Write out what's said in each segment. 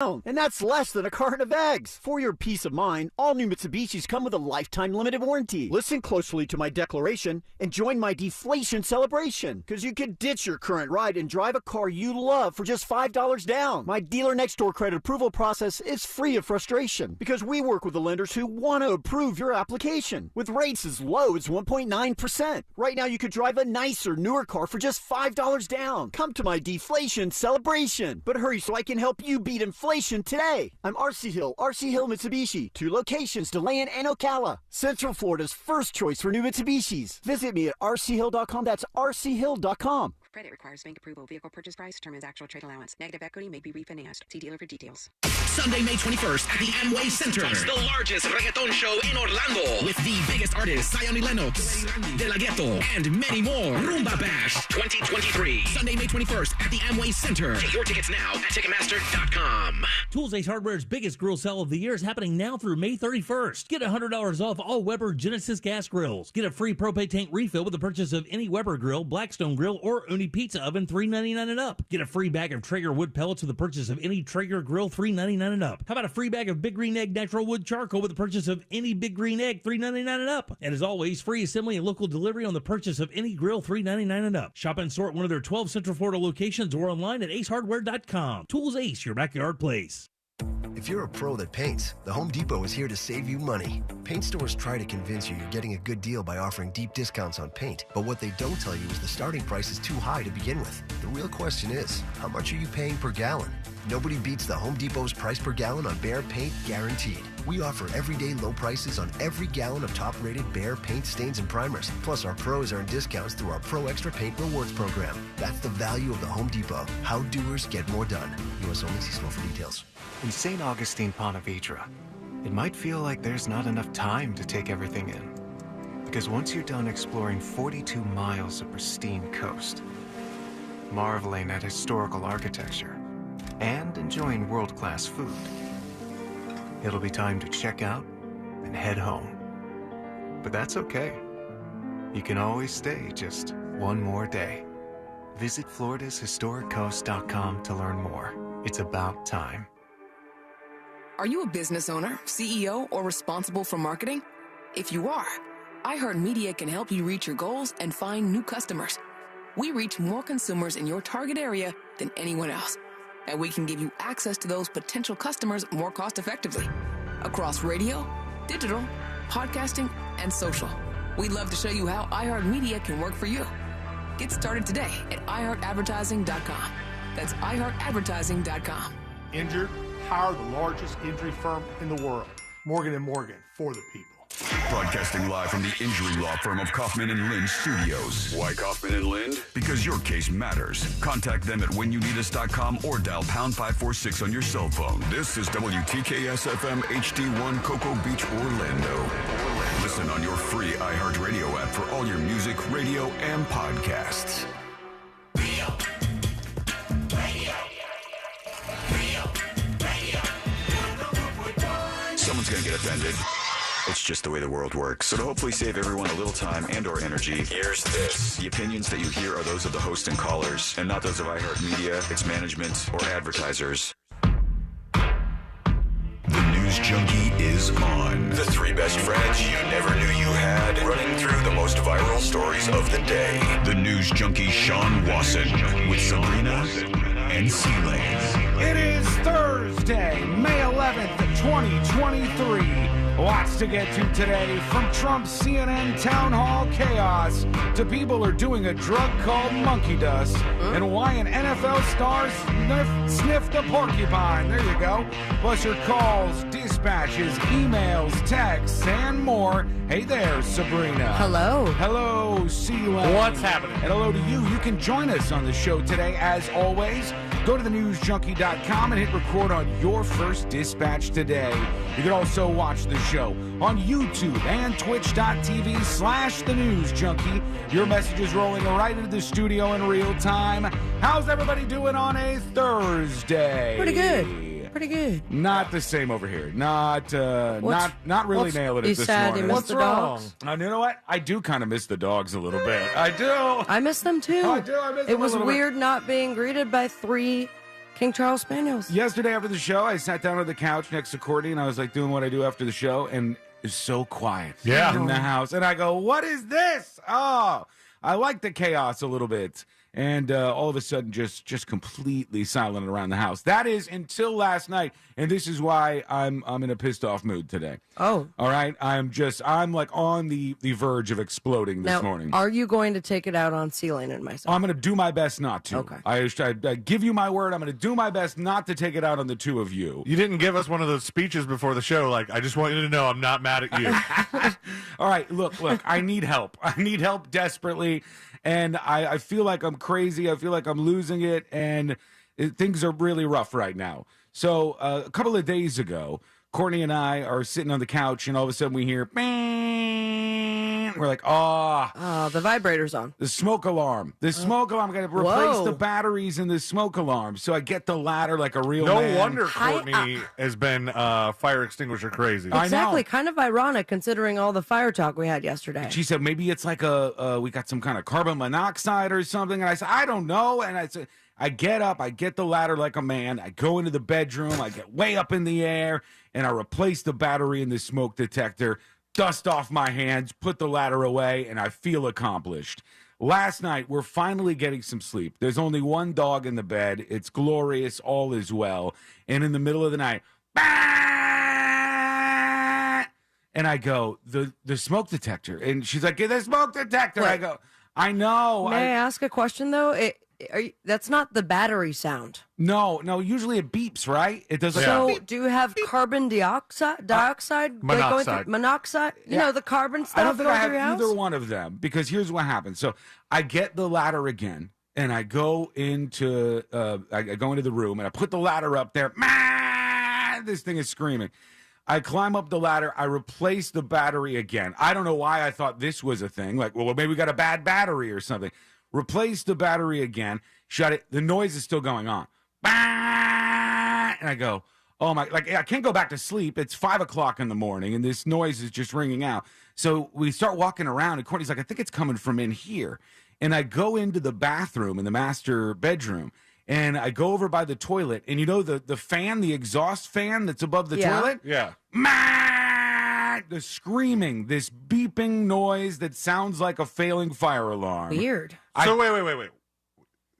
And that's less than a carton of eggs. For your peace of mind, all new Mitsubishis come with a lifetime limited warranty. Listen closely to my declaration and join my deflation celebration, because you could ditch your current ride and drive a car you love for just $5 down. My dealer next door credit approval process is free of frustration, because we work with the lenders who want to approve your application with rates as low as 1.9%. Right now you could drive a nicer, newer car for just $5 down. Come to my deflation celebration. But hurry so I can help you beat inflation today. I'm RC Hill Mitsubishi. 2 locations, DeLand and Ocala. Central Florida's first choice for new Mitsubishis. Visit me at rchill.com. That's rchill.com. Credit requires bank approval. Vehicle purchase price determines actual trade allowance. Negative equity may be refinanced. See dealer for details. Sunday, May 21st at the Amway Center. It's the largest reggaeton show in Orlando. With the biggest artists, Zion Lennox, De La Ghetto, and many more. Rumba Bash 2023. Sunday, May 21st at the Amway Center. Get your tickets now at Ticketmaster.com. Tools Ace Hardware's biggest grill sale of the year is happening now through May 31st. Get $100 off all Weber Genesis gas grills. Get a free propane tank refill with the purchase of any Weber grill, Blackstone grill, or Uni pizza oven, $3.99 and up. Get a free bag of Traeger wood pellets with the purchase of any Traeger grill, $3.99 and up. How about a free bag of Big Green Egg natural wood charcoal with the purchase of any Big Green Egg, $3.99 and up. And as always, free assembly and local delivery on the purchase of any grill, $3.99 and up. Shop and sort one of their 12 Central Florida locations or online at acehardware.com. Tools Ace, your backyard place. If you're a pro that paints, the Home Depot is here to save you money. Paint stores try to convince you you're getting a good deal by offering deep discounts on paint, but what they don't tell you is the starting price is too high to begin with. The real question is, how much are you paying per gallon? Nobody beats the Home Depot's price per gallon on Behr paint, guaranteed. We offer everyday low prices on every gallon of top-rated Behr paint, stains, and primers. Plus, our pros earn discounts through our Pro Extra Paint Rewards program. That's the value of the Home Depot. How doers get more done. U.S. only. See store for details. In St. Augustine, Ponte Vedra, it might feel like there's not enough time to take everything in. Because once you're done exploring 42 miles of pristine coast, marveling at historical architecture, and enjoying world-class food, it'll be time to check out and head home. But that's okay. You can always stay just one more day. Visit floridashistoriccoast.com to learn more. It's about time. Are you a business owner, CEO, or responsible for marketing? If you are, iHeartMedia can help you reach your goals and find new customers. We reach more consumers in your target area than anyone else, and we can give you access to those potential customers more cost-effectively across radio, digital, podcasting, and social. We'd love to show you how iHeartMedia can work for you. Get started today at iHeartAdvertising.com. That's iHeartAdvertising.com. Injured? Hire the largest injury firm in the world. Morgan & Morgan, for the people. Broadcasting live from the injury law firm of Kaufman & Lind Studios. Why Kaufman & Lind? Because your case matters. Contact them at whenyouneedus.com or dial pound 546 on your cell phone. This is WTKS-FM HD1 Cocoa Beach, Orlando. Listen on your free iHeartRadio app for all your music, radio, and podcasts. Someone's going to get offended. It's just the way the world works. So to hopefully save everyone a little time and or energy, here's this. The opinions that you hear are those of the host and callers, and not those of iHeartMedia, its management, or advertisers. The News Junkie is on. The 3 best friends you never knew you had, running through the most viral stories of the day. The News Junkie Sean Wasson with Sabrina and C-Lane. It is Thursday, May 11th, 2023. Lots to get to today, from Trump's CNN town hall chaos to people are doing a drug called monkey dust, and why an NFL star sniffed a porcupine. There you go. Plus your calls, dispatches, emails, texts, and more. Hey there, Sabrina. Hello. Hello, C-Lane. What's happening? And hello to you. You can join us on the show today, as always. Go to thenewsjunkie.com and hit record on your first dispatch today. You can also watch the show on YouTube and twitch.tv/thenewsjunkie. Your messages rolling right into the studio in real time. How's everybody doing on a Thursday? Pretty good. Pretty good. Not the same over here. Not really nailing it this morning. What's wrong? You know what? I do kind of miss the dogs a little bit. I do. I miss them too. I do. I miss them It was a little weird not being greeted by 3 King Charles Spaniels. Yesterday after the show, I sat down on the couch next to Courtney, and I was like doing what I do after the show, and it's so quiet in the house. And I go, what is this? Oh, I like the chaos a little bit. And all of a sudden, just completely silent around the house. That is until last night, and this is why I'm in a pissed off mood today. Oh, all right. I'm like on the verge of exploding this morning. Are you going to take it out on Celine and myself? I'm going to do my best not to. Okay. I give you my word. I'm going to do my best not to take it out on the two of you. You didn't give us one of those speeches before the show. Like, I just want you to know I'm not mad at you. All right. Look. I need help. I need help desperately. And I feel like I'm crazy. I feel like I'm losing it. And things are really rough right now. So a couple of days ago, Courtney and I are sitting on the couch, and all of a sudden we hear, bang. We're like, the vibrator's on. The smoke alarm. The smoke alarm. I got to replace the batteries in the smoke alarm. So I get the ladder like a real man. No wonder Courtney has been fire extinguisher crazy. Exactly. Kind of ironic considering all the fire talk we had yesterday. She said, maybe it's like we got some kind of carbon monoxide or something. And I said, I don't know. And I said, I get up, I get the ladder like a man, I go into the bedroom, I get way up in the air, and I replace the battery in the smoke detector, dust off my hands, put the ladder away, and I feel accomplished. Last night, we're finally getting some sleep. There's only one dog in the bed. It's glorious. All is well. And in the middle of the night, and I go, the smoke detector. And she's like, get the smoke detector. Wait. I go, I know. May I ask a question, though? That's not the battery sound. No, usually it beeps, right? It does. So do you have carbon dioxide? Monoxide. Monoxide? You know, the carbon stuff? I don't think I have through your house? either one of them, because here's what happens. So I get the ladder again, and I go into the room, and I put the ladder up there. This thing is screaming. I climb up the ladder. I replace the battery again. I don't know why I thought this was a thing. Like, well, maybe we got a bad battery or something. Replace the battery again. Shut it. The noise is still going on. And I go, oh my, like, I can't go back to sleep. It's 5:00 in the morning, and this noise is just ringing out. So we start walking around, and Courtney's like, I think it's coming from in here. And I go into the bathroom in the master bedroom, and I go over by the toilet, and you know the fan, the exhaust fan that's above the toilet? Yeah. The screaming, this beeping noise that sounds like a failing fire alarm. Weird. So wait.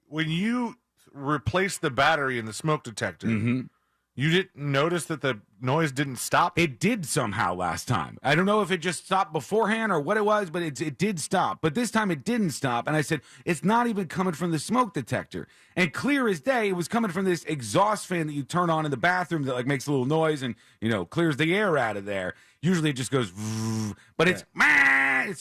When you replaced the battery in the smoke detector, you didn't notice that the noise didn't stop? It did somehow last time. I don't know if it just stopped beforehand or what it was, but it did stop. But this time it didn't stop. And I said, it's not even coming from the smoke detector. And clear as day, it was coming from this exhaust fan that you turn on in the bathroom that like makes a little noise and, clears the air out of there. Usually it just goes, but it's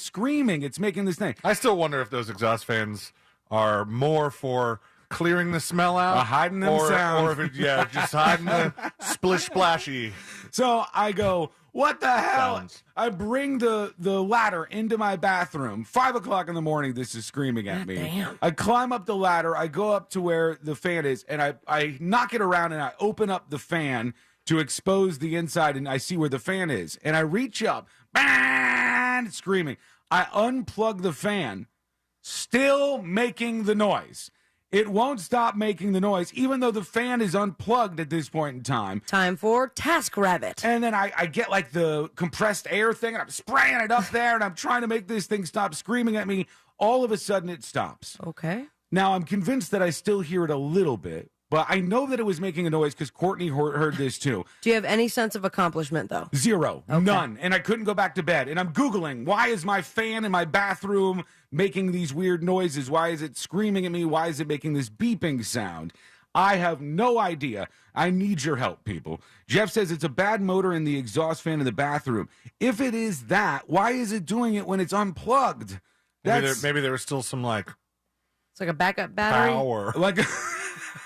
screaming. It's making this thing. I still wonder if those exhaust fans are more for clearing the smell out, hiding them sound, or if it, just hiding the splish splashy. So I go, what the hell? Sounds. I bring the ladder into my bathroom. 5:00 in the morning, this is screaming at me. Damn. I climb up the ladder. I go up to where the fan is, and I knock it around, and I open up the fan to expose the inside, and I see where the fan is. And I reach up, bang, screaming. I unplug the fan, still making the noise. It won't stop making the noise, even though the fan is unplugged at this point in time. Time for TaskRabbit. And then I get like the compressed air thing, and I'm spraying it up there, and I'm trying to make this thing stop screaming at me. All of a sudden, it stops. Okay. Now, I'm convinced that I still hear it a little bit, but I know that it was making a noise because Courtney heard this too. Do you have any sense of accomplishment, though? Zero. Okay. None. And I couldn't go back to bed. And I'm Googling, why is my fan in my bathroom making these weird noises? Why is it screaming at me? Why is it making this beeping sound? I have no idea. I need your help, people. Jeff says it's a bad motor in the exhaust fan in the bathroom. If it is that, why is it doing it when it's unplugged? Maybe there was still some It's like a backup battery. power. Like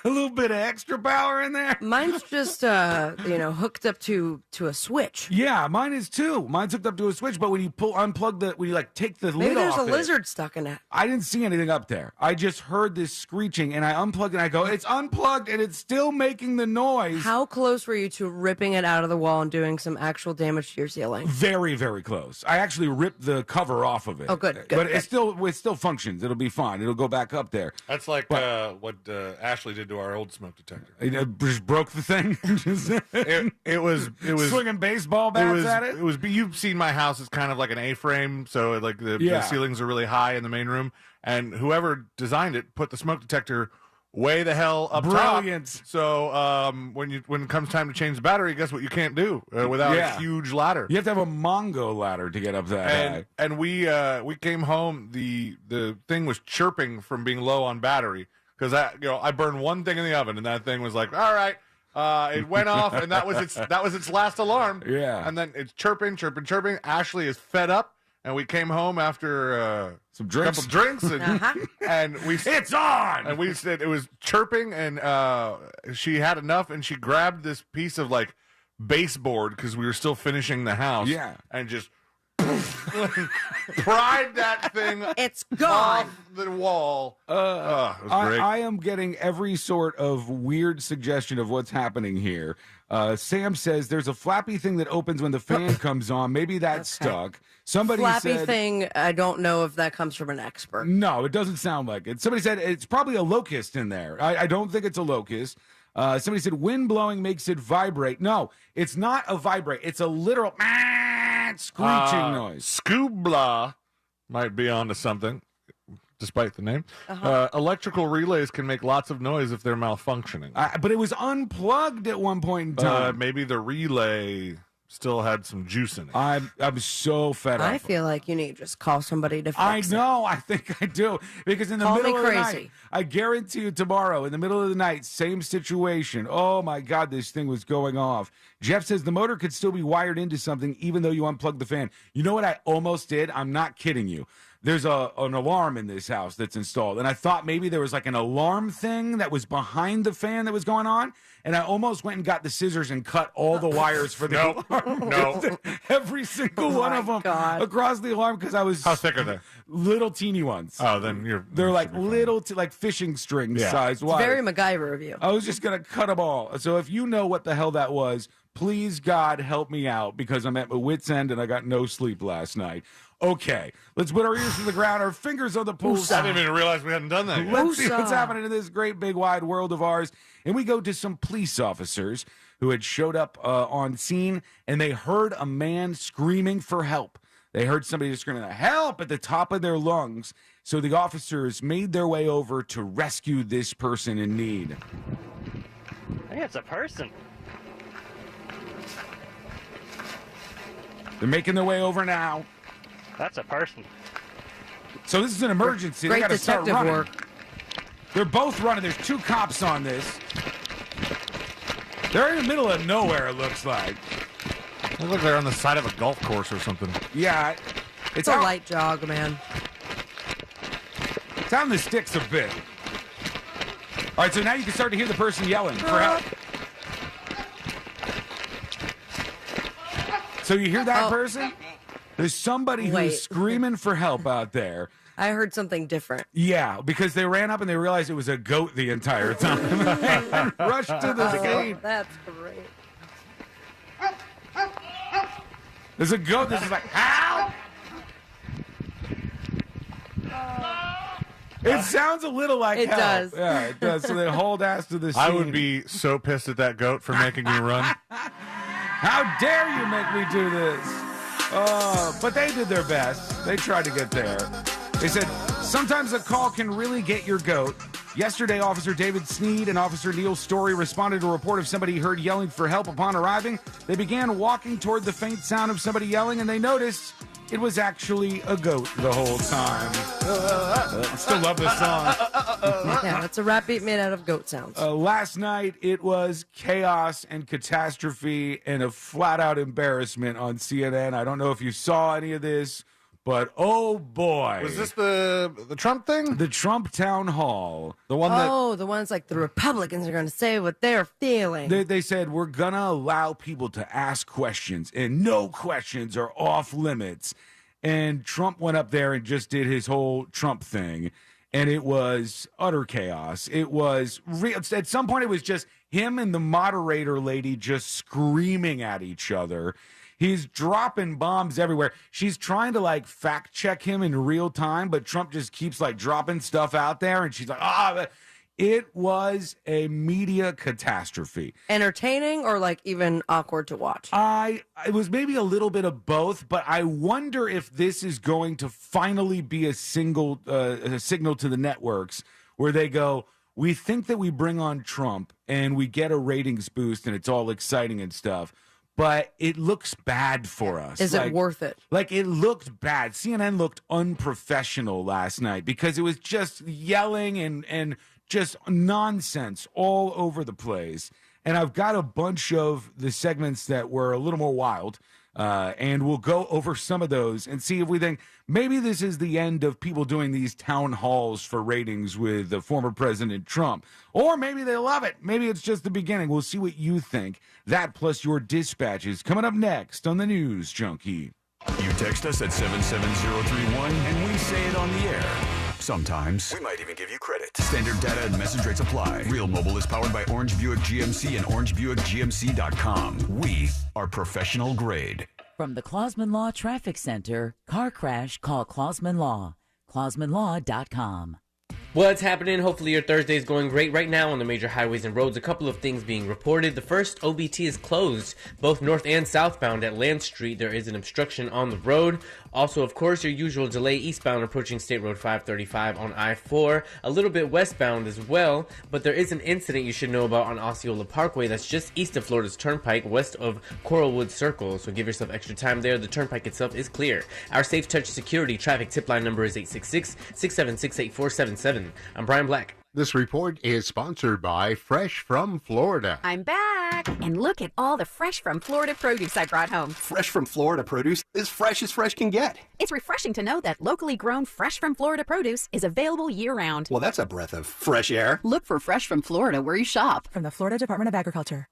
a little bit of extra power in there. Mine's just, hooked up to a switch. Yeah, mine is too. Mine's hooked up to a switch, but when you when you take the Maybe lid there's off a lizard stuck in it. I didn't see anything up there. I just heard this screeching, and I unplugged, and I go, it's unplugged, and it's still making the noise. How close were you to ripping it out of the wall and doing some actual damage to your ceiling? Very, very close. I actually ripped the cover off of it. Oh, good. But it still functions. It'll be fine. It'll go back up there. That's like what Ashley did did to our old smoke detector. Just broke the thing. It was swinging baseball bats at it. It was. You've seen my house. It's kind of like an A-frame, so like the ceilings are really high in the main room. And whoever designed it put the smoke detector way the hell up Brilliant. top. So when it comes time to change the battery, guess what you can't do without a huge ladder. You have to have a Mongo ladder to get up that high. And we came home. The thing was chirping from being low on battery because I burned one thing in the oven and that thing was like, all right. It went off and that was its last alarm. Yeah. And then it's chirping. Ashley is fed up. And we came home after some drinks, couple drinks, and we it's on. And we said it was chirping, and she had enough, and she grabbed this piece of like baseboard because we were still finishing the house, and just pried that thing. It's gone off the wall. It was great. I am getting every sort of weird suggestion of what's happening here. Sam says there's a flappy thing that opens when the fan comes on. Maybe that's stuck. Somebody flappy said, thing, I don't know if that comes from an expert. No, it doesn't sound like it. Somebody said it's probably a locust in there. I don't think it's a locust. Somebody said wind blowing makes it vibrate. No, it's not a vibrate. It's a literal screeching noise. Scoobla might be onto something, despite the name. Electrical relays can make lots of noise if they're malfunctioning. But it was unplugged at one point in time. Maybe the relay still had some juice in it. I'm so fed up. I feel like you need to just call somebody to fix it. I know. I think I do. Because in the middle of the night, I guarantee you tomorrow, in the middle of the night, same situation. Oh, my God, this thing was going off. Jeff says the motor could still be wired into something even though you unplugged the fan. You know what I almost did? I'm not kidding you. There's an alarm in this house that's installed, and I thought maybe there was like an alarm thing that was behind the fan that was going on, and I almost went and got the scissors and cut all the wires for the alarm. No. Every single one of them across the alarm because I was... How thick are they? Little teeny ones. Oh, then They're like little, like fishing string size wires. It's very MacGyver of you. I was just going to cut them all. So if you know what the hell that was, please, God, help me out because I'm at my wit's end and I got no sleep last night. Okay, let's put our ears to the ground, our fingers on the pulse. I didn't even realize we hadn't done that yet. Let's see what's happening in this great big wide world of ours. And we go to some police officers who had showed up on scene, and they heard a man screaming for help. They heard somebody screaming help at the top of their lungs. So the officers made their way over to rescue this person in need. I think it's a person. They're making their way over now. That's a person. So this is an emergency. Great they gotta start detective running. work. They're both running. There's two cops on this. They're in the middle of nowhere, it looks like. They look like they're on the side of a golf course or something. Yeah. It's a light jog, man. It's on the sticks a bit. All right, so now you can start to hear the person yelling for help. So you hear that person? There's somebody who's screaming for help out there. I heard something different. Yeah, because they ran up and they realized it was a goat the entire time. And rushed to the scene. That's great. There's a goat that's like, help! It sounds a little like it help. Does. Yeah, it does. So they hauled ass to the scene. I would be so pissed at that goat for making me run. How dare you make me do this? But they did their best. They tried to get there. They said, sometimes a call can really get your goat. Yesterday, Officer David Sneed and Officer Neil Story responded to a report of somebody heard yelling for help upon arriving. They began walking toward the faint sound of somebody yelling, and they noticed it was actually a goat the whole time. I still love this song. Yeah, it's a rap beat made out of goat sounds. Last night, it was chaos and catastrophe and a flat-out embarrassment on CNN. I don't know if you saw any of this, but oh boy. Was this the Trump thing? The Trump town hall. The ones like the Republicans are going to say what they're feeling. They said, we're going to allow people to ask questions, and no questions are off limits. And Trump went up there and just did his whole Trump thing, and it was utter chaos. It was at some point, it was just him and the moderator lady just screaming at each other. He's dropping bombs everywhere. She's trying to like fact check him in real time, but Trump just keeps like dropping stuff out there, and she's like, It was a media catastrophe. Entertaining or like even awkward to watch? It was maybe a little bit of both, but I wonder if this is going to finally be a signal to the networks where they go, we think that we bring on Trump and we get a ratings boost and it's all exciting and stuff, but it looks bad for us. Is it worth it? Like, it looked bad. CNN looked unprofessional last night because it was just yelling and just nonsense all over the place. And I've got a bunch of the segments that were a little more wild, and we'll go over some of those and see if we think maybe this is the end of people doing these town halls for ratings with the former President Trump. Or maybe they love it. Maybe it's just the beginning. We'll see what you think. That plus your dispatches coming up next on the News Junkie. You text us at 77031 and we say it on the air. Sometimes. We might even give you credit. Standard data and message rates apply. Real Mobile is powered by Orange Buick GMC and OrangeBuickGMC.com. We are professional grade. From the Clausman Law Traffic Center, car crash, call Clausman Law. ClausmanLaw.com. What's happening? Hopefully your Thursday is going great. Right now on the major highways and roads, a couple of things being reported. The first, OBT is closed, both north and southbound at Land Street. There is an obstruction on the road. Also, of course, your usual delay eastbound approaching State Road 535 on I-4. A little bit westbound as well, but there is an incident you should know about on Osceola Parkway that's just east of Florida's Turnpike, west of Coralwood Circle. So give yourself extra time there. The Turnpike itself is clear. Our Safe Touch Security traffic tip line number is 866-676-8477. I'm Brian Black. This report is sponsored by Fresh from Florida. I'm back, and look at all the Fresh from Florida produce I brought home. Fresh from Florida produce is fresh as fresh can get. It's refreshing to know that locally grown Fresh from Florida produce is available year-round. Well, that's a breath of fresh air. Look for Fresh from Florida where you shop. From the Florida Department of Agriculture.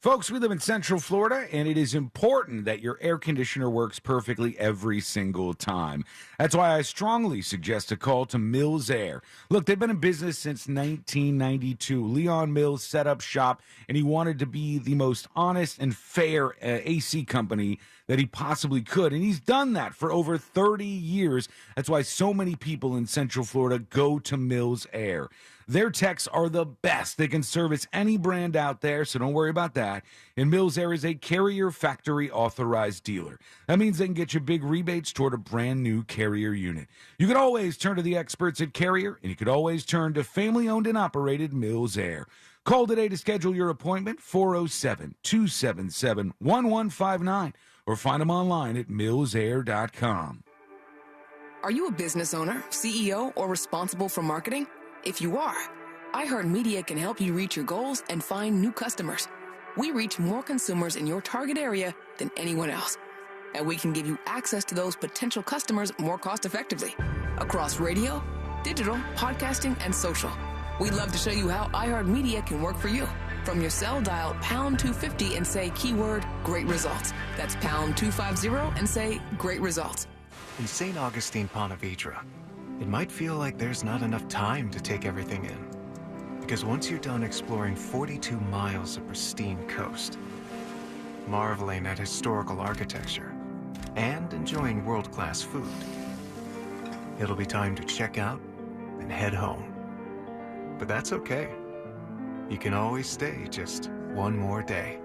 Folks, we live in Central Florida, and it is important that your air conditioner works perfectly every single time. That's why I strongly suggest a call to Mills Air. Look, they've been in business since 1992. Leon Mills set up shop, and he wanted to be the most honest and fair AC company that he possibly could, and he's done that for over 30 years. That's why so many people in Central Florida go to Mills Air. Their techs are the best. They can service any brand out there, so don't worry about that. And Mills Air is a Carrier Factory authorized dealer. That means they can get you big rebates toward a brand new Carrier unit. You can always turn to the experts at Carrier, and you can always turn to family-owned and operated Mills Air. Call today to schedule your appointment, 407-277-1159, or find them online at millsair.com. Are you a business owner, CEO, or responsible for marketing? If you are, iHeartMedia can help you reach your goals and find new customers. We reach more consumers in your target area than anyone else. And we can give you access to those potential customers more cost-effectively across radio, digital, podcasting, and social. We'd love to show you how iHeartMedia can work for you. From your cell, dial pound 250 and say keyword great results. That's pound 250 and say great results. In St. Augustine, Ponte Vedra, it might feel like there's not enough time to take everything in. Because once you're done exploring 42 miles of pristine coast, marveling at historical architecture, and enjoying world-class food, it'll be time to check out and head home. But that's okay. You can always stay just one more day.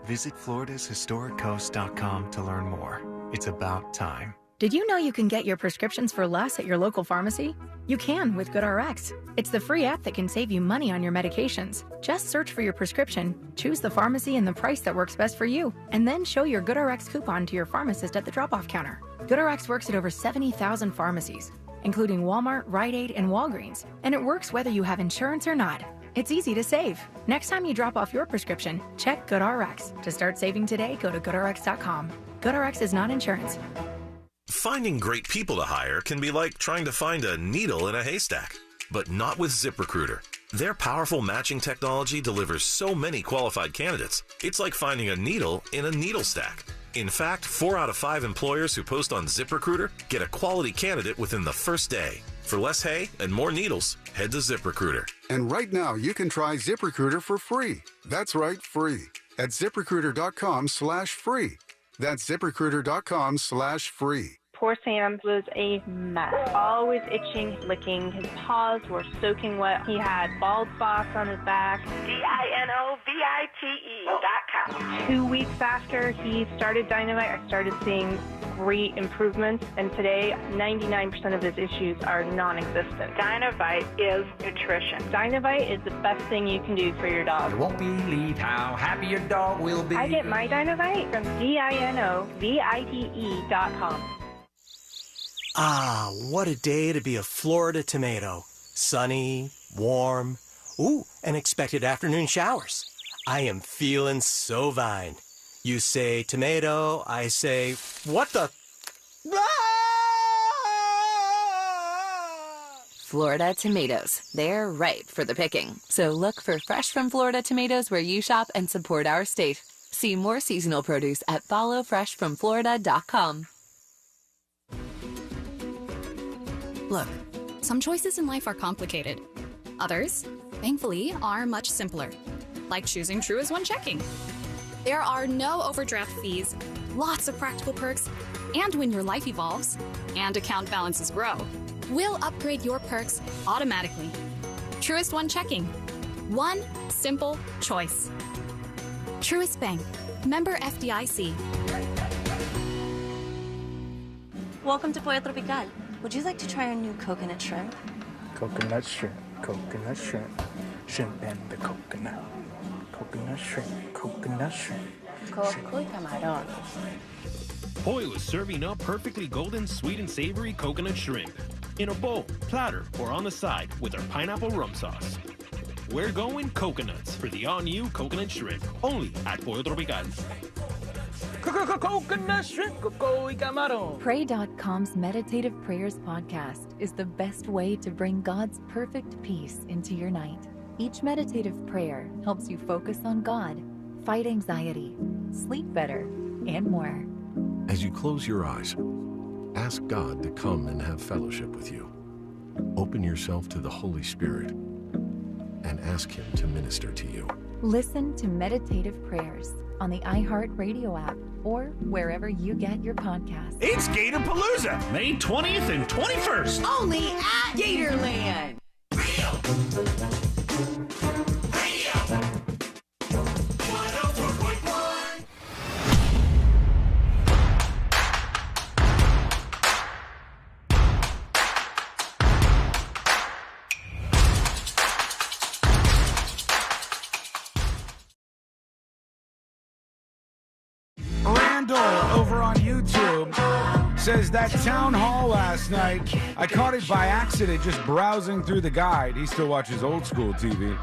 Visit FloridasHistoricCoast.com to learn more. It's about time. Did you know you can get your prescriptions for less at your local pharmacy? You can with GoodRx. It's the free app that can save you money on your medications. Just search for your prescription, choose the pharmacy and the price that works best for you, and then show your GoodRx coupon to your pharmacist at the drop-off counter. GoodRx works at over 70,000 pharmacies, including Walmart, Rite Aid, and Walgreens, and it works whether you have insurance or not. It's easy to save. Next time you drop off your prescription, check GoodRx. To start saving today, go to GoodRx.com. GoodRx is not insurance. Finding great people to hire can be like trying to find a needle in a haystack, but not with ZipRecruiter. Their powerful matching technology delivers so many qualified candidates, it's like finding a needle in a needle stack. In fact, 4 out of 5 employers who post on ZipRecruiter get a quality candidate within the first day. For less hay and more needles, head to ZipRecruiter. And right now, you can try ZipRecruiter for free. That's right, free. At ZipRecruiter.com/free. That's ZipRecruiter.com/free. Poor Sam was a mess. Always itching, licking. His paws were soaking wet. He had bald spots on his back. DINOVITE.com. 2 weeks after he started Dynamite, I started seeing great improvements, and today 99% of his issues are non-existent. Dynamite is nutrition. Dynamite is the best thing you can do for your dog. You won't believe how happy your dog will be. I get my Dynamite from DINOVITE.com. Ah, what a day to be a Florida tomato. Sunny, warm, ooh, and expected afternoon showers. I am feeling so fine. You say tomato, I say, what the? Florida tomatoes. They're ripe for the picking. So look for fresh from Florida tomatoes where you shop and support our state. See more seasonal produce at followfreshfromflorida.com. Look, some choices in life are complicated. Others, thankfully, are much simpler. Like choosing Truist One Checking. There are no overdraft fees, lots of practical perks, and when your life evolves and account balances grow, we'll upgrade your perks automatically. Truist One Checking. One simple choice. Truist Bank. Member FDIC. Welcome to Pollo Tropical. Would you like to try our new coconut shrimp? Coconut shrimp, shrimp and the coconut. Coconut shrimp, Coco y camarón. Pollo is serving up perfectly golden, sweet, and savory coconut shrimp in a bowl, platter, or on the side with our pineapple rum sauce. We're going coconuts for the all-new coconut shrimp, only at Pollo Tropical. Coconut shrimp, coco y camarón. Pray.com's Meditative Prayers podcast is the best way to bring God's perfect peace into your night. Each meditative prayer helps you focus on God, fight anxiety, sleep better, and more. As you close your eyes, ask God to come and have fellowship with you. Open yourself to the Holy Spirit and ask Him to minister to you. Listen to Meditative Prayers on the iHeartRadio app or wherever you get your podcasts. It's Gatorpalooza, May 20th and 21st. Only at Gatorland. Randall over on YouTube says that town hall last night, I caught it by accident just browsing through the guide. He still watches old school TV.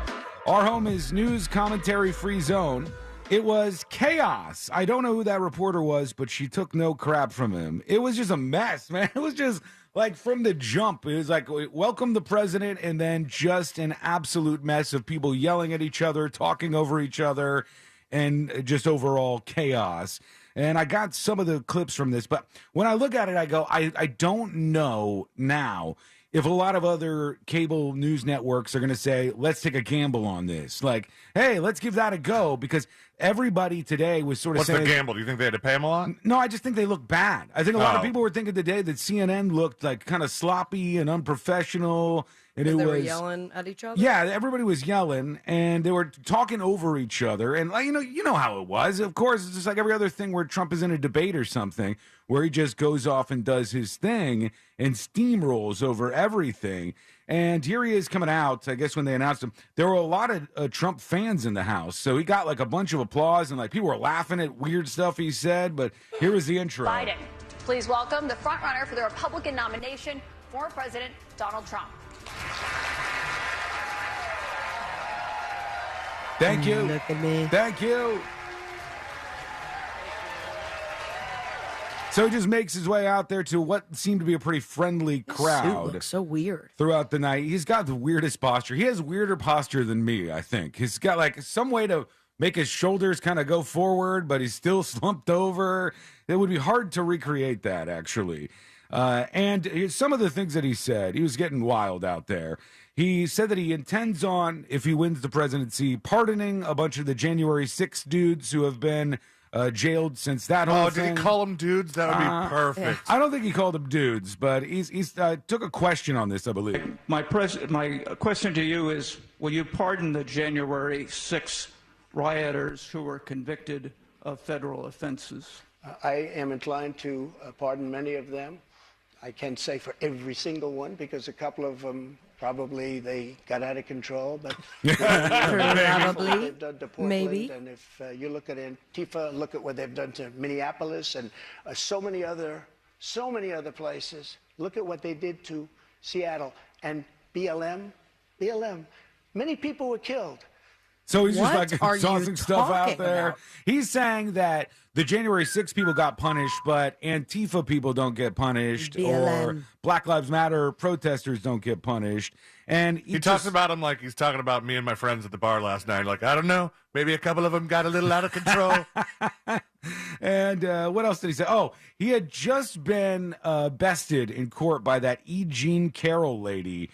Our home is news commentary free zone. It was chaos. I don't know who that reporter was, but she took no crap from him. It was just a mess, man. It was just like from the jump. It was like, welcome the president, and then just an absolute mess of people yelling at each other, talking over each other, and just overall chaos. And I got some of the clips from this, but when I look at it, I go, I don't know now if a lot of other cable news networks are going to say, let's take a gamble on this. Like, hey, let's give that a go, because everybody today was sort of saying... What's the gamble? Do you think they had to pay them a lot? No, I just think they look bad. I think a lot of people were thinking today that CNN looked like kind of sloppy and unprofessional. And they were yelling at each other? Yeah, everybody was yelling, and they were talking over each other. And, you know how it was. Of course, it's just like every other thing where Trump is in a debate or something, where he just goes off and does his thing and steamrolls over everything. And here he is coming out, I guess when they announced him. There were a lot of Trump fans in the house, so he got like a bunch of applause, and like people were laughing at weird stuff he said, but here was the intro. Biden, please welcome the frontrunner for the Republican nomination, former President Donald Trump. Thank you. Look at me. Thank you. So he just makes his way out there to what seemed to be a pretty friendly crowd. Suit looks so weird. Throughout the night. He's got the weirdest posture. He has weirder posture than me, I think. He's got like some way to make his shoulders kind of go forward, but he's still slumped over. It would be hard to recreate that, actually. And some of the things that he said, he was getting wild out there. He said that he intends on, if he wins the presidency, pardoning a bunch of the January 6th dudes who have been jailed since that whole thing. Oh, did he call them dudes? That would be perfect. I don't think he called them dudes, but he's took a question on this, I believe. My question to you is, will you pardon the January 6 rioters who were convicted of federal offenses? I am inclined to pardon many of them. I can't say for every single one, because a couple of them probably they got out of control, but Probably. they've done to Portland, Maybe. and if you look at Antifa, look at what they've done to Minneapolis and so many other places. Look at what they did to Seattle and BLM. Many people were killed. So he's What just are like you tossing stuff out talking there. about? He's saying that the January 6 people got punished, but Antifa people don't get punished, or BLM. Black Lives Matter protesters don't get punished. And He talks about him like he's talking about me and my friends at the bar last night. Like, I don't know, maybe a couple of them got a little out of control. And what else did he say? Oh, he had just been bested in court by that E. Jean Carroll lady.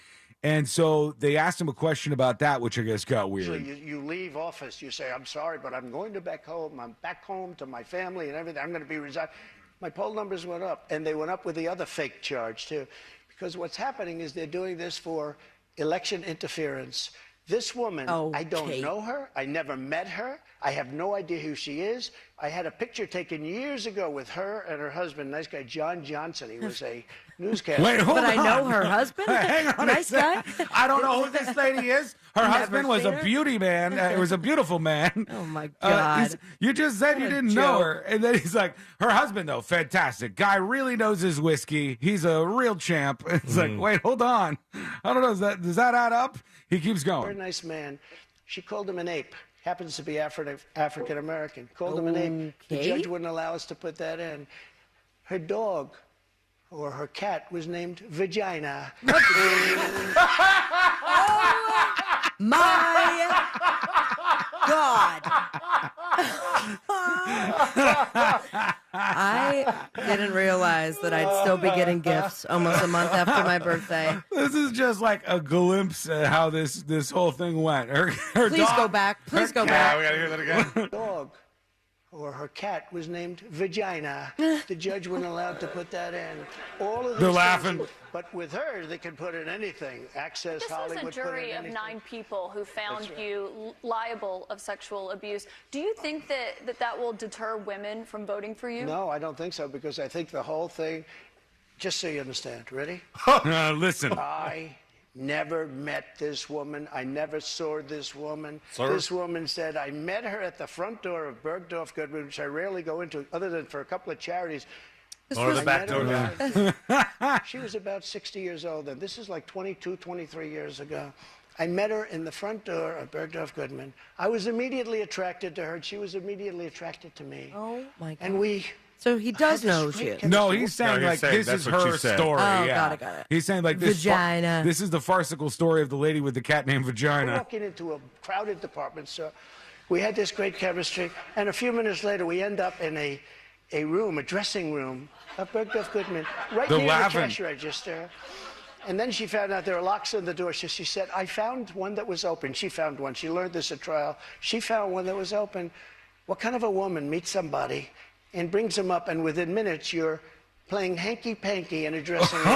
And so they asked him a question about that, which I guess got weird. So you leave office, you say, I'm sorry, but I'm going to back home. I'm back home to my family and everything. I'm going to be resigned. My poll numbers went up, and they went up with the other fake charge, too. Because what's happening is they're doing this for election interference. This woman, I don't know her. I never met her. I have no idea who she is. I had a picture taken years ago with her and her husband, nice guy, John Johnson. He was a newscaster. Wait, hold But I on. know her husband. Hang on Nice a guy. second. I don't know who this lady is. Her Never husband was seen a her? beauty man. It was a beautiful man. Oh, my God. You just said you What a didn't know joke. her. And then he's like, her husband, though, fantastic. Guy really knows his whiskey. He's a real champ. It's like, wait, hold on. I don't know. Does that add up? He keeps Very going. nice man. She called him an ape. Happens to be African American. Called him an ape. The Okay. judge wouldn't allow us to put that in. Her dog or her cat was named Vagina. My God. I didn't realize that I'd still be getting gifts almost a month after my birthday. This is just like a glimpse at how this whole thing went. Her Please dog, go back. Please go Yeah, back. we gotta hear that again. Dog or her cat was named Vagina. The judge wasn't allowed to put that in. All of They're these laughing. things, but with her, they can put in anything. Access This Hollywood. was a put in jury of anything. 9 people who found That's right. you liable of sexual abuse. Do you think that will deter women from voting for you? No, I don't think so, because I think the whole thing, just so you understand, ready? Listen. I never met this woman. I never saw this woman. Sir? This woman said, I met her at the front door of Bergdorf Goodman, which I rarely go into, other than for a couple of charities. Or the back door guy. She was about 60 years old then. This is like 22, 23 years ago. I met her in the front door of Bergdorf Goodman. I was immediately attracted to her, and she was immediately attracted to me. Oh, my God. And we... So he does know who she is. No, he's saying he's like saying this that's is what she her said. story. Oh, yeah. got it. He's saying like this. Vagina. This is the farcical story of the lady with the cat named We're Vagina. walking into a crowded department store. We had this great chemistry, and a few minutes later, we end up in a room, a dressing room of Bergdorf Goodman, right They're near laughing. the cash register. And then she found out there were locks on the door. So she said, I found one that was open. She found one. She learned this at trial. She found one that was open. What kind of a woman meets somebody and brings them up, and within minutes, you're playing hanky-panky in a dressing room?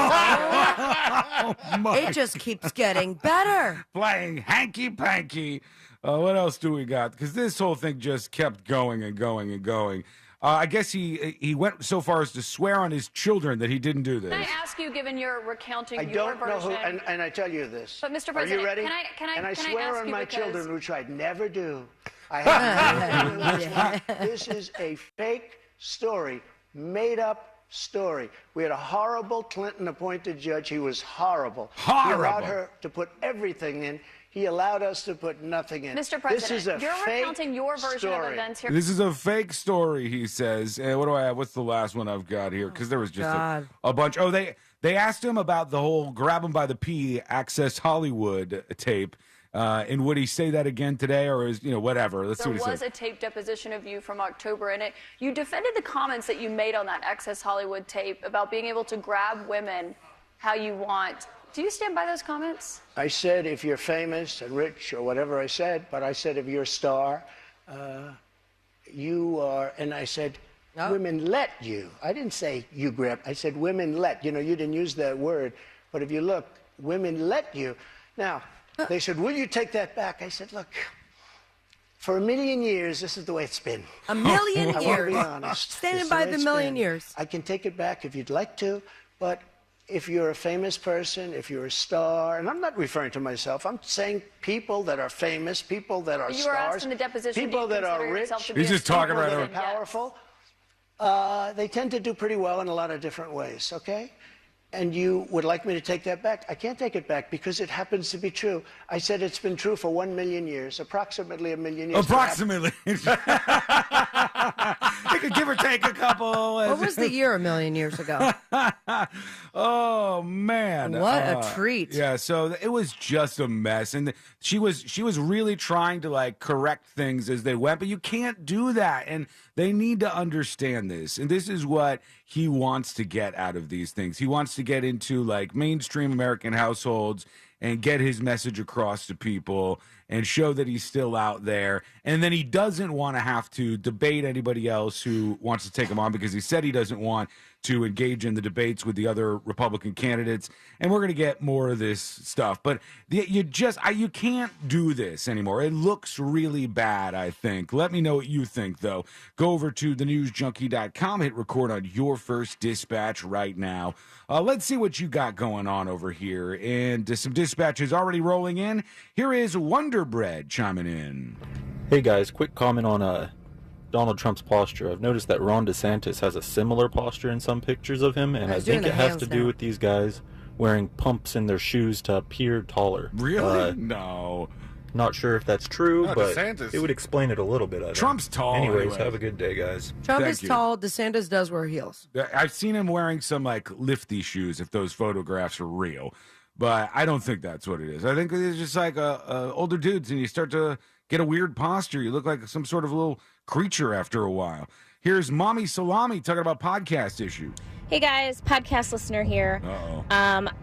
It just keeps getting better. Playing hanky panky. What else do we got? Because this whole thing just kept going and going and going. I guess he went so far as to swear on his children that he didn't do this. Can I ask you, given you're recounting I your don't know version... who, and I tell you this. But, Mr. Are President, you ready? can I And I can swear ask on you my because- children, which I'd never do. I have This is a fake story, made up story. We had a horrible Clinton-appointed judge. He was horrible. He allowed Horrible. her to put everything in. He allowed us to put nothing in. Mr. This is President, a you're fake recounting your version of story. events here. This is a fake story, he says. And what do I have? What's the last one I've got here? Because there was just God. a bunch. Oh, they asked him about the whole grab him by the pee, Access Hollywood tape. And would he say that again today, or is whatever? Let's see There what he was says. a tape deposition of you from October, and you defended the comments that you made on that Access Hollywood tape about being able to grab women how you want. Do you stand by those comments? I said if you're famous and rich or whatever I said, but I said if you're a star, you are, and I said, women let you. I didn't say you grab. I said women let. You didn't use that word. But if you look, women let you. Now, they said, will you take that back? I said, look, for 1,000,000 years, this is the way it's been. 1,000,000 I years. want to be honest. Standing by the 1,000,000 years. I can take it back if you'd like to, but if you're a famous person, if you're a star, and I'm not referring to myself, I'm saying people that are famous, people that are You were stars, asked in the deposition, people do you that are consider rich, yourself to be He's just talking people right that over. are powerful, they tend to do pretty well in a lot of different ways, okay? And you would like me to take that back? I can't take it back because it happens to be true. I said it's been true for 1,000,000 years, approximately 1,000,000 years. Approximately. It could give or take a couple. What was the year 1,000,000 years ago? Oh man, What a treat. Yeah, so it was just a mess, and she was really trying to like correct things as they went, but you can't do that, and they need to understand this. And this is what he wants to get out of these things. He wants to get into like mainstream American households and get his message across to people and show that he's still out there. And then he doesn't want to have to debate anybody else who wants to take him on, because he said he doesn't want to engage in the debates with the other Republican candidates. And we're going to get more of this stuff. But you can't do this anymore. It looks really bad, I think. Let me know what you think, though. Go over to thenewsjunkie.com, hit record on your first dispatch right now. Let's see what you got going on over here. And some dispatches already rolling in. Here is Wonder Bread chiming in. Hey guys, quick comment on Donald Trump's posture. I've noticed that Ron DeSantis has a similar posture in some pictures of him, and I think it has to do with these guys wearing pumps in their shoes to appear taller. Really? No. Not sure if that's true, but DeSantis. it would explain it a little bit. I think. Trump's tall. Anyways, anyway. have a good day, guys. Trump Thank is you. tall. DeSantis does wear heels. I've seen him wearing some like lifty shoes, if those photographs are real. But I don't think that's what it is. I think it's just like older dudes, and you start to get a weird posture. You look like some sort of little creature after a while. Here's Mommy Salami talking about podcast issue. Hey guys, podcast listener here. Uh-oh.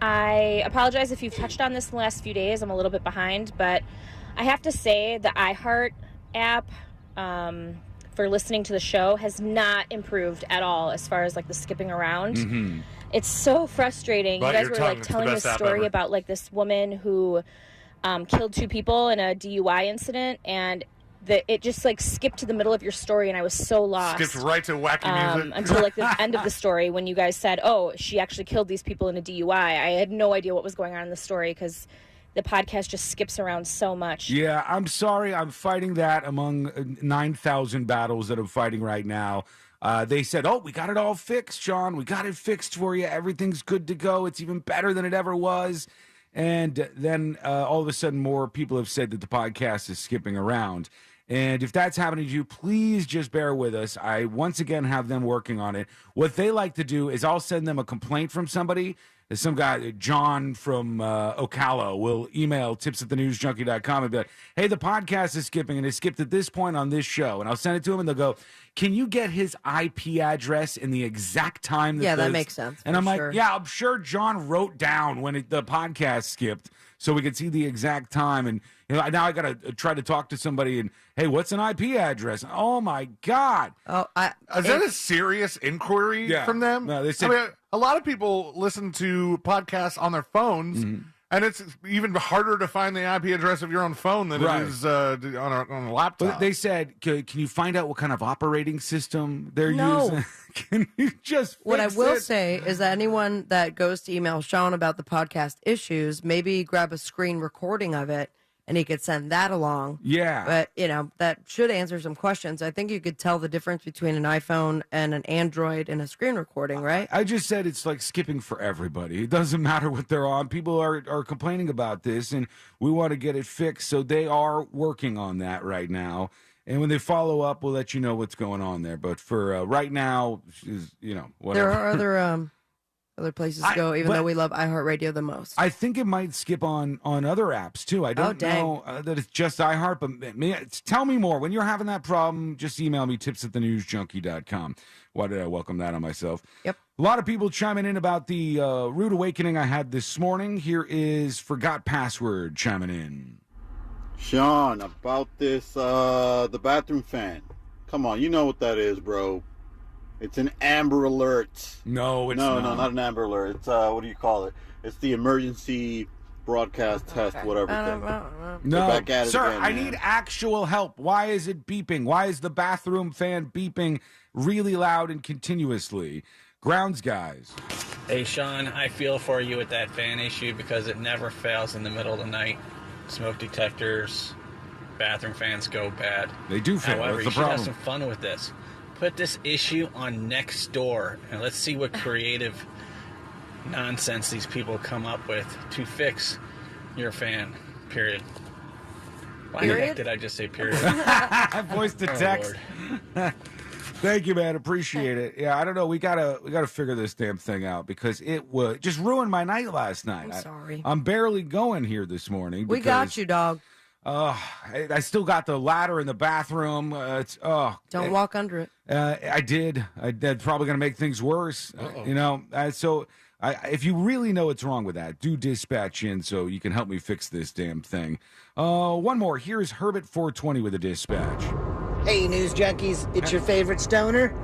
I apologize if you've touched on this in the last few days. I'm a little bit behind, but I have to say the iHeart app for listening to the show has not improved at all as far as like the skipping around. Mm-hmm. It's so frustrating. Bite You guys your were tongue. like It's the telling best this app story ever. about like this woman who killed 2 people in a DUI incident, and it just like skipped to the middle of your story, and I was so lost. Skipped right to wacky music. Until like the end of the story when you guys said, oh, she actually killed these people in a DUI. I had no idea what was going on in the story because the podcast just skips around so much. Yeah, I'm sorry. I'm fighting that among 9,000 battles that I'm fighting right now. They said, oh, we got it all fixed, Sean. We got it fixed for you. Everything's good to go. It's even better than it ever was. And then all of a sudden more people have said that the podcast is skipping around. And if that's happening to you, please just bear with us. I once again have them working on it. What they like to do is I'll send them a complaint from somebody. Some guy, John from Ocala, will email tips@thenewsjunkie.com and be like, hey, the podcast is skipping, and it skipped at this point on this show. And I'll send it to him, and they'll go, can you get his IP address in the exact time? That makes sense. And I'm sure. like, yeah, I'm sure John wrote down when the podcast skipped so we could see the exact time. And now I got to try to talk to somebody and, hey, what's an IP address? Oh, my God. Oh, Is that a serious inquiry from them? No, they said, I mean, a lot of people listen to podcasts on their phones, and it's even harder to find the IP address of your own phone than it is on a laptop. But they said, can you find out what kind of operating system they're using? Can you just What I fix will it? say is that anyone that goes to email Sean about the podcast issues, maybe grab a screen recording of it, and he could send that along. Yeah. But, that should answer some questions. I think you could tell the difference between an iPhone and an Android and a screen recording, right? I just said it's like skipping for everybody. It doesn't matter what they're on. People are complaining about this, and we want to get it fixed. So they are working on that right now. And when they follow up, we'll let you know what's going on there. But for right now, whatever. There are other places to go, even though we love iHeartRadio the most. I think it might skip on other apps, too. I don't know that it's just iHeart, but tell me more. When you're having that problem, just email me, tips@thenewsjunkie.com. Why did I welcome that on myself? Yep. A lot of people chiming in about the rude awakening I had this morning. Here is Forgot Password chiming in. Sean, about this, the bathroom fan. Come on, you know what that is, bro. It's an Amber Alert. No, it's no, not. No, not an Amber Alert. It's, what do you call it? It's the emergency broadcast test, whatever thing. No, back at it sir, again, I man. need actual help. Why is it beeping? Why is the bathroom fan beeping really loud and continuously? Grounds guys. Hey, Sean, I feel for you with that fan issue because it never fails in the middle of the night. Smoke detectors, bathroom fans go bad. They do fail. However, That's you the should have problem. some fun with this. Put this issue on Nextdoor, and let's see what creative nonsense these people come up with to fix your fan, period. Why the heck did I just say period? Voice to Oh, text. Lord. Thank you, man. Appreciate it. Yeah, I don't know. We gotta figure this damn thing out because it would just ruined my night last night. I'm sorry. I'm barely going here this morning. We got you, dog. I still got the ladder in the bathroom. Don't walk under it. I did. That's probably going to make things worse. So if you really know what's wrong with that, do dispatch in so you can help me fix this damn thing. One more. Here's Herbert 420 with a dispatch. Hey, news junkies, it's your favorite stoner.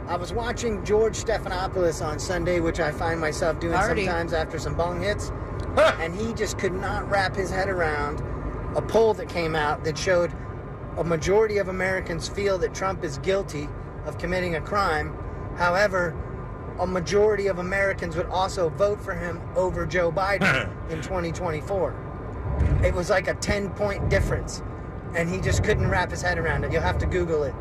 I was watching George Stephanopoulos on Sunday, which I find myself doing sometimes after some bong hits, and he just could not wrap his head around a poll that came out that showed a majority of Americans feel that Trump is guilty of committing a crime. However, a majority of Americans would also vote for him over Joe Biden in 2024. It was like a 10-point difference, and he just couldn't wrap his head around it. You'll have to Google it.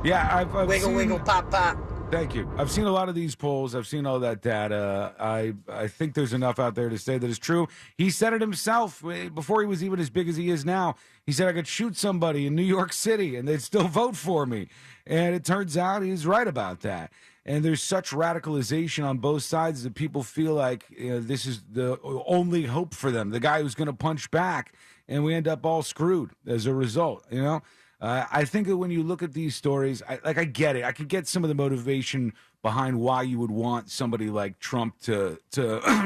Yeah, I've wiggle, seen, wiggle, pop, pop. Thank you. I've seen a lot of these polls. I've seen all that data. I think there's enough out there to say that it's true. He said it himself before he was even as big as he is now. He said I could shoot somebody in New York City and they'd still vote for me. And it turns out he's right about that. And there's such radicalization on both sides that people feel like this is the only hope for them, the guy who's going to punch back, and we end up all screwed as a result, I think that when you look at these stories, I get it. I could get some of the motivation behind why you would want somebody like Trump to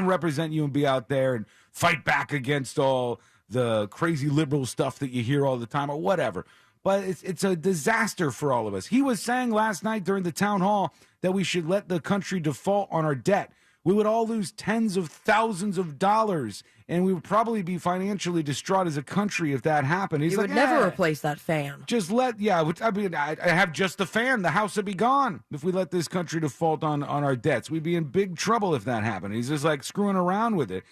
represent you and be out there and fight back against all the crazy liberal stuff that you hear all the time or whatever. But it's a disaster for all of us. He was saying last night during the town hall that we should let the country default on our debt. We would all lose tens of thousands of dollars, and we would probably be financially distraught as a country if that happened. He's You like, would never replace that fan. just I have just the fan. The house would be gone if we let this country default on our debts. We'd be in big trouble if that happened. He's just like screwing around with it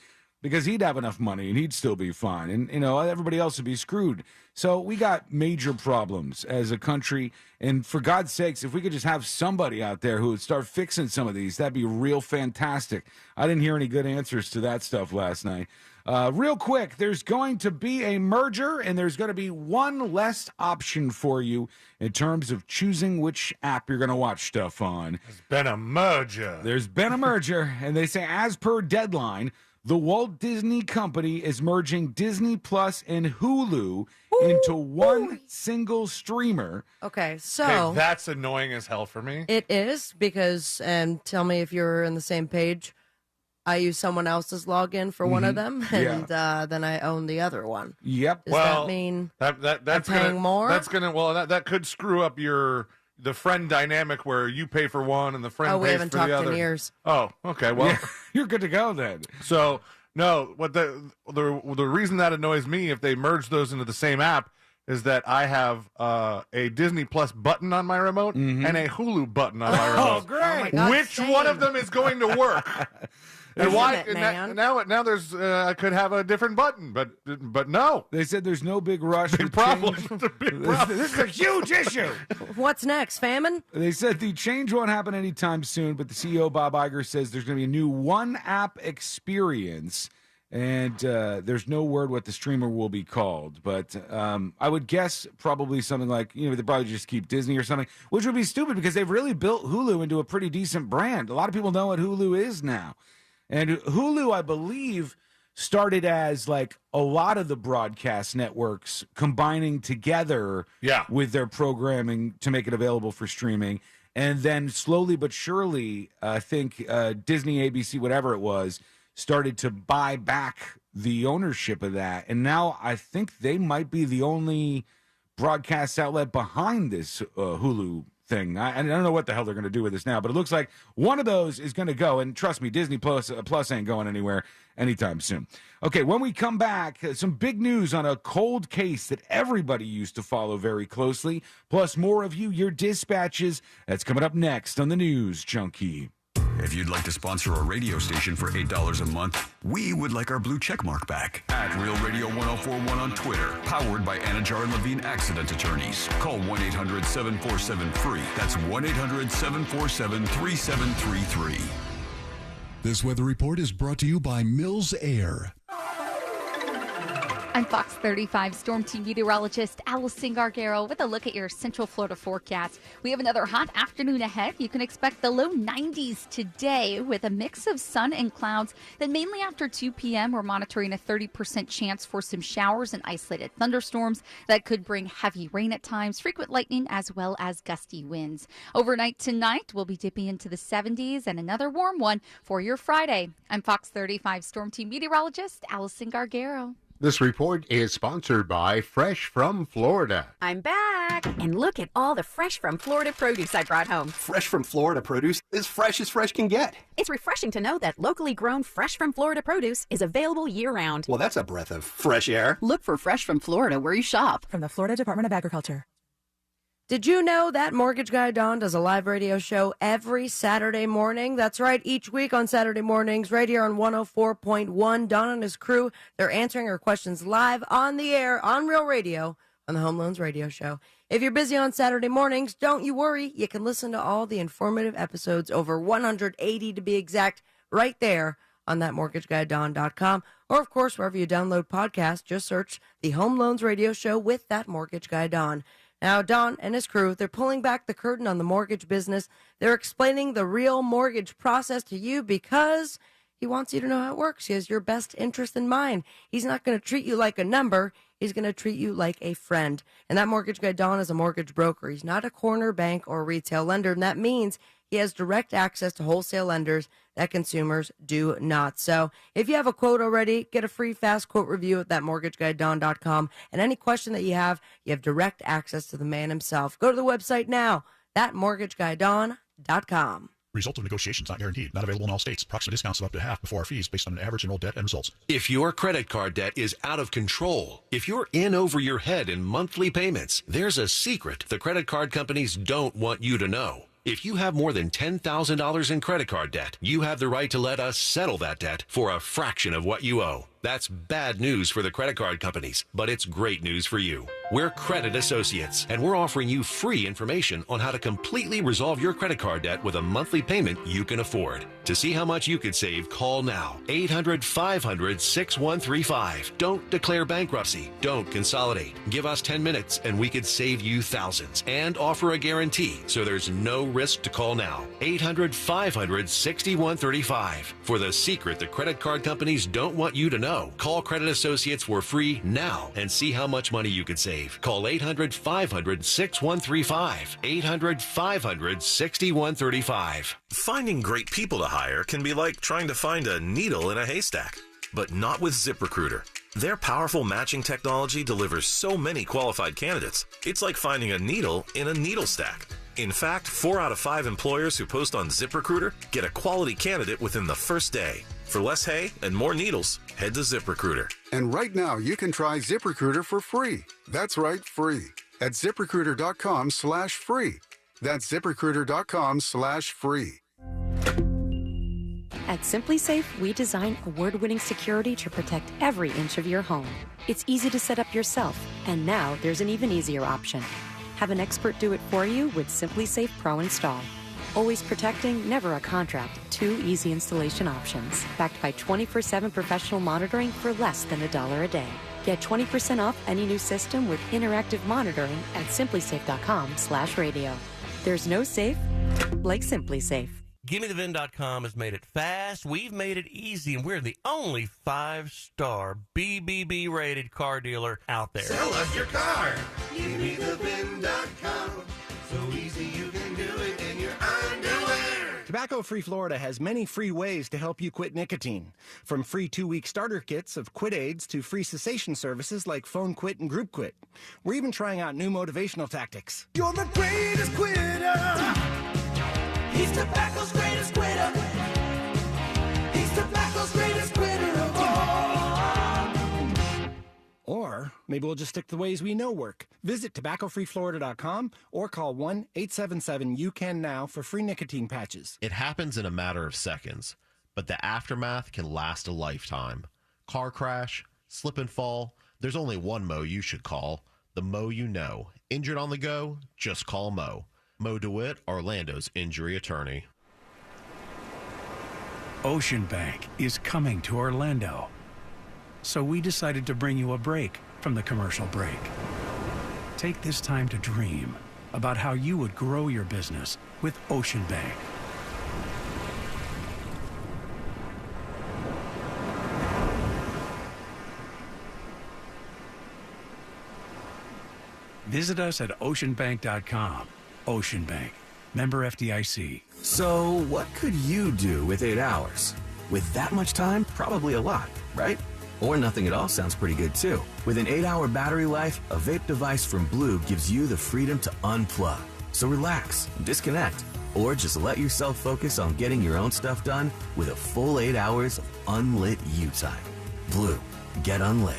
because he'd have enough money and he'd still be fine. And, everybody else would be screwed. So we got major problems as a country. And for God's sakes, if we could just have somebody out there who would start fixing some of these, that'd be real fantastic. I didn't hear any good answers to that stuff last night. Real quick, there's going to be a merger, and there's going to be one less option for you in terms of choosing which app you're going to watch stuff on. There's been a merger. There's been a merger, and they say, as per deadline, the Walt Disney Company is merging Disney Plus and Hulu into one single streamer. Okay, so Okay, that's annoying as hell for me. it is because, and tell me if you're in the same page. I use someone else's login for one of them, and then I own the other one. Yep. Does that mean that's I'm paying more? That's that could screw up the friend dynamic where you pay for one and the friend we pays haven't for talked the other. in years. Oh, okay. Well, you're good to go then. So no, what the reason that annoys me if they merge those into the same app is that I have a Disney Plus button on my remote and a Hulu button on my remote. Oh, great! Oh my God, Which same. one of them is going to work? And Isn't why? it, and man? now there's I could have a different button, but no. They said there's no big rush. Big problem. It's a big problem. This is a huge issue. What's next? Famine? They said the change won't happen anytime soon, but the CEO, Bob Iger, says there's going to be a new one-app experience, and there's no word what the streamer will be called. But I would guess probably something like, they probably just keep Disney or something, which would be stupid because they've really built Hulu into a pretty decent brand. A lot of people know what Hulu is now. And Hulu, I believe, started as like a lot of the broadcast networks combining together with their programming to make it available for streaming. And then slowly but surely, I think Disney, ABC, whatever it was, started to buy back the ownership of that. And now I think they might be the only broadcast outlet behind this Hulu thing. I don't know what the hell they're going to do with this now, but it looks like one of those is going to go. And trust me, Disney Plus ain't going anywhere anytime soon. Okay, when we come back, some big news on a cold case that everybody used to follow very closely, plus more of your dispatches. That's coming up next on the News Junkie. If you'd like to sponsor a radio station for $8 a month, we would like our blue check mark back. At Real Radio 1041 on Twitter, powered by Anajar and Levine Accident Attorneys. Call 1-800-747-FREE. That's 1-800-747-3733. This weather report is brought to you by Mills Air. I'm Fox 35 Storm Team meteorologist Allison Gargaro with a look at your Central Florida forecast. We have another hot afternoon ahead. You can expect the low 90s today with a mix of sun and clouds. Then mainly after 2 p.m., we're monitoring a 30% chance for some showers and isolated thunderstorms that could bring heavy rain at times, frequent lightning, as well as gusty winds. Overnight tonight, we'll be dipping into the 70s and another warm one for your Friday. I'm Fox 35 Storm Team meteorologist Allison Gargaro. This report is sponsored by Fresh from Florida. I'm back, and look at all the Fresh from Florida produce I brought home. Fresh from Florida produce is fresh as fresh can get. It's refreshing to know that locally grown Fresh from Florida produce is available year-round. Well, that's a breath of fresh air. Look for Fresh from Florida where you shop. From the Florida Department of Agriculture. Did you know that Mortgage Guy Don does a live radio show every Saturday morning? That's right, each week on Saturday mornings, right here on 104.1. Don and his crew, they're answering our questions live on the air on Real Radio on the Home Loans Radio Show. If you're busy on Saturday mornings, don't you worry. You can listen to all the informative episodes, over 180 to be exact, right there on that MortgageGuyDon.com. Or, of course, wherever you download podcasts, just search the Home Loans Radio Show with that Mortgage Guy Don. Now, Don and his crew, they're pulling back the curtain on the mortgage business. They're explaining the real mortgage process to you because he wants you to know how it works. He has your best interest in mind. He's not going to treat you like a number. He's going to treat you like a friend. And that Mortgage Guy Don is a mortgage broker. He's not a corner bank or retail lender, and that means he has direct access to wholesale lenders that consumers do not. So if you have a quote already, get a free fast quote review at thatmortgageguyDon.com. And any question that you have direct access to the man himself. Go to the website now, thatmortgageguyDon.com. Result of negotiations not guaranteed. Not available in all states. Approximate discounts of up to half before our fees based on an average enrolled debt and results. If your credit card debt is out of control, if you're in over your head in monthly payments, there's a secret the credit card companies don't want you to know. If you have more than $10,000 in credit card debt, you have the right to let us settle that debt for a fraction of what you owe. That's bad news for the credit card companies, but it's great news for you. We're Credit Associates, and we're offering you free information on how to completely resolve your credit card debt with a monthly payment you can afford. To see how much you could save, call now. 800-500-6135. Don't declare bankruptcy. Don't consolidate. Give us 10 minutes, and we could save you thousands and offer a guarantee, so there's no risk to call now. 800-500-6135. For the secret the credit card companies don't want you to know, call Credit Associates for free now and see how much money you could save. Call 800-500-6135. 800-500-6135. Finding great people to hire can be like trying to find a needle in a haystack, but not with ZipRecruiter. Their powerful matching technology delivers so many qualified candidates, it's like finding a needle in a needle stack. In fact, 4 out of 5 employers who post on ZipRecruiter get a quality candidate within the first day. For less hay and more needles, head to ZipRecruiter. And right now, you can try ZipRecruiter for free. That's right, free. At ZipRecruiter.com/free. That's ZipRecruiter.com/free. At SimpliSafe, we design award-winning security to protect every inch of your home. It's easy to set up yourself, and now there's an even easier option. Have an expert do it for you with SimpliSafe Pro Install. Always protecting, never a contract. 2 easy installation options. Backed by 24/7 professional monitoring for less than $1 a day. Get 20% off any new system with interactive monitoring at simplisafe.com/radio. There's no safe like SimpliSafe. GimmeTheVin.com has made it fast, we've made it easy, and we're the only 5-star BBB rated car dealer out there. Sell us your car. GimmeTheVin.com. So easy you can do it in your underwear. To Tobacco-Free Florida has many free ways to help you quit nicotine. From free 2-week starter kits of quit aids to free cessation services like Phone Quit and Group Quit. We're even trying out new motivational tactics. You're the greatest quitter. He's tobacco's greatest quitter. He's tobacco's greatest quitter of all. Or maybe we'll just stick to the ways we know work. Visit tobaccofreeflorida.com or call 1-877-YOU-CAN-NOW for free nicotine patches. It happens in a matter of seconds, but the aftermath can last a lifetime. Car crash, slip and fall, there's only one Mo you should call. The Mo you know. Injured on the go? Just call Mo. Mo DeWitt, Orlando's injury attorney. Ocean Bank is coming to Orlando. So we decided to bring you a break from the commercial break. Take this time to dream about how you would grow your business with Ocean Bank. Visit us at oceanbank.com. Ocean Bank, member FDIC. So what could you do with 8 hours? With that much time, probably a lot, right? Or nothing at all sounds pretty good too. With an 8-hour battery life, a vape device from Blue gives you the freedom to unplug. So relax, disconnect, or just let yourself focus on getting your own stuff done with a full 8 hours of unlit you time. Blue, get unlit.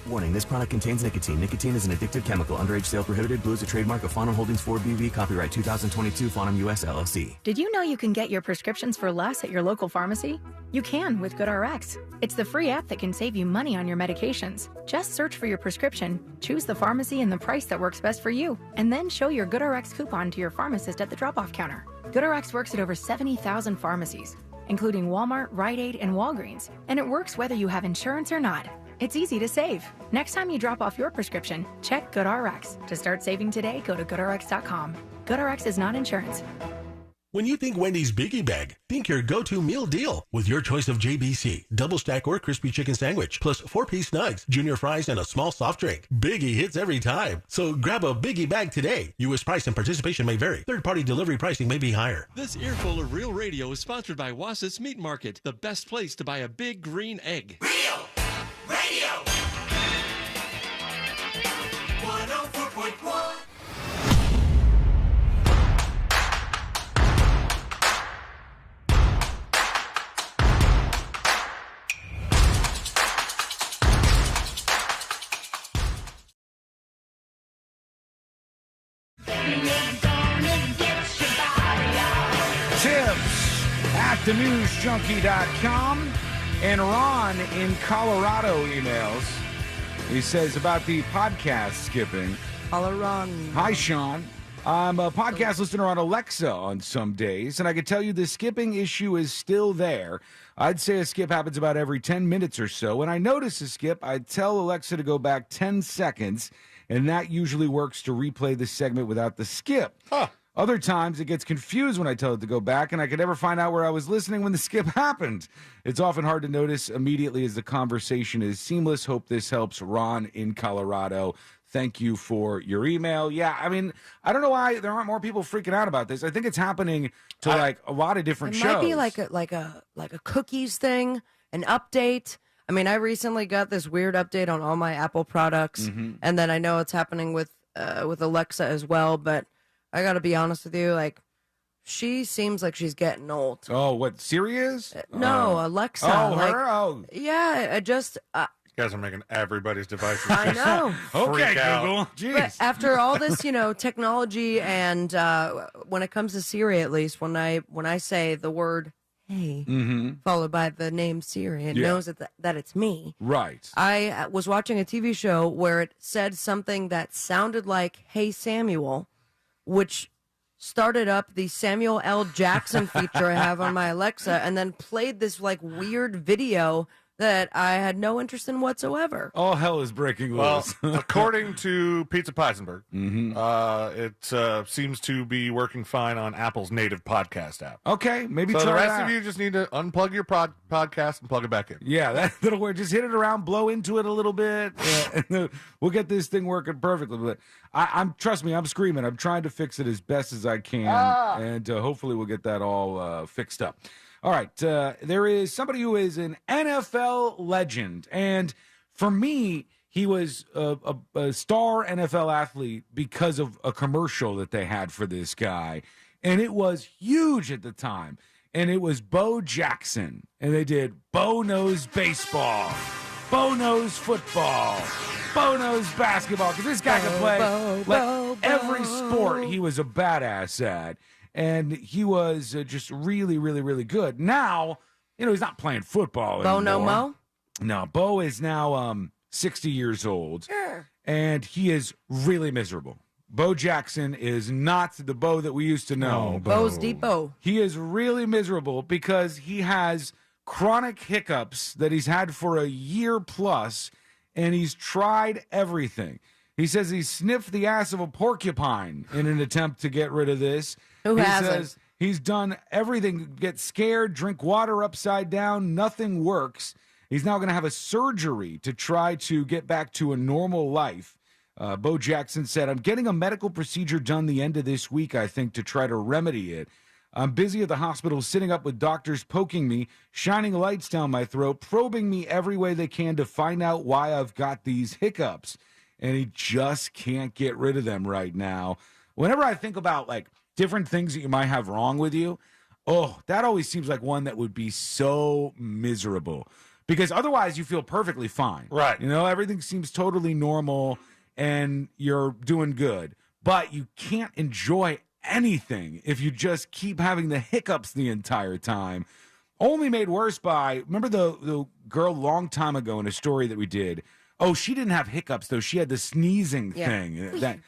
Warning, this product contains nicotine. Nicotine is an addictive chemical. Underage sale prohibited. Blue is a trademark of Fonum Holdings 4BV. Copyright 2022. Fonum US LLC. Did you know you can get your prescriptions for less at your local pharmacy? You can with GoodRx. It's the free app that can save you money on your medications. Just search for your prescription, choose the pharmacy and the price that works best for you, and then show your GoodRx coupon to your pharmacist at the drop-off counter. GoodRx works at over 70,000 pharmacies, including Walmart, Rite Aid, and Walgreens, and it works whether you have insurance or not. It's easy to save. Next time you drop off your prescription, check GoodRx. To start saving today, go to goodrx.com. GoodRx is not insurance. When you think Wendy's Biggie Bag, think your go-to meal deal with your choice of JBC, double stack or crispy chicken sandwich, plus 4-piece nugs, junior fries, and a small soft drink. Biggie hits every time. So grab a Biggie Bag today. U.S. price and participation may vary. Third-party delivery pricing may be higher. This earful of Real Radio is sponsored by Wass's Meat Market, the best place to buy a big green egg. Real Radio 104.1. Tips at thenewsjunkie.com. And Ron in Colorado emails. He says about the podcast skipping. Colorado. Hi, Sean. I'm a podcast listener on Alexa on some days, and I can tell you the skipping issue is still there. I'd say a skip happens about every 10 minutes or so. When I notice a skip, I tell Alexa to go back 10 seconds, and that usually works to replay the segment without the skip. Huh. Other times, it gets confused when I tell it to go back, and I can never find out where I was listening when the skip happened. It's often hard to notice immediately as the conversation is seamless. Hope this helps. Ron in Colorado. Thank you for your email. Yeah, I mean, I don't know why there aren't more people freaking out about this. I think it's happening to like a lot of different shows. It might be like a cookies thing, an update. I mean, I recently got this weird update on all my Apple products, and then I know it's happening with Alexa as well, but I gotta be honest with you, like, she seems like she's getting old. Oh, what, Siri is? No, Alexa. Oh, like, her? Oh. Yeah, I just... You guys are making everybody's devices. I know. Okay, Google. Jeez. But after all this, technology and when it comes to Siri, at least, when I say the word "hey" followed by the name Siri, it knows that it's me. Right. I was watching a TV show where it said something that sounded like "Hey Samuel," which started up the Samuel L. Jackson feature I have on my Alexa, and then played this like weird video that I had no interest in whatsoever. All hell is breaking Well, loose. according to Pizza Peisenberg, Mm-hmm. it seems to be working fine on Apple's native podcast app. Okay, maybe So try the rest that. of you just need to unplug your podcast and plug it back in. Yeah, that'll work. Just hit it around, blow into it a little bit, and then we'll get this thing working perfectly. But trust me, I'm screaming. I'm trying to fix it as best as I can, and hopefully we'll get that all fixed up. All right, there is somebody who is an NFL legend, and for me, he was a star NFL athlete because of a commercial that they had for this guy, and it was huge at the time. And it was Bo Jackson, and they did Bo knows baseball, Bo knows football, Bo knows basketball, because this guy can play every sport he was a badass at. And he was just really, really, really good. Now, he's not playing football anymore. Bo no mo? No, Bo is now 60 years old, and he is really miserable. Bo Jackson is not the Bo that we used to know. Bo's deep Bo. He is really miserable because he has chronic hiccups that he's had for a year plus, and he's tried everything. He says he sniffed the ass of a porcupine in an attempt to get rid of this. Who he hasn't? says he's done everything, get scared, drink water upside down, nothing works. He's now going to have a surgery to try to get back to a normal life. Bo Jackson said, I'm getting a medical procedure done the end of this week, I think, to try to remedy it. I'm busy at the hospital sitting up with doctors poking me, shining lights down my throat, probing me every way they can to find out why I've got these hiccups. And he just can't get rid of them right now. Whenever I think about, different things that you might have wrong with you, that always seems like one that would be so miserable. Because otherwise you feel perfectly fine. Right. Everything seems totally normal and you're doing good. But you can't enjoy anything if you just keep having the hiccups the entire time. Only made worse by, remember the girl a long time ago in a story that we did? Oh, she didn't have hiccups though. She had the sneezing thing.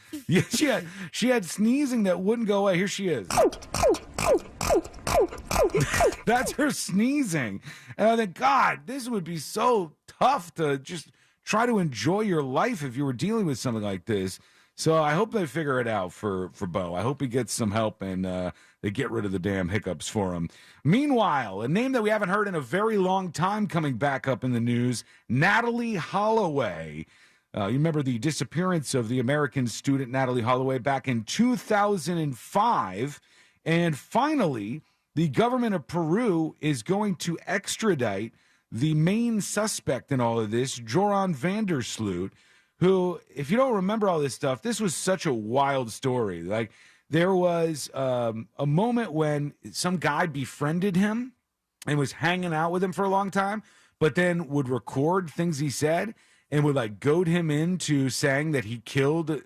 She had sneezing that wouldn't go away. Here she is. That's her sneezing. And I think, God, this would be so tough to just try to enjoy your life if you were dealing with something like this. So I hope they figure it out for Bo. I hope he gets some help and they get rid of the damn hiccups for him. Meanwhile, a name that we haven't heard in a very long time coming back up in the news, Natalie Holloway. You remember the disappearance of the American student Natalie Holloway back in 2005. And finally, the government of Peru is going to extradite the main suspect in all of this, Joran Vandersloot, who, if you don't remember all this stuff, this was such a wild story. There was a moment when some guy befriended him and was hanging out with him for a long time, but then would record things he said and would goad him into saying that he killed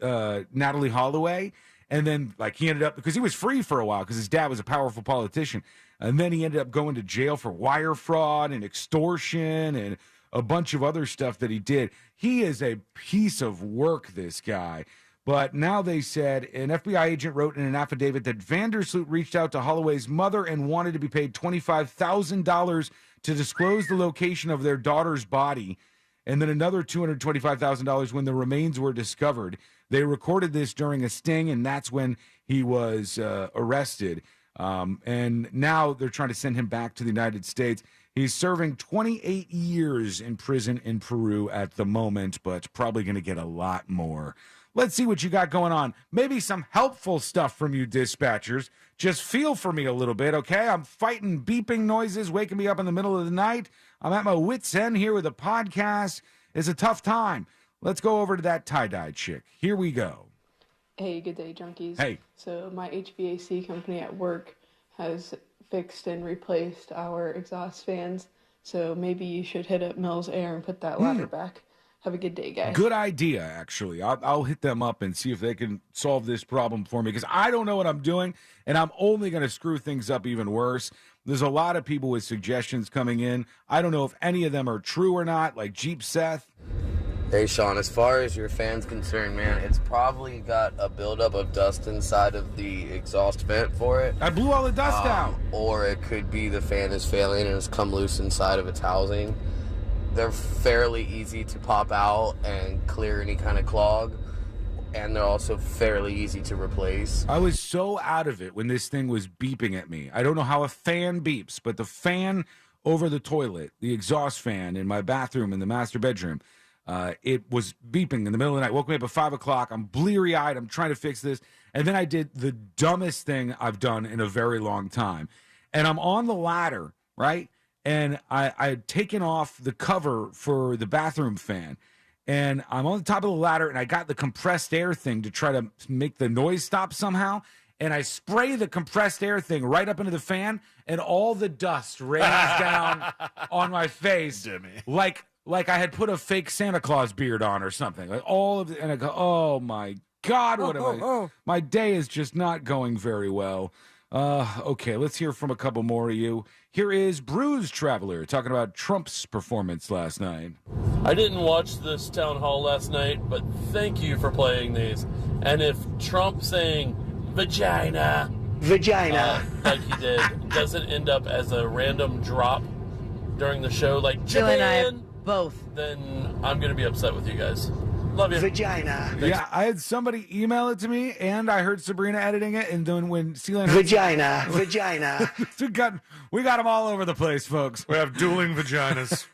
Natalie Holloway. And then he ended up, because he was free for a while because his dad was a powerful politician. And then he ended up going to jail for wire fraud and extortion and a bunch of other stuff that he did. He is a piece of work, this guy. But now they said an FBI agent wrote in an affidavit that Vandersloot reached out to Holloway's mother and wanted to be paid $25,000 to disclose the location of their daughter's body, and then another $225,000 when the remains were discovered. They recorded this during a sting, and that's when he was arrested. And now they're trying to send him back to the United States. He's serving 28 years in prison in Peru at the moment, but probably going to get a lot more. Let's see what you got going on. Maybe some helpful stuff from you dispatchers. Just feel for me a little bit, okay? I'm fighting beeping noises, waking me up in the middle of the night. I'm at my wit's end here with a podcast. It's a tough time. Let's go over to that tie-dye chick. Here we go. Hey, good day, junkies. Hey. So my HVAC company at work has fixed and replaced our exhaust fans. So maybe you should hit up Mills Air and put that ladder back. Have a good day, guys. Good idea, actually. I'll hit them up and see if they can solve this problem for me, because I don't know what I'm doing, and I'm only going to screw things up even worse. There's a lot of people with suggestions coming in. I don't know if any of them are true or not, like Jeep Seth. Hey, Sean, as far as your fan's concerned, man, it's probably got a buildup of dust inside of the exhaust vent for it. I blew all the dust out. Or it could be the fan is failing and it's come loose inside of its housing. they're fairly easy to pop out and clear any kind of clog, and they're also fairly easy to replace. I was so out of it when this thing was beeping at me. I don't know how a fan beeps, but the fan over the toilet, the exhaust fan in my bathroom in the master bedroom, it was beeping in the middle of the night. Woke me up at 5 o'clock. I'm bleary-eyed. I'm trying to fix this. And then I did the dumbest thing I've done in a very long time. And I'm on the ladder, right? And I had taken off the cover for the bathroom fan. And I'm on the top of the ladder, and I got the compressed air thing to try to make the noise stop somehow. And I spray the compressed air thing right up into the fan, and all the dust rains down on my face like I had put a fake Santa Claus beard on or something. Like all of it, and I go, oh my God, what am I? My day is just not going very well. Okay, let's hear from a couple more of you. Here is Bruised Traveler talking about Trump's performance last night. I didn't watch this town hall last night, but thank you for playing these. And if Trump saying vagina, like he did, doesn't end up as a random drop during the show, like Jill and I have Japan, both, then I'm going to be upset with you guys. Love you. Vagina. Thanks. Yeah, I had somebody email it to me, and I heard Sabrina editing it, and then when Sealand... Vagina. we got them all over the place, folks. We have dueling vaginas.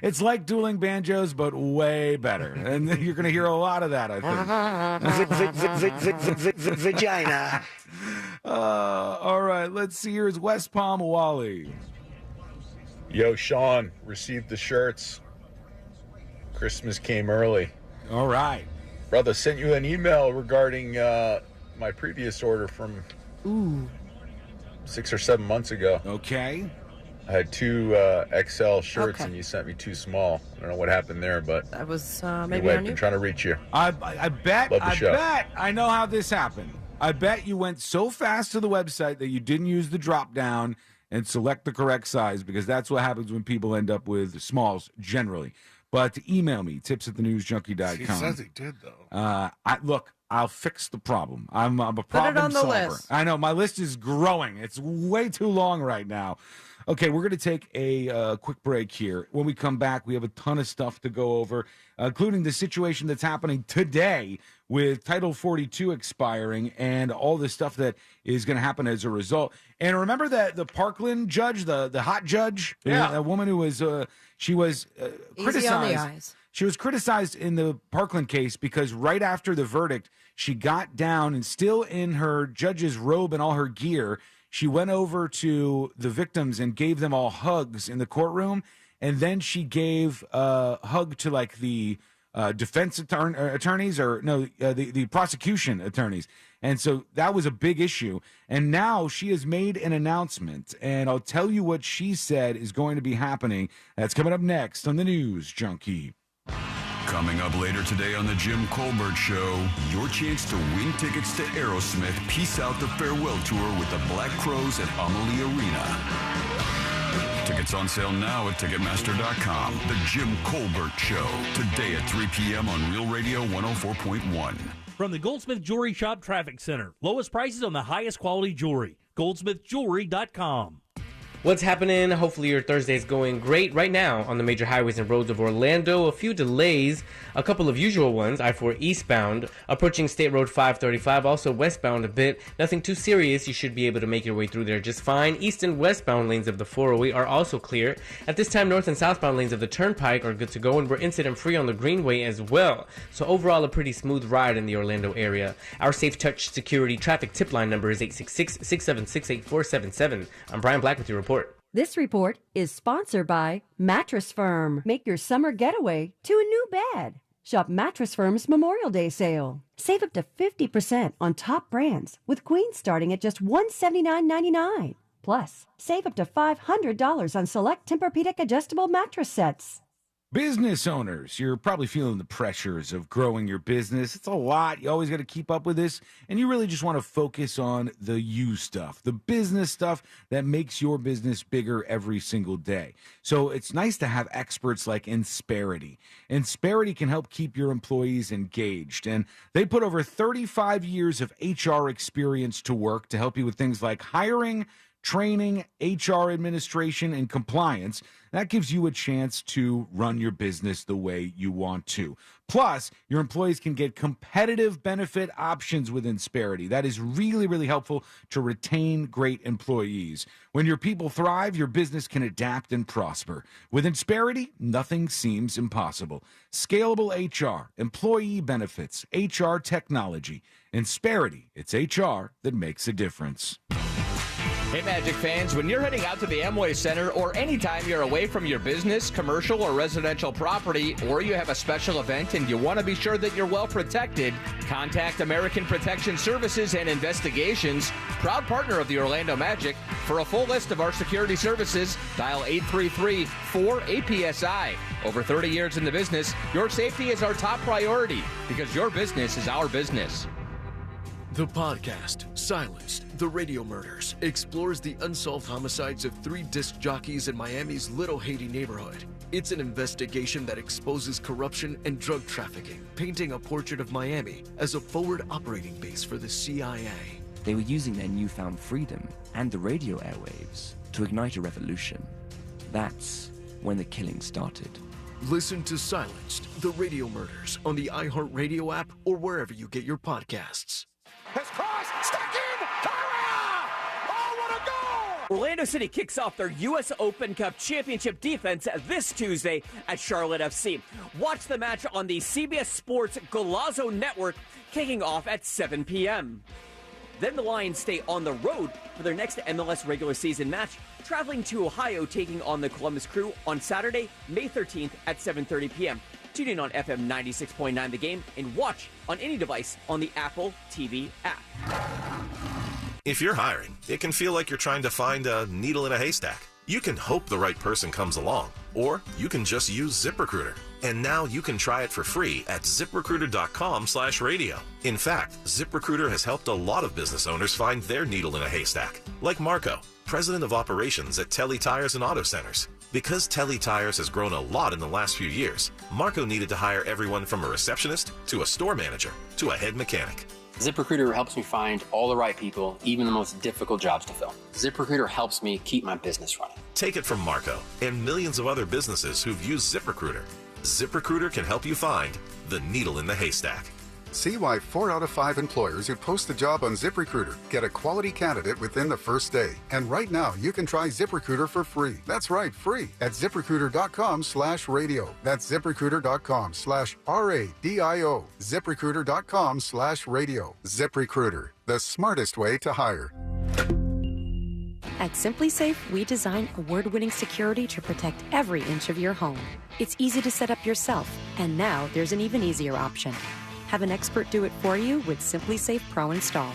It's like dueling banjos, but way better. And you're going to hear a lot of that, I think. Vagina. All right, let's see. Here's West Palm Wally. Yo, Sean, received the shirts. Christmas came early. All right. Brother, sent you an email regarding my previous order from 6 or 7 months ago. Okay. I had 2 XL shirts, and you sent me 2 small. I don't know what happened there, but that was anyway, maybe I've on been you. trying to reach you. I bet I know how this happened. I bet you went so fast to the website that you didn't use the drop down and select the correct size, because that's what happens when people end up with smalls generally. But email me, tips@thenewsjunkie.com. He says he did, though. Look, I'll fix the problem. I'm a problem on the solver. list. I know, my list is growing. It's way too long right now. Okay, we're going to take a quick break here. When we come back, we have a ton of stuff to go over, including the situation that's happening today with Title 42 expiring and all the stuff that is going to happen as a result. And remember that the Parkland judge, the hot judge, a woman who was she was criticized. Easy on the eyes. She was criticized in the Parkland case because right after the verdict, she got down and still in her judge's robe and all her gear, she went over to the victims and gave them all hugs in the courtroom. And then she gave a hug to like the defense attorneys the prosecution attorneys. And so that was a big issue. And now she has made an announcement, and I'll tell you what she said is going to be happening. That's coming up next on the News Junkie. Coming up later today on the Jim Colbert Show, your chance to win tickets to Aerosmith Peace Out the Farewell Tour with the Black Crowes at Amalie Arena. Tickets on sale now at Ticketmaster.com. The Jim Colbert Show, today at 3 p.m. on Real Radio 104.1. From the Goldsmith Jewelry Shop Traffic Center. Lowest prices on the highest quality jewelry. GoldsmithJewelry.com. What's happening? Hopefully your Thursday is going great. Right now on the major highways and roads of Orlando, a few delays, a couple of usual ones. I-4 eastbound, approaching State Road 535, also westbound a bit. Nothing too serious. You should be able to make your way through there just fine. East and westbound lanes of the 408 are also clear. At this time, north and southbound lanes of the Turnpike are good to go, and we're incident-free on the Greenway as well. So overall, a pretty smooth ride in the Orlando area. Our Safe Touch Security traffic tip line number is 866-676-8477. I'm Brian Black with your report. This report is sponsored by Mattress Firm. Make your summer getaway to a new bed. Shop Mattress Firm's Memorial Day sale. Save up to 50% on top brands, with Queen starting at just $179.99. Plus, save up to $500 on select Tempur-Pedic adjustable mattress sets. Business owners, you're probably feeling the pressures of growing your business. It's a lot. You always got to keep up with this, and you really just want to focus on the you stuff, the business stuff that makes your business bigger every single day. So it's nice to have experts like Insperity. Insperity can help keep your employees engaged, and they put over 35 years of HR experience to work to help you with things like hiring, training, HR administration, and compliance. That gives you a chance to run your business the way you want to. Plus, your employees can get competitive benefit options with Insperity. That is really, really helpful to retain great employees. When your people thrive, your business can adapt and prosper. With Insperity, nothing seems impossible. Scalable HR, employee benefits, HR technology. Insperity, it's HR that makes a difference. Hey, Magic fans, when you're heading out to the Amway Center or anytime you're away from your business, commercial, or residential property, or you have a special event and you want to be sure that you're well protected, contact American Protection Services and Investigations, proud partner of the Orlando Magic. For a full list of our security services, dial 833-4APSI. Over 30 years in the business, your safety is our top priority because your business is our business. The podcast, Silenced, The Radio Murders, explores the unsolved homicides of 3 disc jockeys in Miami's Little Haiti neighborhood. It's an investigation that exposes corruption and drug trafficking, painting a portrait of Miami as a forward operating base for the CIA. They were using their newfound freedom and the radio airwaves to ignite a revolution. That's when the killing started. Listen to Silenced, The Radio Murders on the iHeartRadio app or wherever you get your podcasts. Has crossed, stuck in, Kara! Oh, what a goal! Orlando City kicks off their U.S. Open Cup Championship defense this Tuesday at Charlotte FC. Watch the match on the CBS Sports Golazo Network, kicking off at 7 p.m. Then the Lions stay on the road for their next MLS regular season match, traveling to Ohio, taking on the Columbus Crew on Saturday, May 13th at 7:30 p.m. Tune in on FM 96.9 The Game and watch on any device on the Apple TV app. If you're hiring, it can feel like you're trying to find a needle in a haystack. You can hope the right person comes along, or you can just use ZipRecruiter. And now you can try it for free at ZipRecruiter.com/radio. In fact, ZipRecruiter has helped a lot of business owners find their needle in a haystack, like Marco, president of operations at Telly Tires and Auto Centers. Because Telly Tires has grown a lot in the last few years, Marco needed to hire everyone from a receptionist to a store manager to a head mechanic. ZipRecruiter helps me find all the right people, even the most difficult jobs to fill. ZipRecruiter helps me keep my business running. Take it from Marco and millions of other businesses who've used ZipRecruiter. ZipRecruiter can help you find the needle in the haystack. See why 4 out of 5 employers who post a job on ZipRecruiter get a quality candidate within the first day. And right now, you can try ZipRecruiter for free. That's right, free at ZipRecruiter.com/radio. That's ZipRecruiter.com/RADIO. ZipRecruiter.com/radio. ZipRecruiter, the smartest way to hire. At SimpliSafe, we design award-winning security to protect every inch of your home. It's easy to set up yourself, and now there's an even easier option. Have an expert do it for you with SimpliSafe Pro Install.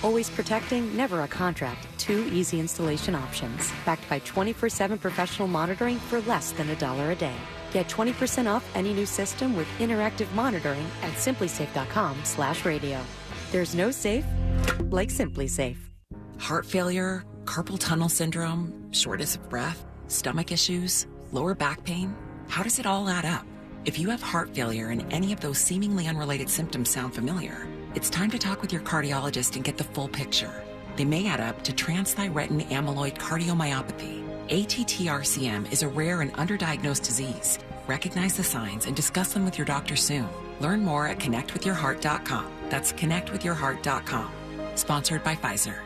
Always protecting, never a contract. 2 easy installation options, backed by 24/7 professional monitoring for less than $1 a day. Get 20% off any new system with interactive monitoring at simplisafe.com/radio. There's no safe like SimpliSafe. Heart failure, carpal tunnel syndrome, shortness of breath, stomach issues, lower back pain. How does it all add up? If you have heart failure and any of those seemingly unrelated symptoms sound familiar, it's time to talk with your cardiologist and get the full picture. They may add up to transthyretin amyloid cardiomyopathy. ATTR-CM is a rare and underdiagnosed disease. Recognize the signs and discuss them with your doctor soon. Learn more at connectwithyourheart.com. That's connectwithyourheart.com. Sponsored by Pfizer.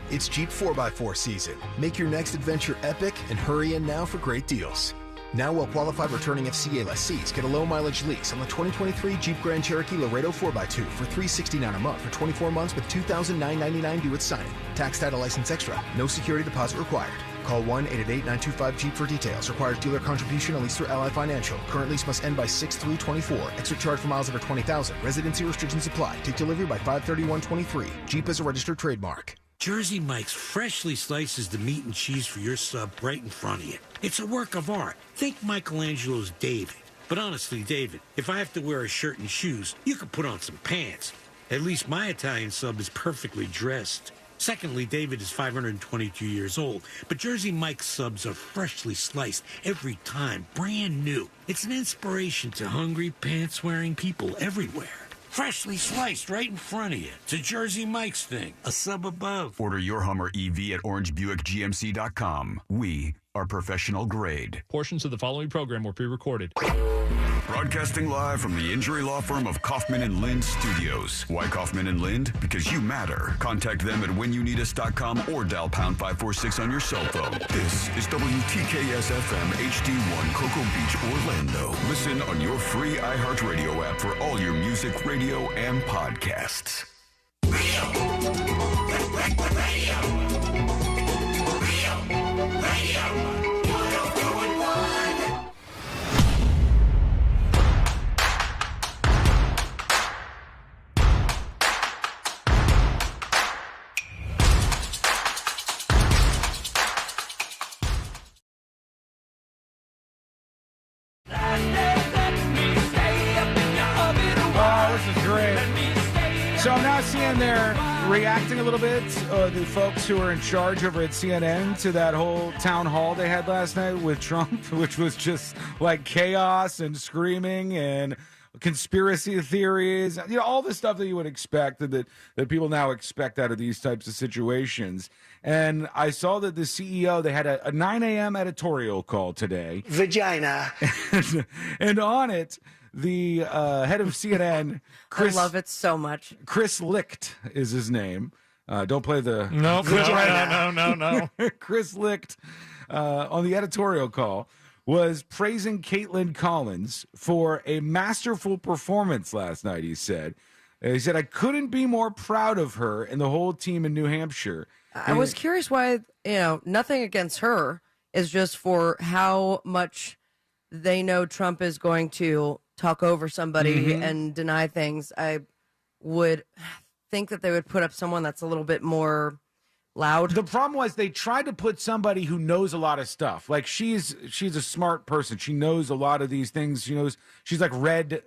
It's Jeep 4x4 season. Make your next adventure epic and hurry in now for great deals. Now, while qualified returning FCA lessees get a low-mileage lease on the 2023 Jeep Grand Cherokee Laredo 4x2 for $369 a month for 24 months with $2,999 due at signing. Tax, title, license extra. No security deposit required. Call 1-888-925-JEEP for details. Requires dealer contribution at least through Ally Financial. Current lease must end by 6/3/24. Extra charge for miles over 20,000. Residency restrictions apply. Take delivery by 5/31/23. Jeep is a registered trademark. Jersey Mike's freshly slices the meat and cheese for your sub right in front of you. It's a work of art. Think Michelangelo's David. But honestly, David, if I have to wear a shirt and shoes, you could put on some pants. At least my Italian sub is perfectly dressed. Secondly, David is 522 years old, but Jersey Mike's subs are freshly sliced every time, brand new. It's an inspiration to hungry, pants-wearing people everywhere. Freshly sliced right in front of you. It's a Jersey Mike's thing. A sub above. Order your Hummer EV at orangebuickgmc.com. We are professional grade. Portions of the following program were pre-recorded. Broadcasting live from the injury law firm of Kaufman and Lind Studios. Why Kaufman and Lind? Because you matter. Contact them at whenyouneedus.com or dial pound 546 on your cell phone. This is WTKS FM HD1 Cocoa Beach, Orlando. Listen on your free iHeartRadio app for all your music, radio, and podcasts. Oh, this is great. So I'm now seeing they're reacting a little bit, the folks who are in charge over at CNN, to that whole town hall they had last night with Trump, which was just like chaos and screaming and conspiracy theories, all the stuff that you would expect that people now expect out of these types of situations. And I saw that the CEO, they had a 9 a.m. editorial call today. Vagina. And on it, the head of CNN, Chris... I love it so much. Chris Licht is his name. Don't play the... No. Chris Licht, on the editorial call, was praising Caitlin Collins for a masterful performance last night, he said. He said, I couldn't be more proud of her and the whole team in New Hampshire. I was curious why, nothing against her, is just for how much they know Trump is going to talk over somebody and deny things. I would think that they would put up someone that's a little bit more loud. The problem was they tried to put somebody who knows a lot of stuff. Like she's a smart person. She knows a lot of these things. She's like read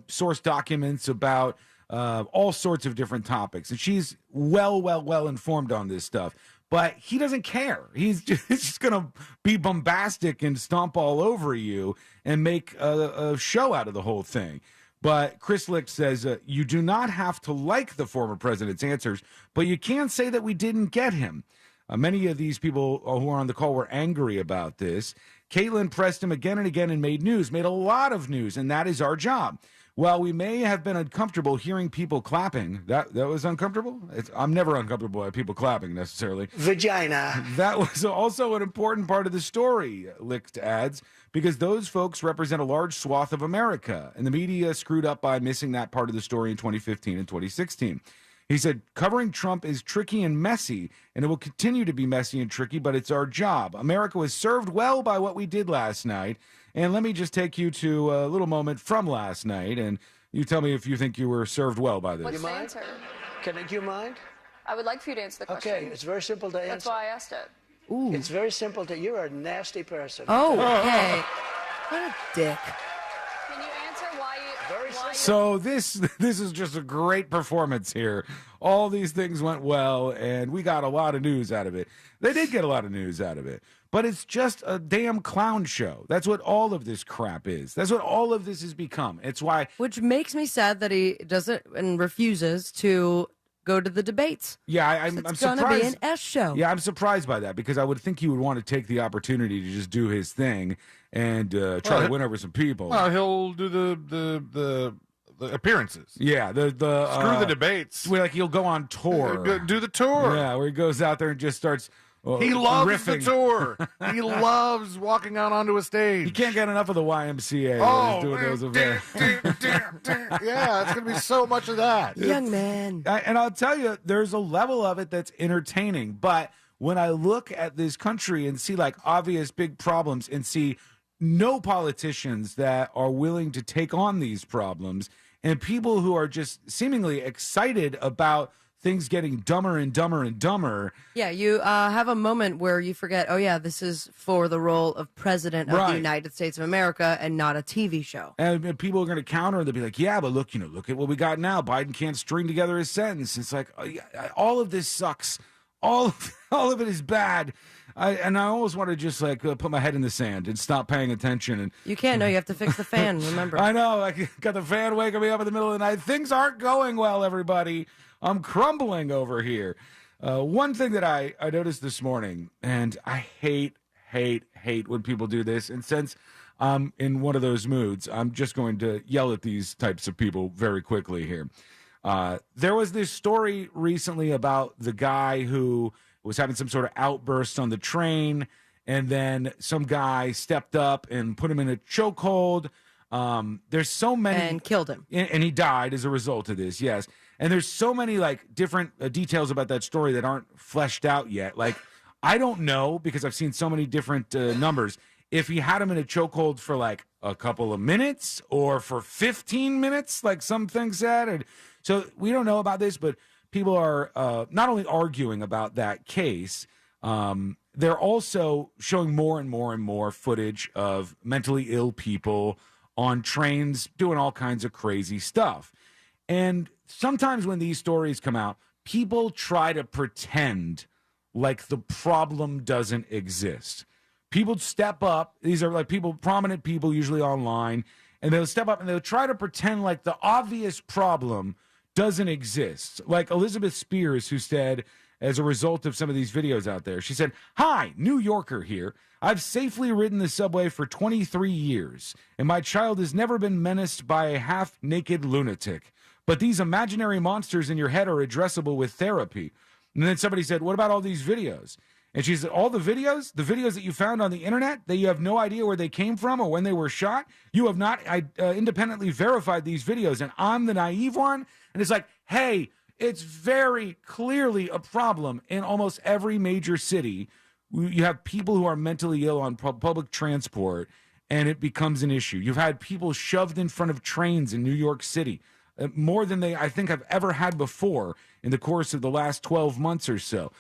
source documents about all sorts of different topics, and she's well informed on this stuff. But he doesn't care. He's just going to be bombastic and stomp all over you and make a show out of the whole thing. But Chris Licht says, you do not have to like the former president's answers, but you can't say that we didn't get him. Many of these people who are on the call were angry about this. Caitlin pressed him again and again and made a lot of news, and that is our job. While we may have been uncomfortable hearing people clapping, that was uncomfortable? I'm never uncomfortable by people clapping, necessarily. Vagina. That was also an important part of the story, Licht adds, because those folks represent a large swath of America, and the media screwed up by missing that part of the story in 2015 and 2016. He said, covering Trump is tricky and messy, and it will continue to be messy and tricky, but it's our job. America was served well by what we did last night. And let me just take you to a little moment from last night, and you tell me if you think you were served well by this. What's the answer? Do you mind? I would like for you to answer the question. Okay, it's very simple to answer. That's why I asked it. Ooh. It's very simple to... You're a nasty person. Oh, okay. What a dick. Can you answer why you... Very simple. So this is just a great performance here. All these things went well, and we got a lot of news out of it. They did get a lot of news out of it. But it's just a damn clown show. That's what all of this crap is. That's what all of this has become. It's why... Which makes me sad that he doesn't and refuses to go to the debates. Yeah, I'm surprised. It's going to be an S show. Yeah, I'm surprised by that because I would think he would want to take the opportunity to just do his thing and try to win over some people. Well, he'll do the appearances. Yeah, the screw the debates. Where, like, he'll go on tour. Do the tour. Yeah, where he goes out there and just starts... he loves riffing. the tour. He loves walking out onto a stage. You can't get enough of the YMCA. Oh, doing those events. Yeah, it's going to be so much of that. Young man. And I'll tell you, there's a level of it that's entertaining. But when I look at this country and see like obvious big problems and see no politicians that are willing to take on these problems and people who are just seemingly excited about things getting dumber and dumber and dumber. Yeah, you have a moment where you forget, oh, yeah, this is for the role of president of the United States of America and not a TV show. And people are going to counter and they'll be like, yeah, but look at what we got now. Biden can't string together his sentence. It's like, all of this sucks. all of it is bad. I almost want to just like put my head in the sand and stop paying attention. And You can't. No, you have to fix the fan. Remember. I know. I got the fan waking me up in the middle of the night. Things aren't going well, everybody. I'm crumbling over here. One thing that I noticed this morning, and I hate when people do this, and since I'm in one of those moods, I'm just going to yell at these types of people very quickly here. There was this story recently about the guy who was having some sort of outburst on the train, and then some guy stepped up and put him in a chokehold. There's so many... And killed him. And he died as a result of this, yes. And there's so many, like, different details about that story that aren't fleshed out yet. Like, I don't know, because I've seen so many different numbers, if he had him in a chokehold for, like, a couple of minutes or for 15 minutes, like some things said. And so we don't know about this, but people are not only arguing about that case, they're also showing more and more and more footage of mentally ill people on trains doing all kinds of crazy stuff. And sometimes when these stories come out, people try to pretend like the problem doesn't exist. People step up. These are like people, prominent people, usually online, and they'll step up and they'll try to pretend like the obvious problem doesn't exist. Like Elizabeth Spears, who said, as a result of some of these videos out there, she said, "Hi, New Yorker here. I've safely ridden the subway for 23 years, and my child has never been menaced by a half-naked lunatic. But these imaginary monsters in your head are addressable with therapy." And then somebody said, "What about all these videos?" And she said, "All the videos that you found on the internet, that you have no idea where they came from or when they were shot, you have not independently verified these videos, and I'm the naive one." And it's like, hey, it's very clearly a problem in almost every major city. You have people who are mentally ill on public transport, and it becomes an issue. You've had people shoved in front of trains in New York City, more than they, I think, have ever had before in the course of the last 12 months or so.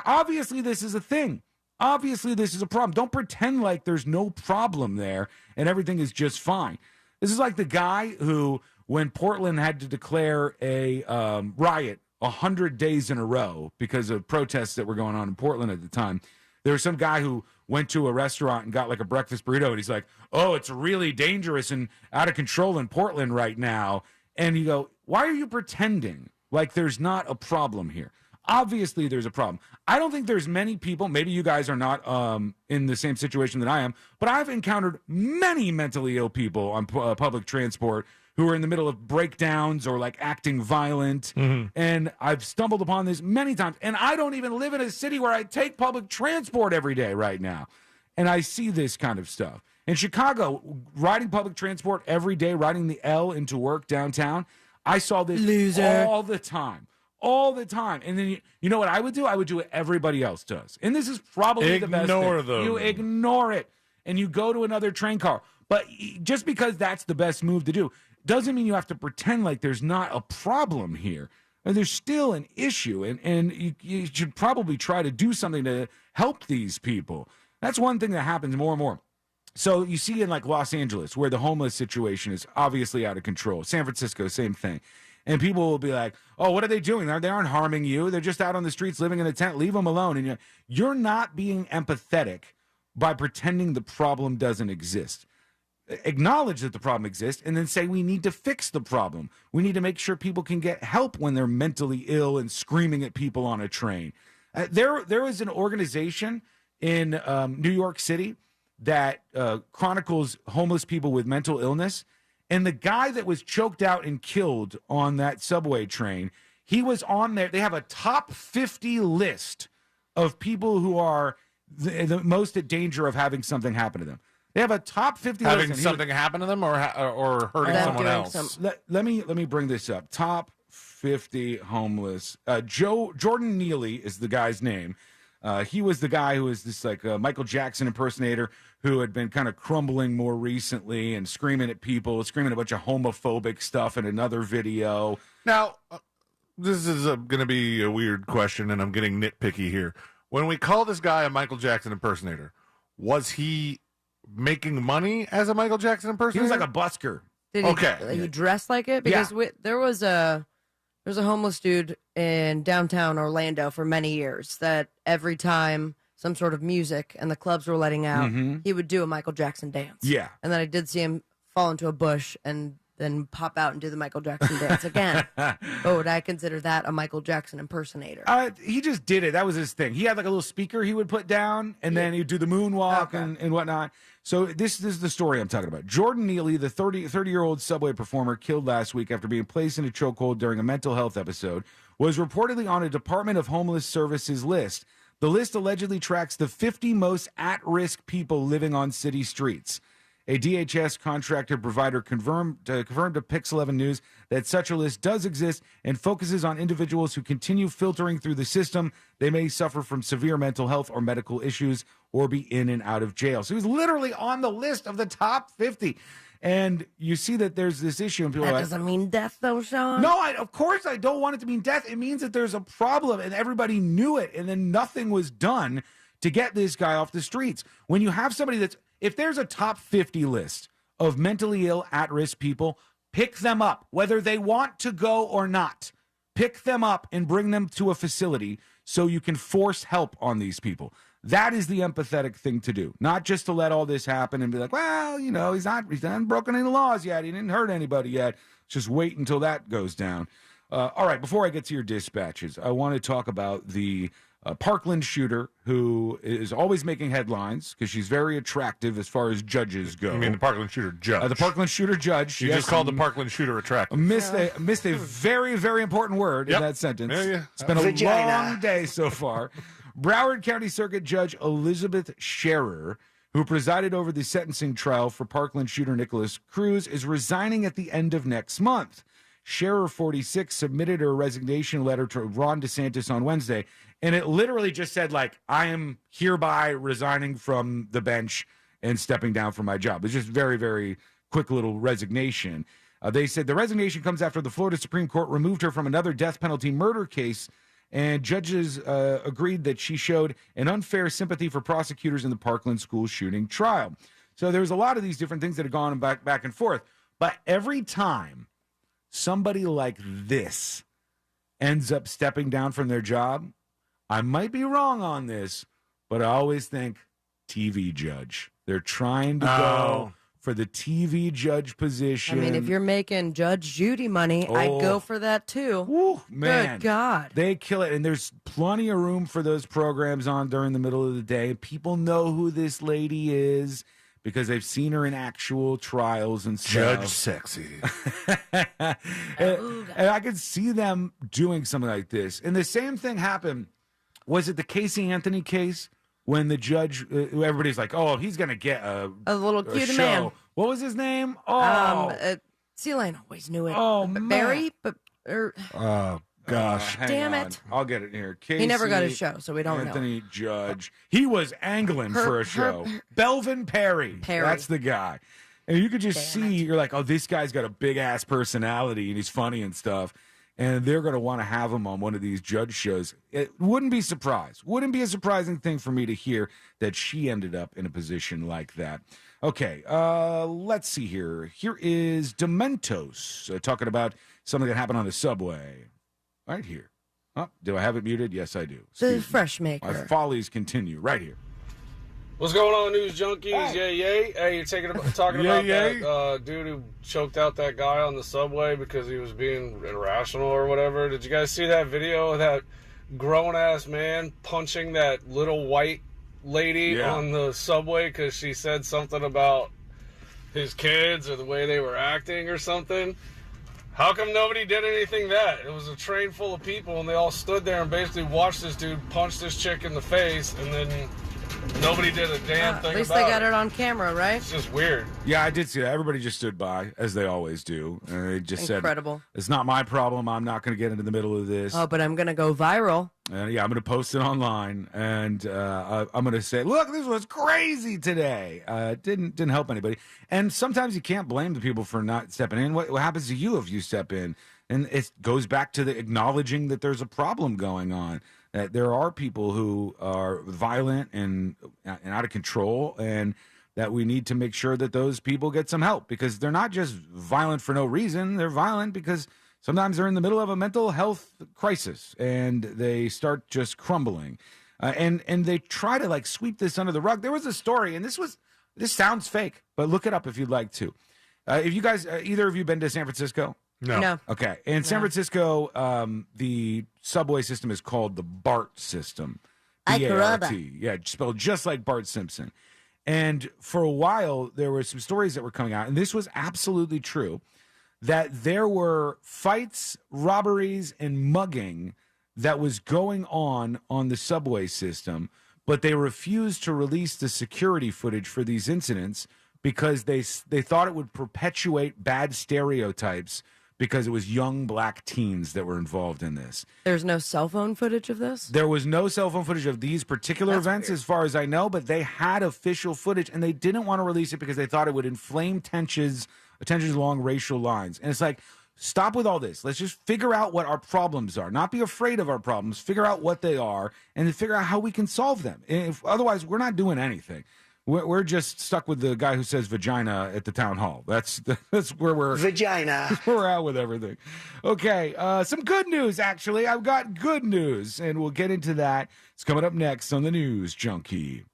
Obviously, this is a thing. Obviously, this is a problem. Don't pretend like there's no problem there and everything is just fine. This is like the guy who, when Portland had to declare a riot 100 days in a row because of protests that were going on in Portland at the time, there was some guy who went to a restaurant and got like a breakfast burrito, and he's like, "Oh, it's really dangerous and out of control in Portland right now." And you go, why are you pretending like there's not a problem here? Obviously, there's a problem. I don't think there's many people, maybe you guys are not in the same situation that I am, but I've encountered many mentally ill people on public transport who are in the middle of breakdowns or like acting violent. Mm-hmm. And I've stumbled upon this many times. And I don't even live in a city where I take public transport every day right now. And I see this kind of stuff. In Chicago, riding public transport every day, riding the L into work downtown, I saw this all the time. All the time. And then you know what I would do? I would do what everybody else does. And this is probably the best thing. Ignore them. You ignore it. And you go to another train car. But just because that's the best move to do doesn't mean you have to pretend like there's not a problem here. And there's still an issue. And you should probably try to do something to help these people. That's one thing that happens more and more. So you see in like Los Angeles, where the homeless situation is obviously out of control. San Francisco, same thing. And people will be like, "Oh, what are they doing? They aren't harming you. They're just out on the streets living in a tent. Leave them alone." And you're not being empathetic by pretending the problem doesn't exist. Acknowledge that the problem exists and then say we need to fix the problem. We need to make sure people can get help when they're mentally ill and screaming at people on a train. There is an organization in New York City that chronicles homeless people with mental illness. And the guy that was choked out and killed on that subway train, he was on there. They have a top 50 list of people who are the most at danger of having something happen to them. They have a top 50 list. Having something happen to them or hurting someone else? Let me bring this up. Top 50 homeless. Jordan Neely is the guy's name. He was the guy who was this like Michael Jackson impersonator who had been kind of crumbling more recently and screaming at people, screaming a bunch of homophobic stuff in another video. Now, this is going to be a weird question, and I'm getting nitpicky here. When we call this guy a Michael Jackson impersonator, was he making money as a Michael Jackson impersonator? He was like a busker. Did he dress like it? Because there was a There's a homeless dude in downtown Orlando for many years that every time some sort of music and the clubs were letting out, he would do a Michael Jackson dance. Yeah. And then I did see him fall into a bush and then pop out and do the Michael Jackson dance again. But would I consider that a Michael Jackson impersonator? He just did it. That was his thing. He had like a little speaker he would put down, and then he'd do the moonwalk and whatnot. So this is the story I'm talking about. Jordan Neely, the 30-year-old Subway performer killed last week after being placed in a chokehold during a mental health episode, was reportedly on a Department of Homeless Services list. The list allegedly tracks the 50 most at-risk people living on city streets. A DHS contracted provider confirmed to Pix 11 News that such a list does exist and focuses on individuals who continue filtering through the system. They may suffer from severe mental health or medical issues or be in and out of jail. So he was literally on the list of the top 50. And you see that there's this issue. And people That are like, doesn't mean death, though, Sean. no, of course I don't want it to mean death. It means that there's a problem and everybody knew it. And then nothing was done to get this guy off the streets. When you have somebody if there's a top 50 list of mentally ill, at-risk people, pick them up, whether they want to go or not. Pick them up and bring them to a facility so you can force help on these people. That is the empathetic thing to do, not just to let all this happen and be like, well, he's not broken any laws yet. He didn't hurt anybody yet. Just wait until that goes down. All right, before I get to your dispatches, I want to talk about the Parkland shooter, who is always making headlines because she's very attractive as far as judges go. You mean the Parkland shooter judge? The Parkland shooter judge. You just called the Parkland shooter attractive. Missed a very, very important word in that sentence. Yeah. It's been a Vagina. long day so far. Broward County Circuit Judge Elizabeth Scherer, who presided over the sentencing trial for Parkland shooter Nicholas Cruz, is resigning at the end of next month. Scherer, 46, submitted her resignation letter to Ron DeSantis on Wednesday, and it literally just said, I am hereby resigning from the bench and stepping down from my job. It's just very, very quick little resignation. They said the resignation comes after the Florida Supreme Court removed her from another death penalty murder case, and judges agreed that she showed an unfair sympathy for prosecutors in the Parkland school shooting trial. So there's a lot of these different things that have gone back and forth. But every time somebody like this ends up stepping down from their job, I might be wrong on this, but I always think TV judge. They're trying to go for the TV judge position. I mean, if you're making Judge Judy money, I'd go for that too. Woo, man. Good God. They kill it. And there's plenty of room for those programs on during the middle of the day. People know who this lady is because they've seen her in actual trials and stuff. Judge Sexy. and I could see them doing something like this. And the same thing happened. Was it the Casey Anthony case? When the judge, everybody's like, "Oh, he's gonna get a little cute show." man. What was his name? Oh, Celine always knew it. Oh, man. Barry, Oh gosh, damn it! I'll get it here. He never got a show, so we don't know. Anthony Judge. He was angling for a show. Belvin Perry. That's the guy. And you could just see, you're like, oh, this guy's got a big ass personality and he's funny and stuff. And they're going to want to have him on one of these judge shows. It wouldn't be surprised. Wouldn't be a surprising thing for me to hear that she ended up in a position like that. Okay, let's see here. Here is Dementos talking about something that happened on the subway. Right here. Oh, do I have it muted? Yes, I do. The Fresh Maker. My follies continue. Right here. What's going on, news junkies? Yay, yay. Hey, you're talking about that dude who choked out that guy on the subway because he was being irrational or whatever. Did you guys see that video of that grown-ass man punching that little white lady on the subway because she said something about his kids or the way they were acting or something? How come nobody did anything that? It was a train full of people, and they all stood there and basically watched this dude punch this chick in the face, and then nobody did a damn thing about it. At least they got it on camera, right? It's just weird. Yeah, I did see that. Everybody just stood by, as they always do. And they just Incredible. said, it's not my problem. I'm not going to get into the middle of this. Oh, but I'm going to go viral. Yeah, I'm going to post it online. And I'm going to say, look, this was crazy today. Didn't help anybody. And sometimes you can't blame the people for not stepping in. What happens to you if you step in? And it goes back to the acknowledging that there's a problem going on. That there are people who are violent and out of control, and that we need to make sure that those people get some help, because they're not just violent for no reason. They're violent because Sometimes they're in the middle of a mental health crisis and they start just crumbling. And they try to like sweep this under the rug. There was a story, and this sounds fake, but look it up if you'd like to. If you guys, either of you been to San Francisco? No. Okay. In San Francisco, the subway system is called the BART system. B-A-R-T. Yeah, spelled just like Bart Simpson. And for a while, there were some stories that were coming out, and this was absolutely true, that there were fights, robberies, and mugging that was going on the subway system, but they refused to release the security footage for these incidents because they thought it would perpetuate bad stereotypes because it was young black teens that were involved in this. There's no cell phone footage of this? There was no cell phone footage of these particular events as far as I know, but they had official footage, and they didn't want to release it because they thought it would inflame tensions along racial lines. And it's like, stop with all this. Let's just figure out what our problems are. Not be afraid of our problems. Figure out what they are, and then figure out how we can solve them. Otherwise, we're not doing anything. We're just stuck with the guy who says vagina at the town hall. That's where we're vagina. Where we're at with everything. Okay, some good news actually. I've got good news, and we'll get into that. It's coming up next on the News Junkie.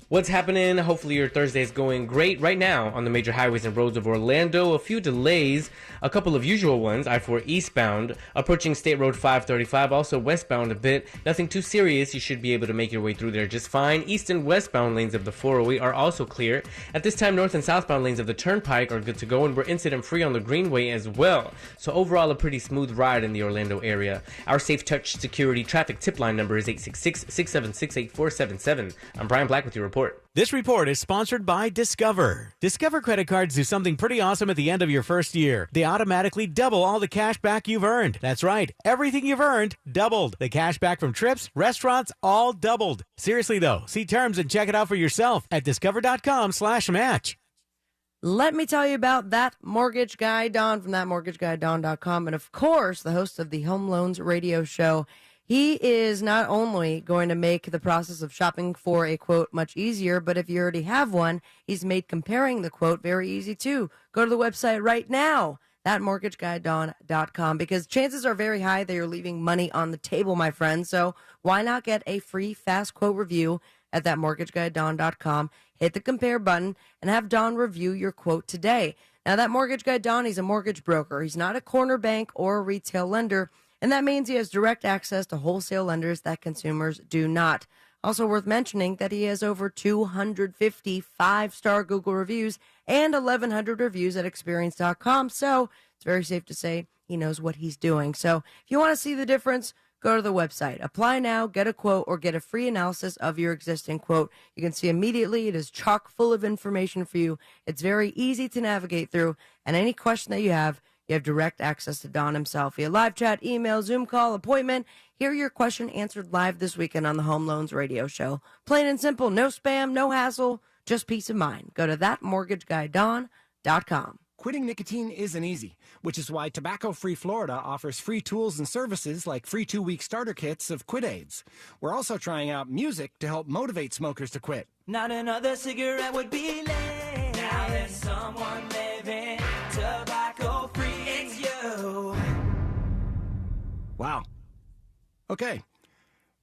What's happening? Hopefully your Thursday is going great. Right now on the major highways and roads of Orlando, a few delays, a couple of usual ones. I-4 eastbound, approaching State Road 535, also westbound a bit. Nothing too serious. You should be able to make your way through there just fine. East and westbound lanes of the 408 are also clear. At this time, north and southbound lanes of the Turnpike are good to go, and we're incident-free on the Greenway as well. So overall, a pretty smooth ride in the Orlando area. Our Safe Touch Security traffic tip line number is 866-676-8477. I'm Brian Black with your report. This report is sponsored by Discover. Discover credit cards do something pretty awesome at the end of your first year. They automatically double all the cash back you've earned. That's right. Everything you've earned, doubled. The cash back from trips, restaurants, all doubled. Seriously though, see terms and check it out for yourself at discover.com/match. Let me tell you about That Mortgage Guy, Don, from thatmortgageguyDon.com. And of course, the host of the Home Loans Radio Show. He is not only going to make the process of shopping for a quote much easier, but if you already have one, he's made comparing the quote very easy too. Go to the website right now, thatmortgageguyDon.com, because chances are very high that you're leaving money on the table, my friend. So why not get a free fast quote review at thatmortgageguyDon.com? Hit the compare button and have Don review your quote today. Now, that mortgage guy, Don, he's a mortgage broker. He's not a corner bank or a retail lender. And that means he has direct access to wholesale lenders that consumers do not. Also worth mentioning that he has over 250 five-star Google reviews and 1,100 reviews at Experience.com. So it's very safe to say he knows what he's doing. So if you want to see the difference, go to the website. Apply now, get a quote, or get a free analysis of your existing quote. You can see immediately it is chock full of information for you. It's very easy to navigate through. And any question that you have direct access to Don himself via live chat, email, Zoom call, appointment. Hear your question answered live this weekend on the Home Loans Radio Show. Plain and simple, no spam, no hassle, just peace of mind. Go to thatmortgageguyDon.com. Quitting nicotine isn't easy, which is why Tobacco-Free Florida offers free tools and services like free 2-week starter kits of Quit Aids. We're also trying out music to help motivate smokers to quit. Not another cigarette would be late. Now there's someone living tobacco-free. It's you. Wow. Okay.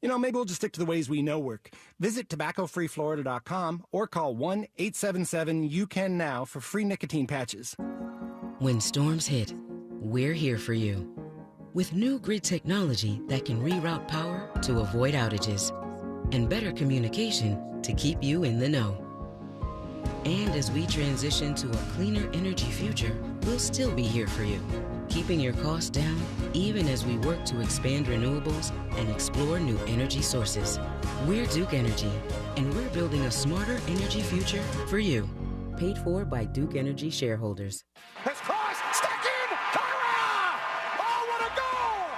Maybe we'll just stick to the ways we know work. Visit tobaccofreeflorida.com or call 1-877-YOU-CAN-NOW for free nicotine patches. When storms hit, we're here for you. With new grid technology that can reroute power to avoid outages, and better communication to keep you in the know. And as we transition to a cleaner energy future, we'll still be here for you, keeping your costs down even as we work to expand renewables and explore new energy sources. We're Duke Energy, and we're building a smarter energy future for you. Paid for by Duke Energy shareholders.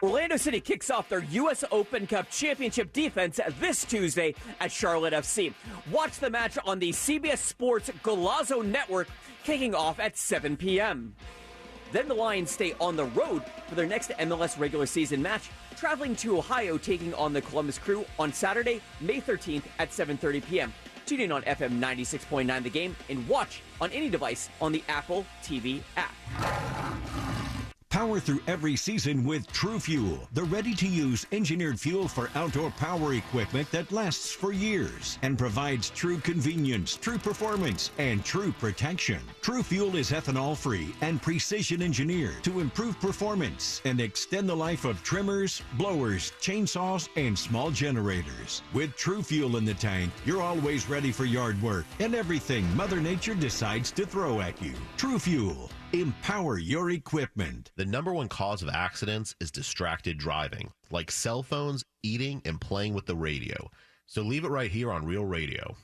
Orlando City kicks off their U.S. Open Cup Championship defense this Tuesday at Charlotte FC. Watch the match on the CBS Sports Golazo Network, kicking off at 7 p.m. Then the Lions stay on the road for their next MLS regular season match, traveling to Ohio, taking on the Columbus Crew on Saturday, May 13th at 7:30 p.m. Tune in on FM 96.9 The Game and watch on any device on the Apple TV app. Power through every season with True Fuel, the ready-to-use engineered fuel for outdoor power equipment that lasts for years and provides true convenience, true performance, and true protection. True Fuel is ethanol-free and precision engineered to improve performance and extend the life of trimmers, blowers, chainsaws, and small generators. With True Fuel in the tank, you're always ready for yard work and everything Mother Nature decides to throw at you. True Fuel. Empower your equipment. The number one cause of accidents is distracted driving, like cell phones, eating, and playing with the radio. So leave it right here on Real Radio.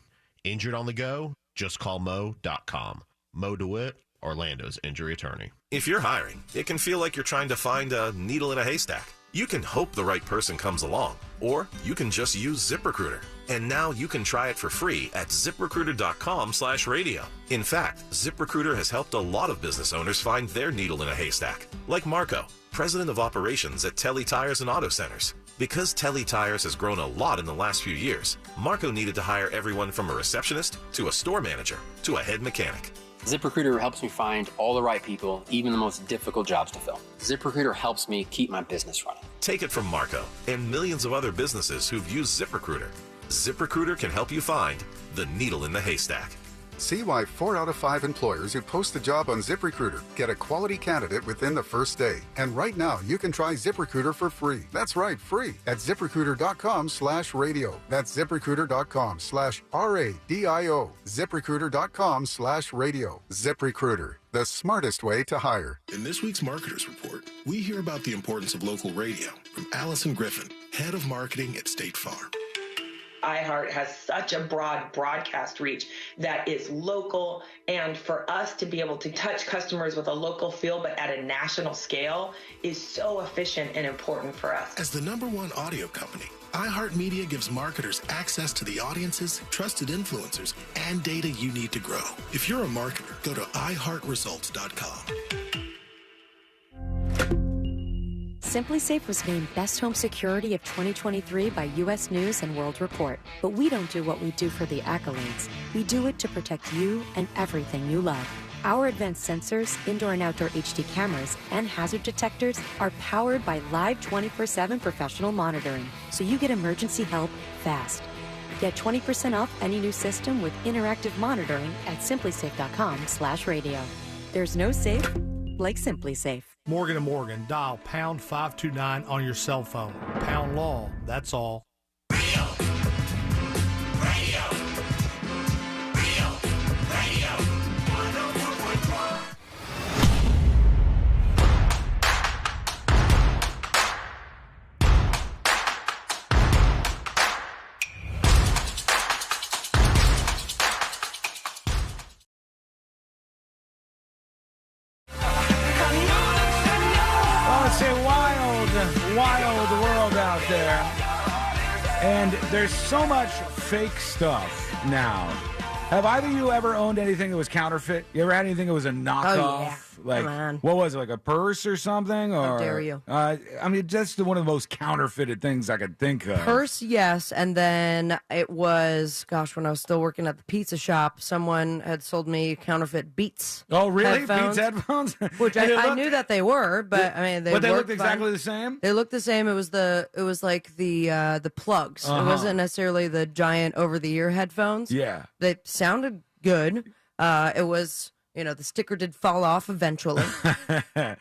Injured on the go? Just call Mo.com. Mo DeWitt, Orlando's injury attorney. If you're hiring, it can feel like you're trying to find a needle in a haystack. You can hope the right person comes along, or you can just use ZipRecruiter. And now you can try it for free at ZipRecruiter.com/radio. In fact, ZipRecruiter has helped a lot of business owners find their needle in a haystack, like Marco, president of operations at Telly Tires and Auto Centers. Because Telly Tires has grown a lot in the last few years, Marco needed to hire everyone from a receptionist to a store manager to a head mechanic. ZipRecruiter helps me find all the right people, even the most difficult jobs to fill. ZipRecruiter helps me keep my business running. Take it from Marco and millions of other businesses who've used ZipRecruiter. ZipRecruiter can help you find the needle in the haystack. See why 4 out of 5 employers who post a job on ZipRecruiter get a quality candidate within the first day. And right now, you can try ZipRecruiter for free. That's right, free at ZipRecruiter.com/radio. That's ZipRecruiter.com/RADIO. ZipRecruiter.com/radio. ZipRecruiter, the smartest way to hire. In this week's Marketers Report, we hear about the importance of local radio from Allison Griffin, head of marketing at State Farm. iHeart has such a broad broadcast reach that is local, and for us to be able to touch customers with a local feel but at a national scale is so efficient and important for us. As the #1 audio company, iHeartMedia gives marketers access to the audiences, trusted influencers, and data you need to grow. If you're a marketer, go to iHeartResults.com. SimpliSafe was named Best Home Security of 2023 by U.S. News and World Report. But we don't do what we do for the accolades. We do it to protect you and everything you love. Our advanced sensors, indoor and outdoor HD cameras, and hazard detectors are powered by live 24/7 professional monitoring, so you get emergency help fast. Get 20% off any new system with interactive monitoring at simplysafe.com/radio. There's no safe like SimpliSafe. Morgan & Morgan, dial pound 529 on your cell phone. Pound law, that's all. It's a wild world out there. And there's so much fake stuff now. Have either of you ever owned anything that was counterfeit? You ever had anything that was a knockoff? Oh, yeah. Like, Come on. what was it, like a purse or something? Or, How dare you. I mean, that's one of the most counterfeited things I could think of. Purse, yes. And then it was, gosh, when I was still working at the pizza shop, someone had sold me counterfeit Beats. Oh, really? Headphones, Beats headphones? Which I knew that they were, but I mean, they looked worked exactly fine. the same? They looked the same. It was like the plugs. It Uh-huh. wasn't necessarily the giant over-the-ear headphones. Yeah. They sounded good. It was, the sticker did fall off eventually,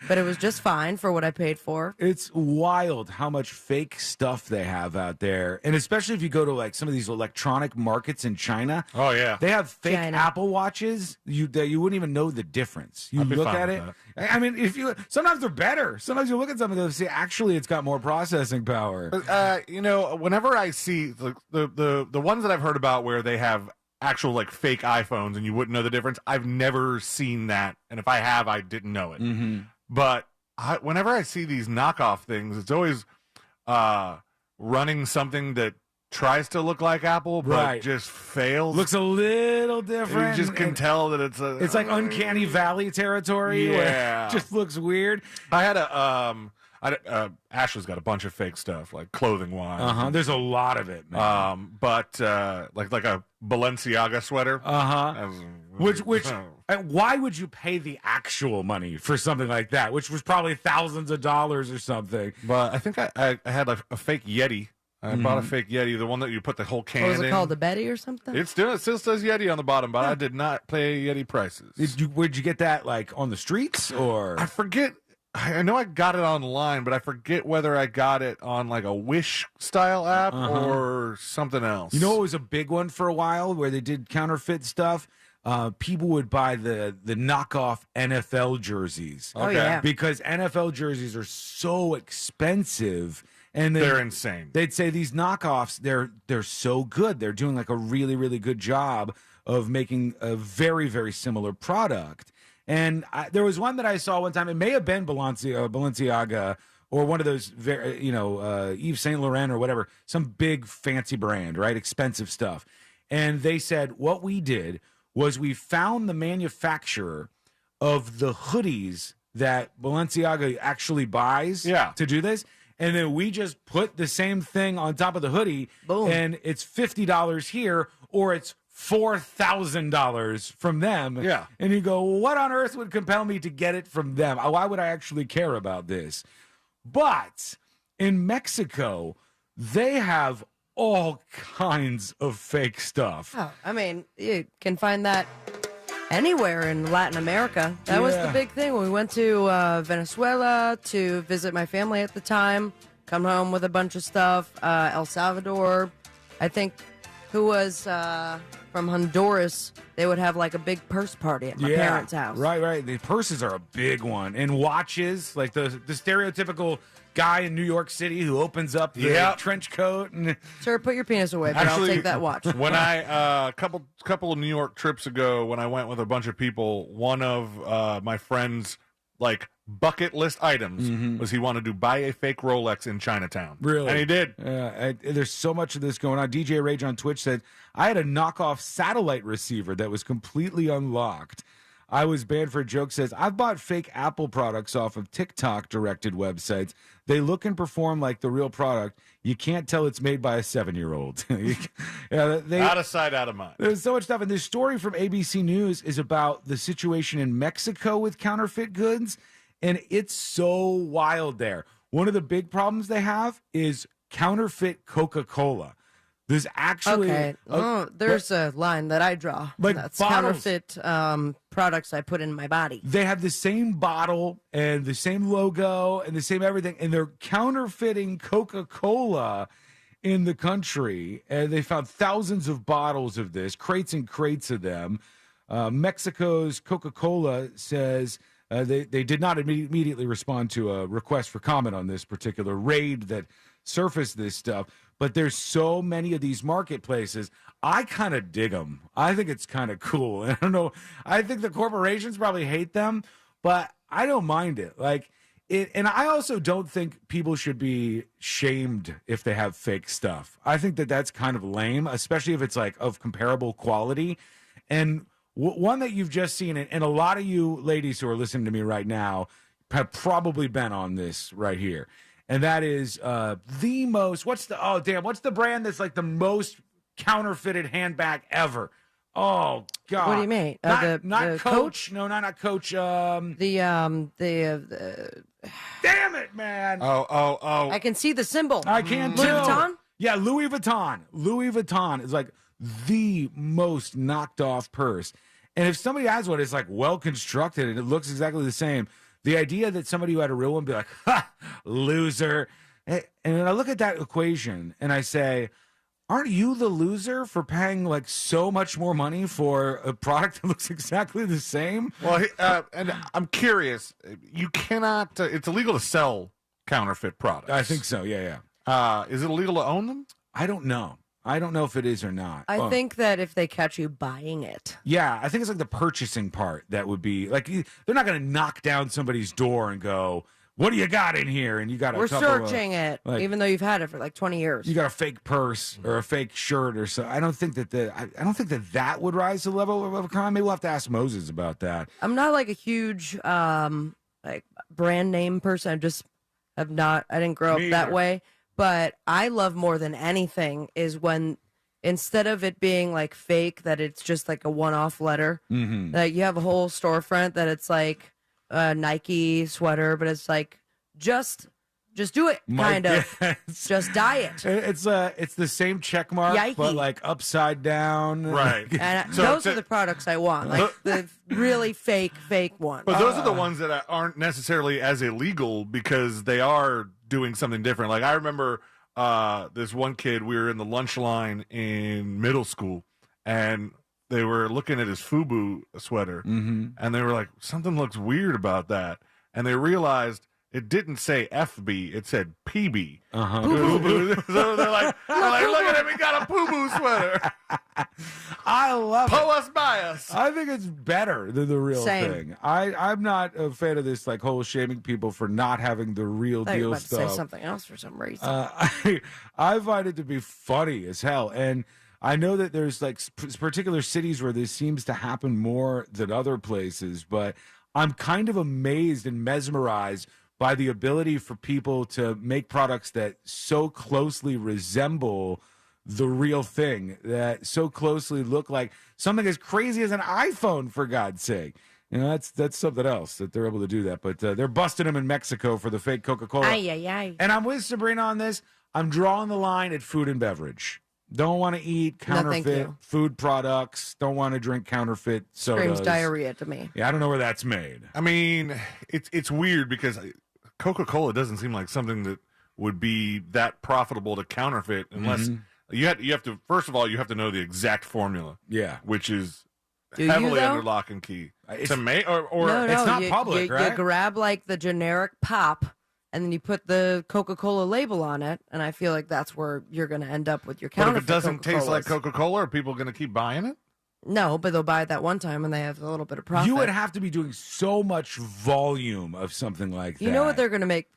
but it was just fine for what I paid for. It's wild how much fake stuff they have out there. And especially if you go to like some of these electronic markets in China. Oh, yeah. They have fake China. Apple Watches that you wouldn't even know the difference. You I'd be look fine at with it. I mean, sometimes they're better. Sometimes you look at something and see actually it's got more processing power. Whenever I see the ones that I've heard about where they have actual like fake iPhones and you wouldn't know the difference, I've never seen that, and if I have, I didn't know it. Mm-hmm. But whenever I see these knockoff things, it's always running something that tries to look like Apple but Right. just fails. Looks a little different. You just can tell that it's like uncanny valley territory. Yeah. Where it just looks weird. I had a Ashley's got a bunch of fake stuff, like clothing wise. There's a lot of it, man. But like a Balenciaga sweater. Which why would you pay the actual money for something like that, which was probably thousands of dollars or something? But I think I had a fake Yeti. I bought a fake Yeti, the one that you put the whole can in. What was it called, the Betty or something? It still says Yeti on the bottom, but I did not pay Yeti prices. Where'd you get that, like, on the streets, or? I forget. I know I got it online, but I forget whether I got it on, like, a Wish-style app or something else. You know what was a big one for a while, where they did counterfeit stuff? People would buy the knockoff NFL jerseys. Oh, yeah. Because NFL jerseys are so expensive. And they're insane. They'd say these knockoffs, they're so good. They're doing like a really, really good job of making a very, very similar product. And there was one that I saw one time. It may have been Balenciaga or one of those, Yves Saint Laurent or whatever, some big fancy brand, right? Expensive stuff. And they said, what we did was we found the manufacturer of the hoodies that Balenciaga actually buys to do this. And then we just put the same thing on top of the hoodie. Boom. And it's $50 here, or it's $4,000 from them. Yeah. And you go, well, what on earth would compel me to get it from them? Why would I actually care about this? But in Mexico, they have all kinds of fake stuff. Oh, I mean, you can find that anywhere in Latin America. That was the big thing when we went to Venezuela to visit my family at the time. Come home with a bunch of stuff. El Salvador, I think, who was from Honduras, they would have like a big purse party at my parents' house. Right. The purses are a big one. And watches, like the stereotypical guy in New York City who opens up the trench coat. And Sir, put your penis away, but I'll take that watch. When I, couple of New York trips ago, when I went with a bunch of people, one of my friends, like, bucket list items was he wanted to buy a fake Rolex in Chinatown. Really? And he did. There's so much of this going on. DJ Rage on Twitch said, I had a knockoff satellite receiver that was completely unlocked. I was banned for a joke. Says, I've bought fake Apple products off of TikTok-directed websites. They look and perform like the real product. You can't tell it's made by a 7-year-old. Out of sight, out of mind. There's so much stuff. And this story from ABC News is about the situation in Mexico with counterfeit goods. And it's so wild there. One of the big problems they have is counterfeit Coca-Cola. There's actually there's a line that I draw. Like that's bottles. counterfeit products I put in my body. They have the same bottle and the same logo and the same everything, and they're counterfeiting Coca-Cola in the country. And they found thousands of bottles of this, crates and crates of them. Mexico's Coca-Cola says they did not immediately respond to a request for comment on this particular raid that surfaced this stuff. But there's so many of these marketplaces. I kind of dig them. I think it's kind of cool. I don't know. I think the corporations probably hate them, but I don't mind it. Like it, and I also don't think people should be shamed if they have fake stuff. I think that that's kind of lame, especially if it's like of comparable quality. And one that you've just seen, and a lot of you ladies who are listening to me right now have probably been on this right here. And that is the most, what's the brand that's like the most counterfeited handbag ever? Oh, God. What do you mean? Not the Coach? No, not Coach. Damn it, man. Oh. I can see the symbol. I can too. Louis Vuitton? Yeah, Louis Vuitton. Louis Vuitton is like the most knocked off purse. And if somebody has one, it's like well constructed and it looks exactly the same. The idea that somebody who had a real one be like, ha, loser. And I look at that equation and I say, aren't you the loser for paying like so much more money for a product that looks exactly the same? Well, and I'm curious, you cannot, it's illegal to sell counterfeit products. I think so, yeah. Is it illegal to own them? I don't know. I don't know if it is or not. I think that if they catch you buying it. Yeah, I think it's like the purchasing part that would be like they're not going to knock down somebody's door and go, "What do you got in here?" And you got we're searching it, like, even though you've had it for like 20 years. You got a fake purse or a fake shirt or so. I don't think that that would rise to the level of a crime. Maybe we'll have to ask Moses about that. I'm not like a huge like brand name person. I didn't grow up Me that either. way. But I love more than anything is when instead of it being like fake, that it's just like a one-off letter. Mhm. That you have a whole storefront that it's like a Nike sweater, but it's like just do it, kind of. Just dye it. It's the same check mark, Yikey. but like upside down. Right. And So those to- are the products I want, like the really fake ones. But those are the ones that aren't necessarily as illegal because they are doing something different. Like I remember this one kid, we were in the lunch line in middle school, and they were looking at his FUBU sweater, Mhm. and they were like, something looks weird about that. And they realized it didn't say FB, it said PB. Uh-huh. So they're like, look at him, he got a poo-boo sweater. I love Pull it. us by us. I think it's better than the real Same. thing. I'm not a fan of this like whole shaming people for not having the real I thought you were deal about to say stuff. something else for some reason. I find it to be funny as hell, and I know that there's like particular cities where this seems to happen more than other places, but I'm kind of amazed and mesmerized by the ability for people to make products that so closely resemble the real thing, that so closely look like something as crazy as an iPhone, for God's sake. You know, that's something else that they're able to do that. But they're busting them in Mexico for the fake Coca-Cola. Ay, ay, ay. And I'm with Sabrina on this. I'm drawing the line at food and beverage. Don't want to eat No, thank counterfeit you. food products. Don't want to drink counterfeit sodas. Screams diarrhea to me. Yeah, I don't know where that's made. I mean, it's weird because Coca-Cola doesn't seem like something that would be that profitable to counterfeit unless you have to, first of all, you have to know the exact formula. Yeah. Which is Do you, heavily though? under lock and key. It's- To make or No, it's not you, public, you, right? You grab like the generic pop, and then you put the Coca-Cola label on it, and I feel like that's where you're going to end up with your but if counterfeit it doesn't taste like Coca-Colas. Coca-Cola, are people going to keep buying it? No, but they'll buy it that one time, and they have a little bit of profit. You would have to be doing so much volume of something like that. You know what they're going to make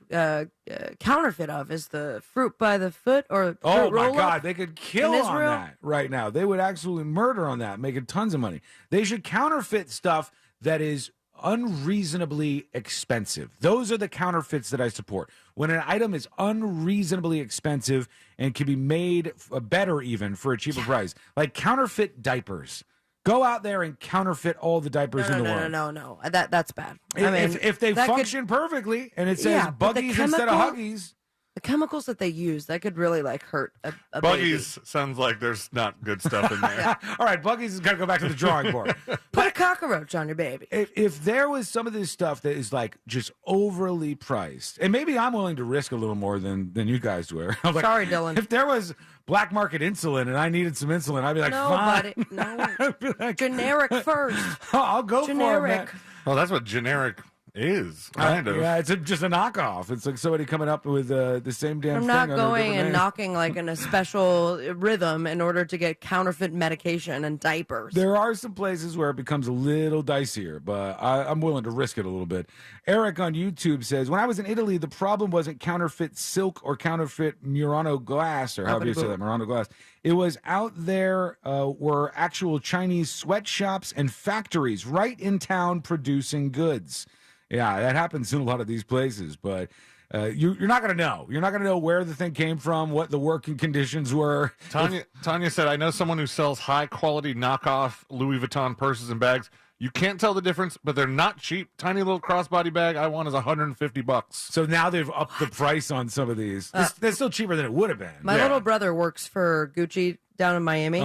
counterfeit of is the fruit by the foot or Oh fruit my roll-up God, they could kill in on Israel. that right now. They would absolutely murder on that, making tons of money. They should counterfeit stuff that is unreasonably expensive. Those are the counterfeits that I support. When an item is unreasonably expensive and can be made better even for a cheaper price, like counterfeit diapers. Go out there and counterfeit all the diapers in the world. No. That's bad. I mean, If they that could- function perfectly and it says Yeah, but the buggies instead of chemical- huggies. the chemicals that they use, that could really like hurt a baby. Buggies sounds like there's not good stuff in there. All right, Buggies has got to go back to the drawing board. Put a cockroach on your baby. If there was some of this stuff that is like just overly priced, and maybe I'm willing to risk a little more than you guys were. I'm like, Sorry, Dylan. If there was black market insulin and I needed some insulin, I'd be like, No, fine. buddy, no. Generic first. I'll go for it, Generic. man. Well, that's what generic is, kind of. Yeah, it's just a knockoff. It's like somebody coming up with the same damn I'm thing. not under a going different and name. knocking like in a special rhythm in order to get counterfeit medication and diapers. There are some places where it becomes a little dicier, but I'm willing to risk it a little bit. Eric on YouTube says, when I was in Italy, the problem wasn't counterfeit silk or counterfeit Murano glass, or however you say that, Murano glass. It was out there were actual Chinese sweatshops and factories right in town producing goods. Yeah, that happens in a lot of these places, but you're not going to know. You're not going to know where the thing came from, what the working conditions were. Tanya said, I know someone who sells high-quality knockoff Louis Vuitton purses and bags. You can't tell the difference, but they're not cheap. Tiny little crossbody bag I want is $150. So now they've upped the price on some of these. That's still cheaper than it would have been. My little brother works for Gucci down in Miami,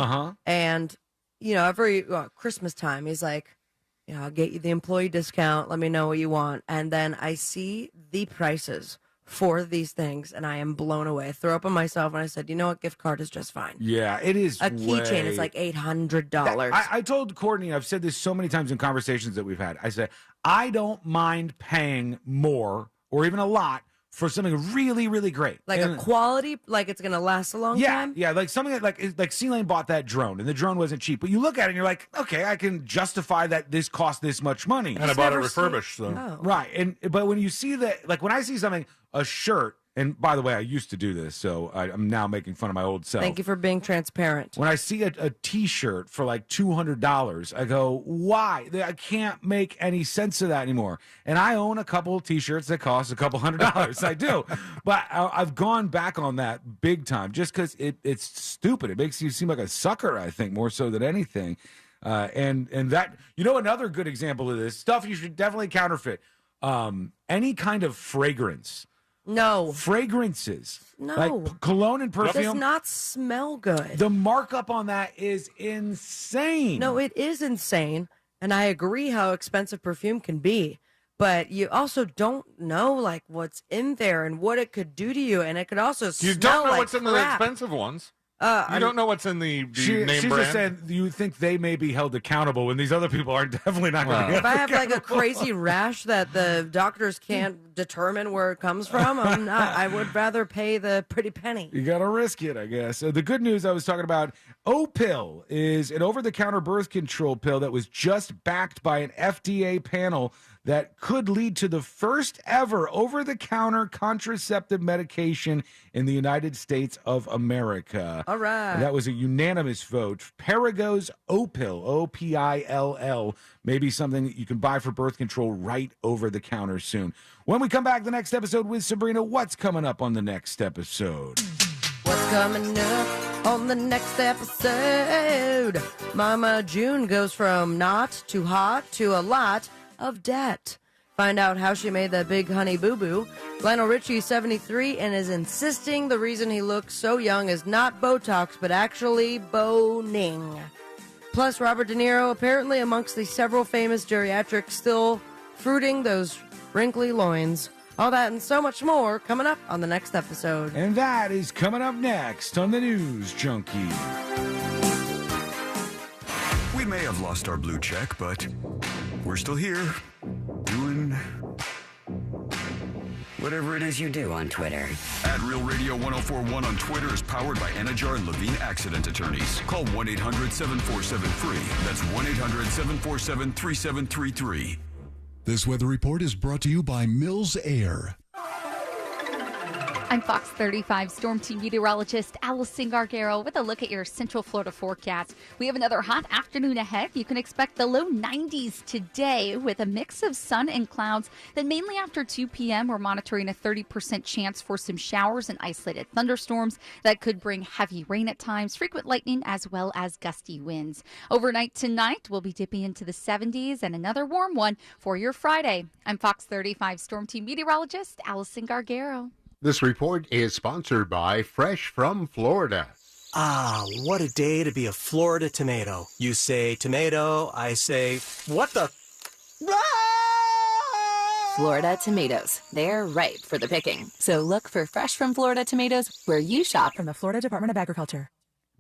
and every Christmas time he's like, I'll get you the employee discount. Let me know what you want. And then I see the prices for these things, and I am blown away. I throw up on myself, and I said, you know what? Gift card is just fine. Yeah, it is. A keychain is like $800. I told Courtney, I've said this so many times in conversations that we've had. I said, I don't mind paying more or even a lot for something really, really great. Like a quality, like it's going to last a long time? Yeah, like something like C-Lane bought that drone, and the drone wasn't cheap. But you look at it, and you're like, okay, I can justify that this cost this much money. And I bought it refurbished, so. Oh. Right, but when you see that, like when I see something, a shirt, and by the way, I used to do this, so I'm now making fun of my old self. Thank you for being transparent. When I see a T-shirt for like $200, I go, why? I can't make any sense of that anymore. And I own a couple of T-shirts that cost a couple $100. I do. But I've gone back on that big time just because it's stupid. It makes you seem like a sucker, I think, more so than anything. And that, another good example of this, stuff you should definitely counterfeit. Any kind of fragrance. No. Fragrances. No. Like cologne and perfume. It does not smell good. The markup on that is insane. No, it is insane. And I agree how expensive perfume can be. But you also don't know, like, what's in there and what it could do to you. And it could also smell You don't know like what's in the crap. expensive ones. You don't know what's in the name she's brand. Just saying you think they may be held accountable when these other people are definitely not going to be. If I have like a crazy rash that the doctors can't determine where it comes from, I'm not. I would rather pay the pretty penny. You got to risk it, I guess. The good news I was talking about, O-Pill is an over-the-counter birth control pill that was just backed by an FDA panel that could lead to the first ever over-the-counter contraceptive medication in the United States of America. All right. And that was a unanimous vote. Perrigo's O-Pill, O-P-I-L-L, maybe something that you can buy for birth control right over the counter soon. When we come back, the next episode with Sabrina, what's coming up on the next episode? What's coming up on the next episode? Mama June goes from not too hot to a lot of debt. Find out how she made that big honey boo-boo. Lionel Richie is 73 and is insisting the reason he looks so young is not Botox, but actually boning. Plus, Robert De Niro apparently amongst the several famous geriatrics still fruiting those wrinkly loins. All that and so much more coming up on the next episode. And that is coming up next on the News Junkie. We may have lost our blue check, but we're still here, doing whatever it is you do on Twitter. At Real Radio 1041 on Twitter is powered by Anajar and Levine Accident Attorneys. Call 1-800-747-FREE. That's 1-800-747-3733. This weather report is brought to you by Mills Air. I'm Fox 35 Storm Team meteorologist Allison Gargaro with a look at your Central Florida forecast. We have another hot afternoon ahead. You can expect the low 90s today with a mix of sun and clouds. Then mainly after 2 p.m., we're monitoring a 30% chance for some showers and isolated thunderstorms that could bring heavy rain at times, frequent lightning, as well as gusty winds. Overnight tonight, we'll be dipping into the 70s and another warm one for your Friday. I'm Fox 35 Storm Team meteorologist Allison Gargaro. This report is sponsored by Fresh from Florida. Ah, what a day to be a Florida tomato. You say tomato, I say, what the? Florida tomatoes. They're ripe for the picking. So look for Fresh from Florida tomatoes where you shop. From the Florida Department of Agriculture.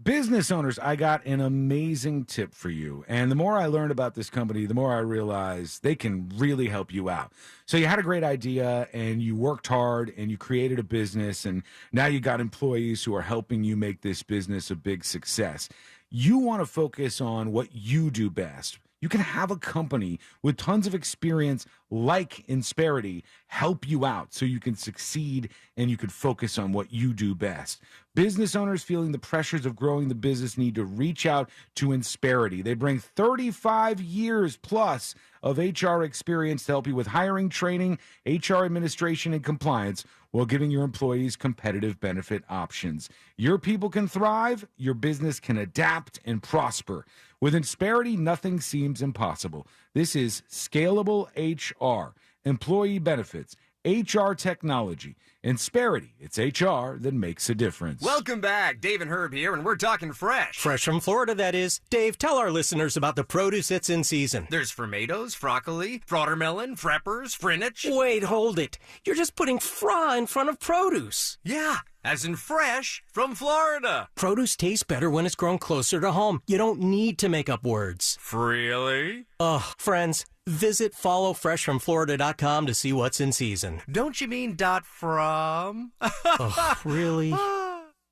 Business owners, I got an amazing tip for you. And the more I learned about this company, the more I realized they can really help you out. So you had a great idea and you worked hard and you created a business and now you got employees who are helping you make this business a big success. You want to focus on what you do best. You can have a company with tons of experience like Insperity help you out so you can succeed and you can focus on what you do best. Business owners feeling the pressures of growing the business need to reach out to Insperity. They bring 35 years plus of HR experience to help you with hiring, training, HR administration, and compliance while giving your employees competitive benefit options. Your people can thrive, your business can adapt and prosper. With Insperity, nothing seems impossible. This is scalable HR, employee benefits, HR technology. Insperity, it's HR that makes a difference. Welcome back. Dave and Herb here, and we're talking fresh. Fresh from Florida, that is. Dave, tell our listeners about the produce that's in season. There's tomatoes, broccoli, watermelon, frappers, spinach. Wait, hold it. You're just putting fra in front of produce. Yeah, as in fresh from Florida. Produce tastes better when it's grown closer to home. You don't need to make up words. Really? Ugh, friends. Visit followfreshfromflorida.com to see what's in season. Don't you mean .from? Ugh, really?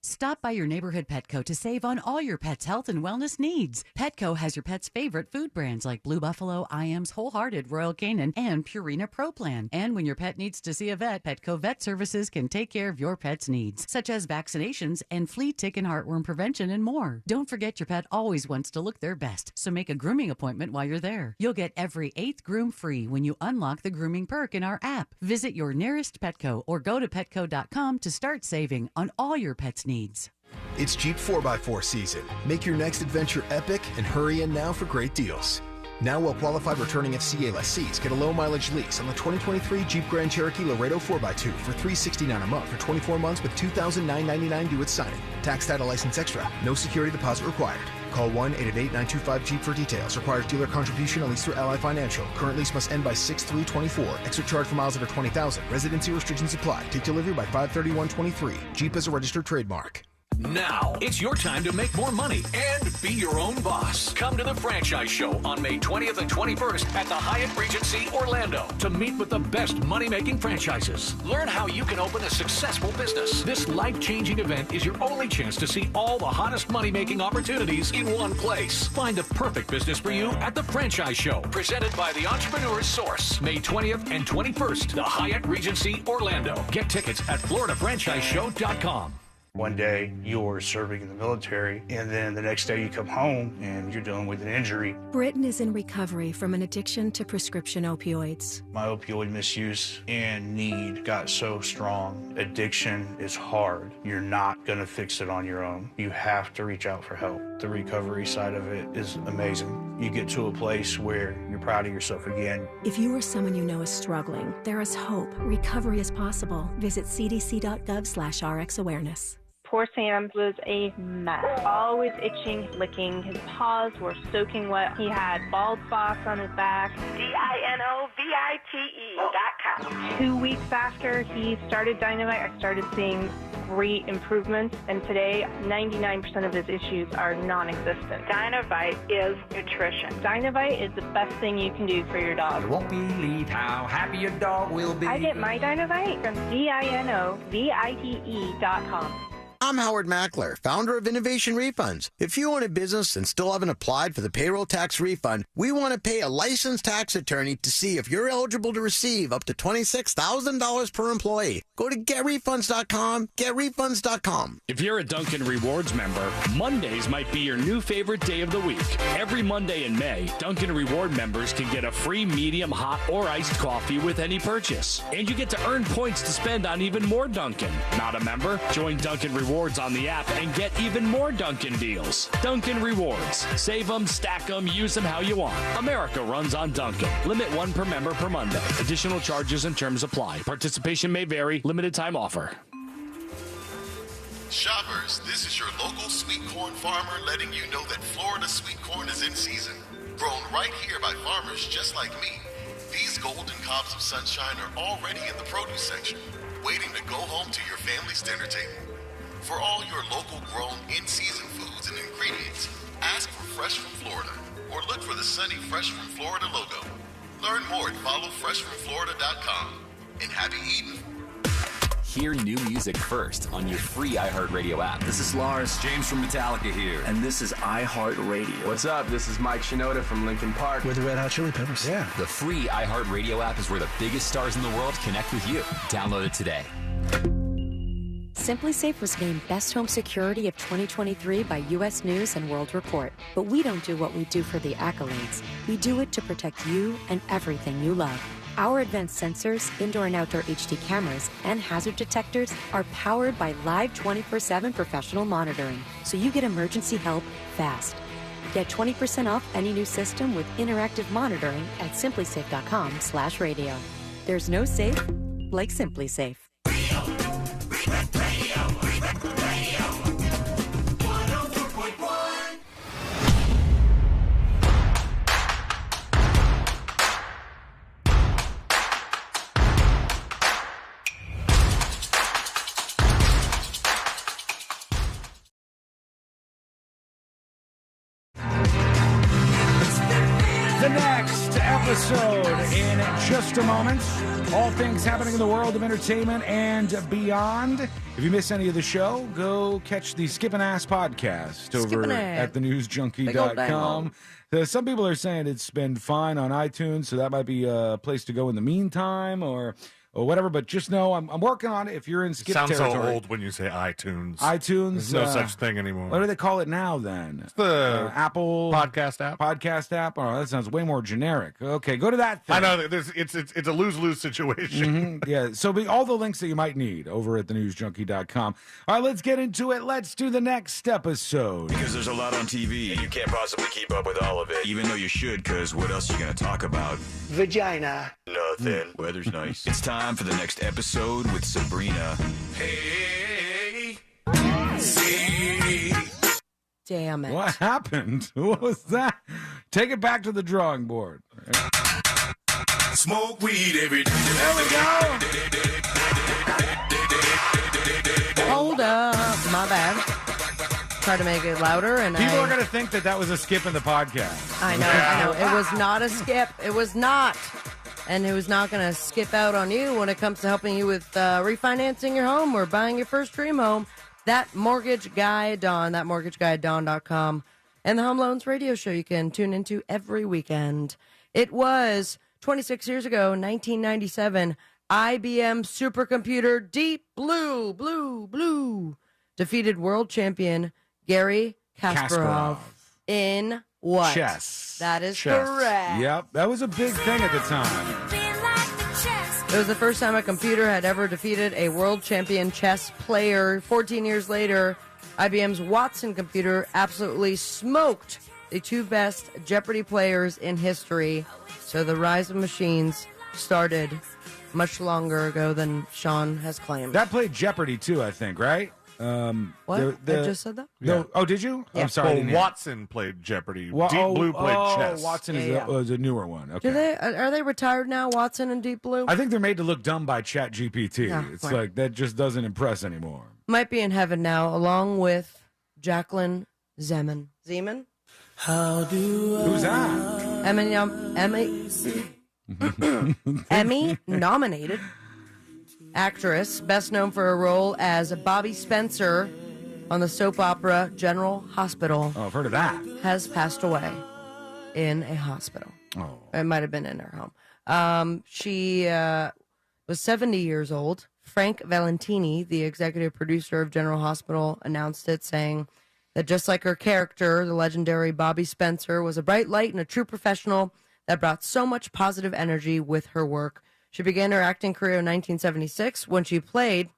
Stop by your neighborhood Petco to save on all your pet's health and wellness needs. Petco has your pet's favorite food brands like Blue Buffalo, IAMS, Wholehearted, Royal Canin, and Purina Pro Plan. And when your pet needs to see a vet, Petco Vet Services can take care of your pet's needs, such as vaccinations and flea, tick, and heartworm prevention and more. Don't forget your pet always wants to look their best, so make a grooming appointment while you're there. You'll get every 8th groom free when you unlock the grooming perk in our app. Visit your nearest Petco or go to petco.com to start saving on all your pet's needs. It's Jeep 4x4 season. Make your next adventure epic and hurry in now for great deals. Now, while qualified returning FCA lessees get a low mileage lease on the 2023 Jeep Grand Cherokee Laredo 4x2 for $369 a month for 24 months with $2,999 due at signing. Tax, title, license extra. No security deposit required. Call 1-888-925-JEEP for details. Requires dealer contribution at least through Ally Financial. Current lease must end by 6/3/24. Extra charge for miles over 20,000. Residency restrictions apply. Take delivery by 5/31/23. Jeep is a registered trademark. Now, it's your time to make more money and be your own boss. Come to the Franchise Show on May 20th and 21st at the Hyatt Regency Orlando to meet with the best money-making franchises. Learn how you can open a successful business. This life-changing event is your only chance to see all the hottest money-making opportunities in one place. Find the perfect business for you at the Franchise Show, presented by the Entrepreneur's Source. May 20th and 21st, the Hyatt Regency Orlando. Get tickets at FloridaFranchiseShow.com. One day you're serving in the military, and then the next day you come home and you're dealing with an injury. Britton is in recovery from an addiction to prescription opioids. My opioid misuse and need got so strong. Addiction is hard. You're not going to fix it on your own. You have to reach out for help. The recovery side of it is amazing. You get to a place where you're proud of yourself again. If you or someone you know is struggling, there is hope. Recovery is possible. Visit cdc.gov/RxAwareness. Poor Sam was a mess. Always itching, licking. His paws were soaking wet. He had bald spots on his back. DINOVITE.com. 2 weeks after he started Dynamite, I started seeing great improvements, and today 99% of his issues are non-existent. Dynamite is nutrition. Dynamite is the best thing you can do for your dog. You won't believe how happy your dog will be. I get my Dynamite from DINOVITE.com. I'm Howard Mackler, founder of Innovation Refunds. If you own a business and still haven't applied for the payroll tax refund, we want to pay a licensed tax attorney to see if you're eligible to receive up to $26,000 per employee. Go to getrefunds.com, getrefunds.com. If you're a Dunkin' Rewards member, Mondays might be your new favorite day of the week. Every Monday in May, Dunkin' Reward members can get a free medium, hot, or iced coffee with any purchase. And you get to earn points to spend on even more Dunkin'. Not a member? Join Dunkin' Rewards on the app and get even more Dunkin' deals. Dunkin' Rewards. Save them, stack them, use them how you want. America runs on Dunkin'. Limit 1 per member per Monday. Additional charges and terms apply. Participation may vary. Limited time offer. Shoppers, this is your local sweet corn farmer letting you know that Florida sweet corn is in season. Grown right here by farmers just like me. These golden cobs of sunshine are already in the produce section, waiting to go home to your family's dinner table. For all your local grown in-season foods and ingredients, ask for Fresh from Florida or look for the sunny Fresh from Florida logo. Learn more at followfreshfromflorida.com. And happy eating. Hear new music first on your free iHeartRadio app. This is Lars. James from Metallica here. And this is iHeartRadio. What's up? This is Mike Shinoda from Linkin Park. We're the Red Hot Chili Peppers. Yeah. The free iHeartRadio app is where the biggest stars in the world connect with you. Download it today. Simply Safe was named Best Home Security of 2023 by U.S. News and World Report. But we don't do what we do for the accolades. We do it to protect you and everything you love. Our advanced sensors, indoor and outdoor HD cameras, and hazard detectors are powered by live 24/7 professional monitoring, so you get emergency help fast. Get 20% off any new system with interactive monitoring at simplysafe.com/radio. There's no safe like Simply Safe. the next episode in just a moment. All things happening in the world of entertainment and beyond. If you miss any of the show, go catch the Skippin' Ass podcast over at thenewsjunkie.com. Some people are saying it's been fine on iTunes, so that might be a place to go in the meantime or whatever. But just know I'm working on it. If you're in Skip territory. Sounds so old when you say iTunes. iTunes. There's no such thing anymore. What do they call it now then? It's the Apple podcast app. Podcast app. Oh, that sounds way more generic. Okay, go to that thing. I know it's a lose-lose situation. Mm-hmm. Yeah. So all the links that you might need over at thenewsjunkie.com. All right, let's get into it. Let's do the next episode. Because there's a lot on TV, and you can't possibly keep up with all of it. Even though you should, because what else are you going to talk about? Vagina. Nothing. Weather's nice. It's time for the next episode with Sabrina. Hey. See. Damn it. What happened? What was that? Take it back to the drawing board. Smoke weed every day. There we go. Hold up. My bad. Try to make it louder. And people are going to think that was a skip in the podcast. I know. It was not a skip. It was not. And it was not going to skip out on you when it comes to helping you with refinancing your home or buying your first dream home. That Mortgage Guy Dawn, mortgageguydawn.com, and the Home Loans Radio Show you can tune into every weekend. It was 26 years ago, 1997, IBM supercomputer Deep Blue defeated world champion Gary Kasparov in what? Chess. That is correct. Yep, that was a big thing at the time. It was the first time a computer had ever defeated a world champion chess player. 14 years later, IBM's Watson computer absolutely smoked the two best Jeopardy players in history. So the rise of machines started much longer ago than Sean has claimed. That played Jeopardy too, I think, right? What? I just said that? No. Oh, did you? Yeah. I'm sorry. Well, Watson played Jeopardy. Deep Blue played chess. Watson is a newer one. Okay. Are they retired now, Watson and Deep Blue? I think they're made to look dumb by ChatGPT. It's like that just doesn't impress anymore. Might be in heaven now, along with Jacqueline Zeman. Zeman? Who's that? Emmy nominated actress, best known for her role as Bobby Spencer on the soap opera General Hospital. Oh, I've heard of that. Has passed away in a hospital. Oh. It might have been in her home. She was 70 years old. Frank Valentini, the executive producer of General Hospital, announced it, saying that just like her character, the legendary Bobby Spencer was a bright light and a true professional that brought so much positive energy with her work. She began her acting career in 1976 when she played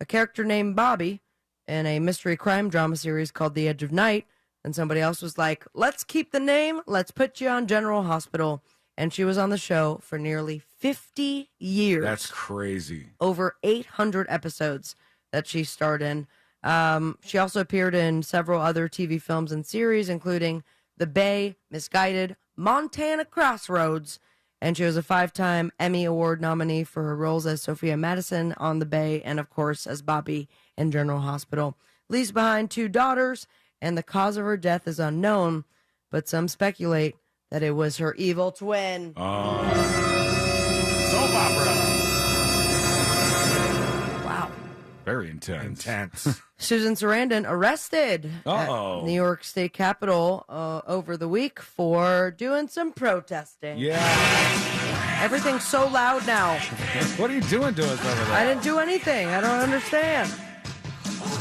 a character named Bobby in a mystery crime drama series called The Edge of Night. And somebody else was like, let's keep the name. Let's put you on General Hospital. And she was on the show for nearly 50 years. That's crazy. Over 800 episodes that she starred in. She also appeared in several other TV films and series, including The Bay, Misguided, Montana Crossroads, and she was a 5-time Emmy Award nominee for her roles as Sophia Madison on The Bay and, of course, as Bobby in General Hospital. Leaves behind 2 daughters, and the cause of her death is unknown, but some speculate that it was her evil twin. Oh. Soap opera. Wow. Very intense. Susan Sarandon arrested at New York State Capitol over the week for doing some protesting. Yeah. Everything's so loud now. What are you doing to us over there? I didn't do anything. I don't understand.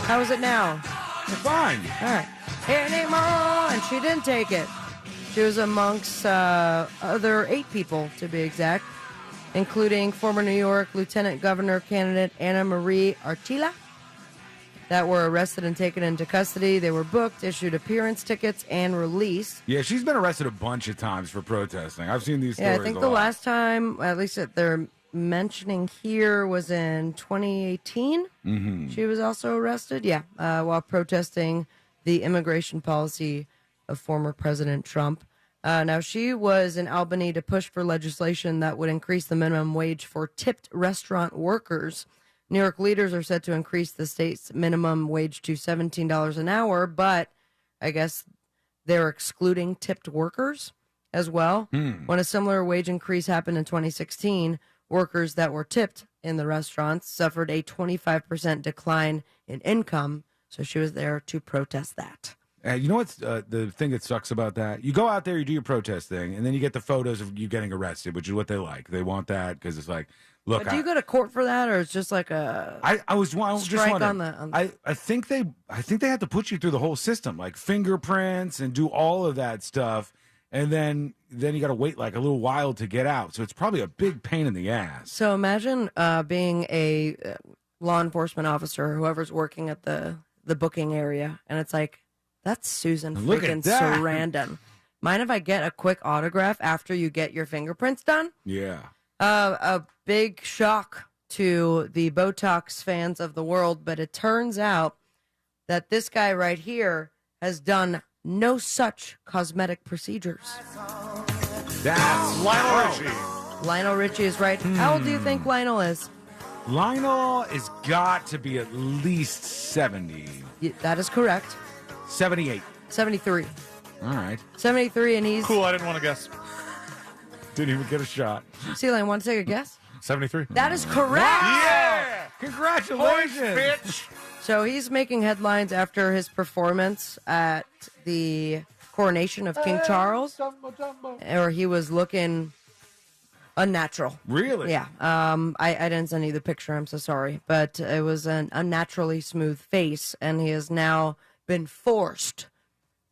How is it now? Fine. All right. Anymore, and she didn't take it. She was amongst other 8 people, to be exact, including former New York Lieutenant Governor candidate Anna Marie Artila, that were arrested and taken into custody. They were booked, issued appearance tickets, and released. Yeah, she's been arrested a bunch of times for protesting. I've seen these stories. Yeah, I think the last time, at least that they're mentioning here, was in 2018. Mm-hmm. She was also arrested, while protesting the immigration policy of former President Trump. Now, she was in Albany to push for legislation that would increase the minimum wage for tipped restaurant workers. New York leaders are set to increase the state's minimum wage to $17 an hour, but I guess they're excluding tipped workers. as well. When a similar wage increase happened in 2016, workers that were tipped in the restaurants suffered a 25% decline in income. So she was there to protest that. You know what's the thing that sucks about that? You go out there, you do your protest thing, and then you get the photos of you getting arrested, which is what they like. They want that because it's like, look. But do you go to court for that, or it's just like a? I was just wondering. On the... I think they have to put you through the whole system, like fingerprints and do all of that stuff, and then you got to wait like a little while to get out. So it's probably a big pain in the ass. So imagine being a law enforcement officer, whoever's working at the booking area, and it's like, that's Susan freaking Sarandon. Mind if I get a quick autograph after you get your fingerprints done? Yeah. A big shock to the Botox fans of the world, but it turns out that this guy right here has done no such cosmetic procedures. That's Lionel Richie. Lionel Richie is right. How old do you think Lionel is? Lionel has got to be at least 70. That is correct. 78. 73. All right. 73, and he's... Cool, I didn't want to guess. Didn't even get a shot. Celine, want to take a guess? 73. That is correct! Yeah! Congratulations! Bitch! So he's making headlines after his performance at the coronation of King Charles, where he was looking unnatural. Really? Yeah. I didn't send you the picture. I'm so sorry. But it was an unnaturally smooth face, and he has now been forced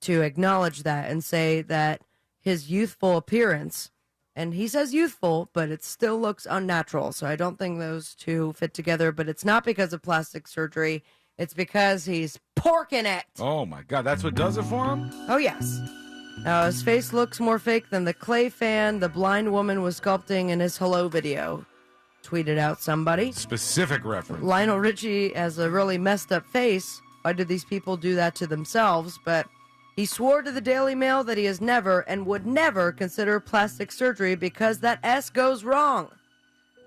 to acknowledge that and say that his youthful appearance, and he says youthful, but it still looks unnatural. So I don't think those two fit together, but it's not because of plastic surgery. It's because he's porking it. Oh, my God. That's what does it for him? Oh, yes. Now, his face looks more fake than the clay fan the blind woman was sculpting in his Hello video. Tweeted out somebody. Specific reference. Lionel Richie has a really messed up face. Why do these people do that to themselves? But he swore to the Daily Mail that he has never and would never consider plastic surgery because that S goes wrong.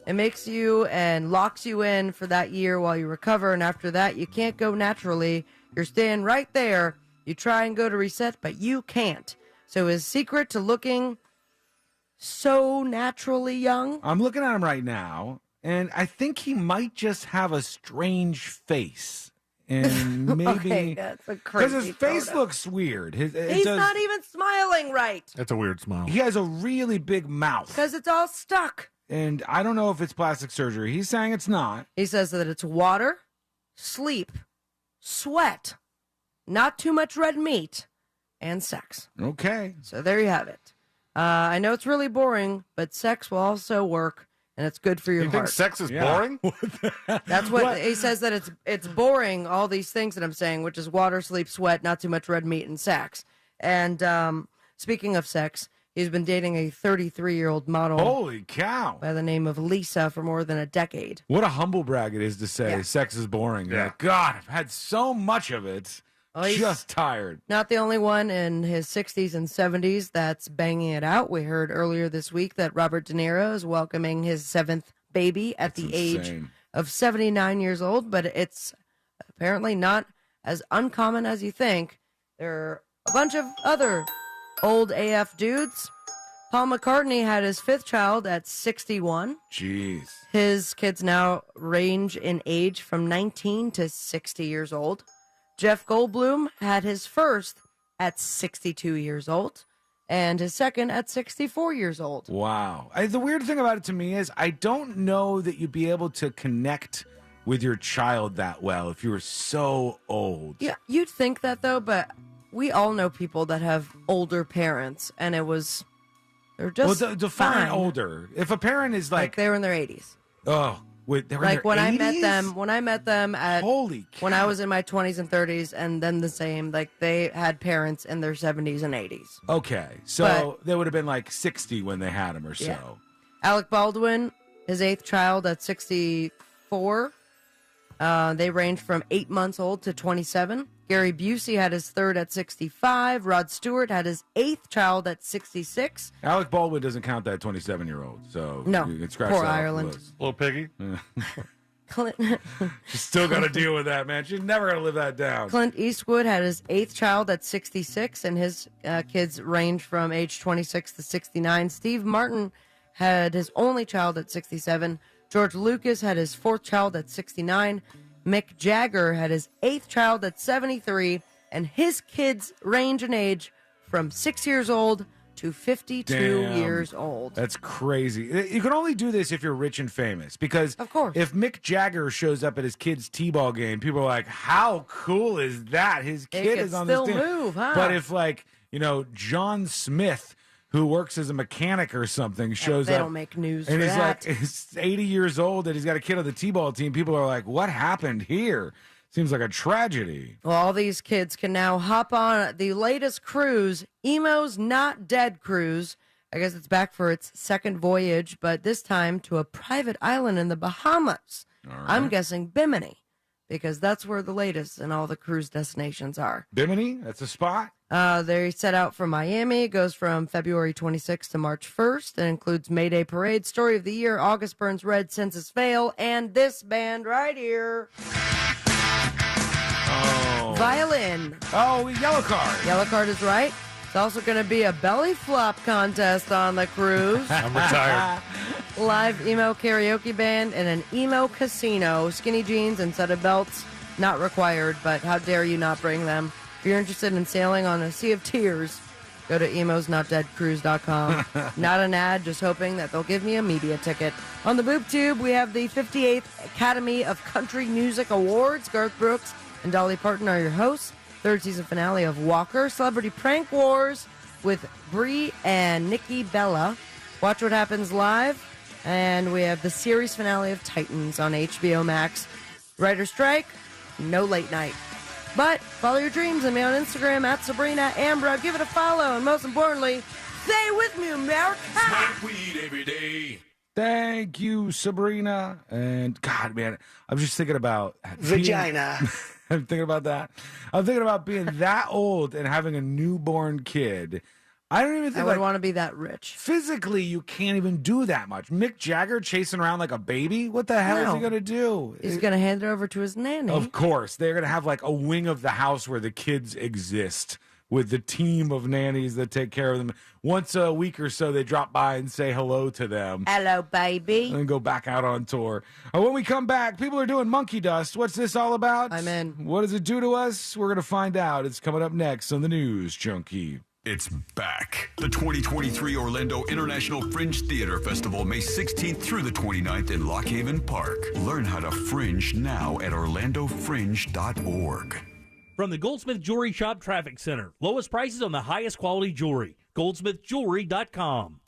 It makes you and locks you in for that year while you recover, and after that, you can't go naturally. You're staying right there. You try and go to reset, but you can't. So his secret to looking so naturally young? I'm looking at him right now, and I think he might just have a strange face. And maybe okay, that's a crazy because his face photo. looks weird. He's not even smiling right. That's a weird smile. He has a really big mouth. Because it's all stuck. And I don't know if it's plastic surgery. He's saying it's not. He says that it's water, sleep, sweat, not too much red meat, and sex. Okay. So there you have it. I know it's really boring, but sex will also work, and it's good for your You heart. think sex is boring? That's what he says, that it's boring, all these things that I'm saying, which is water, sleep, sweat, not too much red meat, and sex. And speaking of sex, he's been dating a 33-year-old model. Holy cow. By the name of Lisa for more than a decade. What a humble brag it is to say sex is boring. Yeah. Like, God, I've had so much of it. Just tired. Not the only one in his 60s and 70s that's banging it out. We heard earlier this week that Robert De Niro is welcoming his 7th baby at the age of 79 years old, but it's apparently not as uncommon as you think. There are a bunch of other old AF dudes. Paul McCartney had his 5th child at 61. Jeez. His kids now range in age from 19 to 60 years old. Jeff Goldblum had his first at 62 years old and his second at 64 years old. Wow. The weird thing about it to me is I don't know that you'd be able to connect with your child that well if you were so old. Yeah, you'd think that though, but we all know people that have older parents and they're just well, define fine. older. If a parent is like they were in their 80s. Oh, wait, they were like in their 80s? when I met them at Holy cow. when I was in my 20s and 30s, and then the same, like they had parents in their 70s and 80s. Okay, so they would have been like 60 when they had him or so. Yeah. Alec Baldwin, his 8th child at 64. They range from 8 months old to 27. Gary Busey had his 3rd at 65. Rod Stewart had his 8th child at 66. Alec Baldwin doesn't count that 27-year-old, so No, you can scratch poor that off the Ireland. list. Little piggy. She's still got to deal with that, man. She's never going to live that down. Clint Eastwood had his 8th child at 66, and his kids range from age 26 to 69. Steve Martin had his only child at 67. George Lucas had his 4th child at 69. Mick Jagger had his 8th child at 73, and his kids range in age from 6 years old to 52 years old. That's crazy. You can only do this if you're rich and famous, because of course, if Mick Jagger shows up at his kid's t-ball game, people are like, how cool is that? His kid is on this team. Move, huh? But if, like, John Smith, who works as a mechanic or something, shows up. They don't make news and for he's that. like, he's 80 years old and he's got a kid on the t-ball team. People are like, what happened here? Seems like a tragedy. Well, all these kids can now hop on the latest cruise, Emo's Not Dead cruise. I guess it's back for its 2nd voyage, but this time to a private island in the Bahamas. All right. I'm guessing Bimini, because that's where the latest and all the cruise destinations are. Bimini? That's a spot? They set out from Miami. It goes from February 26th to March 1st. It includes Mayday Parade, Story of the Year, August Burns Red, Census Fail, and this band right here. Oh. Violin. Oh, Yellow Card. Yellow Card is right. It's also going to be a belly flop contest on the cruise. I'm retired. Live emo karaoke band and an emo casino. Skinny jeans and set of belts, not required, but how dare you not bring them. If you're interested in sailing on a sea of tears, go to emosnotdeadcruise.com. Not an ad, just hoping that they'll give me a media ticket. On the Boob Tube, we have the 58th Academy of Country Music Awards. Garth Brooks and Dolly Parton are your hosts. 3rd season finale of Walker. Celebrity Prank Wars with Brie and Nikki Bella. Watch What Happens Live. And we have the series finale of Titans on HBO Max. Writer's Strike, no late night. But follow your dreams and me on Instagram at Sabrina Ambra. Give it a follow. And most importantly, stay with me, America. Smoke weed every day. Thank you, Sabrina. And God, man, I'm just thinking about Vagina. I'm thinking about that. I'm thinking about being that old and having a newborn kid. I don't even think I would want to be that rich. Physically, you can't even do that much. Mick Jagger chasing around like a baby? What the hell is he going to do? He's going to hand it over to his nanny. Of course. They're going to have like a wing of the house where the kids exist with the team of nannies that take care of them. Once a week or so, they drop by and say hello to them. Hello, baby. And then go back out on tour. When we come back, people are doing monkey dust. What's this all about? I'm in. What does it do to us? We're going to find out. It's coming up next on the News Junkie. It's back. The 2023 Orlando International Fringe Theater Festival, May 16th through the 29th in Lock Haven Park. Learn how to fringe now at orlandofringe.org. From the Goldsmith Jewelry Shop Traffic Center. Lowest prices on the highest quality jewelry. goldsmithjewelry.com.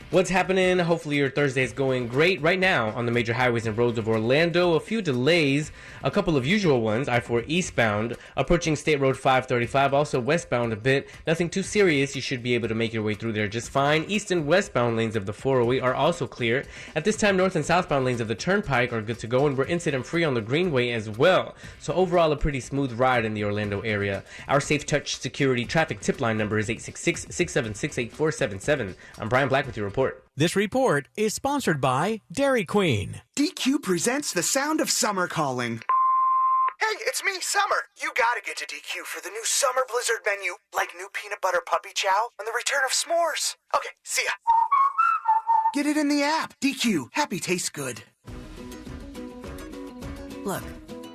What's happening? Hopefully your Thursday is going great. Right now on the major highways and roads of Orlando, a few delays, a couple of usual ones. I-4 eastbound, approaching State Road 535, also westbound a bit. Nothing too serious. You should be able to make your way through there just fine. East and westbound lanes of the 408 are also clear. At this time, north and southbound lanes of the Turnpike are good to go, and we're incident free on the Greenway as well. So overall, a pretty smooth ride in the Orlando area. Our Safe Touch Security traffic tip line number is 866-676-8477. I'm Brian Black with your report. This report is sponsored by Dairy Queen. DQ presents The Sound of Summer calling. Hey, it's me, Summer. You gotta get to DQ for the new Summer Blizzard menu, like new peanut butter puppy chow and the return of s'mores. Okay, see ya. Get it in the app. DQ, happy tastes good. Look,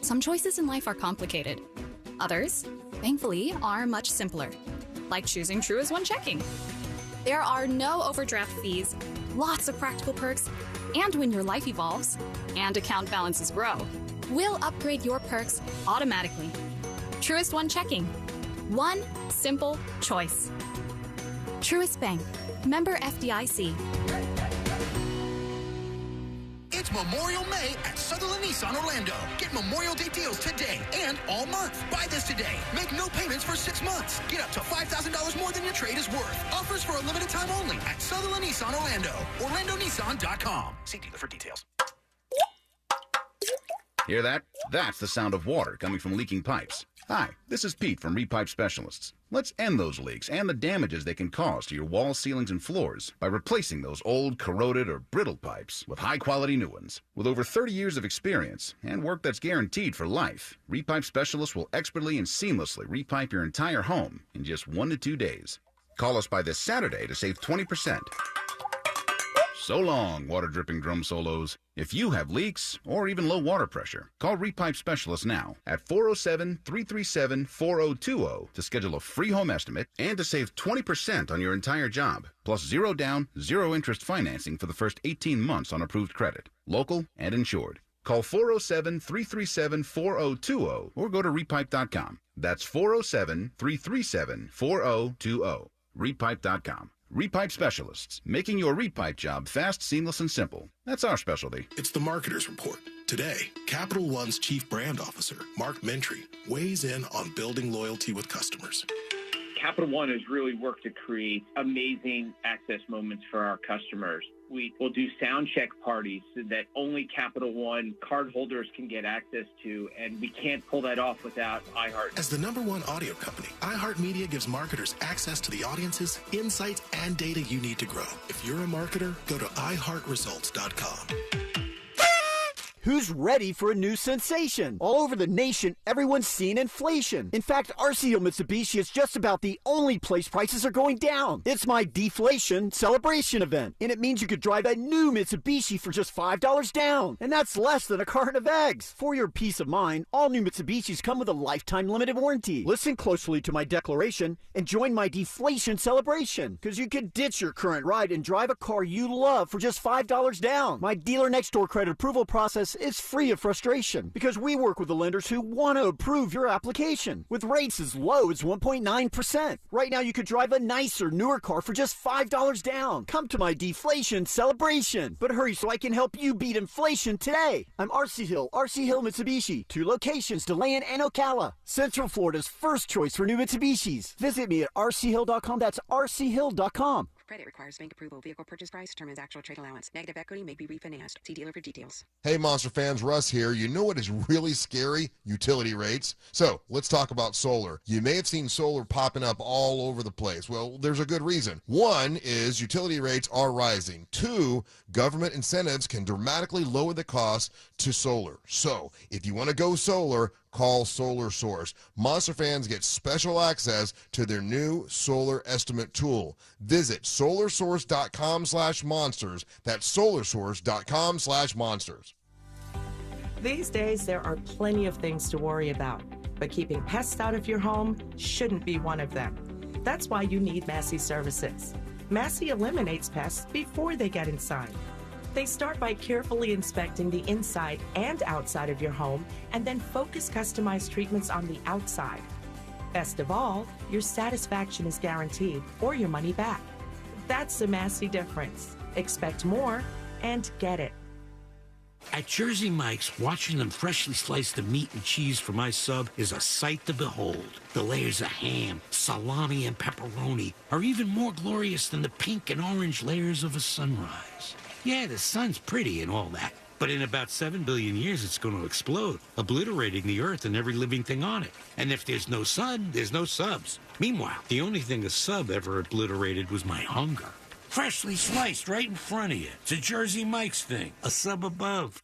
some choices in life are complicated. Others, thankfully, are much simpler. Like choosing True as One checking. There are no overdraft fees, lots of practical perks, and when your life evolves and account balances grow, we'll upgrade your perks automatically. Truist One Checking. One simple choice. Truist Bank. Member FDIC. It's Memorial May at Sutherland Nissan Orlando. Get Memorial Day deals today and all month. Buy this today. Make no payments for 6 months. Get up to $5,000 more than your trade is worth. Offers for a limited time only at Sutherland Nissan Orlando. OrlandoNissan.com. See dealer for details. Hear that? That's the sound of water coming from leaking pipes. Hi, this is Pete from Repipe Specialists. Let's end those leaks and the damages they can cause to your walls, ceilings, and floors by replacing those old, corroded, or brittle pipes with high-quality new ones. With over 30 years of experience and work that's guaranteed for life, Repipe Specialists will expertly and seamlessly repipe your entire home in just 1 to 2 days. Call us by this Saturday to save 20%. So long, water-dripping drum solos. If you have leaks or even low water pressure, call Repipe Specialists now at 407-337-4020 to schedule a free home estimate and to save 20% on your entire job, plus zero down, zero interest financing for the first 18 months on approved credit, local and insured. Call 407-337-4020 or go to repipe.com. That's 407-337-4020. Repipe.com. Repipe Specialists, making your repipe job fast, seamless, and simple. That's our specialty. It's the Marketer's Report. Today, Capital One's Chief Brand Officer, Mark Mentry, weighs in on building loyalty with customers. Capital One has really worked to create amazing access moments for our customers. We will do sound check parties so that only Capital One cardholders can get access to, and we can't pull that off without iHeart. As the #1 audio company, iHeartMedia gives marketers access to the audiences, insights, and data you need to grow. If you're a marketer, go to iHeartResults.com. Who's ready for a new sensation? All over the nation, everyone's seeing inflation. In fact, RC Hill Mitsubishi is just about the only place prices are going down. It's my deflation celebration event, and it means you could drive a new Mitsubishi for just $5 down, and that's less than a carton of eggs. For your peace of mind, all new Mitsubishis come with a lifetime limited warranty. Listen closely to my declaration and join my deflation celebration, because you can ditch your current ride and drive a car you love for just $5 down. My dealer next door credit approval process is free of frustration because we work with the lenders who want to approve your application with rates as low as 1.9%. Right now you could drive a nicer, newer car for just $5 down. Come to my deflation celebration. But hurry so I can help you beat inflation today. I'm RC Hill Mitsubishi. 2 locations, DeLand and Ocala. Central Florida's first choice for new Mitsubishis. Visit me at rchill.com. That's rchill.com. Credit requires bank approval. Vehicle purchase price determines actual trade allowance. Negative equity may be refinanced. See dealer for details. Hey, Monster fans, Russ here. You know what is really scary? Utility rates. So let's talk about solar. You may have seen solar popping up all over the place. Well, there's a good reason. 1 is utility rates are rising. 2, government incentives can dramatically lower the cost to solar. So if you want to go solar, call Solar Source. Monster fans get special access to their new solar estimate tool. Visit solarsource.com/monsters. That's solarsource.com/monsters. These days, there are plenty of things to worry about, but keeping pests out of your home shouldn't be one of them. That's why you need Massey Services. Massey eliminates pests before they get inside. They start by carefully inspecting the inside and outside of your home and then focus customized treatments on the outside. Best of all, your satisfaction is guaranteed or your money back. That's the Massey difference. Expect more and get it. At Jersey Mike's, watching them freshly slice the meat and cheese for my sub is a sight to behold. The layers of ham, salami, and pepperoni are even more glorious than the pink and orange layers of a sunrise. Yeah, the sun's pretty and all that, but in about 7 billion years, it's going to explode, obliterating the Earth and every living thing on it. And if there's no sun, there's no subs. Meanwhile, the only thing a sub ever obliterated was my hunger. Freshly sliced right in front of you. It's a Jersey Mike's thing. A sub above.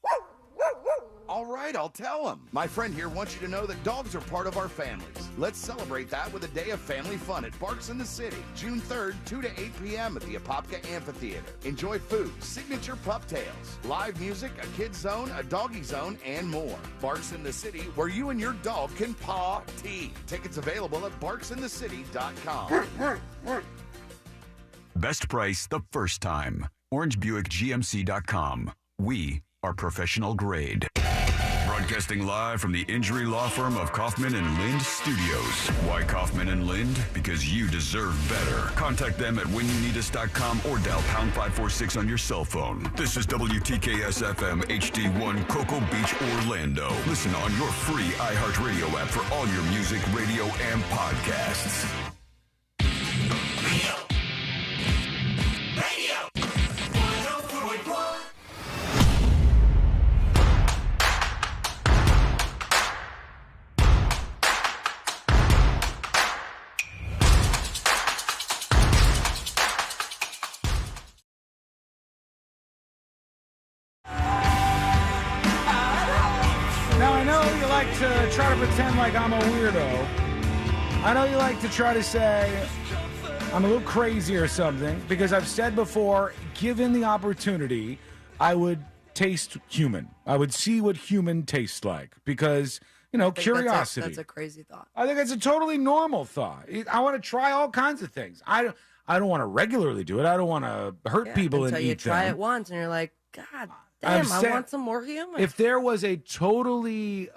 All right, I'll tell him. My friend here wants you to know that dogs are part of our families. Let's celebrate that with a day of family fun at Barks in the City, June 3rd, 2 to 8 p.m. at the Apopka Amphitheater. Enjoy food, signature pup tails, live music, a kid's zone, a doggy zone, and more. Barks in the City, where you and your dog can paw-tea. Tickets available at barksinthe.city.com. Best price the first time. OrangeBuickGMC.com. We are professional grade. Broadcasting live from the injury law firm of Kaufman and Lind Studios. Why Kaufman and Lind? Because you deserve better. Contact them at whenyounneedus.com or dial #546 on your cell phone. This is WTKS-FM HD1 Cocoa Beach, Orlando. Listen on your free iHeartRadio app for all your music, radio, and podcasts. to try to pretend like I'm a weirdo. I know you like to try to say I'm a little crazy or something, because I've said before, given the opportunity, I would taste human. I would see what human tastes like, because, curiosity. That's a crazy thought. I think it's a totally normal thought. I want to try all kinds of things. I don't want to regularly do it. I don't want to hurt people and until eat you try them. it once and you're like, God damn, I want some more human. If there was a totally,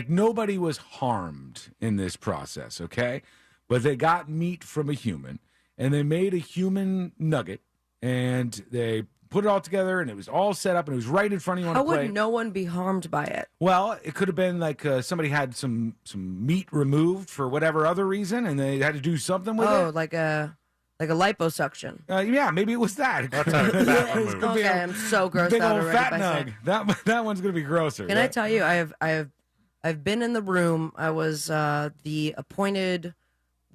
nobody was harmed in this process, okay? But they got meat from a human, and they made a human nugget, and they put it all together, and it was all set up, and it was right in front of you on How a plate. would no one be harmed by it? Well, it could have been like somebody had some meat removed for whatever other reason, and they had to do something with it. Oh, like a liposuction. Yeah, maybe it was that. That's how fat removed. Okay, I'm so grossed big out old already fat by saying nug. That one's gonna be grosser. Can I tell you, I've been in the room. I was the appointed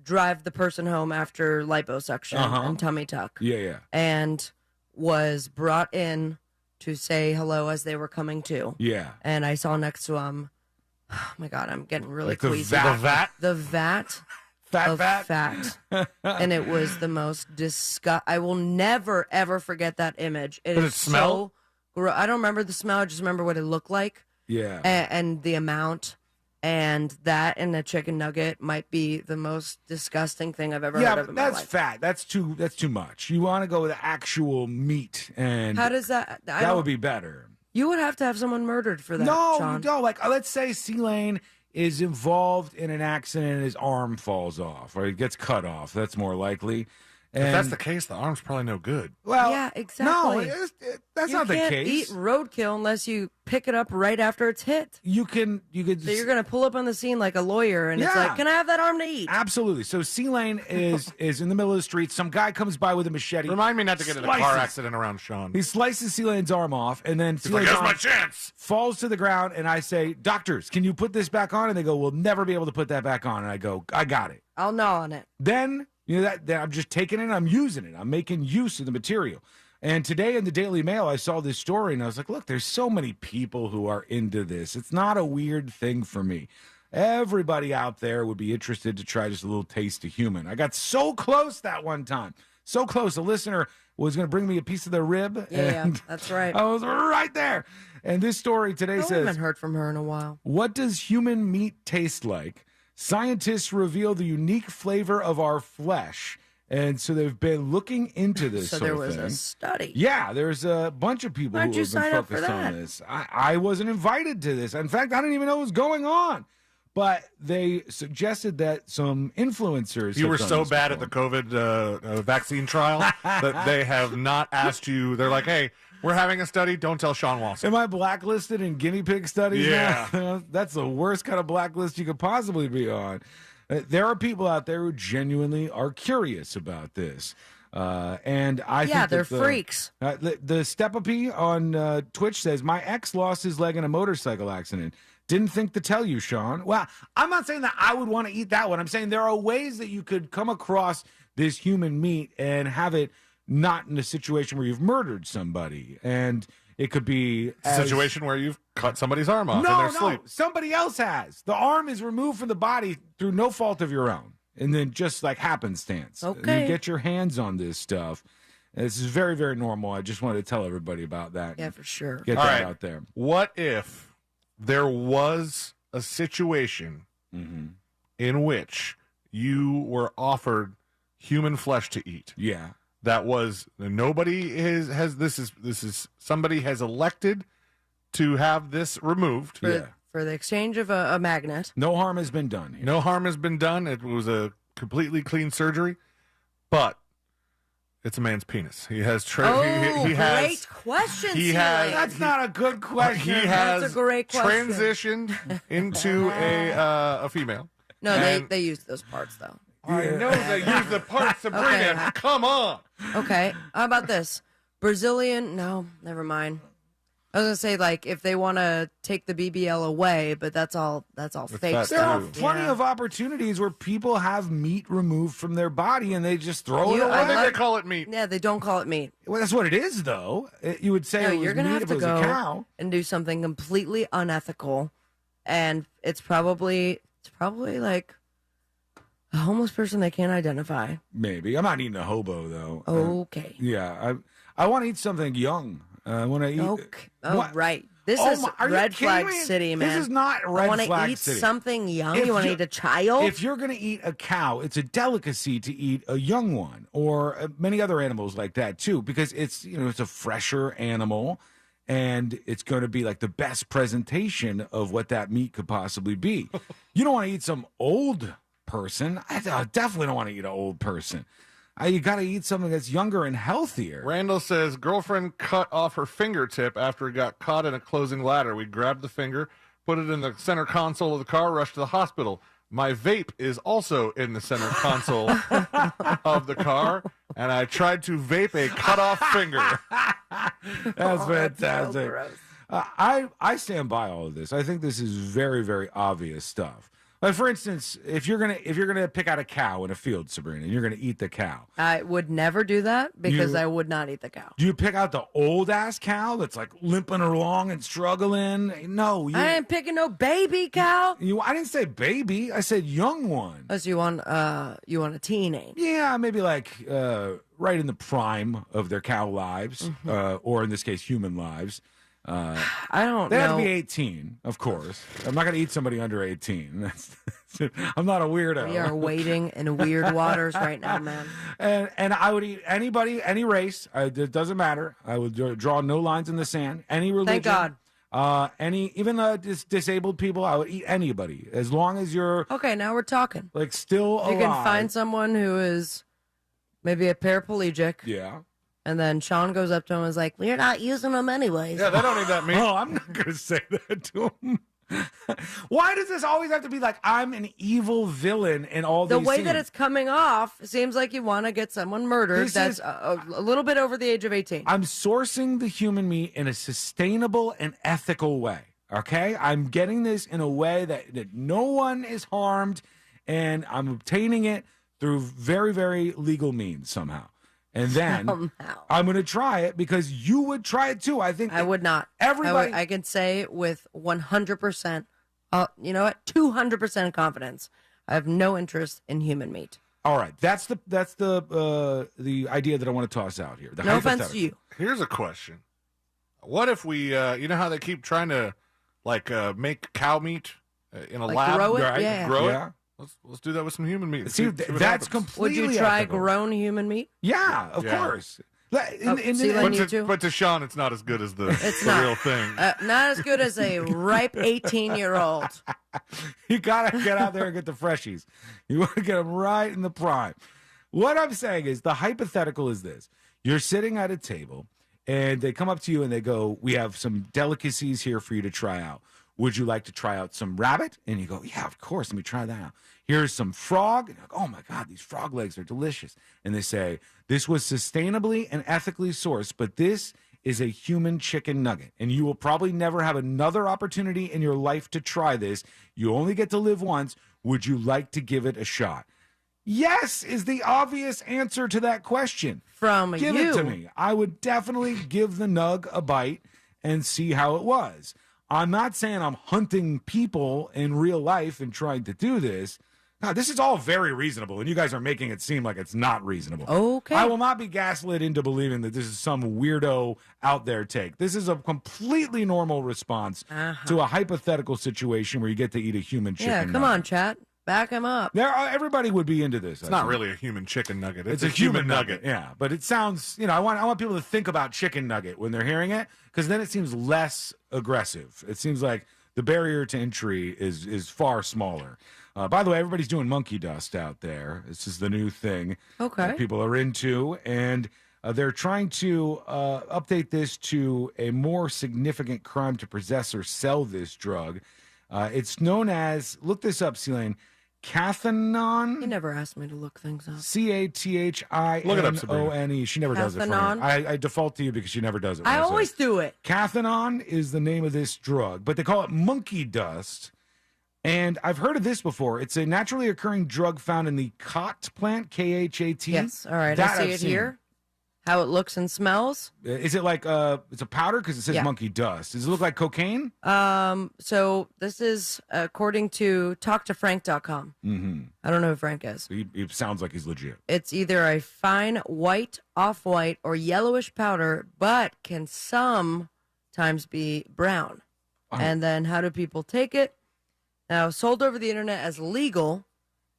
drive the person home after liposuction and tummy tuck. Yeah. And was brought in to say hello as they were coming to. Yeah. And I saw next to him, oh my God, I'm getting really Like the queasy. vat? The vat. Fat. And it was the most I will never, ever forget that image. Did it smell? I don't remember the smell. I just remember what it looked like. Yeah. And the amount. And that and a chicken nugget might be the most disgusting thing I've ever heard of in my that's life. fat. That's too much. You want to go with actual meat, and How does that? that would be better. You would have to have someone murdered for that. No, Sean. you don't. Like, let's say C-Lane is involved in an accident and his arm falls off, or it gets cut off. That's more likely. If that's the case, the arm's probably no good. Well, yeah, exactly. No, that's not the case. You can't eat roadkill unless you pick it up right after it's hit. You could. So you're gonna pull up on the scene like a lawyer, and it's Yeah. like, "Can I have that arm to eat?" Absolutely. So C-Lane is in the middle of the street. Some guy comes by with a machete. Remind me not to get in a car accident around Sean. He slices C-Lane's arm off, and then He's like, C-Lane's "Here's arm my chance." falls to the ground, and I say, "Doctors, can you put this back on?" And they go, "We'll never be able to put that back on." And I go, "I got it." I'll gnaw on it. Then that I'm just taking it, I'm using it, I'm making use of the material. And today in the Daily Mail, I saw this story, and I was like, look, there's so many people who are into this. It's not a weird thing for me. Everybody out there would be interested to try just a little taste of human. I got so close that one time. So close. A listener was going to bring me a piece of their rib. Yeah, and that's right. I was right there. And this story today I says, haven't heard from her in a while. what does human meat taste like? Scientists reveal the unique flavor of our flesh. And so they've been looking into this. So there was a study. Yeah, there's a bunch of people Why'd who you have been sign up for focused on that? this. I wasn't invited to this. In fact, I didn't even know what was going on. But they suggested that some influencers. You have were done so this bad before. at the COVID vaccine trial that they have not asked you. They're like, hey, we're having a study. Don't tell Sean Walsh. Am I blacklisted in guinea pig studies? Yeah. now? That's the worst kind of blacklist you could possibly be on. There are people out there who genuinely are curious about this. And I think they're that freaks. The Stepapy on Twitch says, my ex lost his leg in a motorcycle accident. Didn't think to tell you, Sean. Well, I'm not saying that I would want to eat that one. I'm saying there are ways that you could come across this human meat and have it not in a situation where you've murdered somebody. And it could be a situation where you've cut somebody's arm off in their sleep. Somebody else has. The arm is removed from the body through no fault of your own. And then just like happenstance. Okay. You get your hands on this stuff. This is very, very normal. I just wanted to tell everybody about that. Yeah, for sure. Get All that right. out there. What if there was a situation in which you were offered human flesh to eat? Yeah. That was nobody has this is somebody has elected to have this removed. For the exchange of a magnet. No harm has been done here. No harm has been done. It was a completely clean surgery, but it's a man's penis. He has he has great question. he has That's not a good question. he has That's a great question. transitioned into a female. No, And they used those parts though. I know they use the parts, Sabrina. Okay. Come on. Okay, how about this? Brazilian? No, never mind. I was gonna say like if they want to take the BBL away, but that's all fake There stuff. are plenty of opportunities where people have meat removed from their body and they just throw it away. I think they call it meat. Yeah, they don't call it meat. Well, that's what it is, though. You would say No, it was you're gonna meat have if to it was go a cow. and do something completely unethical and it's probably like a homeless person they can't identify. Maybe. I'm not eating a hobo, though. Okay. Yeah, I want to eat something young. I want to eat. Okay. Oh, What? right. This Oh is my- are you red kidding flag me? city, man. This is not I red want to flag eat city. something young. If You want to you- eat a child? If you're going to eat a cow, it's a delicacy to eat a young one, or many other animals like that too, because it's it's a fresher animal, and it's going to be like the best presentation of what that meat could possibly be. You don't want to eat some old person. I definitely don't want to eat an old person. You got to eat something that's younger and healthier. Randall says girlfriend cut off her fingertip after it got caught in a closing ladder. We grabbed the finger, put it in the center console of the car, rushed to the hospital. My vape is also in the center console of the car, and I tried to vape a cut off finger. That's fantastic. That's so gross. I stand by all of this. I think this is very, very obvious stuff. Like, for instance, if you're gonna pick out a cow in a field, Sabrina, and you're gonna eat the cow, I would never do that because I would not eat the cow. do you pick out the old ass cow that's like limping along and struggling? No, I ain't picking no baby cow. I didn't say baby. I said young one. Oh, so you want a teenage? Yeah, maybe like right in the prime of their cow lives, or in this case, human lives. I don't They know. have to be 18, of course. I'm not going to eat somebody under 18. I'm not a weirdo. We are wading in weird waters right now, man. And I would eat anybody, any race. It doesn't matter. I would draw no lines in the sand. Any religion. Thank God. Even disabled people. I would eat anybody as long as you're Okay, now we're talking. like still alive. You can find someone who is maybe a paraplegic. Yeah. And then Sean goes up to him and is like, "We're not using them anyways." Yeah, they don't need that meat. Oh, I'm not going to say that to him. Why does this always have to be like I'm an evil villain in all The these way scenes? that it's coming off seems like you want to get someone murdered This that's is- a little bit over the age of 18. I'm sourcing the human meat in a sustainable and ethical way. Okay? I'm getting this in a way that no one is harmed, and I'm obtaining it through very, very legal means somehow. And then I'm going to try it because you would try it too. I think I would not. Everybody. I can say with 100%, you know what, 200% confidence, I have no interest in human meat. All right, that's the idea that I want to toss out here. The No offense to hypothetical. you. Here's a question. What if we, you know how they keep trying to, make cow meat in a Like lab? grow it? Right? Yeah. Grow Yeah. it? Let's do that with some human meat. See, what that's happens. completely Would you try ethical. grown human meat? Yeah, of Yeah. course. But to Sean, it's not as good as the real thing. Not as good as a ripe 18-year-old. You got to get out there and get the freshies. You want to get them right in the prime. What I'm saying is the hypothetical is this. You're sitting at a table, and they come up to you and they go, we have some delicacies here for you to try out. Would you like to try out some rabbit? And you go, yeah, of course. Let me try that out. Here's some frog. And you're like, oh, my God, these frog legs are delicious. And they say, this was sustainably and ethically sourced, but this is a human chicken nugget. And you will probably never have another opportunity in your life to try this. You only get to live once. Would you like to give it a shot? Yes is the obvious answer to that question. From Give you. it to me. I would definitely give the nug a bite and see how it was. I'm not saying I'm hunting people in real life and trying to do this. No, this is all very reasonable, and you guys are making it seem like it's not reasonable. Okay. I will not be gaslit into believing that this is some weirdo out there take. This is a completely normal response to a hypothetical situation where you get to eat a human chicken. Yeah, come on, chat. Back him up. Everybody would be into this. It's not really a human chicken nugget. It's a human nugget. Yeah, but it sounds, I want people to think about chicken nugget when they're hearing it, because then it seems less aggressive. It seems like the barrier to entry is far smaller. By the way, everybody's doing monkey dust out there. This is the new thing that people are into, and they're trying to update this to a more significant crime to possess or sell this drug. It's known as, look this up, Celine, Cathinone. You never asked me to look things up. Cathinone. Look it up, Sabrina. She never does it for me. Cathinone? I default to you because she never does it. when I say always it. do it. Cathinone is the name of this drug, but they call it monkey dust. And I've heard of this before. It's a naturally occurring drug found in the khat plant, Khat. Yes, all right. That I see I've it seen. here. How it looks and smells? Is it like it's a powder because it says monkey dust? Does it look like cocaine? So this is according to talktofrank.com. Mm-hmm. I don't know who Frank is. He sounds like he's legit. It's either a fine white, off-white, or yellowish powder, but can sometimes be brown. Oh. And then how do people take it? Now, sold over the internet as legal,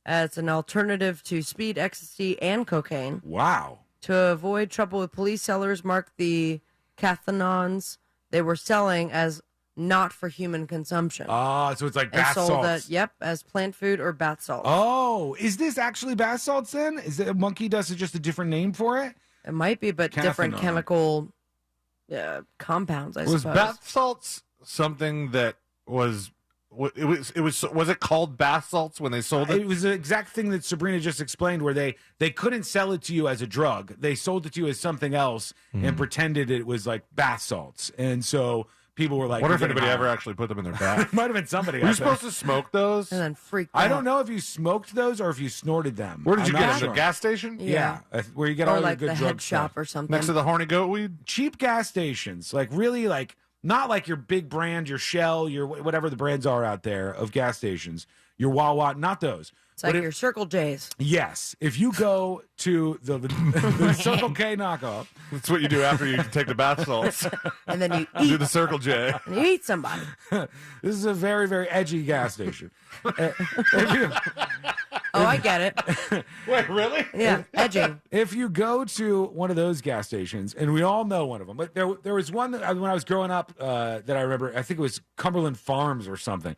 as an alternative to speed, ecstasy, and cocaine. Wow. To avoid trouble with police, sellers marked the cathinons they were selling as not for human consumption. So it's like And bath sold salts. as plant food or bath salts. Oh, is this actually bath salts then? Is it monkey dust is just a different name for it? It might be, but different Cathinon. chemical compounds, I Was suppose. bath salts something that was it called bath salts when they sold it? It was the exact thing that Sabrina just explained, where they couldn't sell it to you as a drug. They sold it to you as something else and pretended it was like bath salts. And so people were like, Wonder if "You're getting anybody high." ever actually put them in their bath. Might have been somebody. Were I you think. supposed to smoke those? And then freak I out. don't know if you smoked those or if you snorted them. Where did you I'm get not them? sure. The gas station? Yeah, where you get Or all like your good the drug head shop stuff. or something. Next to the horny goat weed? Cheap gas stations, like really like not like your big brand, your Shell, your whatever the brands are out there of gas stations, your Wawa, not those. It's like your Circle J's. Yes. If you go to the Circle K knockoff. That's what you do after you take the bath salts. And then you Do eat. the Circle J. And you eat somebody. This is a very, very edgy gas station. Oh, I get it. Wait, really? Yeah, edging. If you go to one of those gas stations, and we all know one of them, but there was one that, when I was growing up that I remember, I think it was Cumberland Farms or something.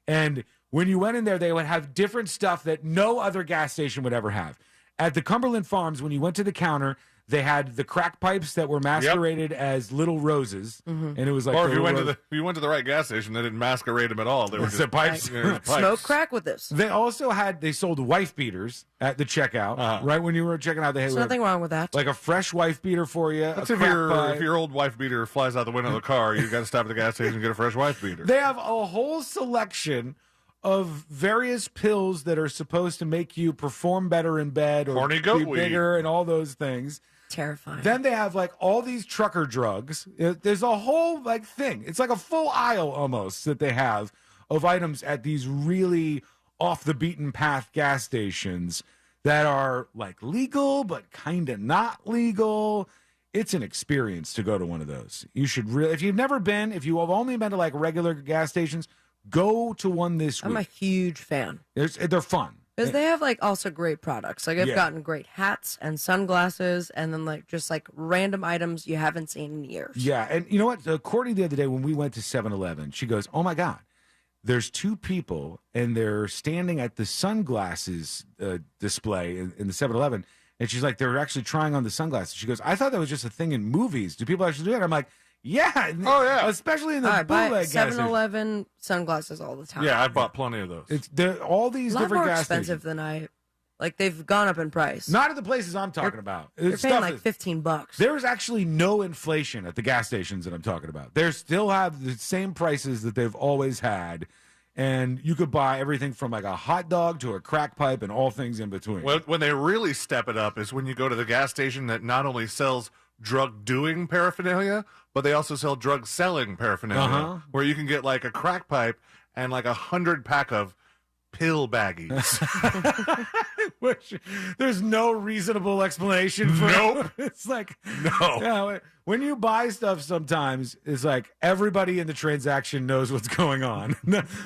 And when you went in there, they would have different stuff that no other gas station would ever have. At the Cumberland Farms, when you went to the counter, they had the crack pipes that were masqueraded as little roses, and it was like. Or if the you went rose- to the right gas station, they didn't masquerade them at all. They were It's just the pipes. pipes. Smoke crack with this. They also they sold wife beaters at the checkout. Right when you were checking out, they had There's nothing wrong with that. like a fresh wife beater for you. That's a if crack pipe. if your old wife beater flies out the window of the car, you got to stop at the gas station and get a fresh wife beater. They have a whole selection of various pills that are supposed to make you perform better in bed or Horny goat be weed. bigger and all those things. Terrifying. Then they have like all these trucker drugs. There's a whole like thing. It's like a full aisle almost that they have of items at these really off the beaten path gas stations that are like legal but kind of not legal. It's an experience to go to one of those. You should really, if you've never been, if you have only been to like regular gas stations, go to one this week. I'm a huge fan. They're fun. Because they have like also great products. Like I've Yeah. gotten great hats and sunglasses and then like just like random items you haven't seen in years. Yeah, and you know what? Courtney the other day when we went to 7-Eleven, she goes, "Oh my God, there's two people and they're standing at the sunglasses display in the 7-Eleven." And she's like, "They're actually trying on the sunglasses." She goes, "I thought that was just a thing in movies. Do people actually do it?" I'm like, "Yeah, Oh, yeah. especially in the I buy bootleg gas stations." 7-Eleven sunglasses all the time. Yeah, I bought plenty of those. It's all these a lot different more gas expensive stations. than I like. They've gone up in price. Not at the places I'm talking about. You're It's paying stuff like that- $15. There is actually no inflation at the gas stations that I'm talking about. They still have the same prices that they've always had. And you could buy everything from like a hot dog to a crack pipe and all things in between. When they really step it up is when you go to the gas station that not only sells drug-doing paraphernalia, but they also sell drug-selling paraphernalia, where you can get like a crack pipe and like 100-pack of pill baggies. Which there's no reasonable explanation for. Nope. It's like, No. yeah, when you buy stuff sometimes, it's like everybody in the transaction knows what's going on.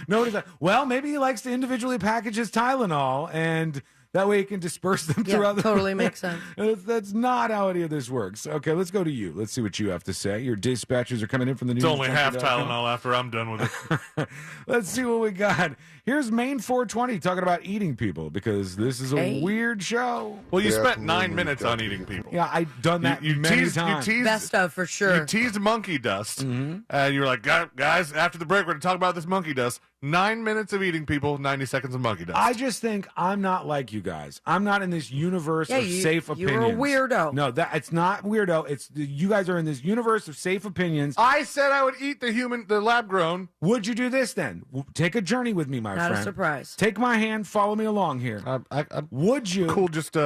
Nobody's like, well, maybe he likes to individually package his Tylenol and that way he can disperse them Yeah, throughout the totally makes sense. That's not how any of this works. Okay, let's go to you. Let's see what you have to say. Your dispatchers are coming in from the news. It's only half Tylenol after I'm done with it. Let's see what we got. Here's Maine 420 talking about eating people because this is a Hey. weird show. Well, you spent 9 minutes on eating people. Yeah, I've done that You many teased, times. you teased, Best of for sure. You teased monkey dust, and you were like, guys, after the break, we're going to talk about this monkey dust. 9 minutes of eating people, 90 seconds of monkey dust. I just think I'm not like you guys. I'm not in this universe of safe opinions. You're a weirdo. No, it's not weirdo. It's you guys are in this universe of safe opinions. I said I would eat the lab grown. Would you do this then? Take a journey with me, my Not friend. a surprise. Take my hand. Follow me along here. I'm Would you? cool. Just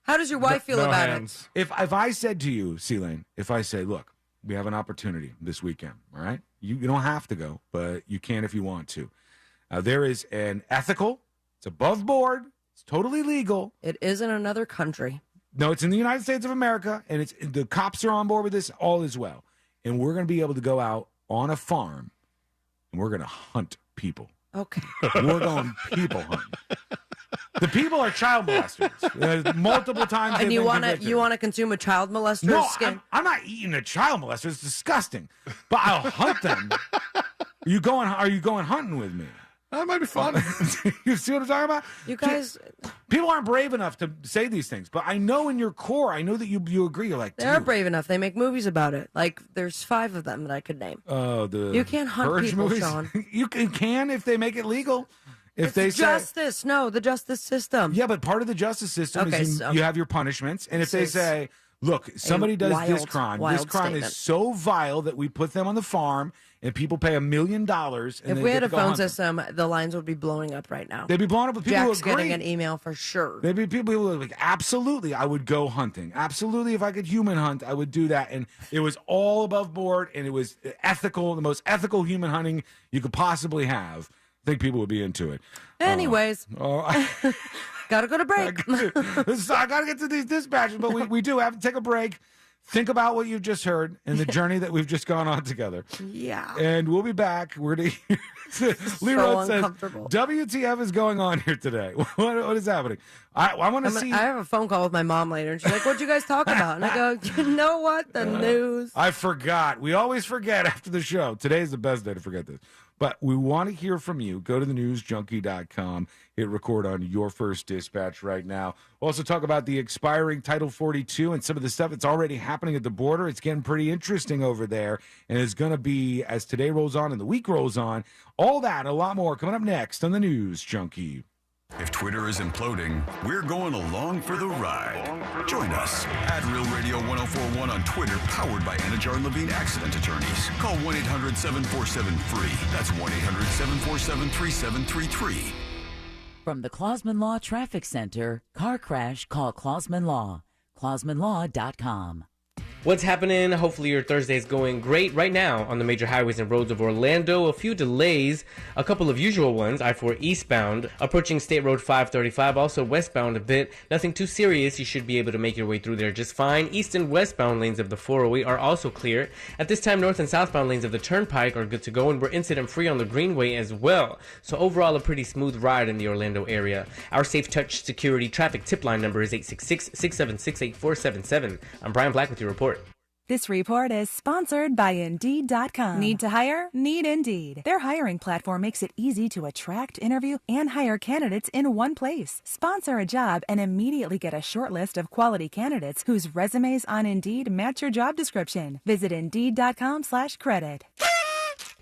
How does your wife feel about it? If I said to you, C-Lane, if I say, look, we have an opportunity this weekend, all right? You don't have to go, but you can if you want to. There is an ethical, it's above board, it's totally legal. It is in another country. No, it's in the United States of America, and it's the cops are on board with this, all is well. And we're going to be able to go out on a farm, and we're going to hunt people. Okay. We're going people hunting. The people are child molesters. Multiple times. And you want to consume a child molester's skin? I'm not eating a child molester. It's disgusting. But I'll hunt them. Are you going hunting with me? That might be fun. You see what I'm talking about? You guys, people aren't brave enough to say these things, but I know in your core, I know that you agree. You're like, they're brave enough. They make movies about it. Like there's 5 of them that I could name. You can't hunt people, movies? Sean. You can if they make it legal. If it's justice. No, the justice system. Yeah, but part of the justice system is you have your punishments, and if they say, look, somebody does this crime is so vile that we put them on the farm and people pay $1 million. If we had a phone system, the lines would be blowing up right now. They'd be blowing up with people Jack's who agree. getting an email for sure. There'd be people who are like, absolutely, I would go hunting. Absolutely, if I could human hunt, I would do that. And it was all above board, and it was ethical, the most ethical human hunting you could possibly have. I think people would be into it. Anyways. Gotta go to break. I gotta get to these dispatches, but we do have to take a break. Think about what you've just heard and the journey that we've just gone on together. Yeah. And we'll be back. We're going to Leroy says, WTF is going on here today? What is happening? I want to see. I have a phone call with my mom later, and she's like, what'd you guys talk about? And I go, you know what? The news. I forgot. We always forget after the show. Today's the best day to forget this. But we want to hear from you. Go to thenewsjunkie.com. Hit record on your first dispatch right now. We'll also talk about the expiring Title 42 and some of the stuff that's already happening at the border. It's getting pretty interesting over there. And it's going to be, as today rolls on and the week rolls on, all that and a lot more coming up next on the News Junkie. If Twitter is imploding, we're going along for the ride. Join us at Real Radio 1041 on Twitter, powered by Anajar Levine Accident Attorneys. Call 1-800-747-FREE. That's 1-800-747-3733. From the Clausman Law Traffic Center, car crash, call Clausman Law. ClausmanLaw.com. What's happening? Hopefully your Thursday is going great. Right now on the major highways and roads of Orlando, a few delays, a couple of usual ones. I-4 eastbound, approaching State Road 535, also westbound a bit. Nothing too serious. You should be able to make your way through there just fine. East and westbound lanes of the 408 are also clear. At this time, north and southbound lanes of the Turnpike are good to go, and we're incident free on the Greenway as well. So overall, a pretty smooth ride in the Orlando area. Our Safe Touch Security traffic tip line number is 866-676-8477. I'm Brian Black with your report. This report is sponsored by Indeed.com. Need to hire? Need Indeed. Their hiring platform makes it easy to attract, interview, and hire candidates in one place. Sponsor a job and immediately get a short list of quality candidates whose resumes on Indeed match your job description. Visit Indeed.com/credit.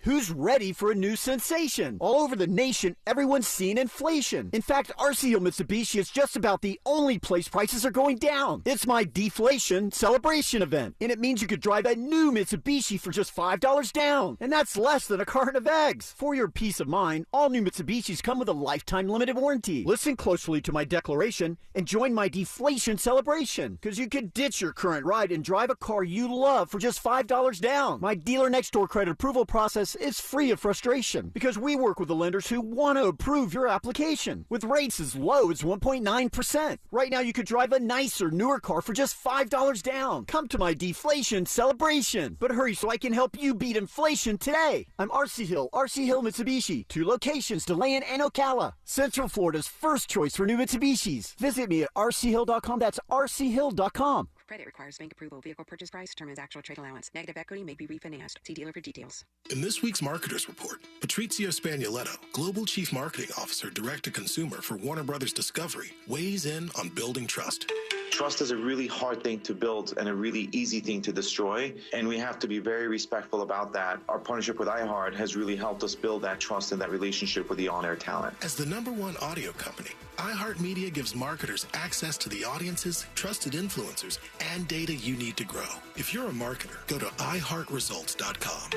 Who's ready for a new sensation? All over the nation, everyone's seeing inflation. In fact, RC Hill Mitsubishi is just about the only place prices are going down. It's my deflation celebration event, and it means you could drive a new Mitsubishi for just $5 down, and that's less than a carton of eggs. For your peace of mind, all new Mitsubishis come with a lifetime limited warranty. Listen closely to my declaration and join my deflation celebration, because you could ditch your current ride and drive a car you love for just $5 down. My dealer next door credit approval process is free of frustration because we work with the lenders who want to approve your application with rates as low as 1.9%. Right now you could drive a nicer, newer car for just $5 down. Come to my deflation celebration. But hurry so I can help you beat inflation today. I'm RC Hill Mitsubishi. 2 locations, DeLand and Ocala. Central Florida's first choice for new Mitsubishis. Visit me at rchill.com. That's rchill.com. Credit requires bank approval. Vehicle purchase price determines actual trade allowance. Negative equity may be refinanced. See dealer for details. In this week's Marketers Report, Patrizio Spagnoletto, Global Chief Marketing Officer, Direct-to-Consumer for Warner Brothers Discovery, weighs in on building trust. Trust is a really hard thing to build and a really easy thing to destroy, and we have to be very respectful about that. Our partnership with iHeart has really helped us build that trust and that relationship with the on-air talent. As the #1 audio company, iHeartMedia gives marketers access to the audiences, trusted influencers, and data you need to grow. If you're a marketer, go to iHeartResults.com.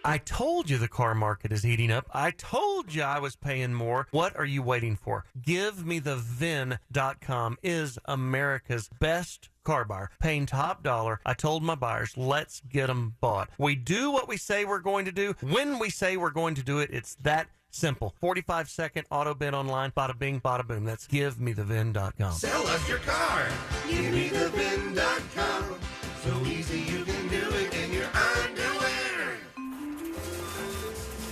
I told you the car market is heating up. I told you I was paying more. What are you waiting for? GiveMeTheVin.com is America's best car buyer, paying top dollar. I told my buyers, let's get them bought. We do what we say we're going to do. When we say we're going to do it, it's that simple. 45-second auto bid online. Bada bing, bada boom. That's GiveMeTheVin.com. Sell us your car. GiveMeTheVin.com. So easy you can do it in your underwear.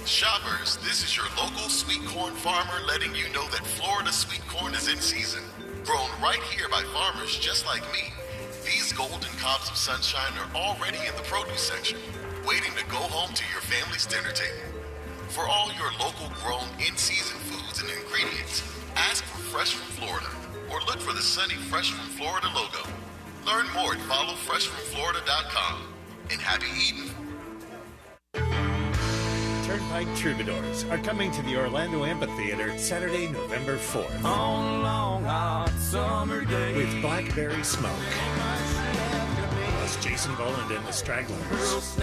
Shoppers, this is your local sweet corn farmer letting you know that Florida sweet corn is in season. Grown right here by farmers just like me. These golden cobs of sunshine are already in the produce section, waiting to go home to your family's dinner table. For all your local grown in-season foods and ingredients, ask for Fresh from Florida or look for the sunny Fresh from Florida logo. Learn more at followfreshfromflorida.com. And happy eating. Turnpike Troubadours are coming to the Orlando Amphitheater Saturday, November 4th. On long hot summer days. With Blackberry Smoke. Plus Jason Boland and the Stragglers.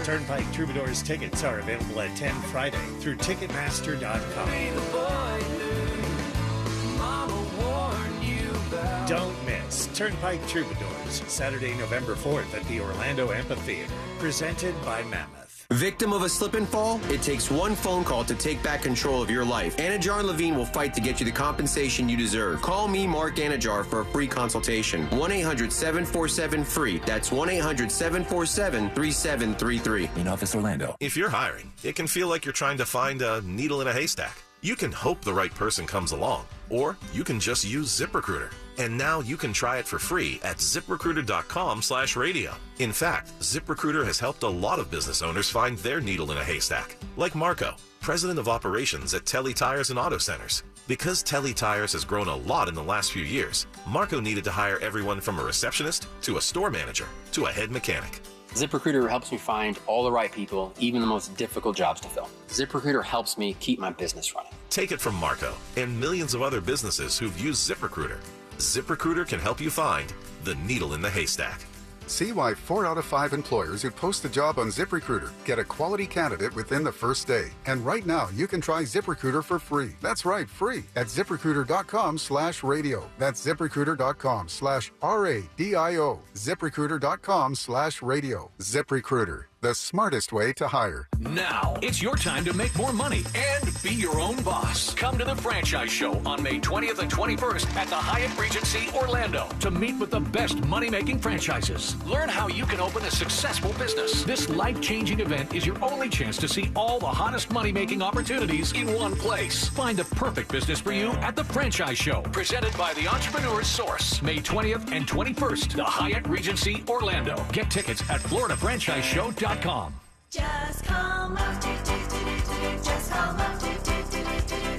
Turnpike Troubadours tickets are available at 10 Friday through Ticketmaster.com. Don't miss Turnpike Troubadours, Saturday, November 4th at the Orlando Amphitheater, presented by Mammoth. Victim of a slip and fall? It takes one phone call to take back control of your life. Anajar and Levine will fight to get you the compensation you deserve. Call me, Mark Anajar, for a free consultation. 1-800-747-FREE. That's 1-800-747-3733. In Office Orlando. If you're hiring, it can feel like you're trying to find a needle in a haystack. You can hope the right person comes along, or you can just use ZipRecruiter. And now you can try it for free at ZipRecruiter.com/radio. In fact, ZipRecruiter has helped a lot of business owners find their needle in a haystack, like Marco, president of operations at Telly Tires and Auto Centers. Because Telly Tires has grown a lot in the last few years, Marco needed to hire everyone from a receptionist to a store manager to a head mechanic. ZipRecruiter helps me find all the right people, even the most difficult jobs to fill. ZipRecruiter helps me keep my business running. Take it from Marco and millions of other businesses who've used ZipRecruiter. ZipRecruiter can help you find the needle in the haystack. See why 4 out of 5 employers who post a job on ZipRecruiter get a quality candidate within the first day. And right now, you can try ZipRecruiter for free. That's right, free at ZipRecruiter.com/radio. That's ZipRecruiter.com/RADIO. ZipRecruiter.com/radio. ZipRecruiter, the smartest way to hire. Now, it's your time to make more money and be your own boss. Come to the Franchise Show on May 20th and 21st at the Hyatt Regency Orlando to meet with the best money-making franchises. Learn how you can open a successful business. This life-changing event is your only chance to see all the hottest money-making opportunities in one place. Find the perfect business for you at the Franchise Show, presented by the Entrepreneur's Source, May 20th and 21st, the Hyatt Regency Orlando. Get tickets at FloridaFranchiseShow.com. Just call up, just call up,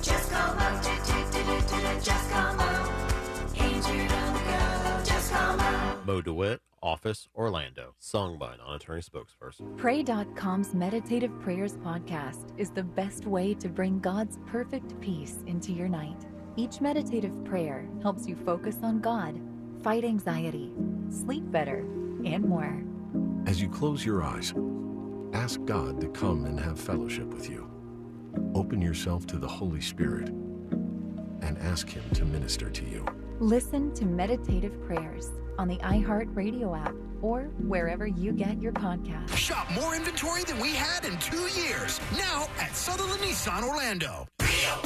just call up, just call up. Injured on the go, just call up. Mo DeWitt, Office, Orlando. Sung by a non-attorney spokesperson. Pray.com's Meditative Prayers podcast is the best way to bring God's perfect peace into your night. Each meditative prayer helps you focus on God, fight anxiety, sleep better, and more. As you close your eyes, ask God to come and have fellowship with you. Open yourself to the Holy Spirit and ask Him to minister to you. Listen to Meditative Prayers on the iHeartRadio app or wherever you get your podcasts. Shop more inventory than we had in 2 years. Now at Sutherland Nissan Orlando. Radio.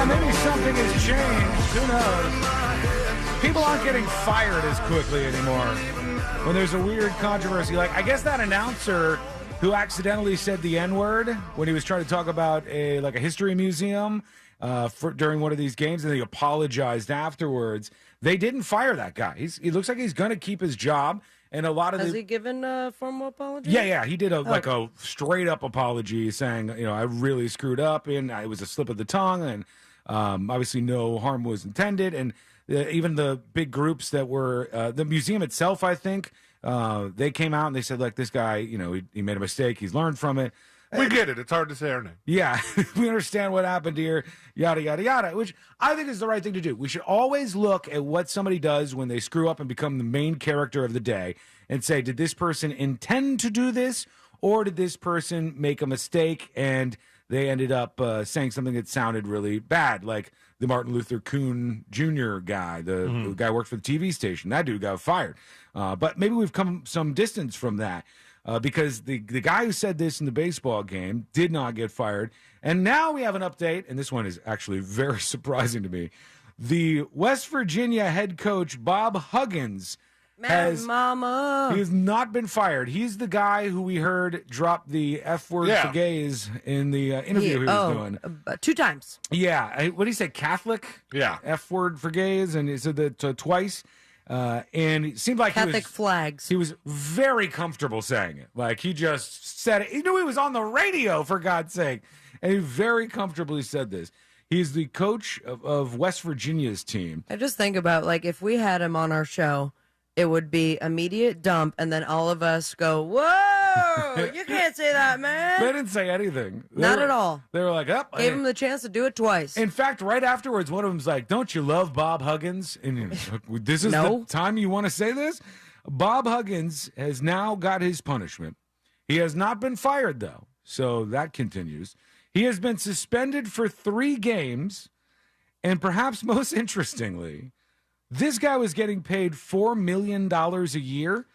Maybe something has changed. Who knows? People aren't getting fired as quickly anymore. When there's a weird controversy, like I guess that announcer who accidentally said the N-word when he was trying to talk about a history museum during one of these games, and he apologized afterwards. They didn't fire that guy. He looks like he's going to keep his job. And a lot of Has he given a formal apology? Yeah. He did a straight up apology saying, I really screwed up and it was a slip of the tongue. And Obviously, no harm was intended, and even the big groups that were the museum itself, I think, they came out and they said, like, this guy, he made a mistake. He's learned from it. We get it. It's hard to say our name. Yeah, we understand what happened here, yada, yada, yada, which I think is the right thing to do. We should always look at what somebody does when they screw up and become the main character of the day and say, did this person intend to do this, or did this person make a mistake and they ended up saying something that sounded really bad, like the Martin Luther King Jr. guy, the guy who worked for the TV station. That dude got fired. But maybe we've come some distance from that. Because the guy who said this in the baseball game did not get fired. And now we have an update, and this one is actually very surprising to me. The West Virginia head coach, Bob Huggins, he has not been fired. He's the guy who we heard drop the F word for gays in the interview he was doing. 2 times. Yeah. What did he say? Catholic? Yeah. F word for gays, and he said that twice. And it seemed like Catholic flags. He was very comfortable saying it. Like, he just said it. He knew he was on the radio, for God's sake. And he very comfortably said this. He's the coach of West Virginia's team. I just think about, like, if we had him on our show, it would be immediate dump, and then all of us go, whoa, you can't say that, man. They didn't say anything. Not at all. They were like, Gave him the chance to do it twice. In fact, right afterwards, one of them's like, don't you love Bob Huggins? And this is the time you want to say this? Bob Huggins has now got his punishment. He has not been fired, though, so that continues. He has been suspended for 3 games, and perhaps most interestingly, this guy was getting paid $4 million a year.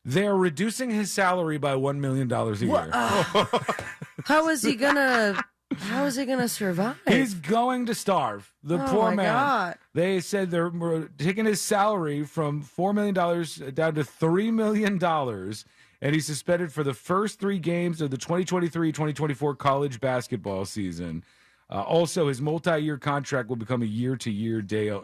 They're reducing his salary by $1 million a year. How is he gonna survive? He's going to starve. The poor man. God. They said they're taking his salary from $4 million down to $3 million, and he's suspended for the first 3 games of the 2023-2024 college basketball season. Also, his multi-year contract will become a year-to-year deal.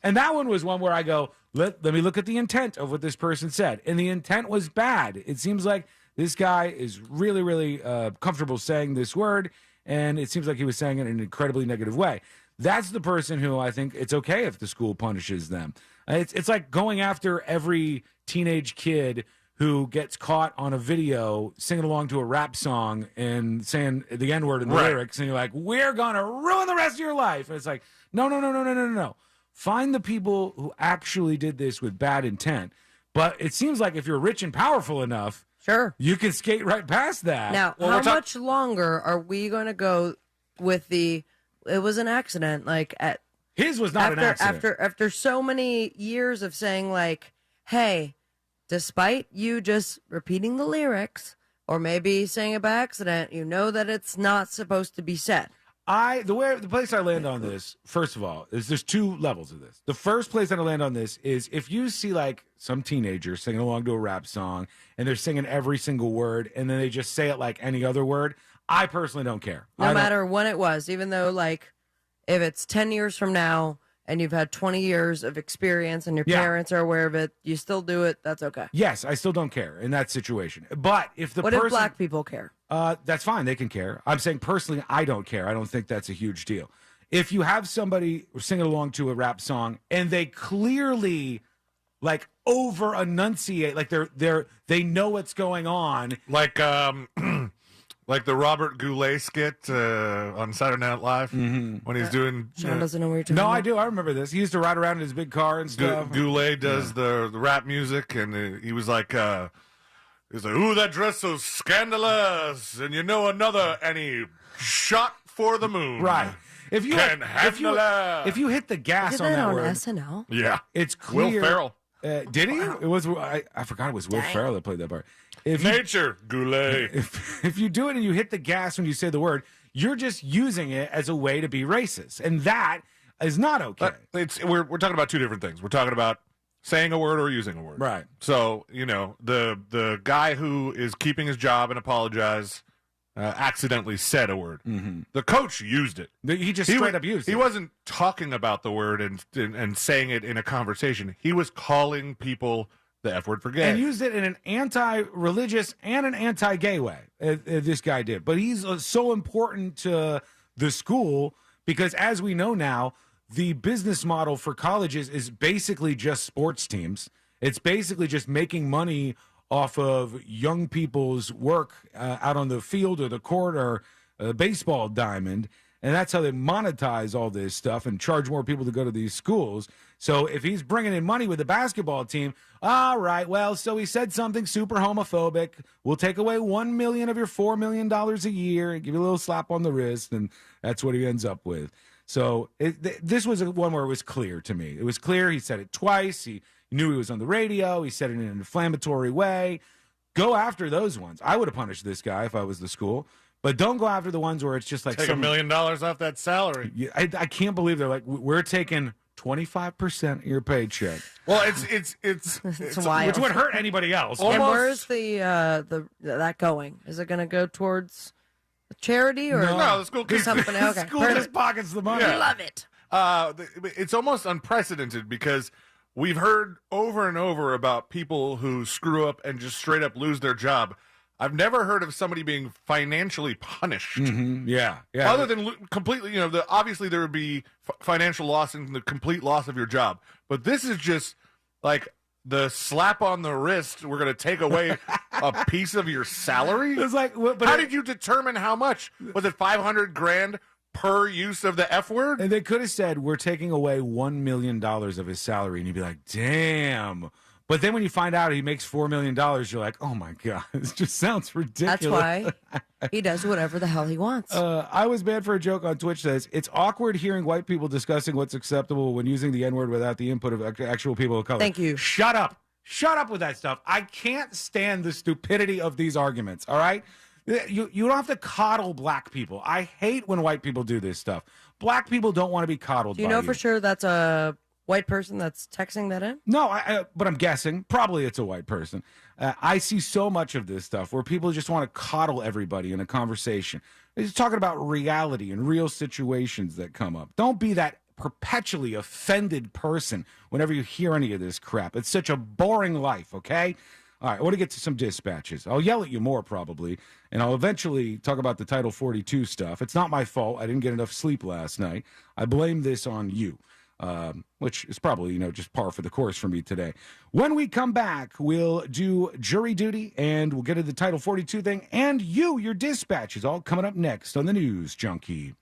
And that one was one where I go, let me look at the intent of what this person said. And the intent was bad. It seems like this guy is really, really comfortable saying this word, and it seems like he was saying it in an incredibly negative way. That's the person who I think it's okay if the school punishes them. It's like going after every teenage kid who gets caught on a video singing along to a rap song and saying the N-word in the lyrics, and you're like, we're going to ruin the rest of your life. And it's like, no. Find the people who actually did this with bad intent. But it seems like if you're rich and powerful enough, you can skate right past that. Now, how much longer are we going to go with it was an accident, like his was not an accident. After so many years of saying, like, hey, despite you just repeating the lyrics or maybe saying it by accident, you know that it's not supposed to be said. The place I land on this, first of all, is there's 2 levels of this. The first place that I land on this is if you see like some teenager singing along to a rap song and they're singing every single word and then they just say it like any other word, I personally don't care. No matter when it was, even though like if it's 10 years from now and you've had 20 years of experience and your parents are aware of it, you still do it, that's okay. Yes, I still don't care in that situation. But if What if black people care? That's fine. They can care. I'm saying personally, I don't care. I don't think that's a huge deal. If you have somebody singing along to a rap song and they clearly like over enunciate, like they know what's going on, like like the Robert Goulet skit on Saturday Night Live when he's doing. Sean doesn't know where you're talking about. I do. I remember this. He used to ride around in his big car and stuff. Goulet does the rap music, and he was like. He's like, ooh, that dress so scandalous, and you know another, and he shot for the moon. Right. If you hit the gas on that word, SNL. Yeah, it's clear. Will Ferrell. Did he? It was. I forgot it was Will Ferrell that played that part. Goulet. If you do it and you hit the gas when you say the word, you're just using it as a way to be racist, and that is not okay. We're talking about 2 different things. We're talking about saying a word or using a word. Right. So, the guy who is keeping his job and apologize accidentally said a word. Mm-hmm. The coach used it. He just straight up used it. He wasn't talking about the word and saying it in a conversation. He was calling people the F word for gay. And used it in an anti-religious and an anti-gay way, this guy did. But he's so important to the school Because as we know now, the business model for colleges is basically just sports teams. It's basically just making money off of young people's work out on the field or the court or a baseball diamond. And that's how they monetize all this stuff and charge more people to go to these schools. So if he's bringing in money with the basketball team, all right, well, so he said something super homophobic. We'll take away $1 million of your $4 million a year and give you a little slap on the wrist, and that's what he ends up with. So this was one where it was clear to me. It was clear. He said it twice. He knew he was on the radio. He said it in an inflammatory way. Go after those ones. I would have punished this guy if I was the school. But don't go after the ones where it's just like take $1 million off that salary. Yeah, I can't believe they're like, we're taking 25% of your paycheck. Well, it's wild. Which would hurt anybody else. And where's that going? Is it going to go towards a charity or no? The school keeps something? Okay, the school just pockets the money. I love it. It's almost unprecedented because we've heard over and over about people who screw up and just straight up lose their job. I've never heard of somebody being financially punished. Mm-hmm. Yeah. Other than completely, obviously there would be financial loss and the complete loss of your job. But this is just like the slap on the wrist. We're going to take away a piece of your salary. It's like, how did you determine how much? Was it $500,000 per use of the F word? And they could have said, we're taking away $1 million of his salary. And you'd be like, damn. But then when you find out he makes $4 million, you're like, oh, my God, this just sounds ridiculous. That's why he does whatever the hell he wants. I was banned for a joke on Twitch says, it's awkward hearing white people discussing what's acceptable when using the N-word without the input of actual people of color. Thank you. Shut up. Shut up with that stuff. I can't stand the stupidity of these arguments, all right? You don't have to coddle black people. I hate when white people do this stuff. Black people don't want to be coddled. Do you know for sure that's a white person that's texting that in? No, but I'm guessing. Probably it's a white person. I see so much of this stuff where people just want to coddle everybody in a conversation. They're just talking about reality and real situations that come up. Don't be that perpetually offended person whenever you hear any of this crap. It's such a boring life, okay? All right, I want to get to some dispatches. I'll yell at you more probably, and I'll eventually talk about the Title 42 stuff. It's not my fault. I didn't get enough sleep last night. I blame this on you. Which is probably, just par for the course for me today. When we come back, we'll do jury duty, and we'll get to the Title 42 thing, and your dispatch is all coming up next on the News Junkie.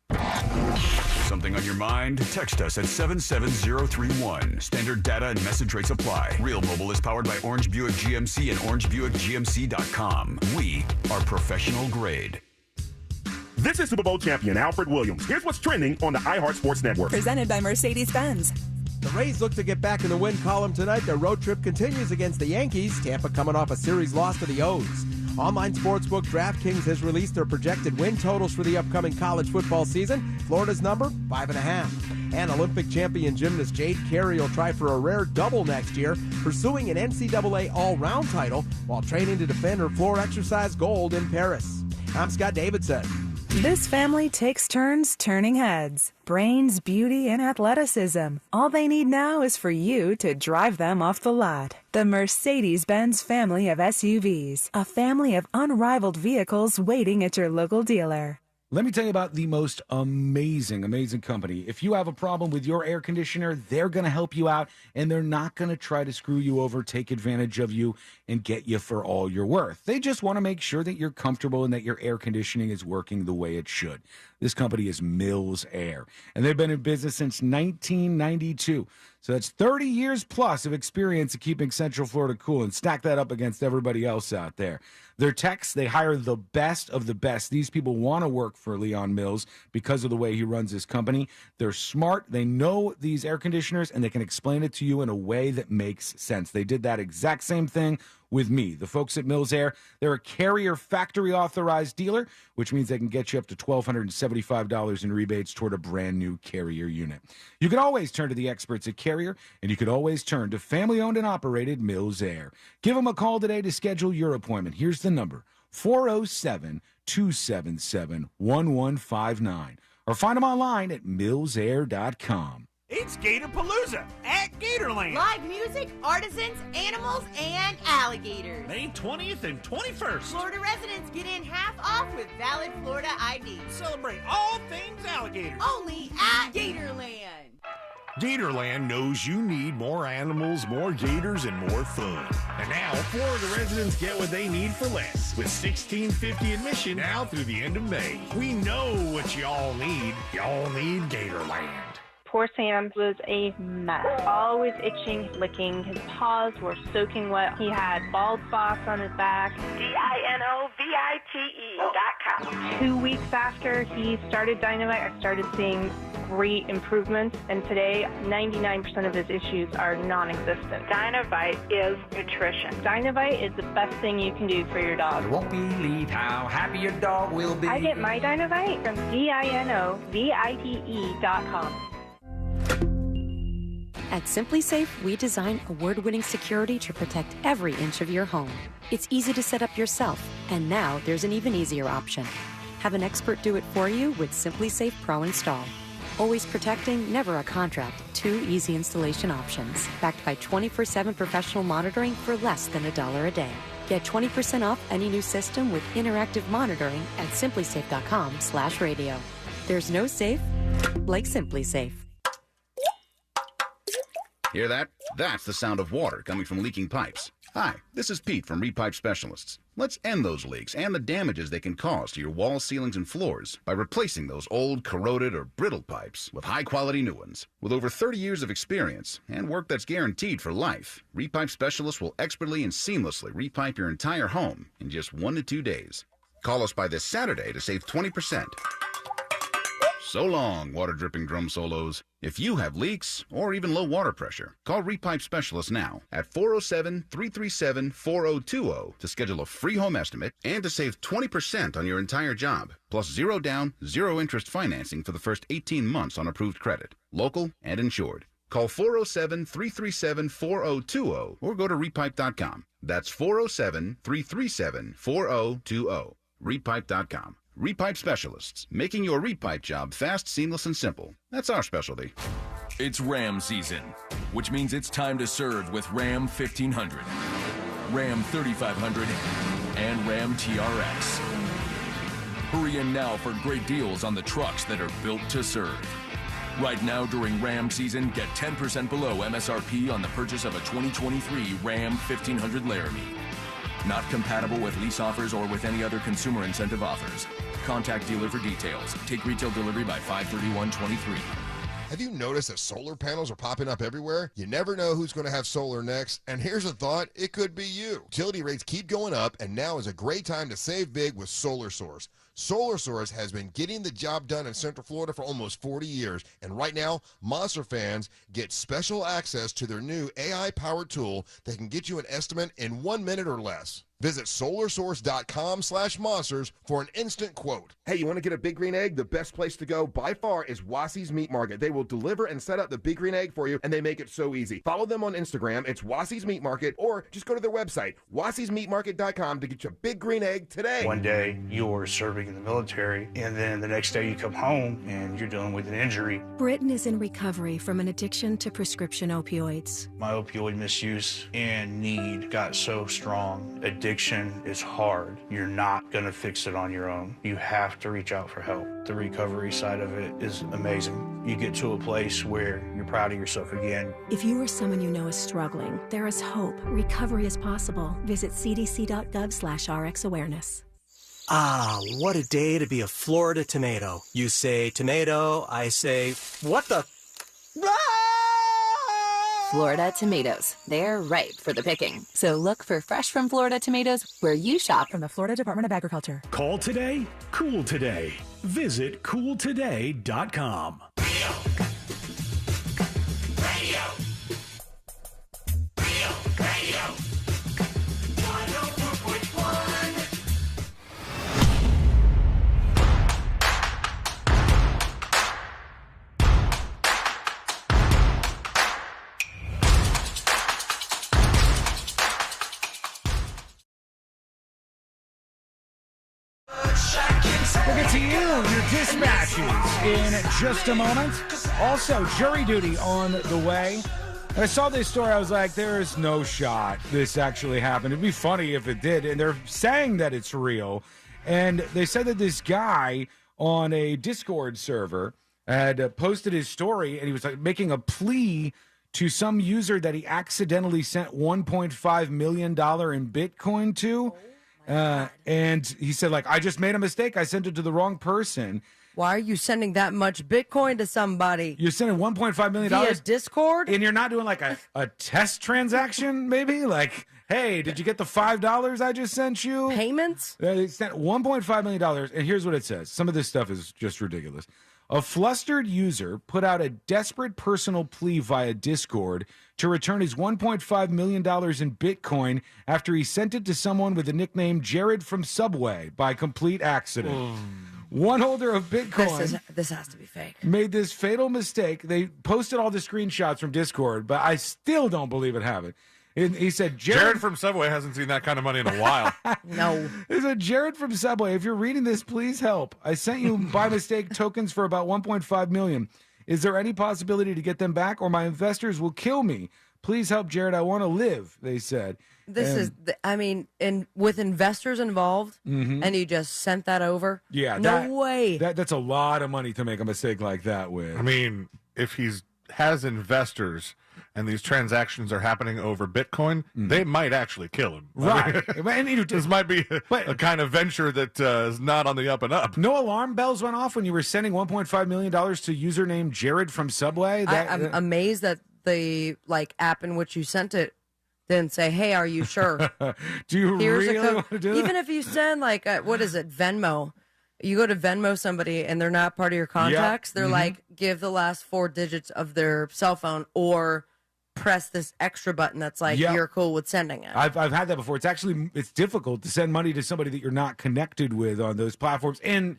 Something on your mind? Text us at 77031. Standard data and message rates apply. Real Mobile is powered by Orange Buick GMC and OrangeBuickGMC.com. We are professional grade. This is Super Bowl champion Alfred Williams. Here's what's trending on the iHeart Sports Network. Presented by Mercedes-Benz. The Rays look to get back in the win column tonight. Their road trip continues against the Yankees. Tampa coming off a series loss to the O's. Online sportsbook DraftKings has released their projected win totals for the upcoming college football season. Florida's number, 5.5. And Olympic champion gymnast Jade Carey will try for a rare double next year, pursuing an NCAA all-round title while training to defend her floor exercise gold in Paris. I'm Scott Davidson. This family takes turns turning heads. Brains, beauty, and athleticism. All they need now is for you to drive them off the lot. The Mercedes-Benz family of SUVs. A family of unrivaled vehicles waiting at your local dealer. Let me tell you about the most amazing company. If you have a problem with your air conditioner, they're going to help you out, and they're not going to try to screw you over, take advantage of you, and get you for all you're worth. They just want to make sure that you're comfortable and that your air conditioning is working the way it should. This company is Mills Air, and they've been in business since 1992. So that's 30 years plus of experience of keeping Central Florida cool, and stack that up against everybody else out there. Their techs, they hire the best of the best. These people want to work for Leon Mills because of the way he runs his company. They're smart. They know these air conditioners, and they can explain it to you in a way that makes sense. They did that exact same thing with me. The folks at Mills Air, they're a Carrier factory authorized dealer, which means they can get you up to $1,275 in rebates toward a brand new Carrier unit. You can always turn to the experts at Carrier, and you can always turn to family owned and operated Mills Air. Give them a call today to schedule your appointment. Here's the number, 407-277-1159, or find them online at millsair.com. It's Gatorpalooza at Gatorland. Live music, artisans, animals, and alligators. May 20th and 21st. Florida residents get in half off with valid Florida ID. Celebrate all things alligator. Only at Gatorland. Gatorland knows you need more animals, more gators, and more fun. And now, Florida residents get what they need for less with $16.50 admission now through the end of May. We know what y'all need. Y'all need Gatorland. Poor Sam was a mess. Always itching, licking. His paws were soaking wet. He had bald spots on his back. DINOVITE.com. 2 weeks after he started Dynamite, I started seeing great improvements, and today 99% of his issues are non-existent. Dynamite is nutrition. Dynamite is the best thing you can do for your dog. You won't believe how happy your dog will be. I get my Dynamite from DINOVITE.com. At Simply Safe, we design award-winning security to protect every inch of your home. It's easy to set up yourself, and now there's an even easier option. Have an expert do it for you with Simply Safe Pro Install. Always protecting, never a contract. 2 easy installation options. Backed by 24/7 professional monitoring for less than $1 a day. Get 20% off any new system with interactive monitoring at simplysafe.com/radio. There's no safe like Simply Safe. Hear that? That's the sound of water coming from leaking pipes. Hi, this is Pete from Repipe Specialists. Let's end those leaks and the damages they can cause to your walls, ceilings, and floors by replacing those old, corroded, or brittle pipes with high-quality new ones. With over 30 years of experience and work that's guaranteed for life, Repipe Specialists will expertly and seamlessly repipe your entire home in just 1 to 2 days. Call us by this Saturday to save 20%. So long, water-dripping drum solos. If you have leaks or even low water pressure, call Repipe Specialists now at 407-337-4020 to schedule a free home estimate and to save 20% on your entire job, plus 0 down, 0 interest financing for the first 18 months on approved credit, local and insured. Call 407-337-4020 or go to repipe.com. That's 407-337-4020. Repipe.com. Repipe Specialists, making your repipe job fast, seamless, and simple. That's our specialty. It's Ram season, which means it's time to serve with Ram 1500, Ram 3500, and Ram TRX. Hurry in now for great deals on the trucks that are built to serve. Right now during Ram season, get 10% below MSRP on the purchase of a 2023 Ram 1500 Laramie. Not compatible with lease offers or with any other consumer incentive offers. Contact dealer for details. Take retail delivery by 5/31/23. Have you noticed that solar panels are popping up everywhere? You never know who's going to have solar next, and here's a thought, it could be you. Utility rates keep going up, and now is a great time to save big with Solar Source. Solar Source has been getting the job done in Central Florida for almost 40 years, and right now, Monster fans get special access to their new AI-powered tool that can get you an estimate in 1 minute or less. Visit solarsource.com/monsters for an instant quote. Hey, you want to get a Big Green Egg? The best place to go by far is Wassie's Meat Market. They will deliver and set up the Big Green Egg for you, and they make it so easy. Follow them on Instagram. It's Wassie's Meat Market, or just go to their website, wassiesmeatmarket.com, to get your Big Green Egg today. One day you're serving in the military, and then the next day you come home and you're dealing with an injury. Britton is in recovery from an addiction to prescription opioids. My opioid misuse and need got so strong. Addiction is hard. You're not going to fix it on your own. You have to reach out for help. The recovery side of it is amazing. You get to a place where you're proud of yourself again. If you or someone you know is struggling, there is hope. Recovery is possible. Visit cdc.gov/RX awareness. Ah, what a day to be a Florida tomato. You say tomato, I say, what the? Florida tomatoes. They're ripe for the picking. So look for fresh from Florida tomatoes where you shop. From the Florida Department of Agriculture. Call today, cool today. Visit cooltoday.com. We'll get to you, your dispatches, in just a moment. Also, jury duty on the way. And I saw this story, I was like, there is no shot this actually happened. It'd be funny if it did. And they're saying that it's real. And they said that this guy on a Discord server had posted his story, and he was like making a plea to some user that he accidentally sent $1.5 million in Bitcoin to. And he said, like, I just made a mistake. I sent it to the wrong person. Why are you sending that much Bitcoin to somebody? You're sending $1.5 million via Discord? And you're not doing like a test transaction, maybe? Like, hey, did you get the $5 I just sent you? Payments? They sent $1.5 million. And here's what it says. Some of this stuff is just ridiculous. A flustered user put out a desperate personal plea via Discord to return his $1.5 million in Bitcoin after he sent it to someone with the nickname Jared from Subway by complete accident. One holder of Bitcoin This has to be fake. made this fatal mistake. They posted all the screenshots from Discord, but I still don't believe it happened. And he said, Jared from Subway hasn't seen that kind of money in a while. No. He said, Jared from Subway, if you're reading this, please help. I sent you by mistake tokens for about $1.5 million. Is there any possibility to get them back, or my investors will kill me? Please help, Jared. I want to live, they said. And with investors involved, and you just sent that over? Yeah. No way. That's a lot of money to make a mistake like that with. I mean, if has investors and these transactions are happening over Bitcoin, they might actually kill him. Right. I mean, this might be a kind of venture that is not on the up and up. No alarm bells went off when you were sending $1.5 million to username Jared from Subway? I'm amazed that the app in which you sent it didn't say, hey, are you sure? Do you really want to do that? Even if you send, what is it, Venmo? You go to Venmo somebody and they're not part of your contacts. They're like, give the last 4 digits of their cell phone or press this extra button that's like, you're cool with sending it. I've had that before. It's difficult to send money to somebody that you're not connected with on those platforms. And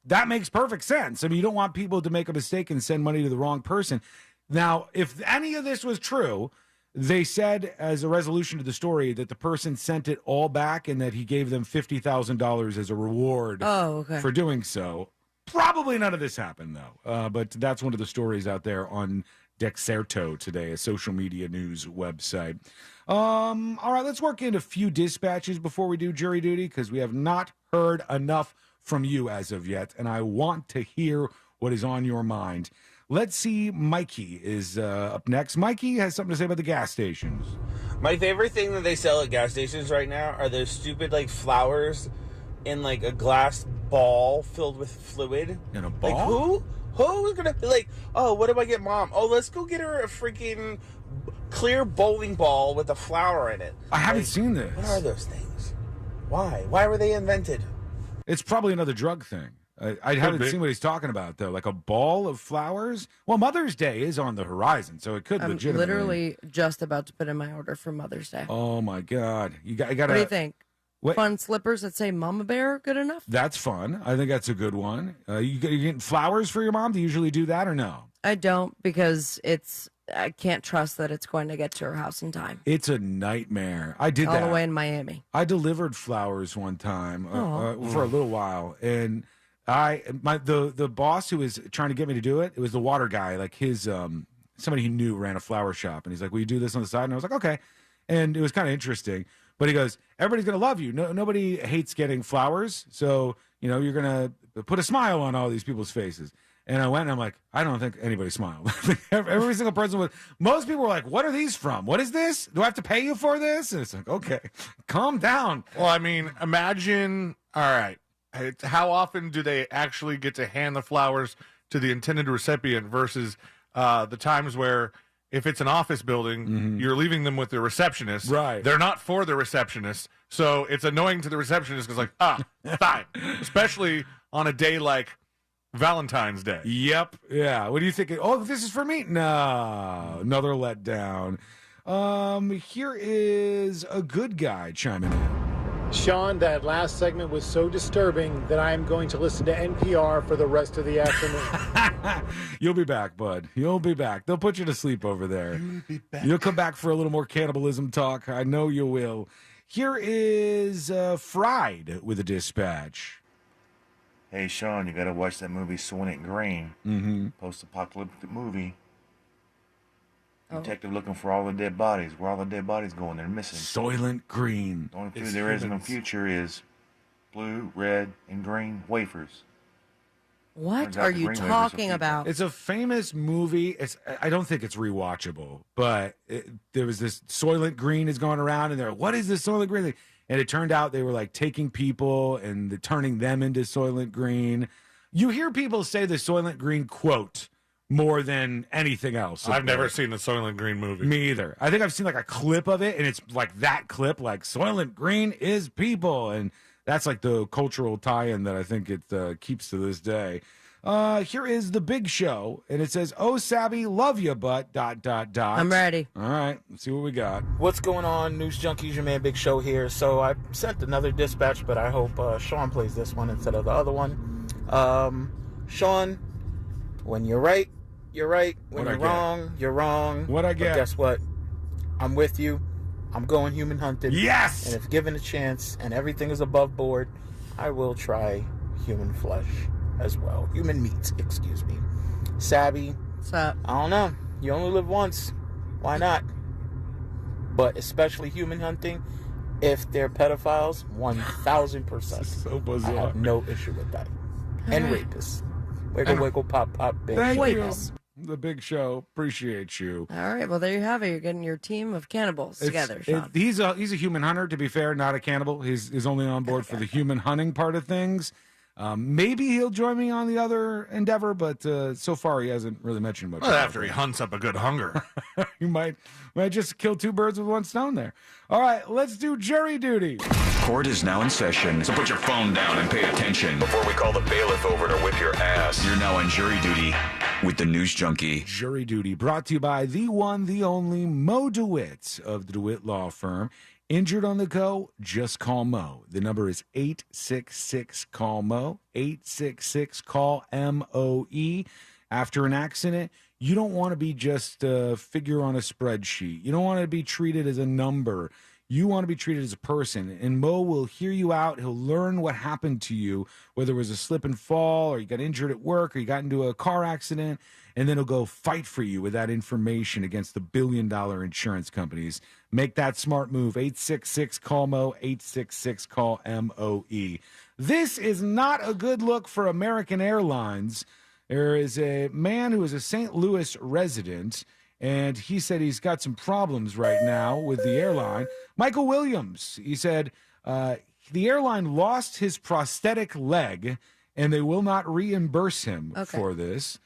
that makes perfect sense. I mean, you don't want people to make a mistake and send money to the wrong person. Now, if any of this was true, they said as a resolution to the story that the person sent it all back and that he gave them $50,000 as a reward for doing so. Probably none of this happened, though. But that's one of the stories out there on Dexerto today, a social media news website. All right, let's work in a few dispatches before we do jury duty, because we have not heard enough from you as of yet, and I want to hear what is on your mind. Let's see. Mikey is up next. Mikey has something to say about the gas stations. My favorite thing that they sell at gas stations right now are those stupid flowers in a glass ball filled with fluid. In a ball? Who's gonna be oh, what do I get Mom? Oh, let's go get her a freaking clear bowling ball with a flower in it. I haven't seen this. What are those things? Why were they invented? It's probably another drug thing. I haven't seen what he's talking about, though. Like a ball of flowers? Well, Mother's Day is on the horizon, so it could I'm legitimately... literally just about to put in my order for Mother's Day. Oh, my God. You got What do you think? Fun slippers that say Mama Bear, good enough? That's fun. I think that's a good one. You getting flowers for your mom? Do you usually do that or no? I don't, because I can't trust that it's going to get to her house in time. It's a nightmare. I did that. All the way in Miami. I delivered flowers one time for a little while, and the boss who was trying to get me to do it, it was the water guy, like his somebody he knew ran a flower shop, and he's like, will you do this on the side? And I was like, okay. And it was kind of interesting, but he goes, everybody's gonna love you. Nobody hates getting flowers, so you're gonna put a smile on all these people's faces. And I went and I'm like, I don't think anybody smiled. Every single person most people were like, what are these from? What is this? Do I have to pay you for this? And it's like, okay, calm down. Well, I mean, imagine, all right, how often do they actually get to hand the flowers to the intended recipient versus the times where if it's an office building, you're leaving them with the receptionist. Right. They're not for the receptionist. So it's annoying to the receptionist because fine. Especially on a day like Valentine's Day. Yep. Yeah. What do you think? Oh, this is for me? No. Another letdown. Here is a good guy chiming in. Sean, that last segment was so disturbing that I am going to listen to NPR for the rest of the afternoon. You'll be back, bud. You'll be back. They'll put you to sleep over there. You'll be back. You'll come back for a little more cannibalism talk. I know you will. Here is Fried with a dispatch. Hey, Sean, you got to watch that movie Soylent Green. Mm-hmm. Post-apocalyptic movie. Detective looking for all the dead bodies. Where all the dead bodies going? They're missing. Soylent Green. The only food there is in the future is blue, red, and green wafers. What Turns out are the you green wafers are talking people. about? It's a famous movie. I don't think it's rewatchable, but there was this Soylent Green is going around, and they're like, what is this Soylent Green thing? And it turned out they were like taking people and turning them into Soylent Green. You hear people say the Soylent Green quote more than anything else. I've never seen the Soylent Green movie. Me either. I think I've seen like a clip of it, and it's like that clip, like Soylent Green is people, and that's like the cultural tie-in that I think it keeps to this day. Here is the Big Show, and it says, "Oh, Sabby, love you, but ... I'm ready. All right, let's see what we got. What's going on, News Junkies? Your man Big Show here. So I sent another dispatch, but I hope Sean plays this one instead of the other one. Sean, when you're right, you're right. When What'd I you're get? wrong, you're wrong. What'd I get? But guess what? I'm with you. I'm going human hunting. Yes! And if given a chance and everything is above board, I will try human flesh as well. Human meat, excuse me. Sabby. What's up? I don't know. You only live once. Why not? But especially human hunting, if they're pedophiles, 1,000%. So bizarre. I have no issue with that. And rapists. Wiggle, wiggle, pop, pop, bang. Thank shake. you, the Big Show. Appreciate you. All right, well, there you have it. You're getting your team of cannibals together, Sean. He's a human hunter, to be fair, not a cannibal. He's only on board for the human hunting part of things. Maybe he'll join me on the other endeavor, but so far he hasn't really mentioned much. Well, after he hunts up a good hunger. You might just kill two birds with one stone there. All right, let's do jury duty. Court is now in session, so put your phone down and pay attention before we call the bailiff over to whip your ass. You're now on jury duty with the News Junkie. Jury duty brought to you by the one, the only Mo DeWitt of the DeWitt Law Firm. Injured on the go? Just call Mo. The number is 866-CALL-MO, 866-CALL-MOE. After an accident, you don't want to be just a figure on a spreadsheet. You don't want to be treated as a number. You want to be treated as a person, and Mo will hear you out. He'll learn what happened to you, whether it was a slip and fall, or you got injured at work, or you got into a car accident, and then he'll go fight for you with that information against the billion-dollar insurance companies. Make that smart move. 866-CALL-MO, 866-CALL-MOE. This is not a good look for American Airlines. There is a man who is a St. Louis resident, and he said he's got some problems right now with the airline. Michael Williams, he said the airline lost his prosthetic leg, and they will not reimburse him for this.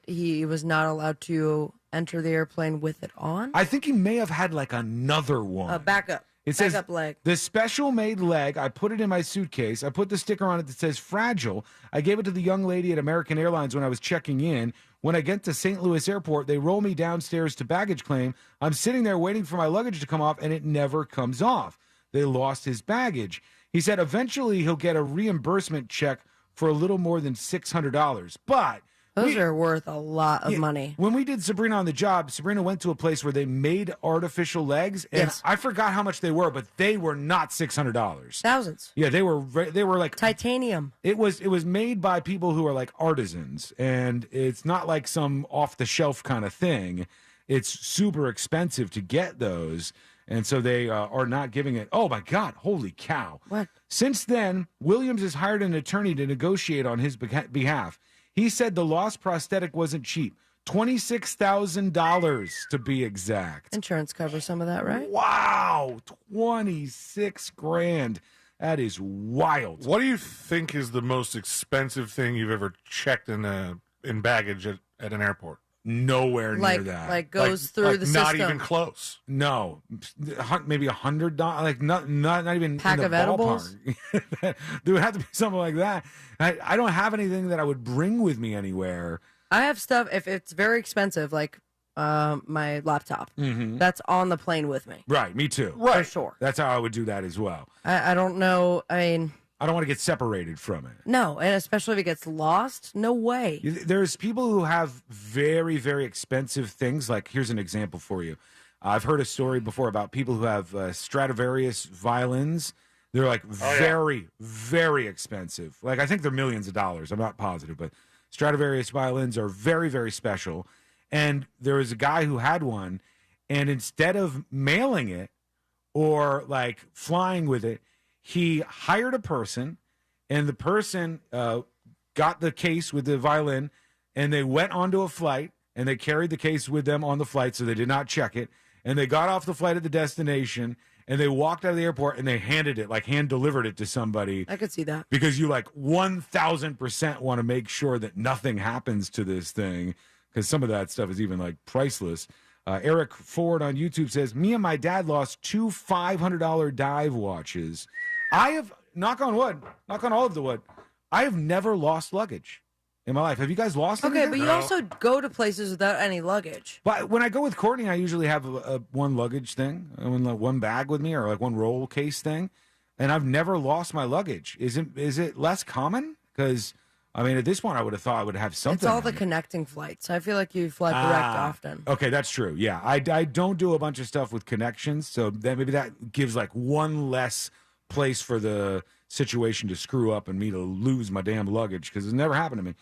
He was not allowed to enter the airplane with it on? I think he may have had like another one. A backup. It says, backup leg. the special made leg, I put it in my suitcase. I put the sticker on it that says fragile. I gave it to the young lady at American Airlines when I was checking in. When I get to St. Louis Airport, they roll me downstairs to baggage claim. I'm sitting there waiting for my luggage to come off, and it never comes off. They lost his baggage. He said eventually he'll get a reimbursement check for a little more than $600. But those are worth a lot of money. When we did Sabrina on the Job, Sabrina went to a place where they made artificial legs, and I forgot how much they were, but they were not $600. Thousands. Yeah, they were like titanium. It was made by people who are like artisans, and it's not like some off the shelf kind of thing. It's super expensive to get those, and so they are not giving it. Oh my God! Holy cow! What? Since then, Williams has hired an attorney to negotiate on his behalf. He said the lost prosthetic wasn't cheap. $26,000 to be exact. Insurance covers some of that, right? Wow, 26 grand. That is wild. What do you think is the most expensive thing you've ever checked in baggage at an airport? Nowhere near that. Like goes through the system. Not even close. No, maybe $100. Like not even pack in the of edibles. There would have to be something like that. I don't have anything that I would bring with me anywhere. I have stuff if it's very expensive, like my laptop. Mm-hmm. That's on the plane with me. Right, me too. Right, for sure. That's how I would do that as well. I don't know. I mean, I don't want to get separated from it. no, and especially if it gets lost, no way. There's people who have very, very expensive things. Like, here's an example for you. I've heard a story before about people who have Stradivarius violins. They're like very, very expensive. Like, I think they're millions of dollars. I'm not positive, but Stradivarius violins are very, very special. And there was a guy who had one, and instead of mailing it or like flying with it, he hired a person. and the person got the case with the violin, and they went onto a flight, and they carried the case with them on the flight, so they did not check it, and they got off the flight at the destination, and they walked out of the airport, and they handed it, like hand-delivered it to somebody. I could see that. Because you, 1,000% want to make sure that nothing happens to this thing, because some of that stuff is even, priceless. Eric Ford on YouTube says, me and my dad lost 2 $500 dive watches. I have, knock on wood, knock on all of the wood, I have never lost luggage in my life. Have you guys lost anything? Okay, but you also go to places without any luggage. But when I go with Courtney, I usually have a one luggage thing, one bag with me, or one roll case thing, and I've never lost my luggage. Is it less common? Because at this point, I would have thought I would have something. It's all the connecting flights. I feel like you fly direct often. Okay, that's true. Yeah, I don't do a bunch of stuff with connections, so maybe that gives one less place for the situation to screw up and me to lose my damn luggage, because it's never happened to me.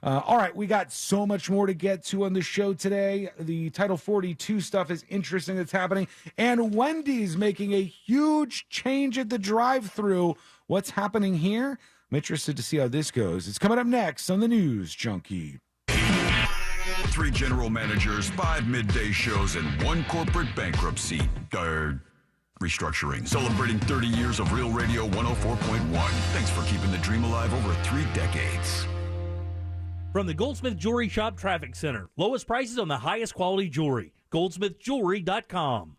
All right, we got so much more to get to on the show today. The Title 42 stuff is interesting that's happening, and Wendy's making a huge change at the drive-thru. What's happening here? I'm interested to see how this goes. It's coming up next on the News Junkie. 3 general managers, 5 midday shows, and 1 corporate bankruptcy. Restructuring. Celebrating 30 years of Real Radio 104.1. Thanks for keeping the dream alive over 3 decades. From the Goldsmith Jewelry Shop Traffic Center. Lowest prices on the highest quality jewelry. GoldsmithJewelry.com.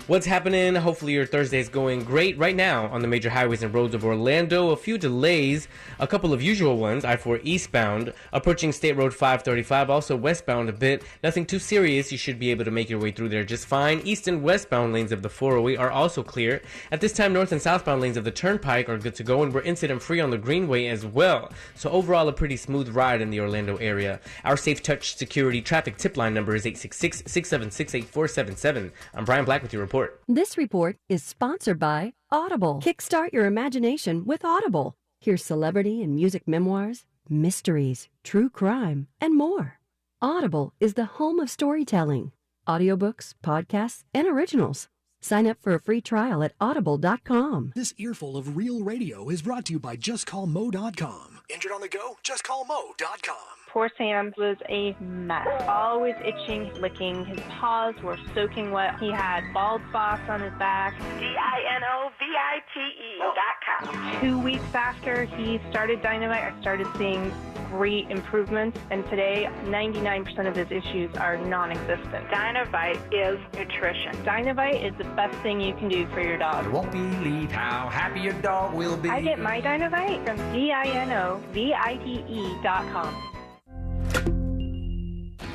What's happening? Hopefully your Thursday's going great. Right now on the major highways and roads of Orlando, a few delays, a couple of usual ones. I-4 eastbound, approaching State Road 535, also westbound a bit. Nothing too serious. You should be able to make your way through there just fine. East and westbound lanes of the 408 are also clear. At this time, north and southbound lanes of the Turnpike are good to go, and we're incident-free on the Greenway as well. So overall, a pretty smooth ride in the Orlando area. Our Safe Touch Security traffic tip line number is 866-676-8477. I'm Brian Black with your report. This report is sponsored by Audible. Kickstart your imagination with Audible. Hear celebrity and music memoirs, mysteries, true crime, and more. Audible is the home of storytelling, audiobooks, podcasts, and originals. Sign up for a free trial at audible.com. This earful of Real Radio is brought to you by JustCallMo.com. Injured on the go? JustCallMo.com. Poor Sam was a mess. Always itching, licking. His paws were soaking wet. He had bald spots on his back. DINOVITE.com. 2 weeks after he started Dynamite, I started seeing great improvements, and today 99% of his issues are non-existent. Dynamite is nutrition. Dynamite is the best thing you can do for your dog. You won't believe how happy your dog will be. I get my Dynamite from DINOVITE.com.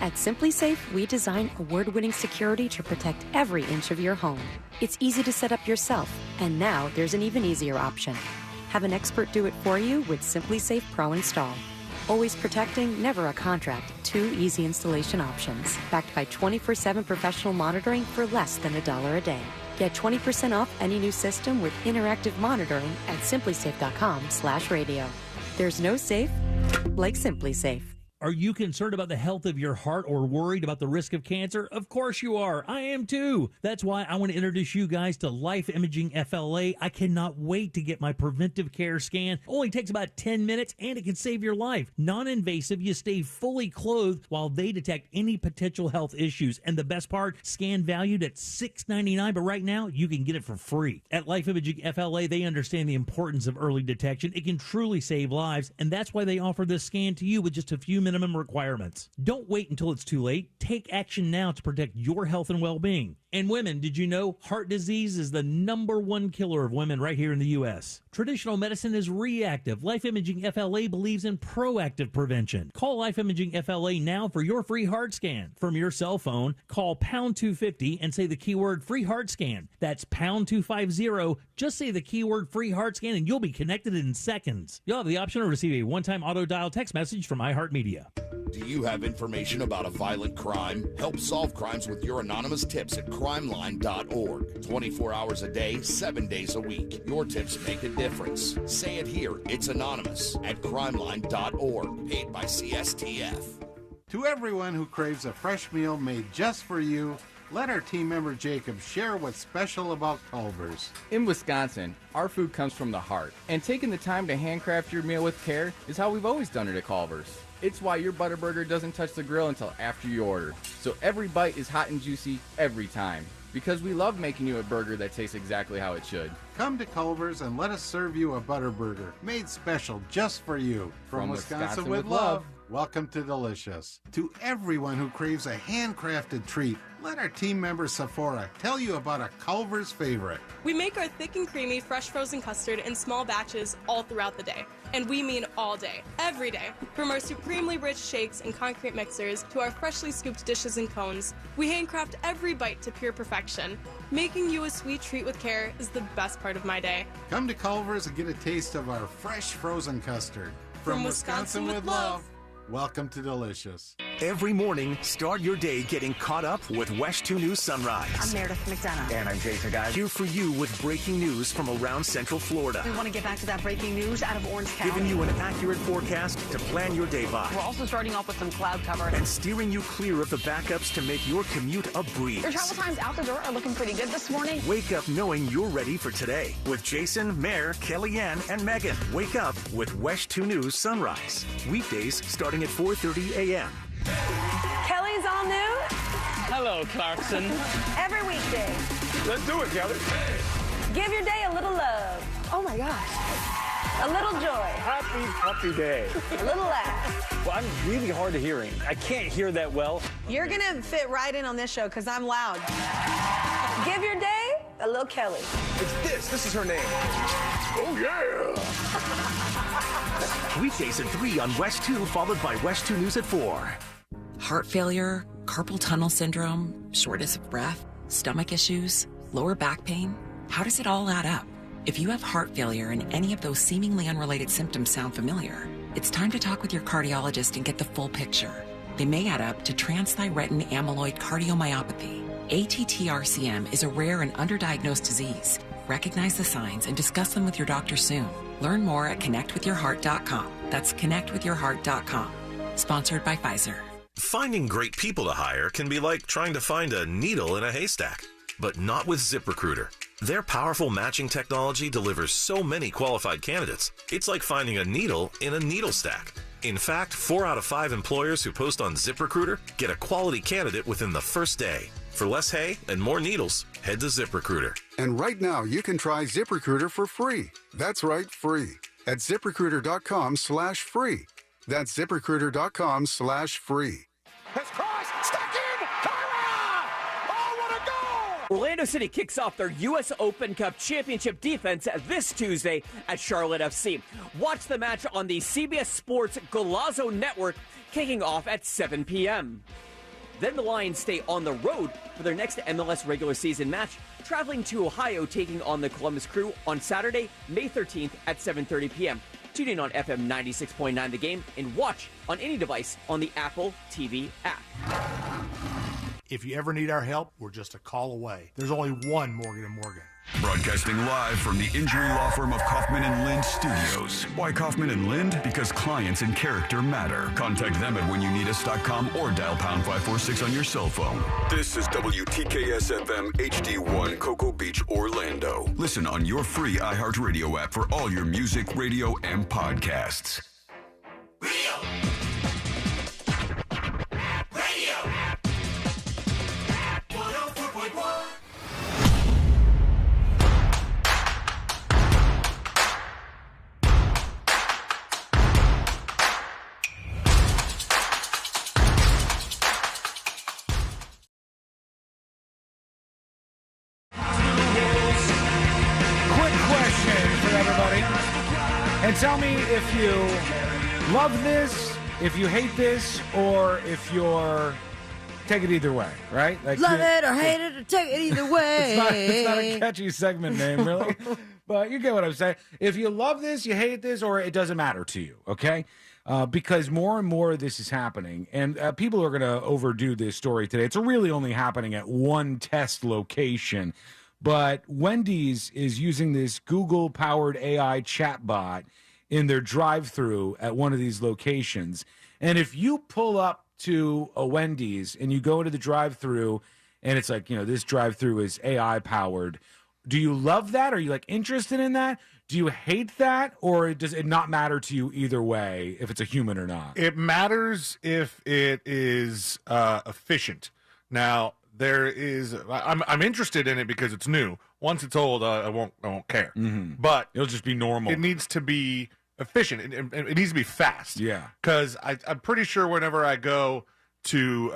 At Simply Safe, we design award-winning security to protect every inch of your home. It's easy to set up yourself, and now there's an even easier option. Have an expert do it for you with Simply Safe Pro Install. Always protecting, never a contract. 2 easy installation options. Backed by 24/7 professional monitoring for less than $1 a day. Get 20% off any new system with interactive monitoring at simplysafe.com/radio. There's no safe like Simply Safe. Are you concerned about the health of your heart or worried about the risk of cancer? Of course you are. I am too. That's why I want to introduce you guys to Life Imaging FLA. I cannot wait to get my preventive care scan. Only takes about 10 minutes and it can save your life. Non-invasive, you stay fully clothed while they detect any potential health issues. And the best part, scan valued at $6.99, but right now you can get it for free. At Life Imaging FLA, they understand the importance of early detection. It can truly save lives, and that's why they offer this scan to you with just a few minutes requirements. Don't wait until it's too late. Take action now to protect your health and well-being. And women, did you know heart disease is the #1 killer of women right here in the U.S.? Traditional medicine is reactive. Life Imaging FLA believes in proactive prevention. Call Life Imaging FLA now for your free heart scan. From your cell phone, call pound 250 and say the keyword free heart scan. That's pound 250. Just say the keyword free heart scan and you'll be connected in seconds. You'll have the option to receive a one-time auto dial text message from iHeartMedia. Do you have information about a violent crime? Help solve crimes with your anonymous tips at crimeline.org. 24 hours a day, 7 days a week. Your tips make a difference. Say it here. It's anonymous at crimeline.org. Paid by CSTF. To everyone who craves a fresh meal made just for you, Let our team member Jacob share what's special about Culver's. In Wisconsin, our food comes from the heart, and taking the time to handcraft your meal with care is how we've always done it at Culver's. It's why your Butterburger doesn't touch the grill until after you order, so every bite is hot and juicy every time. Because we love making you a burger that tastes exactly how it should. Come to Culver's and let us serve you a Butterburger, made special just for you. From Wisconsin with love. Welcome to Delicious. To everyone who craves a handcrafted treat, let our team member Sephora tell you about a Culver's favorite. We make our thick and creamy fresh frozen custard in small batches all throughout the day. And we mean all day, every day. From our supremely rich shakes and concrete mixers to our freshly scooped dishes and cones, we handcraft every bite to pure perfection. Making you a sweet treat with care is the best part of my day. Come to Culver's and get a taste of our fresh frozen custard. From Wisconsin with love. Welcome to Delicious. Every morning, start your day getting caught up with West 2 News Sunrise. I'm Meredith McDonough. And I'm Jason Guy. Here for you with breaking news from around Central Florida. We want to get back to that breaking news out of Orange County. Giving you an accurate forecast to plan your day by. We're also starting off with some cloud cover. And steering you clear of the backups to make your commute a breeze. Your travel times out the door are looking pretty good this morning. Wake up knowing you're ready for today with Jason, Mare, Kellyanne, and Megan. Wake up with West 2 News Sunrise. Weekdays starting at 4:30 a.m. Kelly's all new. Hello, Clarkson. Every weekday. Let's do it, Kelly. Give your day a little love. Oh my gosh. A little joy. Happy day. A little laugh. Well, I'm really hard of hearing. I can't hear that well. You're going to fit right in on this show because I'm loud. Give your day a little Kelly. It's this. This is her name. Oh, yeah. Weekdays at 3 on West 2, followed by West 2 News at 4. Heart failure, carpal tunnel syndrome, shortness of breath, stomach issues, lower back pain. How does it all add up? If you have heart failure and any of those seemingly unrelated symptoms sound familiar, it's time to talk with your cardiologist and get the full picture. They may add up to transthyretin amyloid cardiomyopathy. ATTR-CM is a rare and underdiagnosed disease. Recognize the signs and discuss them with your doctor soon. Learn more at connectwithyourheart.com. That's connectwithyourheart.com. Sponsored by Pfizer. Finding great people to hire can be like trying to find a needle in a haystack, but not with ZipRecruiter. Their powerful matching technology delivers so many qualified candidates, it's like finding a needle in a needle stack. In fact, 4 out of 5 employers who post on ZipRecruiter get a quality candidate within the first day. For less hay and more needles, head to ZipRecruiter. And right now, you can try ZipRecruiter for free. That's right, free. At ZipRecruiter.com/free. That's ZipRecruiter.com/free. Has crossed, stuck in, Tyra! Oh, what a goal! Orlando City kicks off their U.S. Open Cup Championship defense this Tuesday at Charlotte FC. Watch the match on the CBS Sports Golazo Network, kicking off at 7 p.m. Then the Lions stay on the road for their next MLS regular season match, traveling to Ohio, taking on the Columbus Crew on Saturday, May 13th at 7:30 p.m. Tune in on FM 96.9 The Game and watch on any device on the Apple TV app. If you ever need our help, we're just a call away. There's only one Morgan & Morgan. Broadcasting live from the injury law firm of Kaufman & Lind Studios. Why Kaufman & Lind? Because clients and character matter. Contact them at whenyouneedus.com or dial pound 546 on your cell phone. This is WTKS-FM HD1 Cocoa Beach, Orlando. Listen on your free iHeartRadio app for all your music, radio, and podcasts. And tell me if you love this, if you hate this, or if you're take it either way, right? Like love it or hate it or take it either way. It's not a catchy segment name, really. But you get what I'm saying. If you love this, you hate this, or it doesn't matter to you, okay? Because more and more of this is happening, and people are going to overdo this story today. It's really only happening at one test location. But Wendy's is using this Google-powered AI chatbot in their drive-thru at one of these locations. And if you pull up to a Wendy's and you go into the drive-thru and it's like, this drive-through is AI powered. Do you love that? Are you like interested in that? Do you hate that, or does it not matter to you either way if it's a human or not? It matters if it is efficient. Now, I'm interested in it because it's new. Once it's old, I won't care. Mm-hmm. But it'll just be normal. It needs to be efficient. It needs to be fast. Yeah. Because I'm pretty sure whenever I go to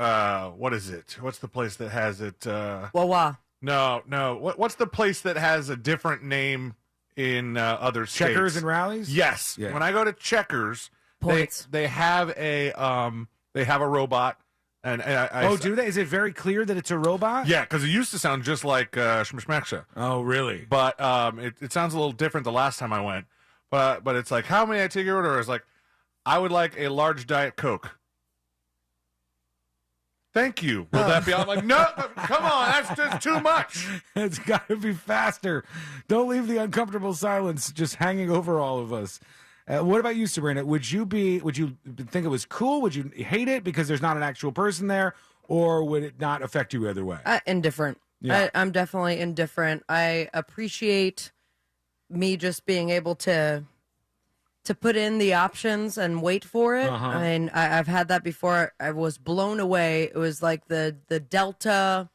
what is it? What's the place that has it? Wawa. No. What's the place that has a different name in other states? Checkers and Rallies? Yes. Yeah. When I go to Checkers, they have a robot. And do they? Is it very clear that it's a robot? Yeah, because it used to sound just like Schmishmaksha. Oh, really? But it sounds a little different the last time I went. But it's like, how many I take your order? It's like, I would like a large Diet Coke. Thank you. Will that be? I'm like, no, come on, that's just too much. It's got to be faster. Don't leave the uncomfortable silence just hanging over all of us. What about you, Sabrina? Would you think it was cool? Would you hate it because there's not an actual person there, or would it not affect you either way? Indifferent. Yeah. I'm definitely indifferent. I appreciate me just being able to put in the options and wait for it. Uh-huh. I mean, I've had that before. I was blown away. It was like the Delta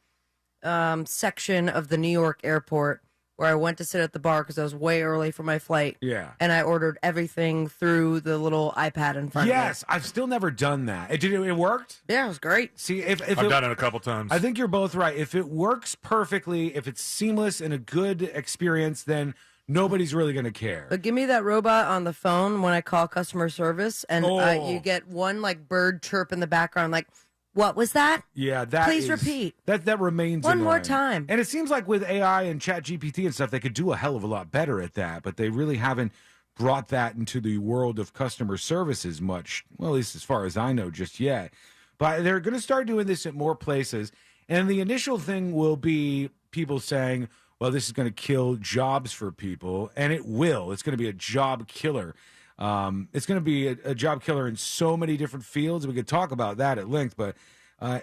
section of the New York airport where I went to sit at the bar because I was way early for my flight. Yeah. And I ordered everything through the little iPad in front of me. Yes, I've still never done that. It worked? Yeah, it was great. See, if I've done it a couple times. I think you're both right. If it works perfectly, if it's seamless and a good experience, then nobody's really going to care. But give me that robot on the phone when I call customer service, and you get one like bird chirp in the background, like, what was that? Yeah, that Please is- repeat. That remains One more annoying. time. And it seems like with AI and ChatGPT and stuff, they could do a hell of a lot better at that, but they really haven't brought that into the world of customer services much, well, at least as far as I know, just yet. But they're going to start doing this at more places, and the initial thing will be people saying, well, this is going to kill jobs for people, and it will. It's going to be a job killer. It's going to be a job killer in so many different fields. We could talk about that at length, but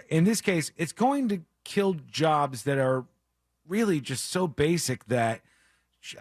in this case, it's going to kill jobs that are really just so basic that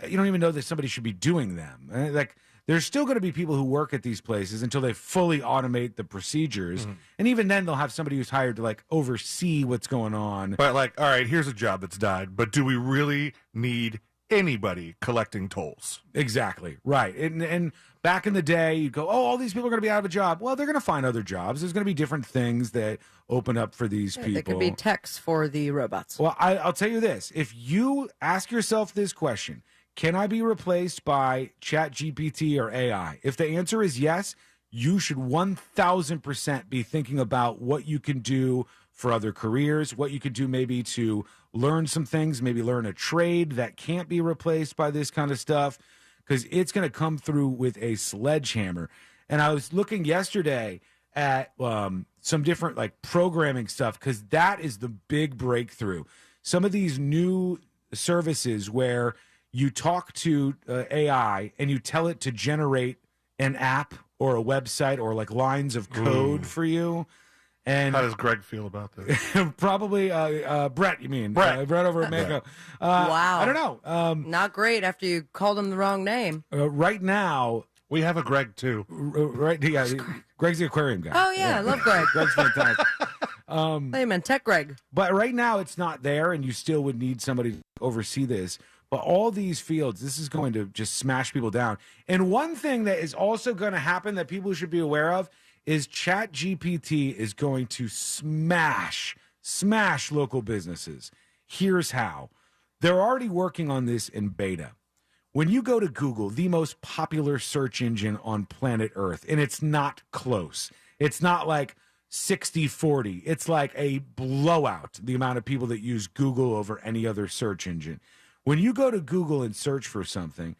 you don't even know that somebody should be doing them. Like, there's still going to be people who work at these places until they fully automate the procedures. Mm-hmm. And even then, they'll have somebody who's hired to, like, oversee what's going on. But, like, all right, here's a job that's died, but do we really need anybody collecting tolls? Exactly, right. And back in the day, you go, oh, all these people are going to be out of a job. Well, they're going to find other jobs. There's going to be different things that open up for these people. It could be techs for the robots. Well, I'll tell you this. If you ask yourself this question, can I be replaced by ChatGPT or AI? If the answer is yes, you should 1,000% be thinking about what you can do for other careers, what you could do maybe to learn some things, maybe learn a trade that can't be replaced by this kind of stuff, because it's going to come through with a sledgehammer. And I was looking yesterday at some different like programming stuff, because that is the big breakthrough. Some of these new services where you talk to AI and you tell it to generate an app or a website or like lines of code for you. And how does Greg feel about this? Probably Brett, you mean? Brett. Brett over at Mako. Wow. I don't know. Not great after you called him the wrong name. Right now, we have a Greg too. Right? Yeah, Greg's the aquarium guy. Oh, yeah, I love Greg. Greg's fantastic. Hey, man, Tech Greg. But right now, it's not there, and you still would need somebody to oversee this. But all these fields, this is going to just smash people down. And one thing that is also going to happen that people should be aware of is ChatGPT is going to smash local businesses. Here's how. They're already working on this in beta. When you go to Google, the most popular search engine on planet Earth, and it's not close. It's not like 60-40. It's like a blowout, the amount of people that use Google over any other search engine. When you go to Google and search for something,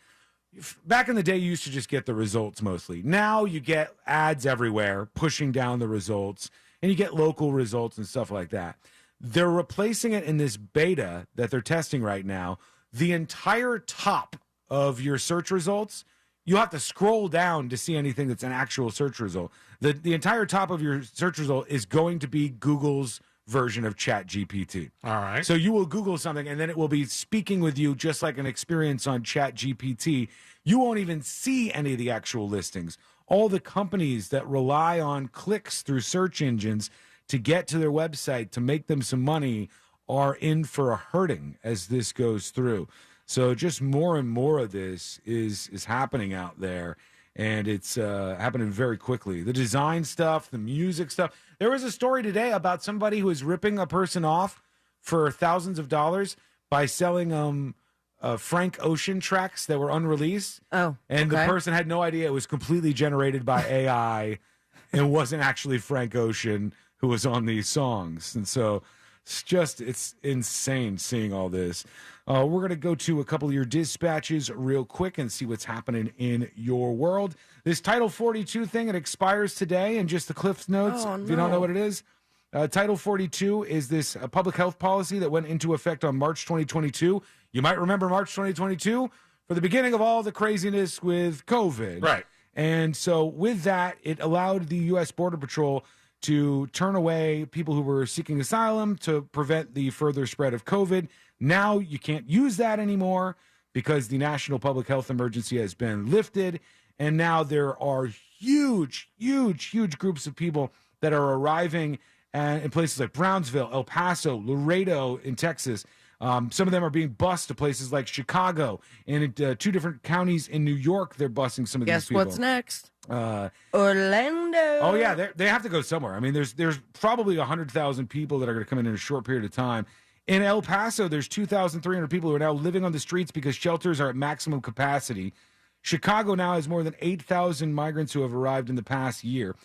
back in the day, you used to just get the results mostly. Now you get ads everywhere pushing down the results, and you get local results and stuff like that. They're replacing it in this beta that they're testing right now. The entire top of your search results, you have to scroll down to see anything that's an actual search result. The entire top of your search result is going to be Google's version of ChatGPT. All right. So you will Google something, and then it will be speaking with you just like an experience on ChatGPT. You won't even see any of the actual listings. All the companies that rely on clicks through search engines to get to their website to make them some money are in for a hurting as this goes through. So just more and more of this is happening out there, and it's happening very quickly. The design stuff, the music stuff. There was a story today about somebody who was ripping a person off for thousands of dollars by selling Frank Ocean tracks that were unreleased. Oh, and okay. the person had no idea it was completely generated by AI and wasn't actually Frank Ocean who was on these songs. And so it's insane seeing all this. We're going to go to a couple of your dispatches real quick and see what's happening in your world. This Title 42 thing, it expires today, and just the Cliff Notes, if you don't know what it is. Title 42 is this public health policy that went into effect on March 2022. You might remember March 2022 for the beginning of all the craziness with COVID. Right. And so with that, it allowed the U.S. Border Patrol to turn away people who were seeking asylum to prevent the further spread of COVID. Now you can't use that anymore because the national public health emergency has been lifted. And now there are huge groups of people that are arriving in places like Brownsville, El Paso, Laredo in Texas. Some of them are being bused to places like Chicago. And in 2 different counties in New York, they're busing some of these people. Guess what's next? Orlando. Oh, yeah, they have to go somewhere. I mean, there's probably 100,000 people that are going to come in a short period of time. In El Paso, there's 2,300 people who are now living on the streets because shelters are at maximum capacity. Chicago now has more than 8,000 migrants who have arrived in the past year.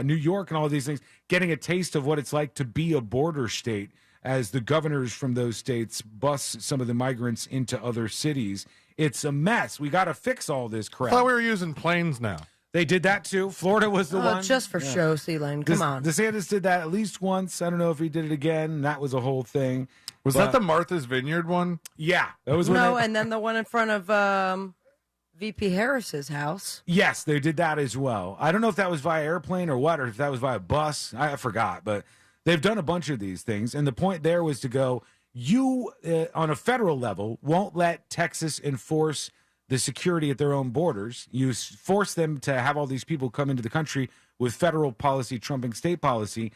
New York and all of these things, getting a taste of what it's like to be a border state as the governors from those states bus some of the migrants into other cities. It's a mess. We got to fix all this crap. I thought we were using planes now. They did that too. Florida was the one. Just for show, Sea-Lane. Come on. DeSantis did that at least once. I don't know if he did it again. And that was a whole thing. Was that the Martha's Vineyard one? Yeah. That was and then the one in front of VP Harris's house. Yes, they did that as well. I don't know if that was via airplane or what, or if that was via bus. I forgot. But they've done a bunch of these things. And the point there was to go, you, on a federal level, won't let Texas enforce the security at their own borders. You force them to have all these people come into the country with federal policy trumping state policy.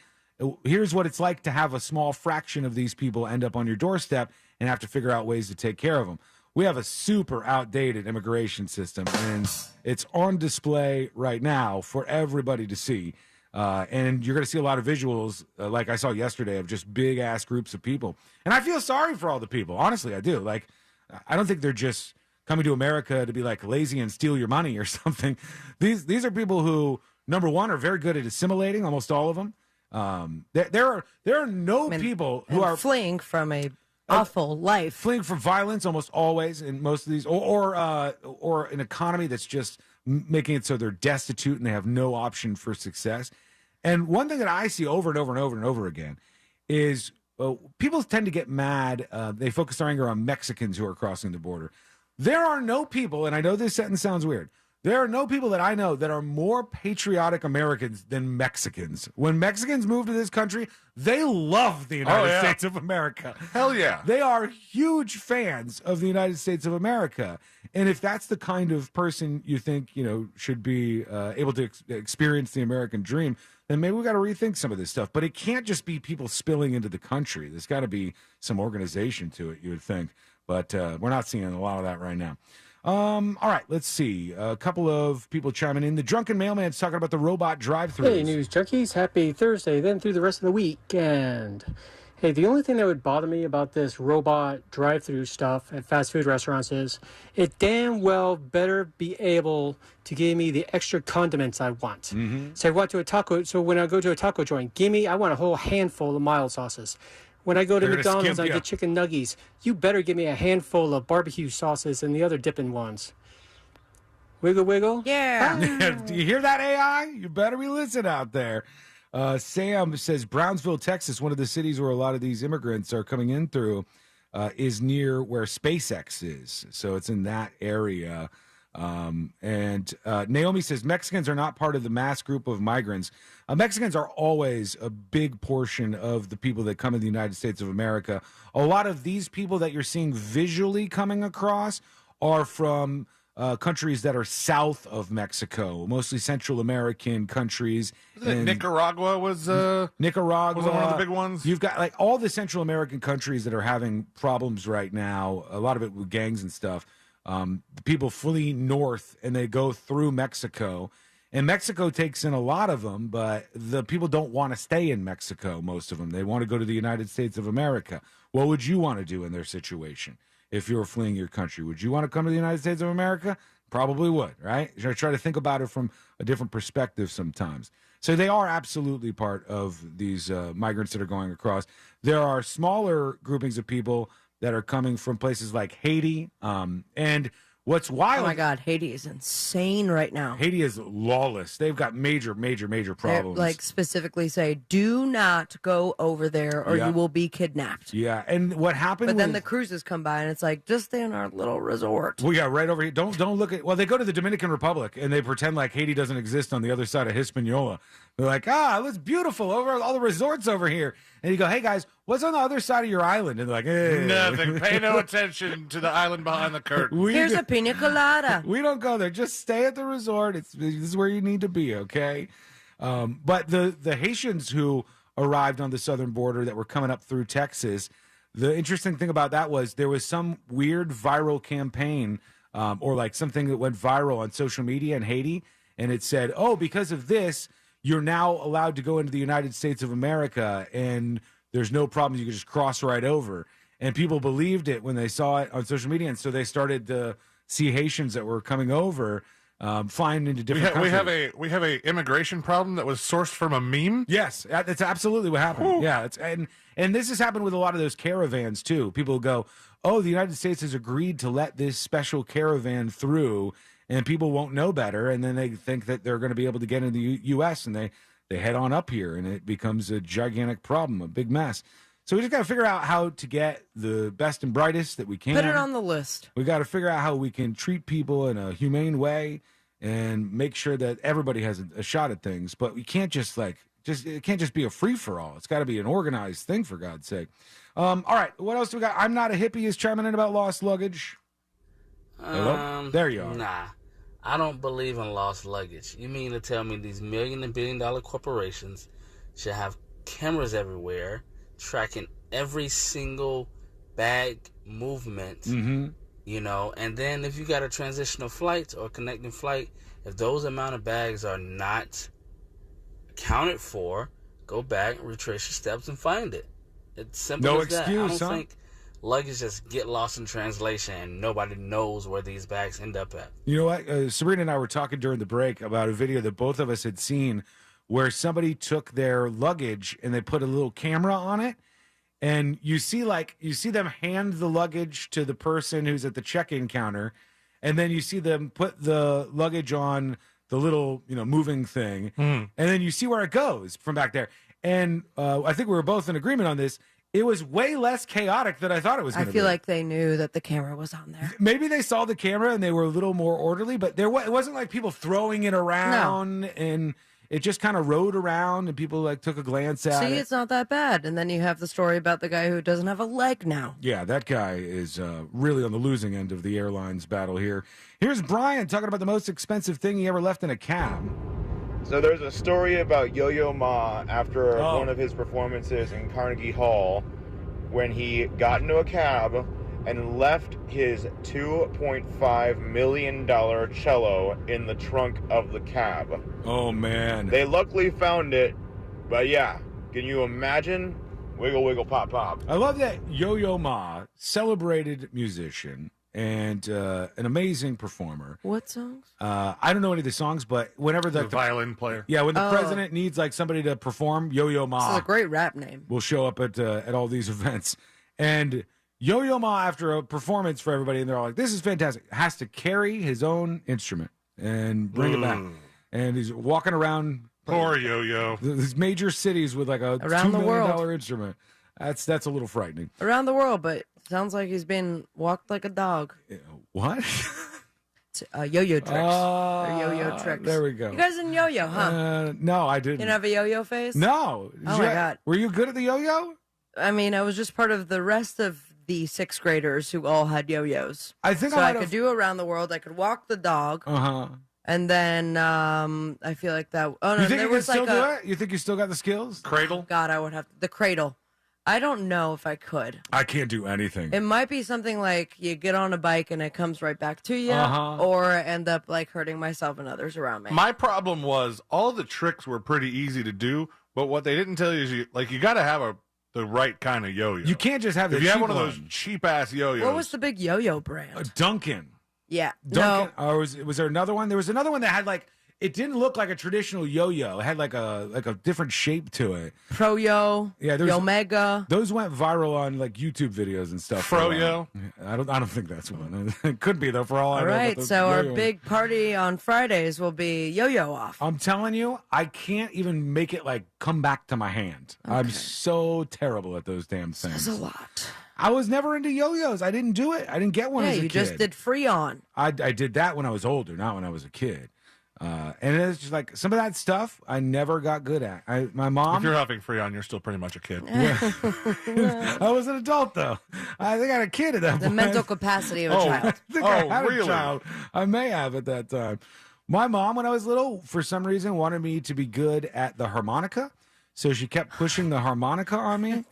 Here's what it's like to have a small fraction of these people end up on your doorstep and have to figure out ways to take care of them. We have a super outdated immigration system, and it's on display right now for everybody to see. And you're going to see a lot of visuals, like I saw yesterday, of just big-ass groups of people. And I feel sorry for all the people. Honestly, I do. Like, I don't think they're just coming to America to be, like, lazy and steal your money or something. These are people who, number one, are very good at assimilating, almost all of them. There are no people who are fleeing from a awful life, fleeing from violence almost always in most of these, or an economy that's just making it so they're destitute and they have no option for success. And one thing that I see over and over and over and over again is people tend to get mad. They focus their anger on Mexicans who are crossing the border. There are no people, and I know this sentence sounds weird, there are no people that I know that are more patriotic Americans than Mexicans. When Mexicans move to this country, they love the United States of America. Hell yeah. They are huge fans of the United States of America. And if that's the kind of person you think, should be able to experience the American dream, then maybe we got to rethink some of this stuff. But it can't just be people spilling into the country. There's got to be some organization to it, you would think. But we're not seeing a lot of that right now. All right, let's see. A couple of people chiming in. The drunken mailman's talking about the robot drive-thrus. Hey, news junkies. Happy Thursday, then through the rest of the weekend. Hey, the only thing that would bother me about this robot drive-thru stuff at fast food restaurants is it damn well better be able to give me the extra condiments I want. Mm-hmm. So when I go to a taco joint, I want a whole handful of mild sauces. When I go to McDonald's and I get chicken nuggies, you better give me a handful of barbecue sauces and the other dipping ones. Wiggle, wiggle. Yeah. Do you hear that, AI? You better be listening out there. Sam says Brownsville, Texas, one of the cities where a lot of these immigrants are coming in through, is near where SpaceX is. So it's in that area. And Naomi says Mexicans are not part of the mass group of migrants. Mexicans are always a big portion of the people that come in the United States of America. A lot of these people that you're seeing visually coming across are from countries that are south of Mexico, mostly Central American countries. And Nicaragua was Nicaragua was one of the big ones. You've got like all the Central American countries that are having problems right now. A lot of it with gangs and stuff. The people flee north and they go through Mexico, and Mexico takes in a lot of them, but the people don't want to stay in Mexico. Most of them, they want to go to the United States of America. What would you want to do in their situation if you were fleeing your country? Would you want to come to the United States of America? Probably would, right? You try to think about it from a different perspective sometimes. So they are absolutely part of these migrants that are going across. There are smaller groupings of people that are coming from places like Haiti. And what's wild... Oh, my God. Haiti is insane right now. Haiti is lawless. They've got major problems. They like specifically say, do not go over there or you will be kidnapped. Yeah, and what happened But then the cruises come by and it's like, just stay in our little resort. Well, yeah, right over here. Don't look at... Well, they go to the Dominican Republic and they pretend like Haiti doesn't exist on the other side of Hispaniola. They're like, it looks beautiful over all the resorts over here. And you go, hey, guys, what's on the other side of your island? And they're like, nothing. Pay no attention to the island behind the curtain. Here's a pina colada. We don't go there. Just stay at the resort. This is where you need to be, okay? But the Haitians who arrived on the southern border that were coming up through Texas, the interesting thing about that was there was some weird viral campaign or like something that went viral on social media in Haiti, and it said, because of this, you're now allowed to go into the United States of America, and there's no problem. You can just cross right over. And people believed it when they saw it on social media, and so they started to see Haitians that were coming over flying into different countries. We have a immigration problem that was sourced from a meme? Yes, that's absolutely what happened. Ooh. Yeah, and this has happened with a lot of those caravans, too. People go, the United States has agreed to let this special caravan through, and people won't know better, and then they think that they're going to be able to get into the U.S., and they head on up here, and it becomes a gigantic problem, a big mess. So we just got to figure out how to get the best and brightest that we can. Put it on the list. We got to figure out how we can treat people in a humane way and make sure that everybody has a shot at things. But we can't it can't just be a free-for-all. It's got to be an organized thing, for God's sake. All right, what else do we got? I'm Not a Hippie is chiming in about lost luggage. Hello? There you are. Nah, I don't believe in lost luggage. You mean to tell me these million and billion-dollar corporations should have cameras everywhere tracking every single bag movement, you know, and then if you got a transitional flight or connecting flight, if those amount of bags are not accounted for, go back, retrace your steps, and find it. It's simple as that. I don't think luggage just get lost in translation and nobody knows where these bags end up at. You know what? Sabrina and I were talking during the break about a video that both of us had seen where somebody took their luggage and they put a little camera on it, and you see them hand the luggage to the person who's at the check-in counter, and then you see them put the luggage on the little, moving thing, and then you see where it goes from back there. And I think we were both in agreement on this. It was way less chaotic than I thought it was going to be. I feel like they knew that the camera was on there. Maybe they saw the camera and they were a little more orderly, but it wasn't like people throwing it around, and it just kind of rode around and people took a glance at it. See, it's not that bad. And then you have the story about the guy who doesn't have a leg now. Yeah, that guy is really on the losing end of the airlines battle here. Here's Brian talking about the most expensive thing he ever left in a cab. So there's a story about Yo-Yo Ma after one of his performances in Carnegie Hall when he got into a cab and left his $2.5 million cello in the trunk of the cab. Oh, man. They luckily found it, but yeah, can you imagine? Wiggle, wiggle, pop, pop. I love that Yo-Yo Ma, celebrated musician and an amazing performer. What songs? I don't know any of the songs, but whenever the violin player. Yeah, when the president needs somebody to perform, Yo-Yo Ma. This is a great rap name. Will show up at all these events. And Yo-Yo Ma, after a performance for everybody, and they're all like, this is fantastic, has to carry his own instrument and bring it back. And he's walking around. Poor Yo-Yo. These major cities with a $2 million instrument. That's a little frightening. Around the world, but sounds like he's been walked like a dog. What? yo-yo tricks. Or yo-yo tricks. There we go. You guys didn't yo-yo, huh? No, I didn't. You didn't have a yo-yo phase? No. Oh, my God. Were you good at the yo-yo? I mean, I was just part of the rest of the 6th graders who all had yo-yos. I think so I I could do around the world. I could walk the dog. Uh-huh. And then I feel like that. Oh no, You think there you can was still like do it? You think you still got the skills? Cradle? God, I would have the cradle. I don't know if I could. I can't do anything. It might be something like you get on a bike and it comes right back to you, Uh-huh. or end up like hurting myself and others around me. My problem was all the tricks were pretty easy to do, but what they didn't tell you is you got to have the right kind of yo-yo. You can't just have the If you have cheap one of those cheap-ass yo-yos. What was the big yo-yo brand? Duncan. Yeah, Duncan. Or was there another one? There was another one that had like it didn't look like a traditional yo-yo. It had like a different shape to it. Pro-yo. Yeah, there's Yo-mega. Those went viral on like YouTube videos and stuff. Fro-yo? I don't think that's one. It could be though. For all I All know. right, about the so our yo-yo. big party on Fridays will be yo-yo off. I'm telling you, I can't even make it like come back to my hand. I'm so terrible at those damn things. That's a lot. I was never into yo-yos. I didn't do it. I didn't get one Yeah, as a you kid. just did Freon. I did that when I was older, not when I was a kid. And it's just like some of that stuff I never got good at. My mom. If you're huffing Freon, you're still pretty much a kid. I was an adult though. I think I had a kid at that The point. mental capacity of a child. I think I had a child. I may have at that time. My mom, when I was little, for some reason, wanted me to be good at the harmonica. So she kept pushing the harmonica on me.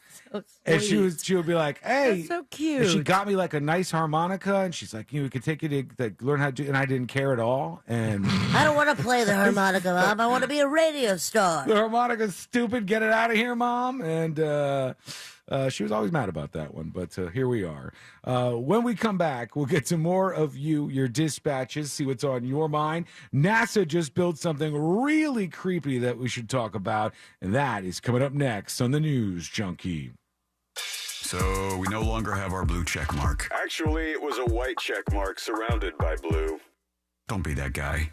And she would be like, "Hey, That's so cute." And she got me like a nice harmonica, and she's like, we could take you to learn how to do." And I didn't care at all. And I don't want to play the harmonica, Mom. I want to be a radio star. the harmonica's stupid. Get it out of here, Mom. And she was always mad about that one. But here we are. When we come back, we'll get to more of your dispatches, see what's on your mind. NASA just built something really creepy that we should talk about, and that is coming up next on the News Junkie. So we no longer have our blue check mark. Actually, it was a white check mark surrounded by blue. Don't be that guy.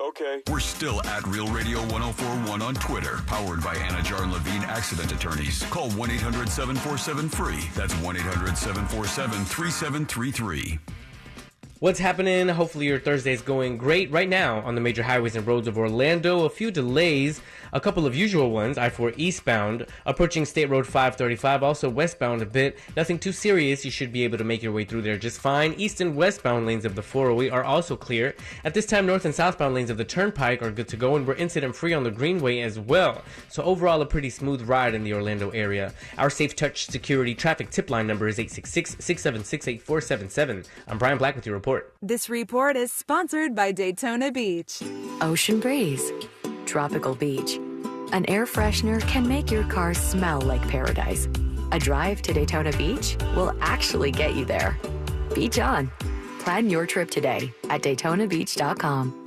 Okay. We're still at Real Radio 1041 on Twitter, powered by Anna Jar and Levine Accident Attorneys. Call 1-800-747-FREE. That's 1-800-747-3733. What's happening? Hopefully your Thursday is going great. Right now on the major highways and roads of Orlando, a few delays, a couple of usual ones. I-4 eastbound, approaching State Road 535, also westbound a bit. Nothing too serious. You should be able to make your way through there just fine. East and westbound lanes of the 408 are also clear. At this time, north and southbound lanes of the Turnpike are good to go, and we're incident free on the Greenway as well. So overall, a pretty smooth ride in the Orlando area. Our Safe Touch Security traffic tip line number is 866-676-8477. I'm Brian Black with your report. This report is sponsored by Daytona Beach. Ocean breeze, tropical beach. An air freshener can make your car smell like paradise. A drive to Daytona Beach will actually get you there. Beach on. Plan your trip today at DaytonaBeach.com.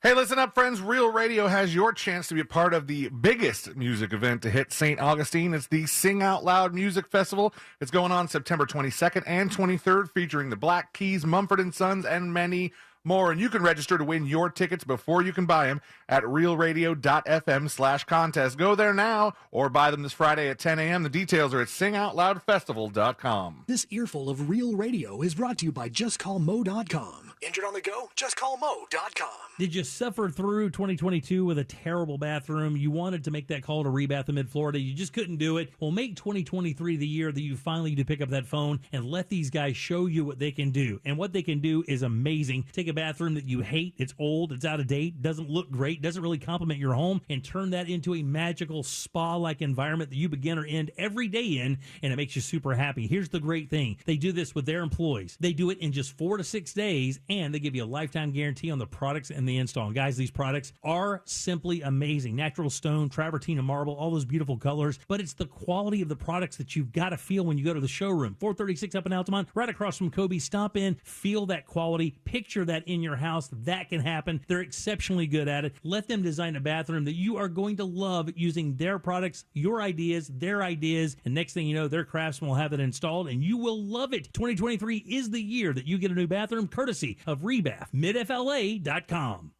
Hey, listen up, friends. Real Radio has your chance to be a part of the biggest music event to hit St. Augustine. It's the Sing Out Loud Music Festival. It's going on September 22nd and 23rd, featuring the Black Keys, Mumford & Sons, and many more. And you can register to win your tickets before you can buy them at realradio.fm/contest. Go there now or buy them this Friday at 10 a.m. The details are at singoutloudfestival.com. This earful of Real Radio is brought to you by JustCallMo.com. Injured on the go? JustCallMo.com. Did you suffer through 2022 with a terrible bathroom? You wanted to make that call to Rebath in Mid-Florida. You just couldn't do it. Well, make 2023 the year that you finally need to pick up that phone and let these guys show you what they can do. And what they can do is amazing. Take a bathroom that you hate, it's old, it's out of date, doesn't look great, doesn't really complement your home, and turn that into a magical spa-like environment that you begin or end every day in, and it makes you super happy. Here's the great thing. They do this with their employees. They do it in just 4 to 6 days, and they give you a lifetime guarantee on the products and the install. And guys, these products are simply amazing. Natural stone, travertine, and marble, all those beautiful colors, but it's the quality of the products that you've got to feel when you go to the showroom. 436 up in Altamont, right across from Kobe. Stop in, feel that quality, picture that in your house. That can happen. They're exceptionally good at it. Let them design a bathroom that you are going to love using their products, your ideas, their ideas, and next thing you know, their craftsmen will have it installed and you will love it. 2023 is the year that you get a new bathroom courtesy of Rebath, midfla.com.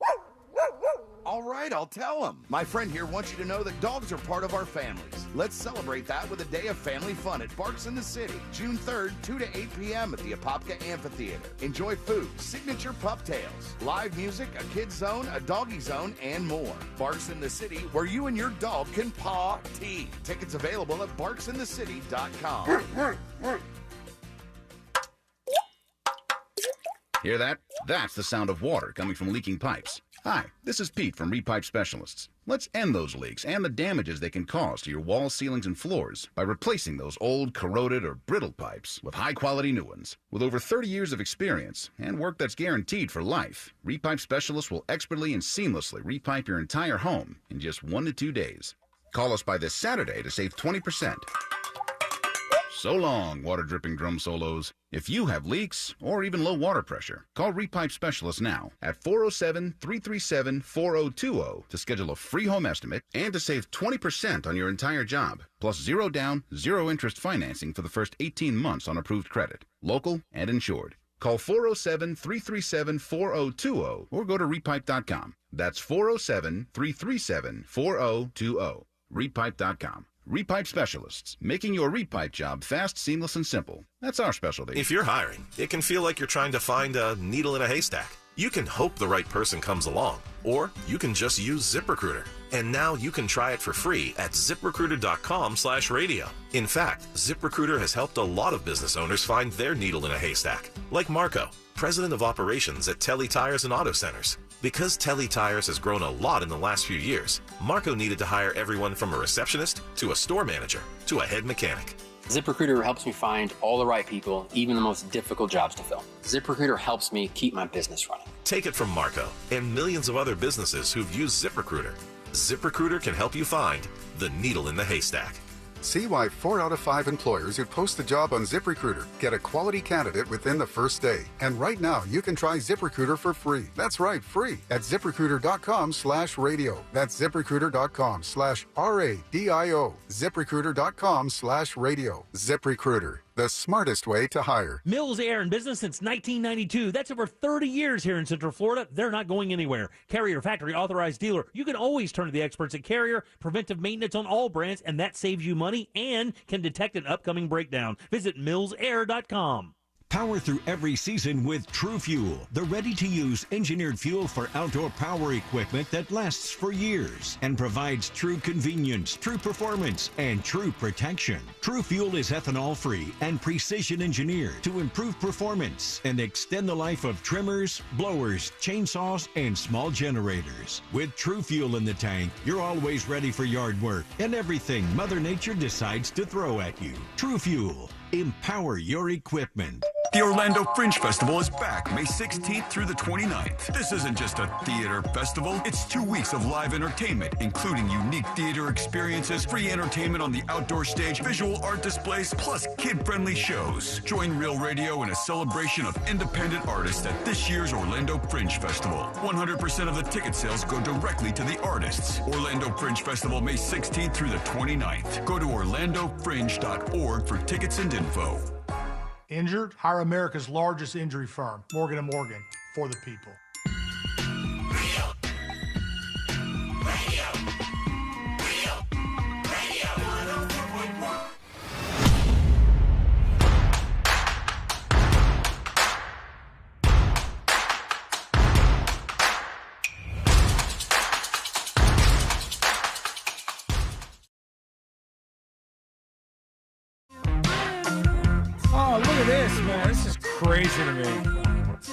All right, I'll tell him. My friend here wants you to know that dogs are part of our families. Let's celebrate that with a day of family fun at Barks in the City, June 3rd, 2 to 8 p.m. at the Apopka Amphitheater. Enjoy food, signature pup tails, live music, a kid's zone, a doggy zone, and more. Barks in the City, where you and your dog can paw-tea. Tickets available at barksinthecity.com. Hear that? That's the sound of water coming from leaking pipes. Hi, this is Pete from Repipe Specialists. Let's end those leaks and the damages they can cause to your walls, ceilings, and floors by replacing those old, corroded, or brittle pipes with high-quality new ones. With over 30 years of experience and work that's guaranteed for life, Repipe Specialists will expertly and seamlessly repipe your entire home in just 1 to 2 days. Call us by this Saturday to save 20%. So long, water-dripping drum solos. If you have leaks or even low water pressure, call Repipe Specialists now at 407-337-4020 to schedule a free home estimate and to save 20% on your entire job, plus zero down, zero interest financing for the first 18 months on approved credit, local and insured. Call 407-337-4020 or go to repipe.com. That's 407-337-4020. Repipe.com. Repipe Specialists, making your repipe job fast, seamless, and simple. That's our specialty. If you're hiring, it can feel like you're trying to find a needle in a haystack. You can hope the right person comes along, or you can just use ZipRecruiter. And now you can try it for free at ZipRecruiter.com/radio. In fact, ZipRecruiter has helped a lot of business owners find their needle in a haystack, like Marco, president of operations at Telly Tires and Auto Centers. Because Telly Tires has grown a lot in the last few years, Marco needed to hire everyone from a receptionist to a store manager to a head mechanic. ZipRecruiter helps me find all the right people, even the most difficult jobs to fill. ZipRecruiter helps me keep my business running. Take it from Marco and millions of other businesses who've used ZipRecruiter. ZipRecruiter can help you find the needle in the haystack. See why 4 out of 5 employers who post a job on ZipRecruiter get a quality candidate within the first day. And right now, you can try ZipRecruiter for free. That's right, free at ZipRecruiter.com/radio. That's ZipRecruiter.com/RADIO. ZipRecruiter.com/radio. ZipRecruiter, the smartest way to hire. Mills Air in business since 1992. That's over 30 years here in Central Florida. They're not going anywhere. Carrier Factory Authorized Dealer. You can always turn to the experts at Carrier. Preventive maintenance on all brands, and that saves you money and can detect an upcoming breakdown. Visit millsair.com. Power through every season with True Fuel, the ready-to-use engineered fuel for outdoor power equipment that lasts for years and provides true convenience, true performance, and true protection. True Fuel is ethanol-free and precision-engineered to improve performance and extend the life of trimmers, blowers, chainsaws, and small generators. With True Fuel in the tank, you're always ready for yard work and everything Mother Nature decides to throw at you. True Fuel. Empower your equipment. The Orlando Fringe Festival is back May 16th through the 29th. This isn't just a theater festival. It's 2 weeks of live entertainment, including unique theater experiences, free entertainment on the outdoor stage, visual art displays, plus kid-friendly shows. Join Real Radio in a celebration of independent artists at this year's Orlando Fringe Festival. 100% of the ticket sales go directly to the artists. Orlando Fringe Festival May 16th through the 29th. Go to orlandofringe.org for tickets and info. Injured? Hire America's largest injury firm, Morgan & Morgan, for the people. Oh, look at this, man. This is crazy to me.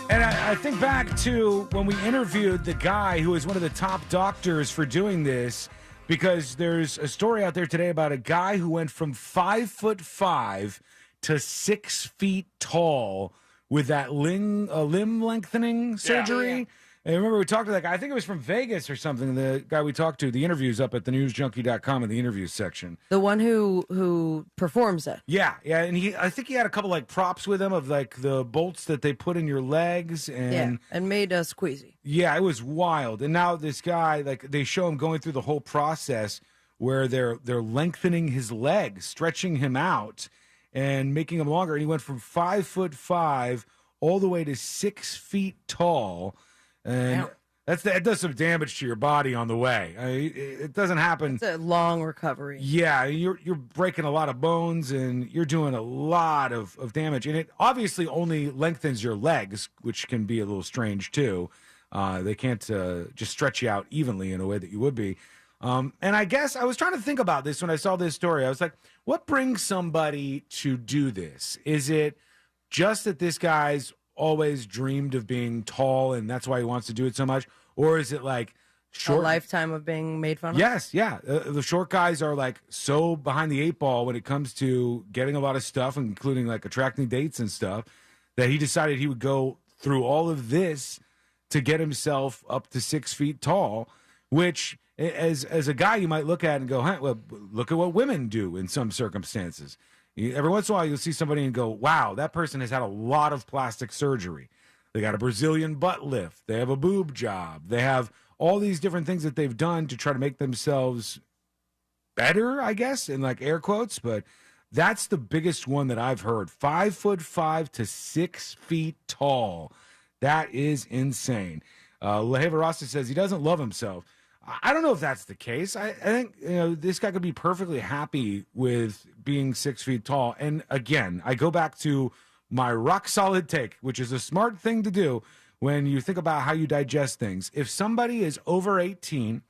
And I think back to when we interviewed the guy who is one of the top doctors for doing this, because there's a story out there today about a guy who went from 5'5" to 6 feet tall with that limb lengthening surgery. Yeah. And remember, we talked to that guy. I think it was from Vegas or something. The guy we talked to, the interview's up at thenewsjunkie.com in the interviews section. The one who performs it. Yeah, and I think he had a couple like props with him of like the bolts that they put in your legs and made us squeezy. Yeah, it was wild. And now this guy, like they show him going through the whole process where they're lengthening his legs, stretching him out, and making him longer. And he went from 5'5" all the way to 6 feet tall. And That does some damage to your body on the way. It doesn't happen. It's a long recovery. Yeah, you're breaking a lot of bones and you're doing a lot of damage. And it obviously only lengthens your legs, which can be a little strange too. They can't just stretch you out evenly in a way that you would be. And I guess I was trying to think about this when I saw this story. I was like, what brings somebody to do this? Is it just that this guy's always dreamed of being tall and that's why he wants to do it so much? Or is it like A lifetime of being made fun of? Yes, yeah. The short guys are like so behind the eight ball when it comes to getting a lot of stuff, including like attracting dates and stuff, that he decided he would go through all of this to get himself up to 6 feet tall, which as a guy you might look at and go, well, look at what women do in some circumstances. Every once in a while you'll see somebody and go, wow, that person has had a lot of plastic surgery. They got a Brazilian butt lift. They have a boob job. They have all these different things that they've done to try to make themselves better, I guess, in like air quotes. But that's the biggest one that I've heard. 5'5" to 6 feet tall. That is insane. Leheva Rasta says he doesn't love himself. I don't know if that's the case. I think this guy could be perfectly happy with being 6 feet tall. And again, I go back to my rock solid take, which is a smart thing to do when you think about how you digest things. If somebody is over 18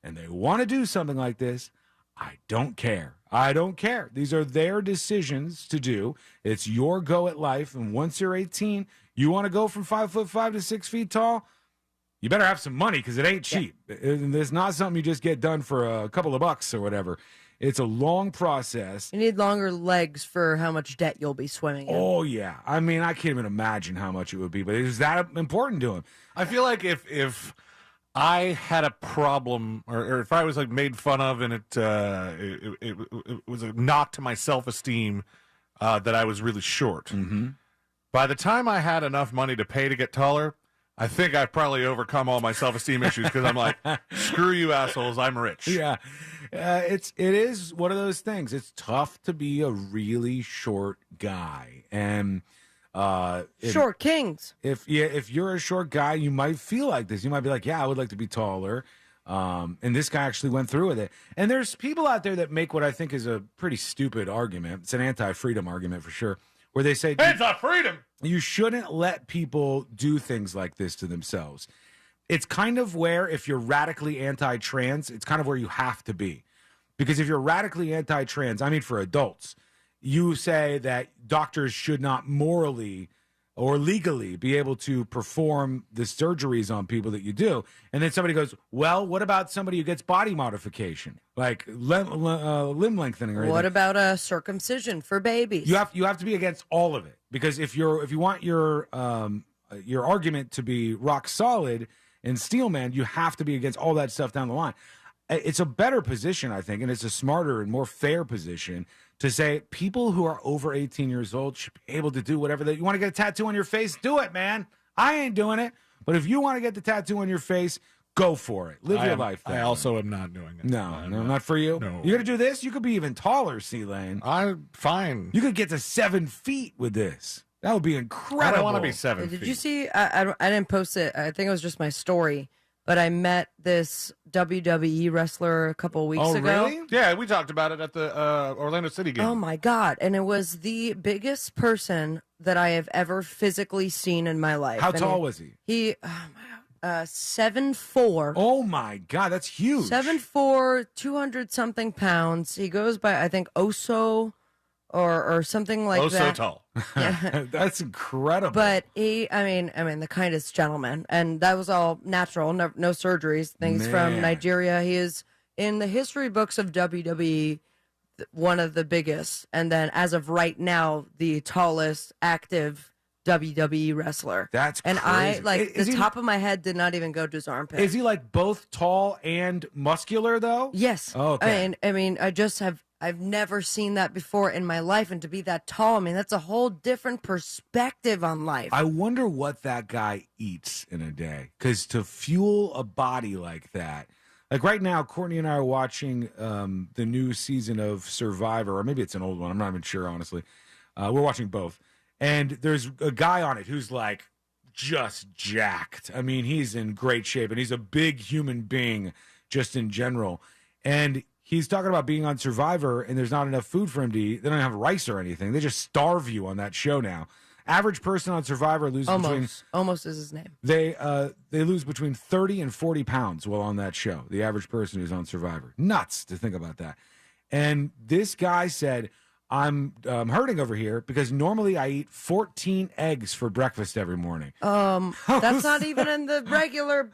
and they want to do something like this, I don't care. I don't care. These are their decisions to do. It's your go at life. And once you're 18, you want to go from 5'5" to 6 feet tall, you better have some money because it ain't cheap. It's not something you just get done for a couple of bucks or whatever. It's a long process. You need longer legs for how much debt you'll be swimming in. Oh, yeah. I mean, I can't even imagine how much it would be, but it was that important to him. I feel like if I had a problem or if I was like made fun of and it was a knock to my self-esteem that I was really short. Mm-hmm. By the time I had enough money to pay to get taller, I think I've probably overcome all my self-esteem issues because I'm like, screw you assholes, I'm rich. Yeah. It is one of those things. It's tough to be a really short guy. And short kings. If you're a short guy, you might feel like this. You might be like, yeah, I would like to be taller. And this guy actually went through with it. And there's people out there that make what I think is a pretty stupid argument. It's an anti-freedom argument for sure, where they say anti-freedom. You shouldn't let people do things like this to themselves. It's kind of where if you're radically anti-trans, it's kind of where you have to be. Because if you're radically anti-trans, I mean for adults, you say that doctors should not morally or legally be able to perform the surgeries on people that you do. And then somebody goes, well, what about somebody who gets body modification, like limb lengthening or anything? What about a circumcision for babies? You have to be against all of it. Because if you want your argument to be rock solid and Steelman, you have to be against all that stuff down the line. It's a better position, I think, and it's a smarter and more fair position to say people who are over 18 years old should be able to do whatever you want to get a tattoo on your face, do it, man. I ain't doing it. But if you want to get the tattoo on your face, go for it. Live your life. I also am not doing it. No, not for you. No. You're going to do this? You could be even taller, C-Lane. I'm fine. You could get to 7 feet with this. That would be incredible. I don't want to be 7 feet. Did you see? I didn't post it. I think it was just my story. But I met this WWE wrestler a couple of weeks ago. Really? Yeah, we talked about it at the Orlando City game. Oh, my God. And it was the biggest person that I have ever physically seen in my life. How tall was he? He, 7'4". Oh, my God. That's huge. 7'4", 200-something pounds. He goes by, I think, Oso or something like that. Oso tall. Yeah. That's incredible. But I mean, the kindest gentleman, and that was all natural, no surgeries. Things from Nigeria. He is in the history books of WWE, one of the biggest, and then as of right now, the tallest active WWE wrestler. That's and crazy. The top of my head did not even go to his armpit. Is he like both tall and muscular though? Yes. Oh, okay. I mean, I've never seen that before in my life, and to be that tall, I mean, that's a whole different perspective on life. I wonder what that guy eats in a day, because to fuel a body like that, like right now, Courtney and I are watching the new season of Survivor, or maybe it's an old one. I'm not even sure, honestly. We're watching both, and there's a guy on it who's like just jacked. I mean, he's in great shape, and he's a big human being just in general. And he's talking about being on Survivor, and there's not enough food for him to eat. They don't have rice or anything. They just starve you on that show now. Average person on Survivor loses almost is his name. They lose between 30 and 40 pounds while on that show. The average person who's on Survivor. Nuts to think about that. And this guy said, I'm hurting over here because normally I eat 14 eggs for breakfast every morning. That's not even in the regular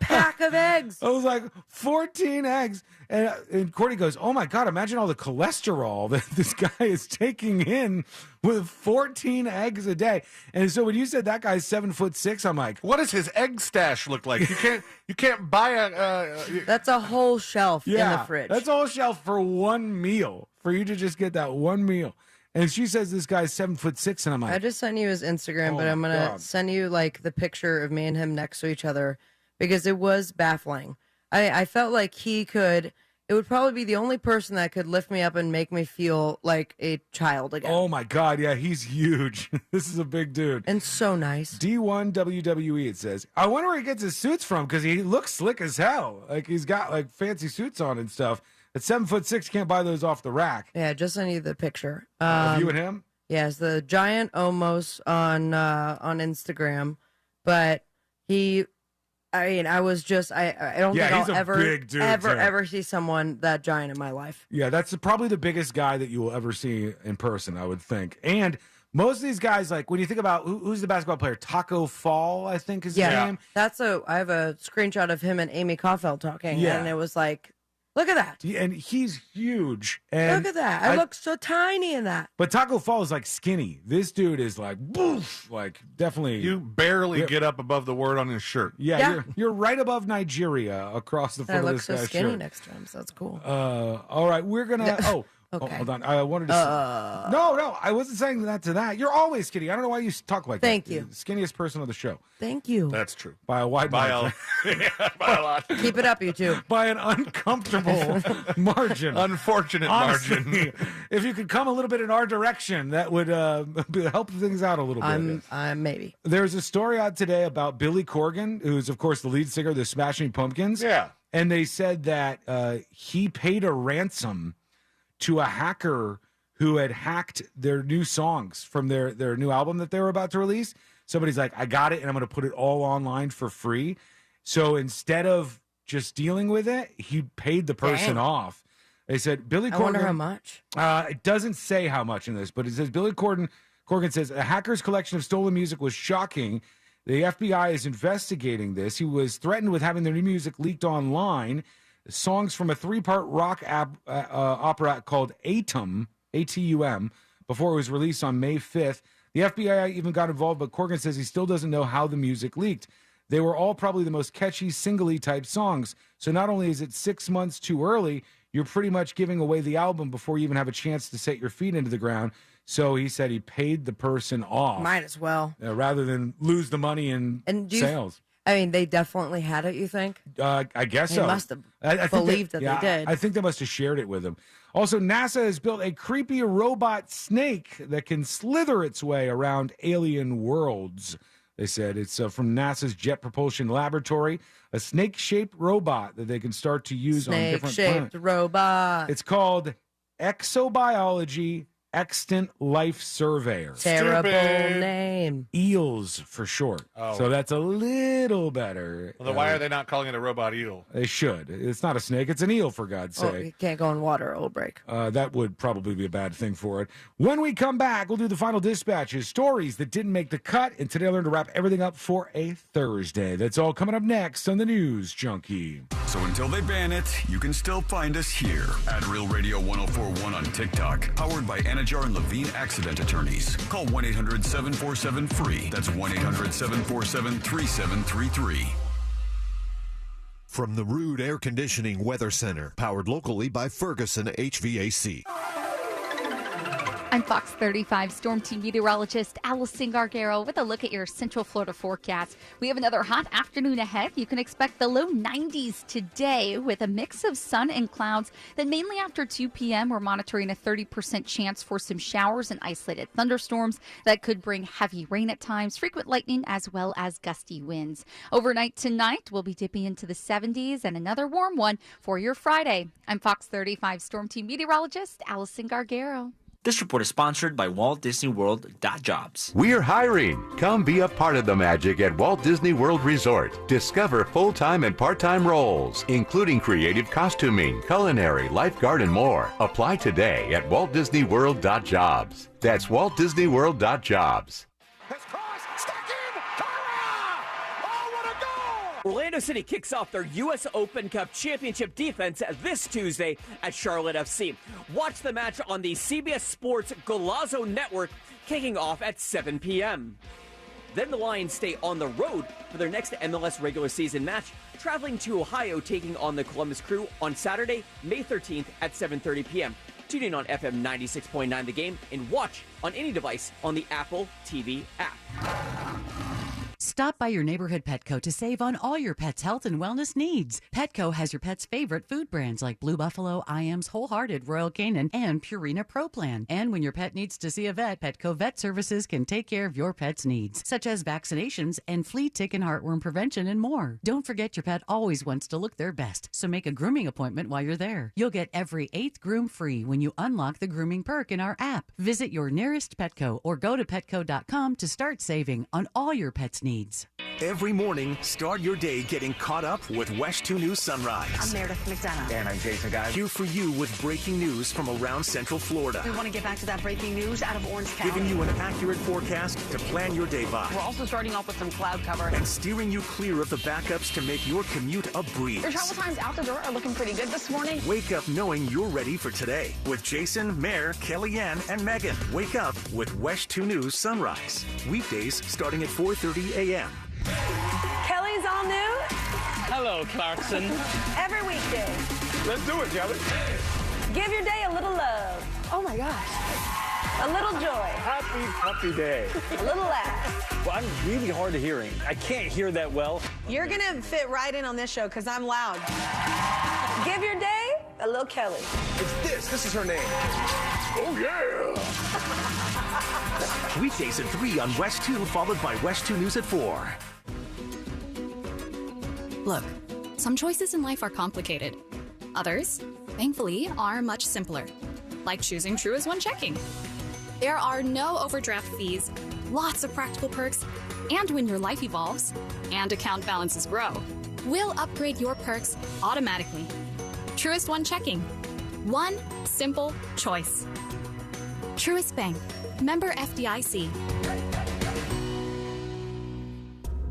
pack of eggs. I was like, 14 eggs. And Courtney goes, oh my God, imagine all the cholesterol that this guy is taking in with 14 eggs a day. And so when you said that guy's 7'6", I'm like, what does his egg stash look like? You can't buy That's a whole shelf in the fridge. That's a whole shelf for one meal, for you to just get that one meal. And she says this guy's 7'6", and I'm like, I just sent you his Instagram, but I'm gonna send you like the picture of me and him next to each other because it was baffling. I felt like it would probably be the only person that could lift me up and make me feel like a child again. Oh my God, yeah, he's huge. This is a big dude. And so nice. D1 WWE, it says. I wonder where he gets his suits from because he looks slick as hell. Like he's got like fancy suits on and stuff. At 7'6", can't buy those off the rack. Yeah, just send you the picture. Of you and him? Yes, the giant Omos on Instagram. But I was just I don't think I'll ever see someone that giant in my life. Yeah, that's probably the biggest guy that you will ever see in person, I would think. And most of these guys, like when you think about who's the basketball player, Taco Fall, I think is his name. I have a screenshot of him and Amy Kaufeld talking, and it was like, look at that. And he's huge. And look at that. I look so tiny in that. But Taco Fall is like skinny. This dude is like, boof, like definitely. You barely get up above the word on his shirt. Yeah. You're right above Nigeria across the front of this guy's shirt. I look so skinny next to him, so that's cool. All right, we're going to. Okay. Hold on. I wanted to. No, I wasn't saying that to that. You're always skinny. I don't know why you talk like that. Thank you. Skinniest person on the show. Thank you. That's true. By a wide margin. By a lot. Keep it up, you two. By an uncomfortable margin. Unfortunate margin. If you could come a little bit in our direction, that would help things out a little bit. Maybe. There's a story out today about Billy Corgan, who's, of course, the lead singer of the Smashing Pumpkins. Yeah. And they said that he paid a ransom to a hacker who had hacked their new songs from their new album that they were about to release. Somebody's like, I got it, and I'm going to put it all online for free. So instead of just dealing with it, he paid the person off. They said, Billy Corgan. I wonder how much. It doesn't say how much in this, but it says Billy Corgan says, a hacker's collection of stolen music was shocking. The FBI is investigating this. He was threatened with having their new music leaked online. Songs from a 3-part rock opera called Atum, A-T-U-M, before it was released on May 5th. The FBI even got involved, but Corgan says he still doesn't know how the music leaked. They were all probably the most catchy, singly type songs. So not only is it 6 months too early, you're pretty much giving away the album before you even have a chance to set your feet into the ground. So he said he paid the person off. Might as well. Rather than lose the money in sales. I mean, they definitely had it, you think? I guess they so. Must have believed that they did. I think they must have shared it with him. Also, NASA has built a creepy robot snake that can slither its way around alien worlds. They said it's from NASA's Jet Propulsion Laboratory, a snake-shaped robot that they can start to use on different planets. Snake-shaped robot. It's called Exobiology Extant Life Surveyor. Terrible name. EELS for short. Oh. So that's a little better. Well, then why are they not calling it a robot eel? They should. It's not a snake. It's an eel, for God's sake. You can't go in water. It'll break. That would probably be a bad thing for it. When we come back, we'll do the final dispatches, stories that didn't make the cut, and today I learned to wrap everything up for a Thursday. That's all coming up next on the News Junkie. So until they ban it, you can still find us here at Real Radio 104.1 on TikTok, powered by Anajar and Levine Accident Attorneys. Call 1-800-747-FREE. That's 1-800-747-3733. From the Rude Air Conditioning Weather Center, powered locally by Ferguson HVAC. I'm Fox 35 Storm Team meteorologist Allison Gargaro with a look at your Central Florida forecast. We have another hot afternoon ahead. You can expect the low 90s today with a mix of sun and clouds. Then mainly after 2 p.m., we're monitoring a 30% chance for some showers and isolated thunderstorms that could bring heavy rain at times, frequent lightning, as well as gusty winds. Overnight tonight, we'll be dipping into the 70s and another warm one for your Friday. I'm Fox 35 Storm Team meteorologist Allison Gargaro. This report is sponsored by Walt Disney World Jobs. We're hiring. Come be a part of the magic at Walt Disney World Resort. Discover full-time and part-time roles, including creative costuming, culinary, lifeguard, and more. Apply today at waltdisneyworld.jobs. That's waltdisneyworld.jobs. Orlando City kicks off their U.S. Open Cup Championship defense this Tuesday at Charlotte FC. Watch the match on the CBS Sports Golazo Network, kicking off at 7 p.m. Then the Lions stay on the road for their next MLS regular season match, traveling to Ohio, taking on the Columbus Crew on Saturday, May 13th at 7:30 p.m. Tune in on FM 96.9 The Game and watch on any device on the Apple TV app. Stop by your neighborhood Petco to save on all your pet's health and wellness needs. Petco has your pet's favorite food brands like Blue Buffalo, IAM's Wholehearted, Royal Canin, and Purina Pro Plan. And when your pet needs to see a vet, Petco Vet Services can take care of your pet's needs, such as vaccinations and flea, tick, and heartworm prevention and more. Don't forget your pet always wants to look their best, so make a grooming appointment while you're there. You'll get every 8th groom free when you unlock the grooming perk in our app. Visit your nearest Petco or go to petco.com to start saving on all your pet's needs. Every morning, start your day getting caught up with West 2 News Sunrise. I'm Meredith McDonough. And I'm Jason Guy. Here for you with breaking news from around Central Florida. We want to get back to that breaking news out of Orange County. Giving you an accurate forecast to plan your day by. We're also starting off with some cloud cover. And steering you clear of the backups to make your commute a breeze. Your travel times out the door are looking pretty good this morning. Wake up knowing you're ready for today with Jason, Mare, Kellyanne, and Megan. Wake up with West 2 News Sunrise. Weekdays starting at 4:30 a.m. Kelly's all new. Hello, Clarkson. Every weekday. Let's do it, Kelly. Give your day a little love. Oh my gosh. A little joy. Happy day. A little laugh. Well, I'm really hard of hearing. I can't hear that well. You're going to fit right in on this show because I'm loud. Give your day a little Kelly. It's this. This is her name. Oh, yeah. Weekdays at 3 on West 2, followed by West 2 News at 4. Look, some choices in life are complicated. Others, thankfully, are much simpler, like choosing True as One checking. There are no overdraft fees, lots of practical perks, and when your life evolves and account balances grow, we'll upgrade your perks automatically. Truest One checking. One simple choice. Truist Bank. Member FDIC.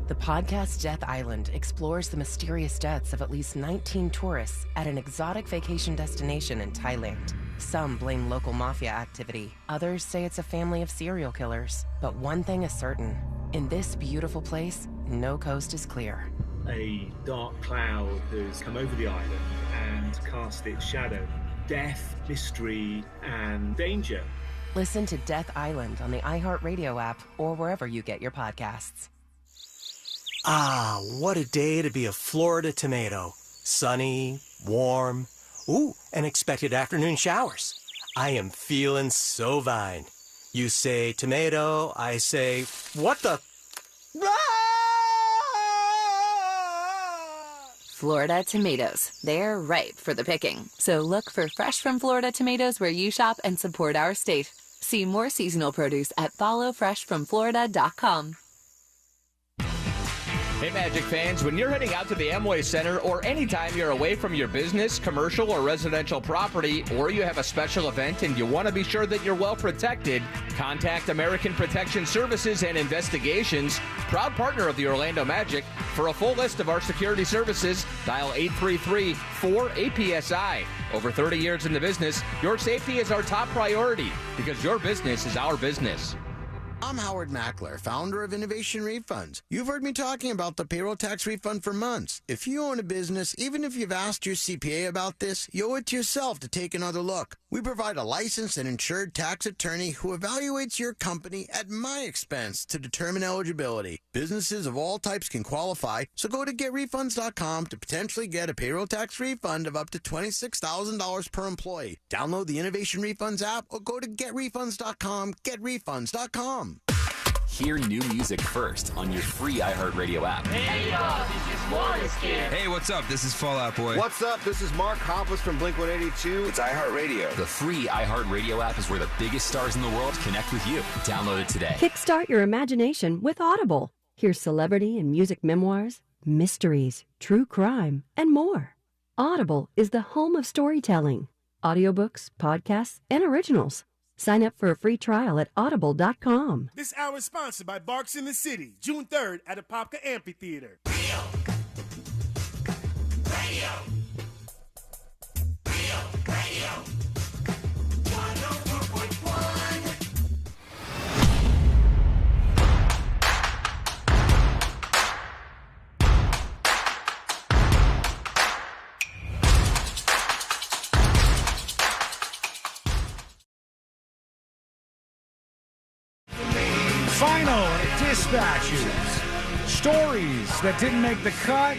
The podcast Death Island explores the mysterious deaths of at least 19 tourists at an exotic vacation destination in Thailand. Some blame local mafia activity. Others say it's a family of serial killers. But one thing is certain. In this beautiful place, no coast is clear. A dark cloud has come over the island and cast its shadow. Death, mystery, and danger. Listen to Death Island on the iHeartRadio app or wherever you get your podcasts. Ah, what a day to be a Florida tomato. Sunny, warm, and expected afternoon showers. I am feeling so fine. You say tomato, I say, what the? Florida tomatoes. They're ripe for the picking. So look for fresh from Florida tomatoes where you shop and support our state. See more seasonal produce at followfreshfromflorida.com. Hey, Magic fans, when you're heading out to the Amway Center or anytime you're away from your business, commercial, or residential property, or you have a special event and you want to be sure that you're well protected, contact American Protection Services and Investigations, proud partner of the Orlando Magic. For a full list of our security services, dial 833-4APSI. Over 30 years in the business, your safety is our top priority because your business is our business. I'm Howard Mackler, founder of Innovation Refunds. You've heard me talking about the payroll tax refund for months. If you own a business, even if you've asked your CPA about this, you owe it to yourself to take another look. We provide a licensed and insured tax attorney who evaluates your company at my expense to determine eligibility. Businesses of all types can qualify, so go to getrefunds.com to potentially get a payroll tax refund of up to $26,000 per employee. Download the Innovation Refunds app or go to getrefunds.com, getrefunds.com. Hear new music first on your free iHeartRadio app. Hey, y'all, this is Måneskin. Hey, what's up? This is Fall Out Boy. What's up? This is Mark Hoppus from Blink-182. It's iHeartRadio. The free iHeartRadio app is where the biggest stars in the world connect with you. Download it today. Kickstart your imagination with Audible. Hear celebrity and music memoirs, mysteries, true crime, and more. Audible is the home of storytelling. Audiobooks, podcasts, and originals. Sign up for a free trial at audible.com. This hour is sponsored by Barks in the City, June 3rd at Apopka Amphitheater. Radio. Final dispatches, stories that didn't make the cut.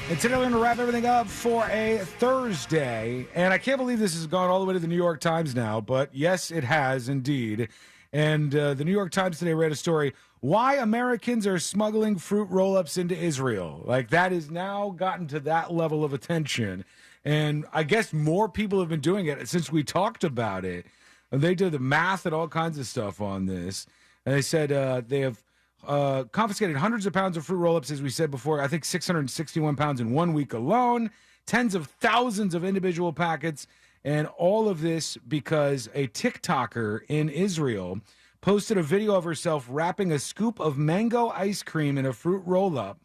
And today we're going to wrap everything up for a Thursday. And I can't believe this has gone all the way to the New York Times now, but yes, it has indeed. And the New York Times today read a story, why Americans are smuggling fruit roll-ups into Israel. Like, that has now gotten to that level of attention. And I guess more people have been doing it since we talked about it. And they did the math and all kinds of stuff on this. And they said they have confiscated hundreds of pounds of fruit roll-ups, as we said before. I think 661 pounds in 1 week alone, tens of thousands of individual packets, and all of this because a TikToker in Israel posted a video of herself wrapping a scoop of mango ice cream in a fruit roll-up,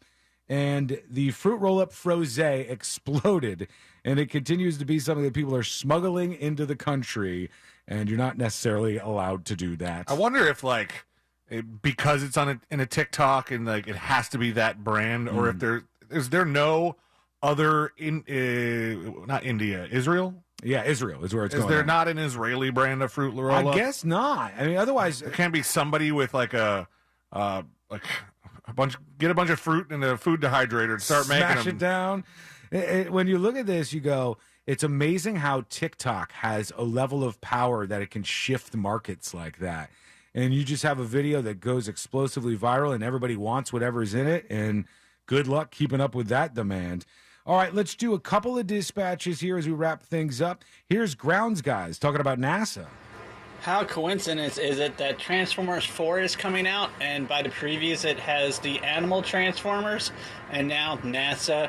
and the fruit roll-up frosé exploded, and it continues to be something that people are smuggling into the country, and you're not necessarily allowed to do that. I wonder if, like, because it's on in a TikTok and like it has to be that brand, or if is there no other not India, Israel? Yeah, Israel is where it's going. Is there not an Israeli brand of fruit roll-up? I guess not. I mean, otherwise it can't be somebody with like a bunch of fruit in a food dehydrator and start making them. Smash it down. When you look at this, you go, it's amazing how TikTok has a level of power that it can shift markets like that. And you just have a video that goes explosively viral and everybody wants whatever's in it. And good luck keeping up with that demand. All right, let's do a couple of dispatches here as we wrap things up. Here's Grounds Guys talking about NASA. How coincidence is it that Transformers 4 is coming out, and by the previews it has the animal Transformers, and now NASA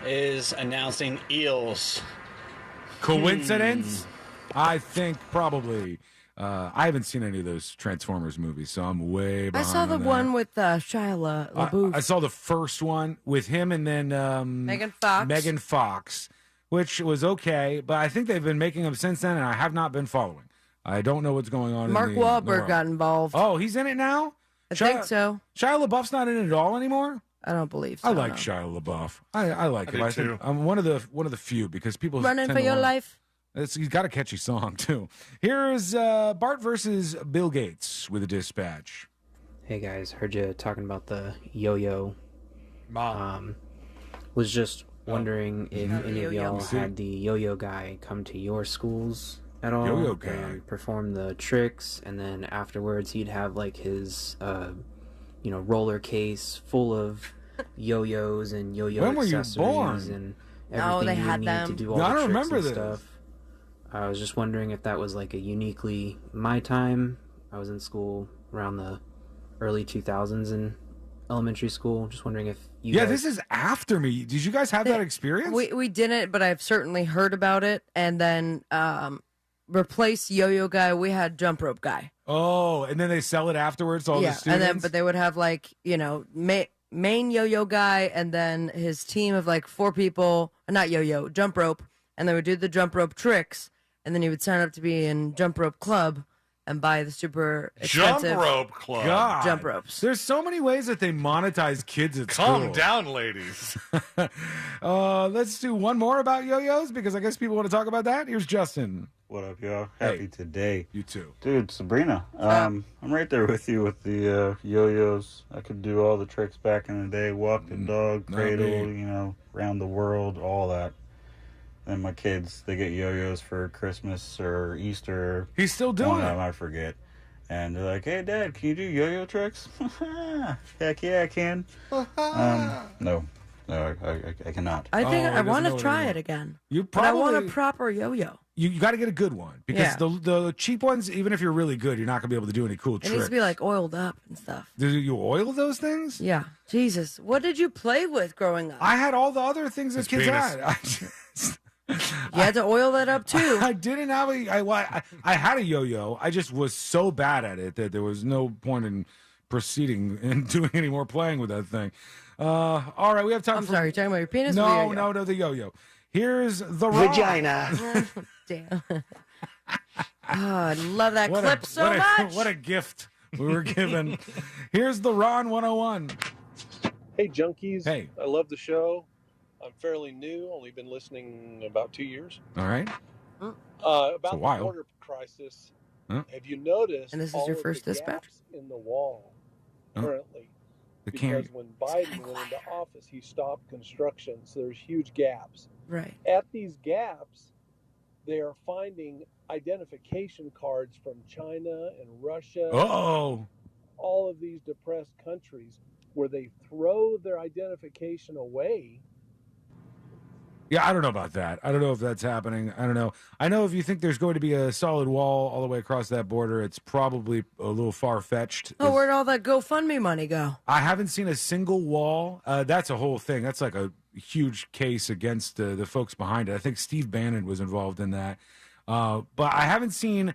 is announcing eels? Coincidence? I think probably. I haven't seen any of those Transformers movies, so I'm way behind. I saw the on one that. with Shia LaBeouf. I saw the first one with him and then Megan Fox. Megan Fox, which was okay, but I think they've been making them since then, and I have not been following. I don't know what's going on. Mark Wahlberg got involved. Oh, he's in it now? I think so. Shia LaBeouf's not in it at all anymore? I don't believe so. I like Shia LaBeouf. I like him. I think I'm one of the few because people running tend for to your want- life. He's got a catchy song, too. Here's Bart versus Bill Gates with a dispatch. Hey, guys. Heard you talking about the yo-yo. Was just wondering if any of y'all had the yo-yo guy come to your schools at all. Yo-yo guy. And perform the tricks, and then afterwards he'd have, like, his, roller case full of yo-yos and yo-yo When were you accessories born? and No, everything they you had need them. to do all No, I the don't tricks remember and this. stuff. I was just wondering if that was like a uniquely my time. I was in school around the early 2000s in elementary school. Just wondering if you guys... This is after me. Did you guys have that experience? We didn't, but I've certainly heard about it. And then replace yo-yo guy, we had jump rope guy. Oh, and then they sell it afterwards to all the students? But they would have like, main yo-yo guy and then his team of like 4 people, not yo-yo, jump rope, and they would do the jump rope tricks, and then you would sign up to be in jump rope club and buy the super expensive Jump rope club. God. jump ropes. There's so many ways that they monetize kids at Calm school. down, ladies. Let's do one more about yo-yos because I guess people want to talk about that. Here's Justin. What up, y'all? Happy today. You too. Dude, Sabrina, I'm right there with you with the yo-yos. I could do all the tricks back in the day. Walk the dog, cradle, around the world, all that. And my kids, they get yo-yos for Christmas or Easter. He's still doing One it. of them, I forget. And they're like, hey, Dad, can you do yo-yo tricks? Heck yeah, I can. No, I cannot. I think I want to try it again. But I want a proper yo-yo. You got to get a good one because the cheap ones, even if you're really good, you're not going to be able to do any cool It tricks. needs to be like oiled up and stuff. Do you oil those things? Yeah. Jesus. What did you play with growing up? I had all the other things that kids had. You had to oil that up too. I didn't have I had a yo-yo. I just was so bad at it that there was no point in proceeding and doing any more playing with that thing. All right, we have time. I'm sorry, you're talking about your penis? No, or the yo-yo? no, the yo-yo. Here's the Raw. Damn. Oh, I love that What clip so much. What a gift we were given. Here's the Ron 101. Hey, junkies. Hey. I love the show. I'm fairly new, only been listening about 2 years. All right. About a the while. border crisis, Huh? have you noticed And this is all your of first the dispatch? gaps in the wall currently? The Because when Biden went into office, he stopped construction, so there's huge gaps. Right. At these gaps, they are finding identification cards from China and Russia. Uh-oh. All of these depressed countries where they throw their identification away. Yeah, I don't know about that. I don't know if that's happening. I don't know. I know if you think there's going to be a solid wall all the way across that border, it's probably a little far-fetched. Oh, where'd all that GoFundMe money go? I haven't seen a single wall. That's a whole thing. That's like a huge case against the folks behind it. I think Steve Bannon was involved in that. But I haven't seen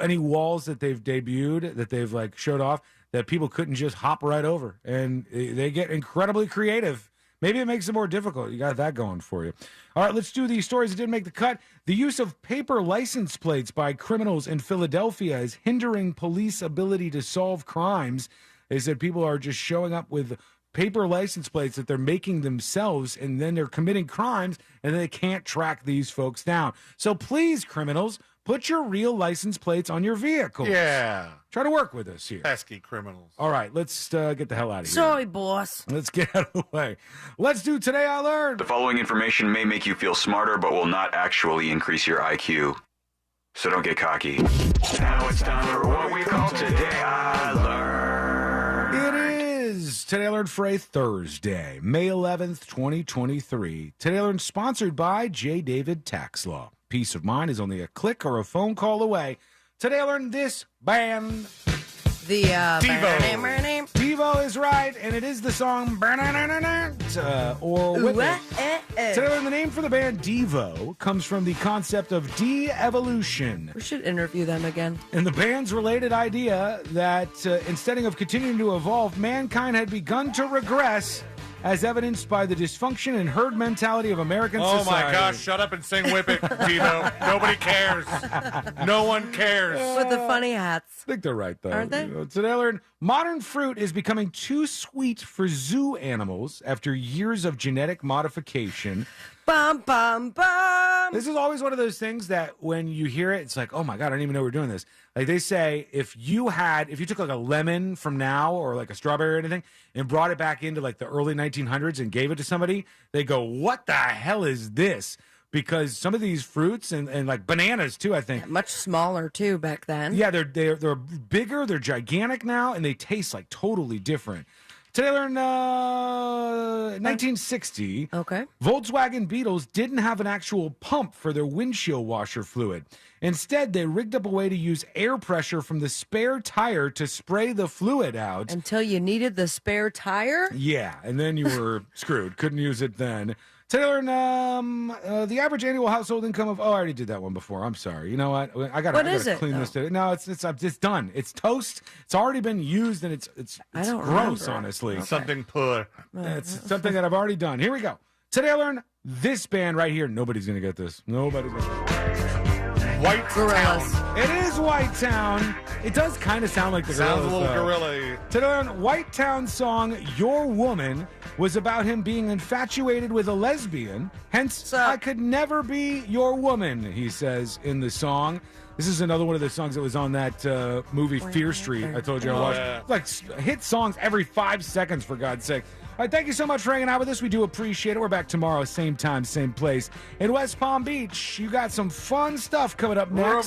any walls that they've debuted, that they've like showed off, that people couldn't just hop right over. And they get incredibly creative. Maybe it makes it more difficult. You got that going for you. All right, let's do the stories that didn't make the cut. The use of paper license plates by criminals in Philadelphia is hindering police ability to solve crimes. They said people are just showing up with paper license plates that they're making themselves, and then they're committing crimes, and they can't track these folks down. So please, criminals, put your real license plates on your vehicles. Yeah. Try to work with us here. Pesky criminals. All right, let's get the hell out of here. Sorry, boss. Let's get out of the way. Let's do Today I Learned. The following information may make you feel smarter, but will not actually increase your IQ. So don't get cocky. Now it's time for what we call Today I Learned. It is Today I Learned for a Thursday, May 11th, 2023. Today I Learned sponsored by J. David Tax Law. Peace of mind is only a click or a phone call away. Today I learned this band. The Devo. Devo is right, and it is the song or Whip It. Today I learned the name for the band Devo comes from the concept of de-evolution. We should interview them again. And the band's related idea that instead of continuing to evolve, mankind had begun to regress, as evidenced by the dysfunction and herd mentality of American society. Oh my gosh, shut up and sing Whip It, Devo. Nobody cares. No one cares. With the funny hats. I think they're right, though. Aren't they? Today I learned modern fruit is becoming too sweet for zoo animals after years of genetic modification. Bum, bum, bum. This is always one of those things that when you hear it, it's like, oh my God, I don't even know we're doing this. Like they say, if you took like a lemon from now or like a strawberry or anything and brought it back into like the early 1900s and gave it to somebody, they go, what the hell is this? Because some of these fruits and like bananas too, I think. Yeah, much smaller too back then. Yeah, they're bigger, they're gigantic now, and they taste like totally different. Today I learned 1960. Okay. Volkswagen Beetles didn't have an actual pump for their windshield washer fluid. Instead, they rigged up a way to use air pressure from the spare tire to spray the fluid out. Until you needed the spare tire? Yeah, and then you were screwed. Couldn't use it then. Today I learned the average annual household income of... Oh, I already did that one before. I'm sorry. You know what? I gotta clean this today. No, it's done. It's toast. It's already been used, and it's gross, honestly. Okay. Something poor. It's something that I've already done. Here we go. Today I learned this band right here. Nobody's going to get this. Nobody's going to get this. White Gorillas. Town. It is White Town. It does kind of sound like the Sounds Gorillas. a little though. gorilla-y. Today on White Town song, Your Woman, was about him being infatuated with a lesbian. Hence, I could never be your woman, he says in the song. This is another one of the songs that was on that movie Fear Street I told you I watched. Yeah. Like hit songs every 5 seconds, for God's sake. All right, thank you so much for hanging out with us. We do appreciate it. We're back tomorrow, same time, same place. In West Palm Beach, you got some fun stuff coming up next. We're over